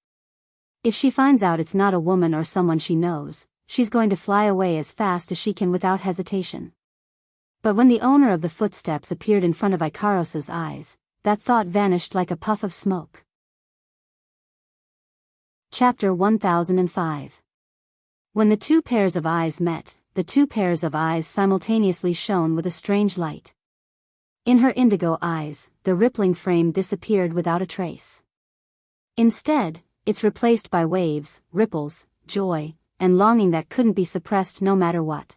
If she finds out it's not a woman or someone she knows, she's going to fly away as fast as she can without hesitation. But when the owner of the footsteps appeared in front of Ikaros's eyes, that thought vanished like a puff of smoke. Chapter 1005. When the 2 pairs of eyes met, the 2 pairs of eyes simultaneously shone with a strange light. In her indigo eyes, the rippling frame disappeared without a trace. Instead, it's replaced by waves, ripples, joy, and longing that couldn't be suppressed no matter what.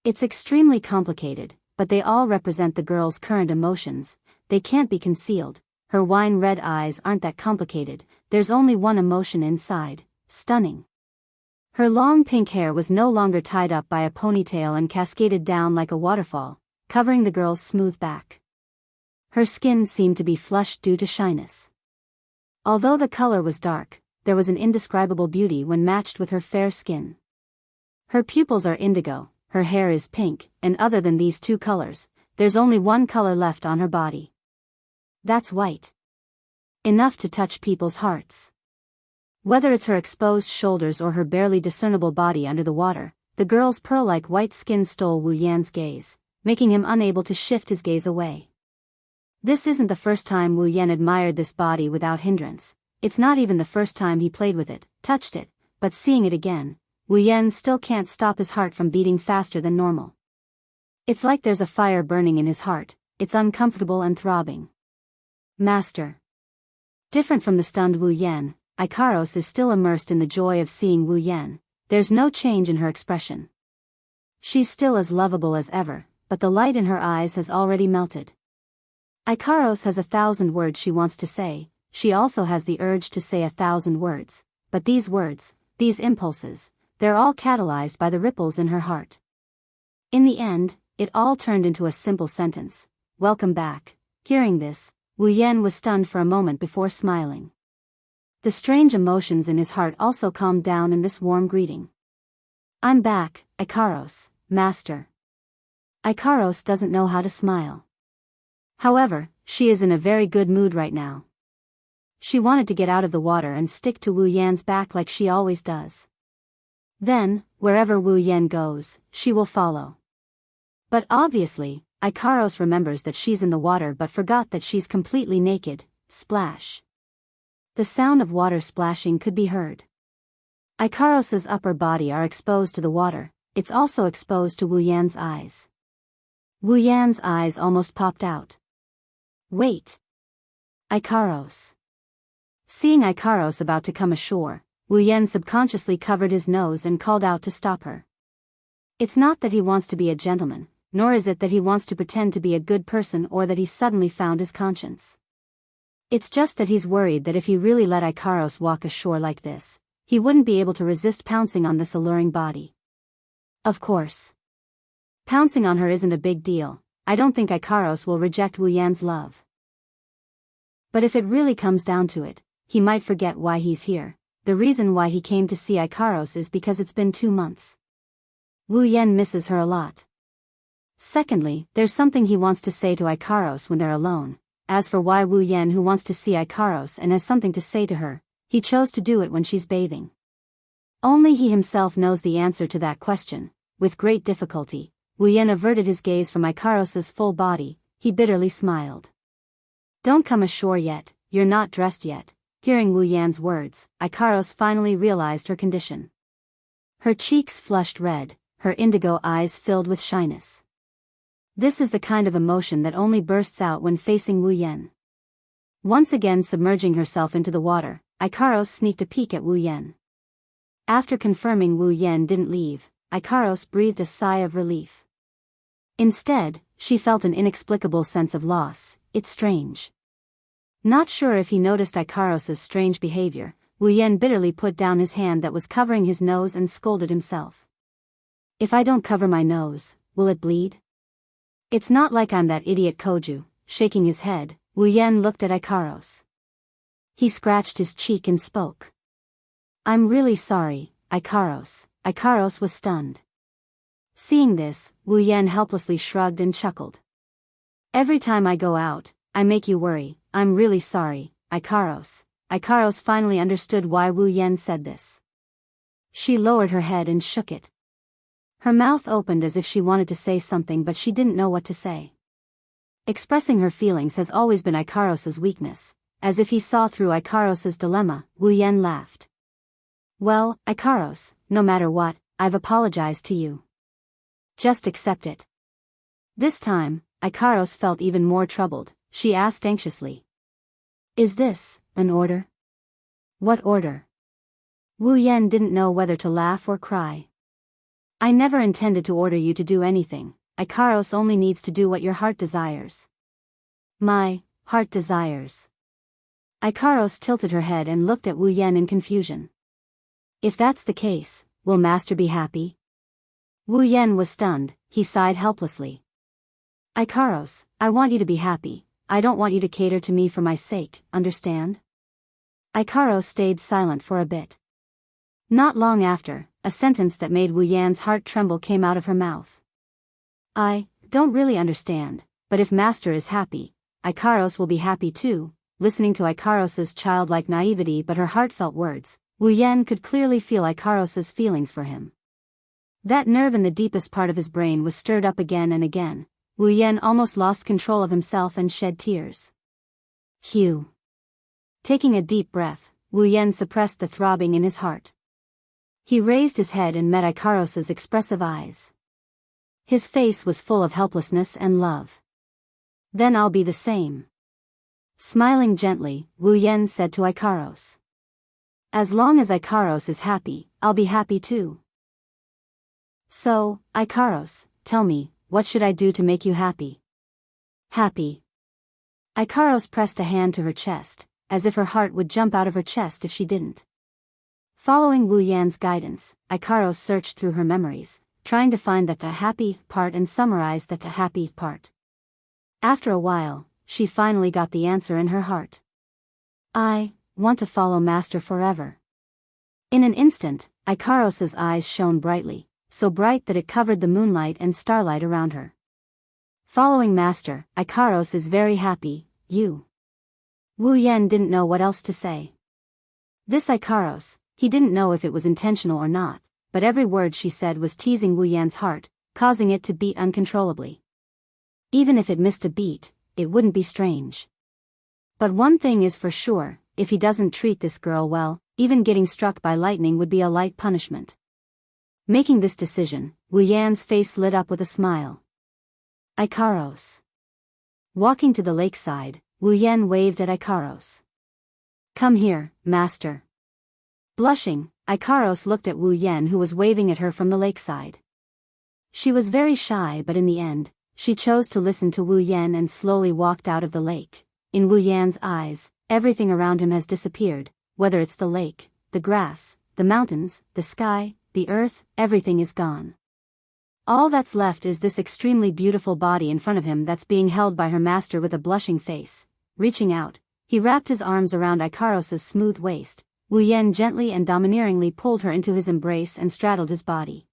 It's extremely complicated, but they all represent the girl's current emotions, they can't be concealed. Her wine-red eyes aren't that complicated, there's only one emotion inside: stunning. Her long pink hair was no longer tied up by a ponytail and cascaded down like a waterfall, covering the girl's smooth back. Her skin seemed to be flushed due to shyness. Although the color was dark, there was an indescribable beauty when matched with her fair skin. Her pupils are indigo, her hair is pink, and other than these 2 colors, there's only one color left on her body. That's white. Enough to touch people's hearts. Whether it's her exposed shoulders or her barely discernible body under the water, the girl's pearl-like white skin stole Wu Yan's gaze, making him unable to shift his gaze away. This isn't the first time Wu Yan admired this body without hindrance, it's not even the first time he played with it, touched it, but seeing it again, Wu Yan still can't stop his heart from beating faster than normal. It's like there's a fire burning in his heart, it's uncomfortable and throbbing. Master. Different from the stunned Wu Yan, Ikaros is still immersed in the joy of seeing Wu Yan, there's no change in her expression. She's still as lovable as ever, but the light in her eyes has already melted. Ikaros has 1,000 words she wants to say, she also has the urge to say 1,000 words, but these words, these impulses, they're all catalyzed by the ripples in her heart. In the end, it all turned into a simple sentence. Welcome back. Hearing this, Wu Yan was stunned for a moment before smiling. The strange emotions in his heart also calmed down in this warm greeting. I'm back, Ikaros, master. Ikaros doesn't know how to smile. However, she is in a very good mood right now. She wanted to get out of the water and stick to Wu Yan's back like she always does. Then, wherever Wu Yan goes, she will follow. But obviously, Ikaros remembers that she's in the water but forgot that she's completely naked. Splash. The sound of water splashing could be heard. Ikaros's upper body are exposed to the water, it's also exposed to Wu Yan's eyes. Wu Yan's eyes almost popped out. Wait. Ikaros. Seeing Ikaros about to come ashore, Wu Yan subconsciously covered his nose and called out to stop her. It's not that he wants to be a gentleman, nor is it that he wants to pretend to be a good person or that he suddenly found his conscience. It's just that he's worried that if he really let Ikaros walk ashore like this, he wouldn't be able to resist pouncing on this alluring body. Of course. Pouncing on her isn't a big deal. I don't think Ikaros will reject Wu Yan's love. But if it really comes down to it, he might forget why he's here. The reason why he came to see Ikaros is because it's been 2 months. Wu Yan misses her a lot. Secondly, there's something he wants to say to Ikaros when they're alone. As for why Wu Yan who wants to see Ikaros and has something to say to her, he chose to do it when she's bathing. Only he himself knows the answer to that question. With great difficulty, Wu Yan averted his gaze from Ikaros's full body. He bitterly smiled. Don't come ashore yet, you're not dressed yet. Hearing Wu Yan's words, Ikaros finally realized her condition. Her cheeks flushed red, her indigo eyes filled with shyness. This is the kind of emotion that only bursts out when facing Wu Yan. Once again submerging herself into the water, Ikaros sneaked a peek at Wu Yan. After confirming Wu Yan didn't leave, Ikaros breathed a sigh of relief. Instead, she felt an inexplicable sense of loss. It's strange. Not sure if he noticed Ikaros's strange behavior, Wu Yan bitterly put down his hand that was covering his nose and scolded himself. If I don't cover my nose, will it bleed? It's not like I'm that idiot Koju. Shaking his head, Wu Yan looked at Ikaros. He scratched his cheek and spoke. I'm really sorry, Ikaros. Ikaros was stunned. Seeing this, Wu Yan helplessly shrugged and chuckled. Every time I go out, I make you worry. I'm really sorry, Ikaros. Ikaros finally understood why Wu Yan said this. She lowered her head and shook it. Her mouth opened as if she wanted to say something but she didn't know what to say. Expressing her feelings has always been Ikaros's weakness. As if he saw through Ikaros's dilemma, Wu Yan laughed. Well, Ikaros, no matter what, I've apologized to you. Just accept it. This time, Ikaros felt even more troubled. She asked anxiously. Is this an order? What order? Wu Yan didn't know whether to laugh or cry. I never intended to order you to do anything. Ikaros only needs to do what your heart desires. My heart desires. Ikaros tilted her head and looked at Wu Yan in confusion. If that's the case, will Master be happy? Wu Yan was stunned. He sighed helplessly. Ikaros, I want you to be happy. I don't want you to cater to me for my sake, understand? Ikaros stayed silent for a bit. Not long after, a sentence that made Wu Yan's heart tremble came out of her mouth. I don't really understand, but if Master is happy, Ikaros will be happy too. Listening to Ikaros's childlike naivety but her heartfelt words, Wu Yan could clearly feel Ikaros's feelings for him. That nerve in the deepest part of his brain was stirred up again and again. Wu Yan almost lost control of himself and shed tears. Phew. Taking a deep breath, Wu Yan suppressed the throbbing in his heart. He raised his head and met Ikaros's expressive eyes. His face was full of helplessness and love. Then I'll be the same. Smiling gently, Wu Yan said to Ikaros. As long as Ikaros is happy, I'll be happy too. So, Ikaros, tell me, what should I do to make you happy? Happy. Ikaros pressed a hand to her chest, as if her heart would jump out of her chest if she didn't. Following Wu Yan's guidance, Ikaros searched through her memories, trying to find the happy part and summarize the happy part. After a while, she finally got the answer in her heart. I want to follow Master forever. In an instant, Ikaros's eyes shone brightly, so bright that it covered the moonlight and starlight around her. Following Master, Ikaros is very happy, you. Wu Yan didn't know what else to say. This Ikaros, he didn't know if it was intentional or not, but every word she said was teasing Wu Yan's heart, causing it to beat uncontrollably. Even if it missed a beat, it wouldn't be strange. But one thing is for sure, if he doesn't treat this girl well, even getting struck by lightning would be a light punishment. Making this decision, Wu Yan's face lit up with a smile. Ikaros. Walking to the lakeside, Wu Yan waved at Ikaros. Come here, Master. Blushing, Ikaros looked at Wu Yan, who was waving at her from the lakeside. She was very shy, but in the end, she chose to listen to Wu Yan and slowly walked out of the lake. In Wu Yan's eyes, everything around him has disappeared, whether it's the lake, the grass, the mountains, the sky, the earth, everything is gone. All that's left is this extremely beautiful body in front of him that's being held by her master with a blushing face. Reaching out, he wrapped his arms around Ikaros's smooth waist. Wu Yan gently and domineeringly pulled her into his embrace and straddled his body.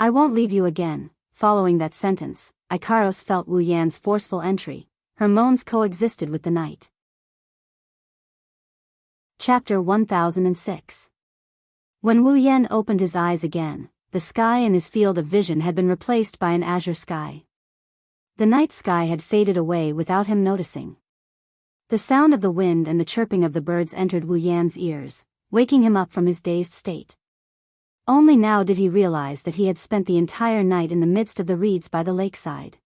I won't leave you again. Following that sentence, Ikaros felt Wu Yan's forceful entry. Her moans coexisted with the night. Chapter 1006. When Wu Yan opened his eyes again, the sky in his field of vision had been replaced by an azure sky. The night sky had faded away without him noticing. The sound of the wind and the chirping of the birds entered Wu Yan's ears, waking him up from his dazed state. Only now did he realize that he had spent the entire night in the midst of the reeds by the lakeside.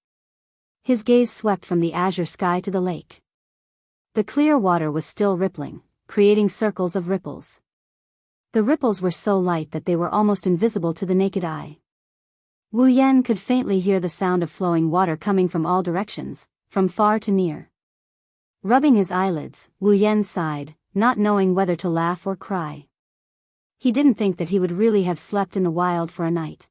His gaze swept from the azure sky to the lake. The clear water was still rippling, creating circles of ripples. The ripples were so light that they were almost invisible to the naked eye. Wu Yan could faintly hear the sound of flowing water coming from all directions, from far to near. Rubbing his eyelids, Wu Yan sighed, not knowing whether to laugh or cry. He didn't think that he would really have slept in the wild for a night.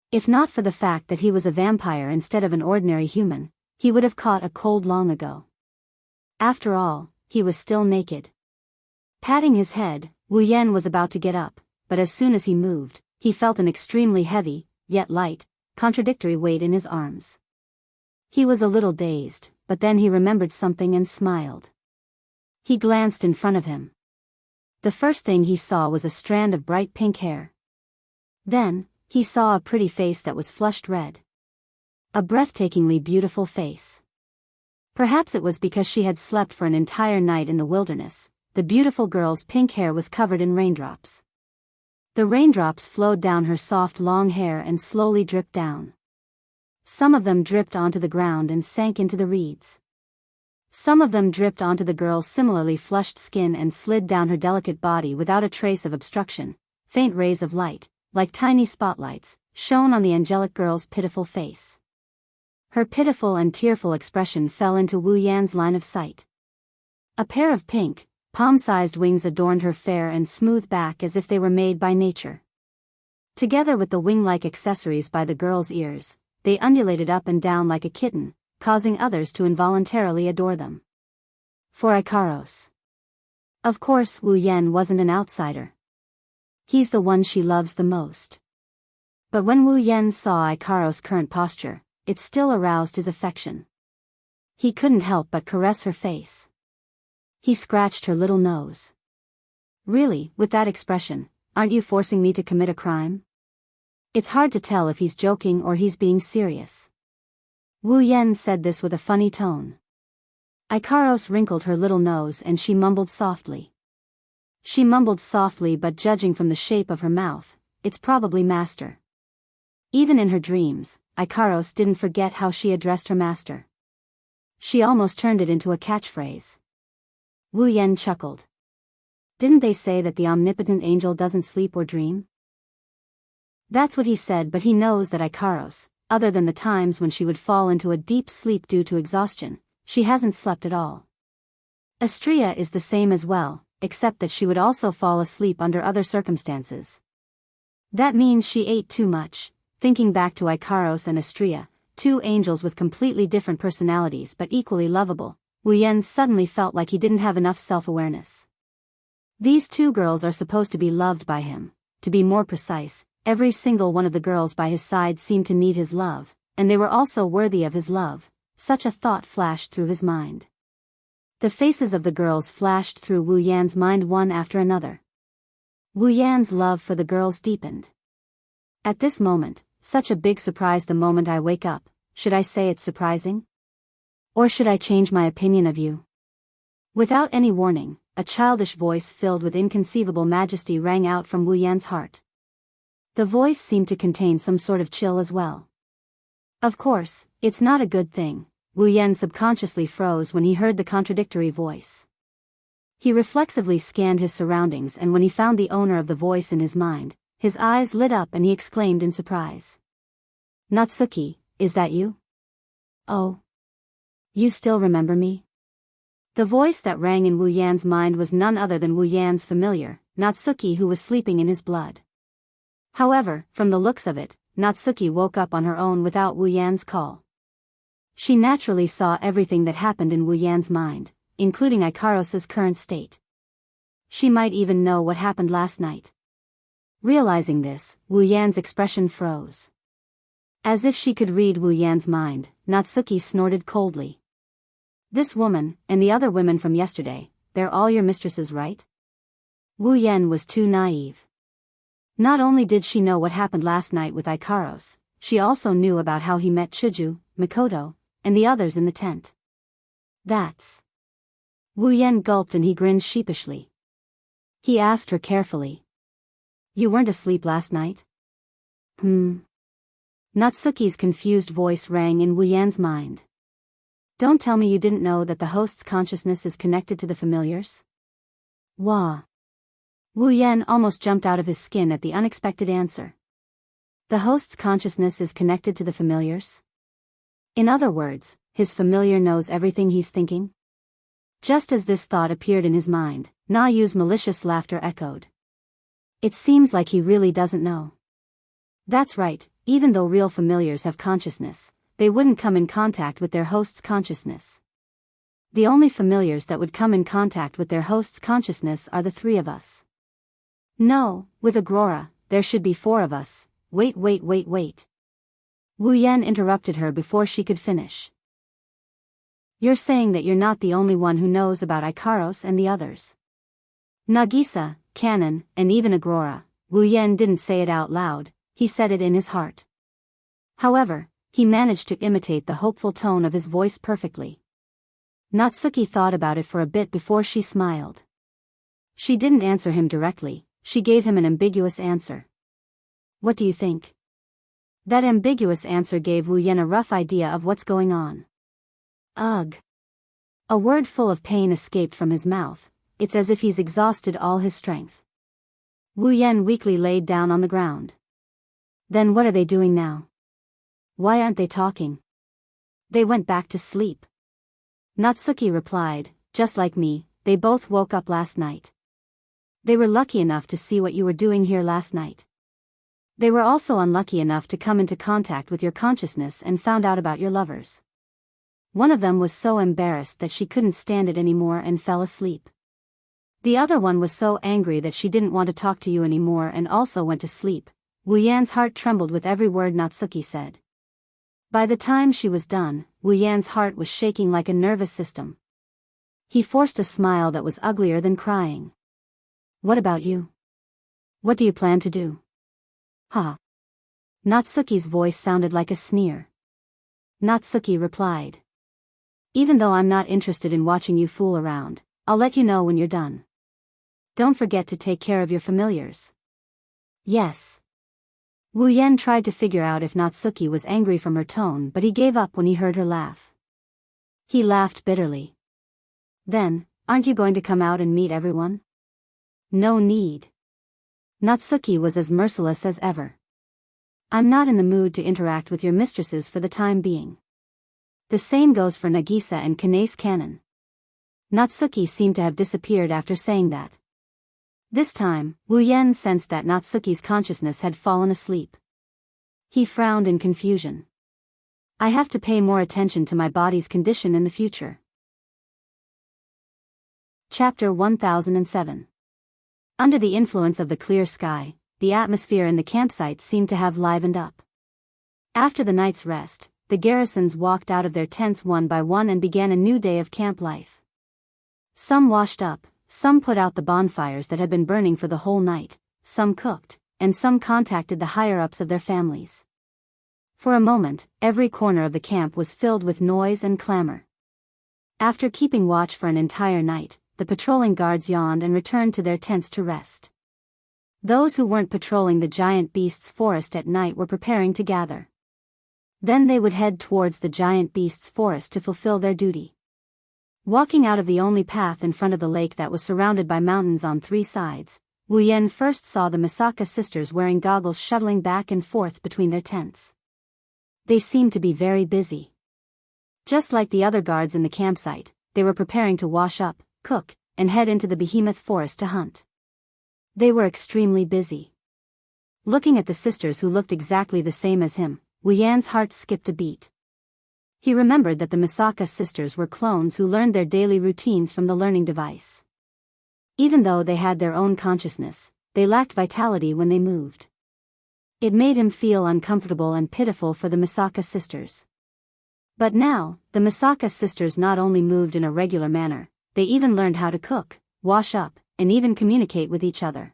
If not for the fact that he was a vampire instead of an ordinary human, he would have caught a cold long ago. After all, he was still naked. Patting his head, Wu Yan was about to get up, but as soon as he moved, he felt an extremely heavy, yet light, contradictory weight in his arms. He was a little dazed, but then he remembered something and smiled. He glanced in front of him. The first thing he saw was a strand of bright pink hair. Then, he saw a pretty face that was flushed red. A breathtakingly beautiful face. Perhaps it was because she had slept for an entire night in the wilderness. The beautiful girl's pink hair was covered in raindrops. The raindrops flowed down her soft long hair and slowly dripped down. Some of them dripped onto the ground and sank into the reeds. Some of them dripped onto the girl's similarly flushed skin and slid down her delicate body without a trace of obstruction. Faint rays of light, like tiny spotlights, shone on the angelic girl's pitiful face. Her pitiful and tearful expression fell into Wu Yan's line of sight. A pair of pink, palm-sized wings adorned her fair and smooth back as if they were made by nature. Together with the wing-like accessories by the girl's ears, they undulated up and down like a kitten, causing others to involuntarily adore them. For Ikaros. Of course, Wu Yan wasn't an outsider. He's the one she loves the most. But when Wu Yan saw Ikaros' current posture, it still aroused his affection. He couldn't help but caress her face. He scratched her little nose. Really, with that expression, aren't you forcing me to commit a crime? It's hard to tell if he's joking or he's being serious. Wu Yan said this with a funny tone. Ikaros wrinkled her little nose and she mumbled softly. She mumbled softly, but judging from the shape of her mouth, it's probably master. Even in her dreams, Ikaros didn't forget how she addressed her master. She almost turned it into a catchphrase. Wu Yan chuckled. Didn't they say that the omnipotent angel doesn't sleep or dream? That's what he said, but he knows that Ikaros, other than the times when she would fall into a deep sleep due to exhaustion, she hasn't slept at all. Astrea is the same as well, except that she would also fall asleep under other circumstances. That means she ate too much. Thinking back to Ikaros and Astrea, two angels with completely different personalities but equally lovable, Wu Yan suddenly felt like he didn't have enough self-awareness. These two girls are supposed to be loved by him. To be more precise, every single one of the girls by his side seemed to need his love, and they were also worthy of his love. Such a thought flashed through his mind. The faces of the girls flashed through Wu Yan's mind one after another. Wu Yan's love for the girls deepened. At this moment, such a big surprise the moment I wake up, should I say it's surprising? Or should I change my opinion of you? Without any warning, a childish voice filled with inconceivable majesty rang out from Wu Yan's heart. The voice seemed to contain some sort of chill as well. Of course, it's not a good thing. Wu Yan subconsciously froze when he heard the contradictory voice. He reflexively scanned his surroundings, and when he found the owner of the voice in his mind, his eyes lit up and he exclaimed in surprise. Natsuki, is that you? Oh. You still remember me? The voice that rang in Wu Yan's mind was none other than Wu Yan's familiar, Natsuki, who was sleeping in his blood. However, from the looks of it, Natsuki woke up on her own without Wu Yan's call. She naturally saw everything that happened in Wu Yan's mind, including Ikaros's current state. She might even know what happened last night. Realizing this, Wu Yan's expression froze. As if she could read Wu Yan's mind, Natsuki snorted coldly. This woman, and the other women from yesterday, they're all your mistresses, right? Wu Yan was too naive. Not only did she know what happened last night with Ikaros, she also knew about how he met Chuju, Mikoto, and the others in the tent. That's... Wu Yan gulped and he grinned sheepishly. He asked her carefully. You weren't asleep last night? Natsuki's confused voice rang in Wu Yan's mind. Don't tell me you didn't know that the host's consciousness is connected to the familiars? Wah. Wu Yan almost jumped out of his skin at the unexpected answer. The host's consciousness is connected to the familiars? In other words, his familiar knows everything he's thinking? Just as this thought appeared in his mind, Na Yu's malicious laughter echoed. It seems like he really doesn't know. That's right, even though real familiars have consciousness, they wouldn't come in contact with their host's consciousness. The only familiars that would come in contact with their host's consciousness are the three of us. No, with Aurora, there should be four of us. Wait. Wu Yan interrupted her before she could finish. You're saying that you're not the only one who knows about Ikaros and the others. Nagisa, Kanon, and even Aurora. Wu Yan didn't say it out loud, he said it in his heart. However, he managed to imitate the hopeful tone of his voice perfectly. Natsuki thought about it for a bit before she smiled. She didn't answer him directly, she gave him an ambiguous answer. What do you think? That ambiguous answer gave Wu Yan a rough idea of what's going on. Ugh. A word full of pain escaped from his mouth. It's as if he's exhausted all his strength. Wu Yan weakly laid down on the ground. Then what are they doing now? Why aren't they talking? They went back to sleep. Natsuki replied, just like me, they both woke up last night. They were lucky enough to see what you were doing here last night. They were also unlucky enough to come into contact with your consciousness and found out about your lovers. One of them was so embarrassed that she couldn't stand it anymore and fell asleep. The other one was so angry that she didn't want to talk to you anymore and also went to sleep. Wu Yan's heart trembled with every word Natsuki said. By the time she was done, Wu Yan's heart was shaking like a nervous system. He forced a smile that was uglier than crying. What about you? What do you plan to do? Ha. Natsuki's voice sounded like a sneer. Natsuki replied. Even though I'm not interested in watching you fool around, I'll let you know when you're done. Don't forget to take care of your familiars. Yes. Wu Yan tried to figure out if Natsuki was angry from her tone, but he gave up when he heard her laugh. He laughed bitterly. Then, aren't you going to come out and meet everyone? No need. Natsuki was as merciless as ever. I'm not in the mood to interact with your mistresses for the time being. The same goes for Nagisa and Kanae's Kanon. Natsuki seemed to have disappeared after saying that. This time, Wu Yan sensed that Natsuki's consciousness had fallen asleep. He frowned in confusion. I have to pay more attention to my body's condition in the future. Chapter 1007. Under the influence of the clear sky, the atmosphere in the campsite seemed to have livened up. After the night's rest, the garrisons walked out of their tents one by one and began a new day of camp life. Some washed up, some put out the bonfires that had been burning for the whole night, some cooked, and some contacted the higher-ups of their families. For a moment, every corner of the camp was filled with noise and clamor. After keeping watch for an entire night, the patrolling guards yawned and returned to their tents to rest. Those who weren't patrolling the giant beast's forest at night were preparing to gather. Then they would head towards the giant beast's forest to fulfill their duty. Walking out of the only path in front of the lake that was surrounded by mountains on three sides, Wu Yan first saw the Misaka sisters wearing goggles shuttling back and forth between their tents. They seemed to be very busy. Just like the other guards in the campsite, they were preparing to wash up, cook, and head into the behemoth forest to hunt. They were extremely busy. Looking at the sisters who looked exactly the same as him, Wu Yan's heart skipped a beat. He remembered that the Misaka sisters were clones who learned their daily routines from the learning device. Even though they had their own consciousness, they lacked vitality when they moved. It made him feel uncomfortable and pitiful for the Misaka sisters. But now, the Misaka sisters not only moved in a regular manner, they even learned how to cook, wash up, and even communicate with each other.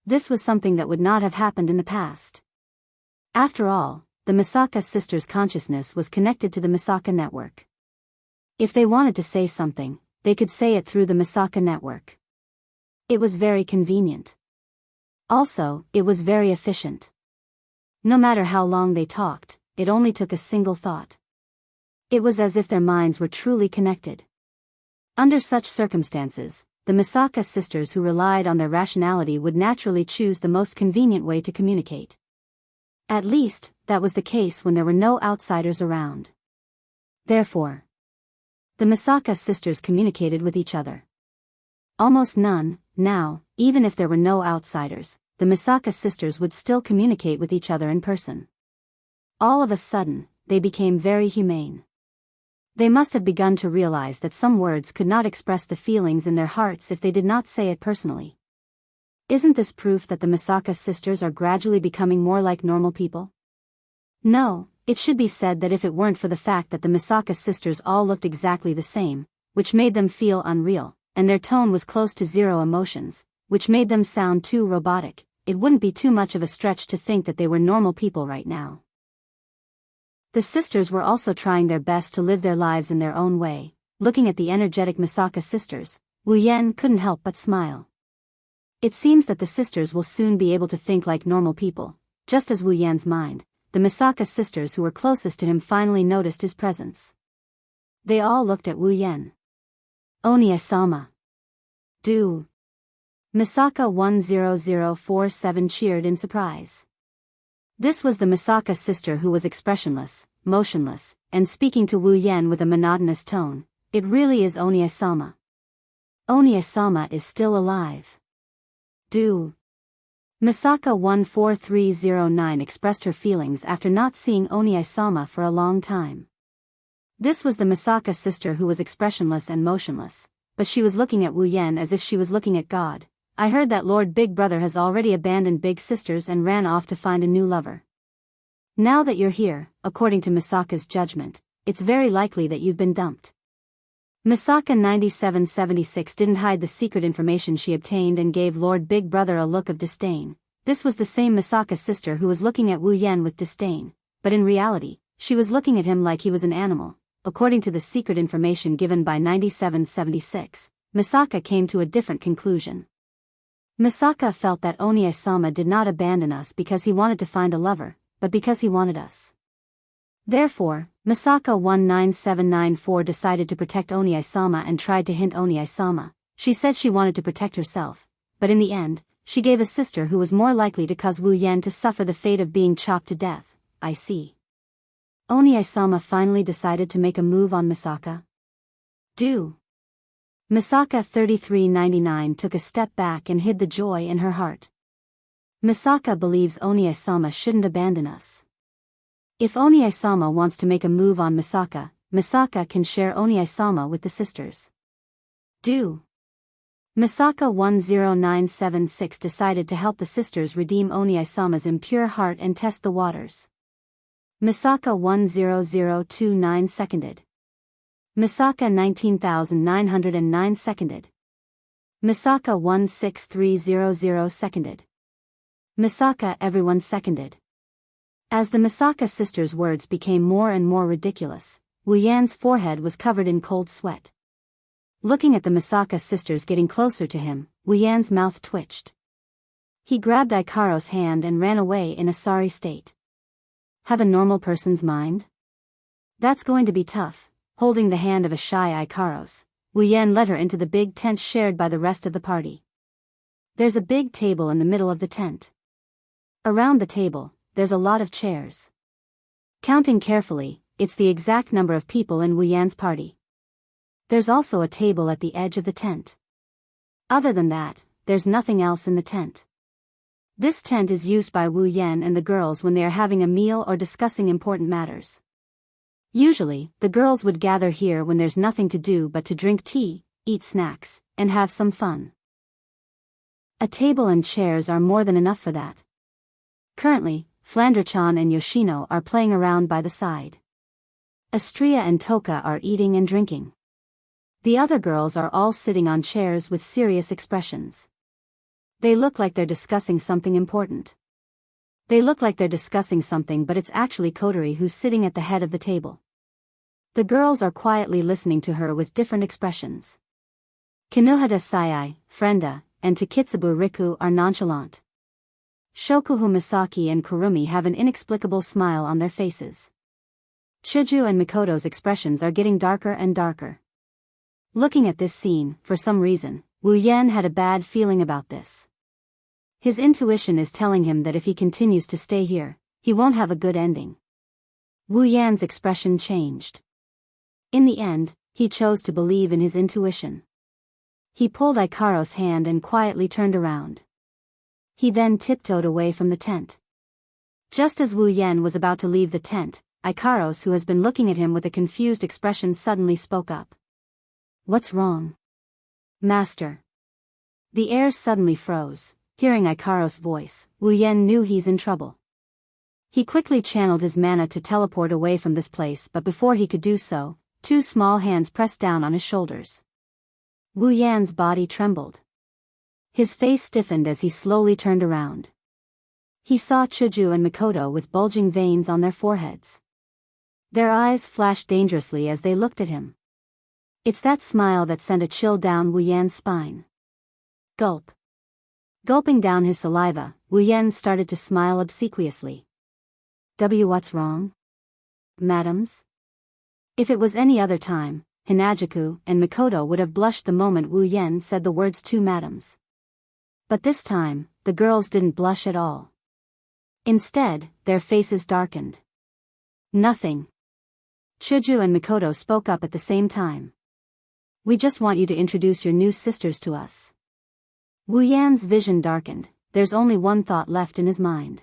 This was something that would not have happened in the past. After all, the Misaka sisters' consciousness was connected to the Misaka network. If they wanted to say something, they could say it through the Misaka network. It was very convenient. Also, it was very efficient. No matter how long they talked, it only took a single thought. It was as if their minds were truly connected. Under such circumstances, the Misaka sisters who relied on their rationality would naturally choose the most convenient way to communicate. At least, that was the case when there were no outsiders around. Therefore, the Misaka sisters communicated with each other. Almost none, now, even if there were no outsiders, the Misaka sisters would still communicate with each other in person. All of a sudden, they became very humane. They must have begun to realize that some words could not express the feelings in their hearts if they did not say it personally. Isn't this proof that the Misaka sisters are gradually becoming more like normal people? No, it should be said that if it weren't for the fact that the Misaka sisters all looked exactly the same, which made them feel unreal, and their tone was close to zero emotions, which made them sound too robotic, it wouldn't be too much of a stretch to think that they were normal people right now. The sisters were also trying their best to live their lives in their own way. Looking at the energetic Misaka sisters, Wu Yan couldn't help but smile. It seems that the sisters will soon be able to think like normal people. Just as Wu Yan's mind, the Misaka sisters who were closest to him finally noticed his presence. They all looked at Wu Yan. Onie-sama. Do. Misaka 10047 cheered in surprise. This was the Misaka sister who was expressionless, motionless, and speaking to Wu Yan with a monotonous tone. It really is Onie-sama. Onie-sama is still alive. Do. Misaka 14309 expressed her feelings after not seeing Onie-sama for a long time. This was the Misaka sister who was expressionless and motionless, but she was looking at Wu Yan as if she was looking at God. I heard that Lord Big Brother has already abandoned Big Sisters and ran off to find a new lover. Now that you're here, according to Misaka's judgment, it's very likely that you've been dumped. Misaka 9776 didn't hide the secret information she obtained and gave Lord Big Brother a look of disdain. This was the same Misaka sister who was looking at Wu Yan with disdain, but in reality, she was looking at him like he was an animal. According to the secret information given by 9776, Misaka came to a different conclusion. Misaka felt that Onie-sama did not abandon us because he wanted to find a lover, but because he wanted us. Therefore, Misaka 19794 decided to protect Onie-sama and tried to hint Onie-sama. She said she wanted to protect herself, but in the end, she gave a sister who was more likely to cause Wu Yan to suffer the fate of being chopped to death. I see. Onie-sama finally decided to make a move on Misaka. Do. Misaka 3399 took a step back and hid the joy in her heart. Misaka believes Onie-sama shouldn't abandon us. If Onie-sama wants to make a move on Misaka, Misaka can share Onie-sama with the sisters. Misaka 10976 decided to help the sisters redeem Onie-sama's impure heart and test the waters. Misaka 10029 seconded. Misaka 19909 seconded. Misaka 16300 seconded. Misaka everyone seconded. As the Misaka sisters' words became more and more ridiculous, Wu Yan's forehead was covered in cold sweat. Looking at the Misaka sisters getting closer to him, Wu Yan's mouth twitched. He grabbed Ikaro's hand and ran away in a sorry state. Have a normal person's mind? That's going to be tough. Holding the hand of a shy Ikaros, Wu Yan led her into the big tent shared by the rest of the party. There's a big table in the middle of the tent. Around the table, there's a lot of chairs. Counting carefully, it's the exact number of people in Wu Yan's party. There's also a table at the edge of the tent. Other than that, there's nothing else in the tent. This tent is used by Wu Yan and the girls when they are having a meal or discussing important matters. Usually, the girls would gather here when there's nothing to do but to drink tea, eat snacks, and have some fun. A table and chairs are more than enough for that. Currently, Flander-chan and Yoshino are playing around by the side. Astria and Toka are eating and drinking. The other girls are all sitting on chairs with serious expressions. They look like they're discussing something important. But it's actually Kotori who's sitting at the head of the table. The girls are quietly listening to her with different expressions. Kinohada Sayai, Frenda, and Takitsubu Riku are nonchalant. Shokuhu Misaki and Kurumi have an inexplicable smile on their faces. Chuju and Mikoto's expressions are getting darker and darker. Looking at this scene, for some reason, Wu Yan had a bad feeling about this. His intuition is telling him that if he continues to stay here, he won't have a good ending. Wu Yan's expression changed. In the end, he chose to believe in his intuition. He pulled Ikaro's hand and quietly turned around. He then tiptoed away from the tent. Just as Wu Yan was about to leave the tent, Ikaros, who has been looking at him with a confused expression, suddenly spoke up. What's wrong? Master. The air suddenly froze. Hearing Ikaros' voice, Wu Yan knew he's in trouble. He quickly channeled his mana to teleport away from this place, but before he could do so, two small hands pressed down on his shoulders. Wu Yan's body trembled. His face stiffened as he slowly turned around. He saw Chuju and Mikoto with bulging veins on their foreheads. Their eyes flashed dangerously as they looked at him. It's that smile that sent a chill down Wu Yan's spine. Gulp. Gulping down his saliva, Wu Yan started to smile obsequiously. What's wrong? Madams? If it was any other time, Hinajuku and Mikoto would have blushed the moment Wu Yan said the words two madams. But this time, the girls didn't blush at all. Instead, their faces darkened. Nothing. Chuju and Mikoto spoke up at the same time. We just want you to introduce your new sisters to us. Wu Yan's vision darkened. There's only one thought left in his mind.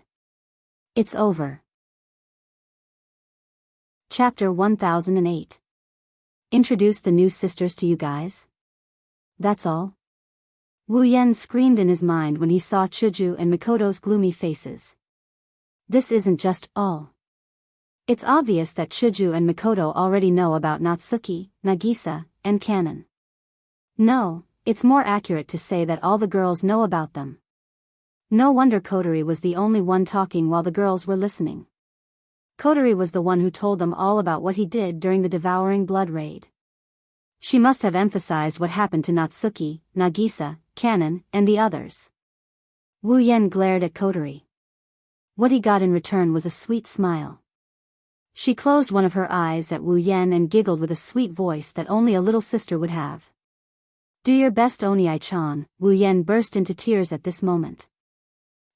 It's over. Chapter 1008. Introduce the new sisters to you guys? That's all? Wu Yan screamed in his mind when he saw Chuju and Mikoto's gloomy faces. This isn't just all. It's obvious that Chuju and Mikoto already know about Natsuki, Nagisa, and Kanon. No, it's more accurate to say that all the girls know about them. No wonder Kotori was the only one talking while the girls were listening. Kotori was the one who told them all about what he did during the devouring blood raid. She must have emphasized what happened to Natsuki, Nagisa, Kanon, and the others. Wu Yan glared at Kotori. What he got in return was a sweet smile. She closed one of her eyes at Wu Yan and giggled with a sweet voice that only a little sister would have. Do your best, Onie-chan. Wu Yan burst into tears at this moment.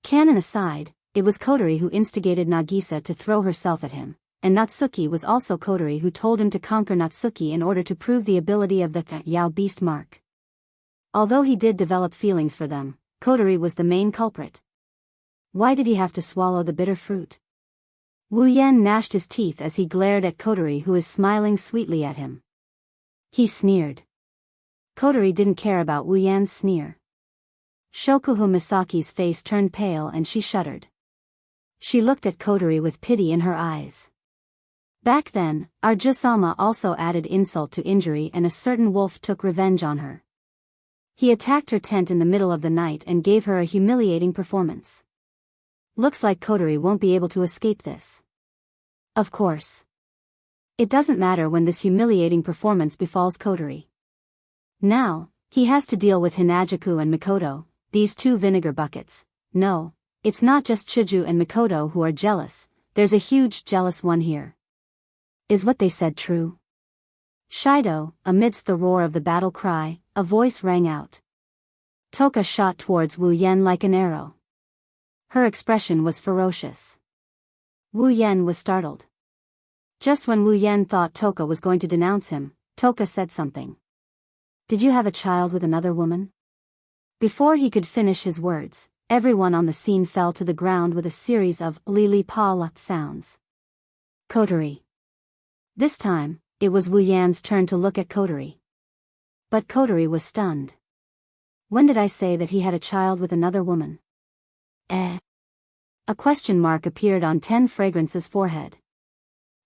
Kanon aside, it was Kotori who instigated Nagisa to throw herself at him, and Natsuki was also Kotori, who told him to conquer Natsuki in order to prove the ability of the Yao beast mark. Although he did develop feelings for them, Kotori was the main culprit. Why did he have to swallow the bitter fruit? Wu Yan gnashed his teeth as he glared at Kotori, who was smiling sweetly at him. He sneered. Kotori didn't care about Wu Yan's sneer. Shokuhu Misaki's face turned pale and she shuddered. She looked at Kotori with pity in her eyes. Back then, Arjusama also added insult to injury, and a certain wolf took revenge on her. He attacked her tent in the middle of the night and gave her a humiliating performance. Looks like Kotori won't be able to escape this. Of course. It doesn't matter when this humiliating performance befalls Kotori. Now, he has to deal with Hinajaku and Mikoto, these two vinegar buckets. No, it's not just Chuju and Mikoto who are jealous, there's a huge jealous one here. Is what they said true? Shido, amidst the roar of the battle cry, a voice rang out. Toka shot towards Wu Yan like an arrow. Her expression was ferocious. Wu Yan was startled. Just when Wu Yan thought Toka was going to denounce him, Toka said something. Did you have a child with another woman? Before he could finish his words, everyone on the scene fell to the ground with a series of li-li-pa-la sounds. Kotori. This time, it was Wu Yan's turn to look at Kotori. But Kotori was stunned. When did I say that he had a child with another woman? A question mark appeared on Ten Fragrance's forehead.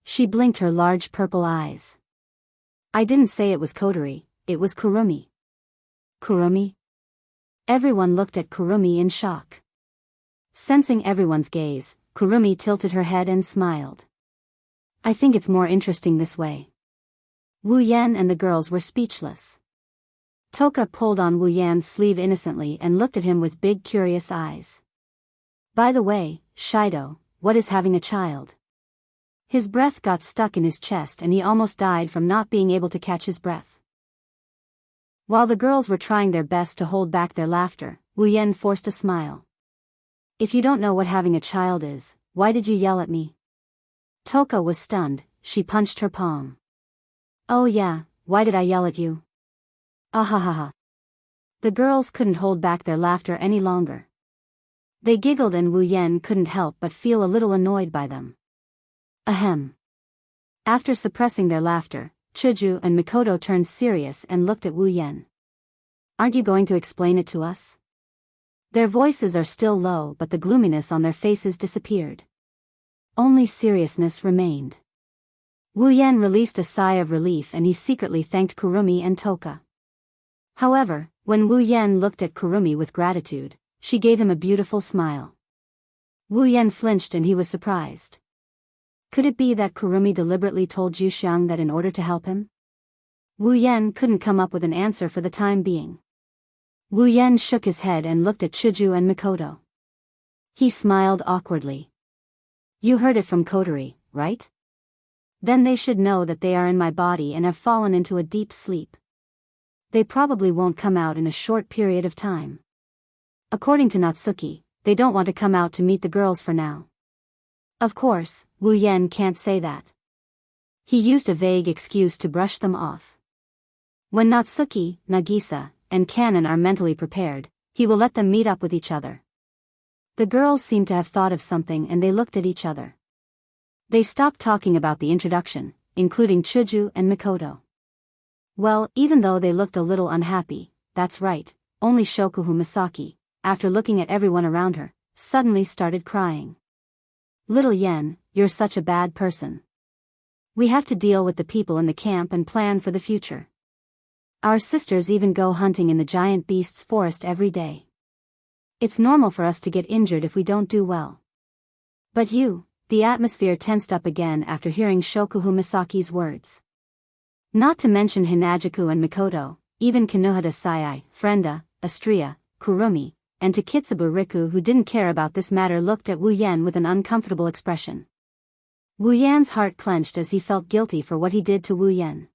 She blinked her large purple eyes. I didn't say it was Kotori, it was Kurumi. Kurumi? Everyone looked at Kurumi in shock. Sensing everyone's gaze, Kurumi tilted her head and smiled. I think it's more interesting this way. Wu Yan and the girls were speechless. Toka pulled on Wu Yan's sleeve innocently and looked at him with big curious eyes. By the way, Shido, what is having a child? His breath got stuck in his chest and he almost died from not being able to catch his breath. While the girls were trying their best to hold back their laughter, Wu Yan forced a smile. If you don't know what having a child is, why did you yell at me? Toka was stunned, she punched her palm. Oh yeah, why did I yell at you? Ahahaha. The girls couldn't hold back their laughter any longer. They giggled and Wu Yan couldn't help but feel a little annoyed by them. Ahem. After suppressing their laughter, Chuju and Mikoto turned serious and looked at Wu Yan. Aren't you going to explain it to us? Their voices are still low, but the gloominess on their faces disappeared. Only seriousness remained. Wu Yan released a sigh of relief and he secretly thanked Kurumi and Toka. However, when Wu Yan looked at Kurumi with gratitude, she gave him a beautiful smile. Wu Yan flinched and he was surprised. Could it be that Kurumi deliberately told Zhu Xiang that in order to help him? Wu Yan couldn't come up with an answer for the time being. Wu Yan shook his head and looked at Chuju and Mikoto. He smiled awkwardly. You heard it from Kotori, right? Then they should know that they are in my body and have fallen into a deep sleep. They probably won't come out in a short period of time. According to Natsuki, they don't want to come out to meet the girls for now. Of course, Wu Yan can't say that. He used a vague excuse to brush them off. When Natsuki, Nagisa, and Kanon are mentally prepared, he will let them meet up with each other. The girls seemed to have thought of something and they looked at each other. They stopped talking about the introduction, including Chuju and Mikoto. Well, even though they looked a little unhappy, that's right, only Shokuhu Misaki, after looking at everyone around her, suddenly started crying. Little Yen, you're such a bad person. We have to deal with the people in the camp and plan for the future. Our sisters even go hunting in the giant beast's forest every day. It's normal for us to get injured if we don't do well. But you, the atmosphere tensed up again after hearing Shokuhu Misaki's words. Not to mention Hinajaku and Mikoto, even Kinohada Sayai, Frenda, Astria, Kurumi, and Takitsubu Riku, who didn't care about this matter, looked at Wu Yan with an uncomfortable expression. Wu Yan's heart clenched as he felt guilty for what he did to Wu Yan.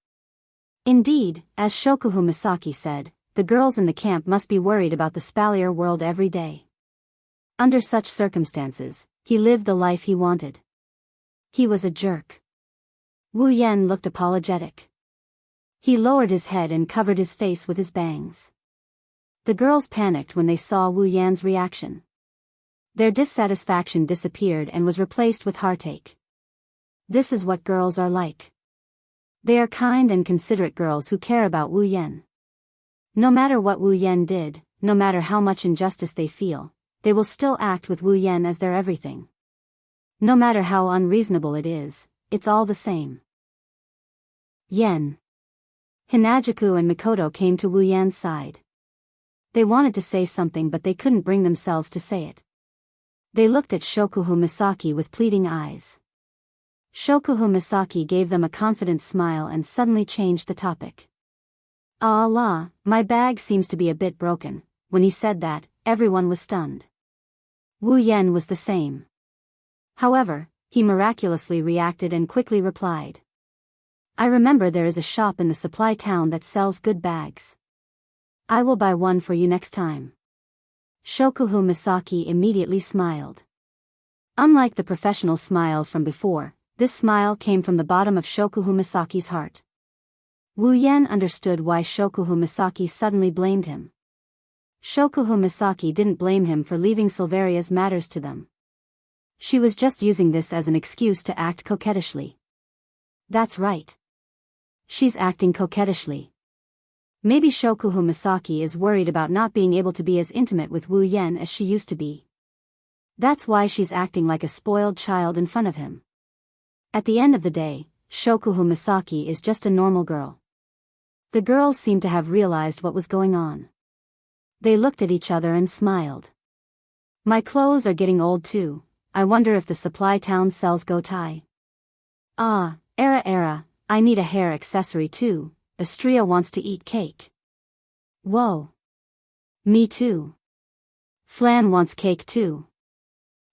Indeed, as Shokuhu Misaki said, the girls in the camp must be worried about the Spalier world every day. Under such circumstances, he lived the life he wanted. He was a jerk. Wu Yan looked apologetic. He lowered his head and covered his face with his bangs. The girls panicked when they saw Wu Yan's reaction. Their dissatisfaction disappeared and was replaced with heartache. This is what girls are like. They are kind and considerate girls who care about Wu Yan. No matter what Wu Yan did, no matter how much injustice they feel, they will still act with Wu Yan as their everything. No matter how unreasonable it is, it's all the same. Yen. Hinajuku and Mikoto came to Wu Yan's side. They wanted to say something but they couldn't bring themselves to say it. They looked at Shokuhu Misaki with pleading eyes. Shokuhu Misaki gave them a confident smile and suddenly changed the topic. Ah la, my bag seems to be a bit broken. When he said that, everyone was stunned. Wu Yan was the same. However, he miraculously reacted and quickly replied. I remember there is a shop in the supply town that sells good bags. I will buy one for you next time. Shokuhu Misaki immediately smiled. Unlike the professional smiles from before, this smile came from the bottom of Shokuhu Misaki's heart. Wu Yan understood why Shokuhu Misaki suddenly blamed him. Shokuhu Misaki didn't blame him for leaving Silveria's matters to them. She was just using this as an excuse to act coquettishly. That's right. She's acting coquettishly. Maybe Shokuhu Misaki is worried about not being able to be as intimate with Wu Yan as she used to be. That's why she's acting like a spoiled child in front of him. At the end of the day, Shokuhu Misaki is just a normal girl. The girls seemed to have realized what was going on. They looked at each other and smiled. My clothes are getting old too. I wonder if the supply town sells go tie. Ah, Era, I need a hair accessory too. Astria wants to eat cake. Whoa. Me too. Flan wants cake too.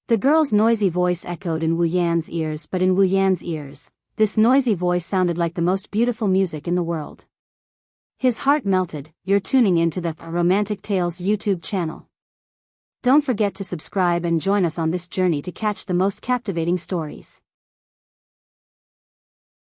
The girl's noisy voice echoed in Wu Yan's ears, but in Wu Yan's ears, this noisy voice sounded like the most beautiful music in the world. His heart melted. You're tuning into the Romantic Tales YouTube channel. Don't forget to subscribe and join us on this journey to catch the most captivating stories.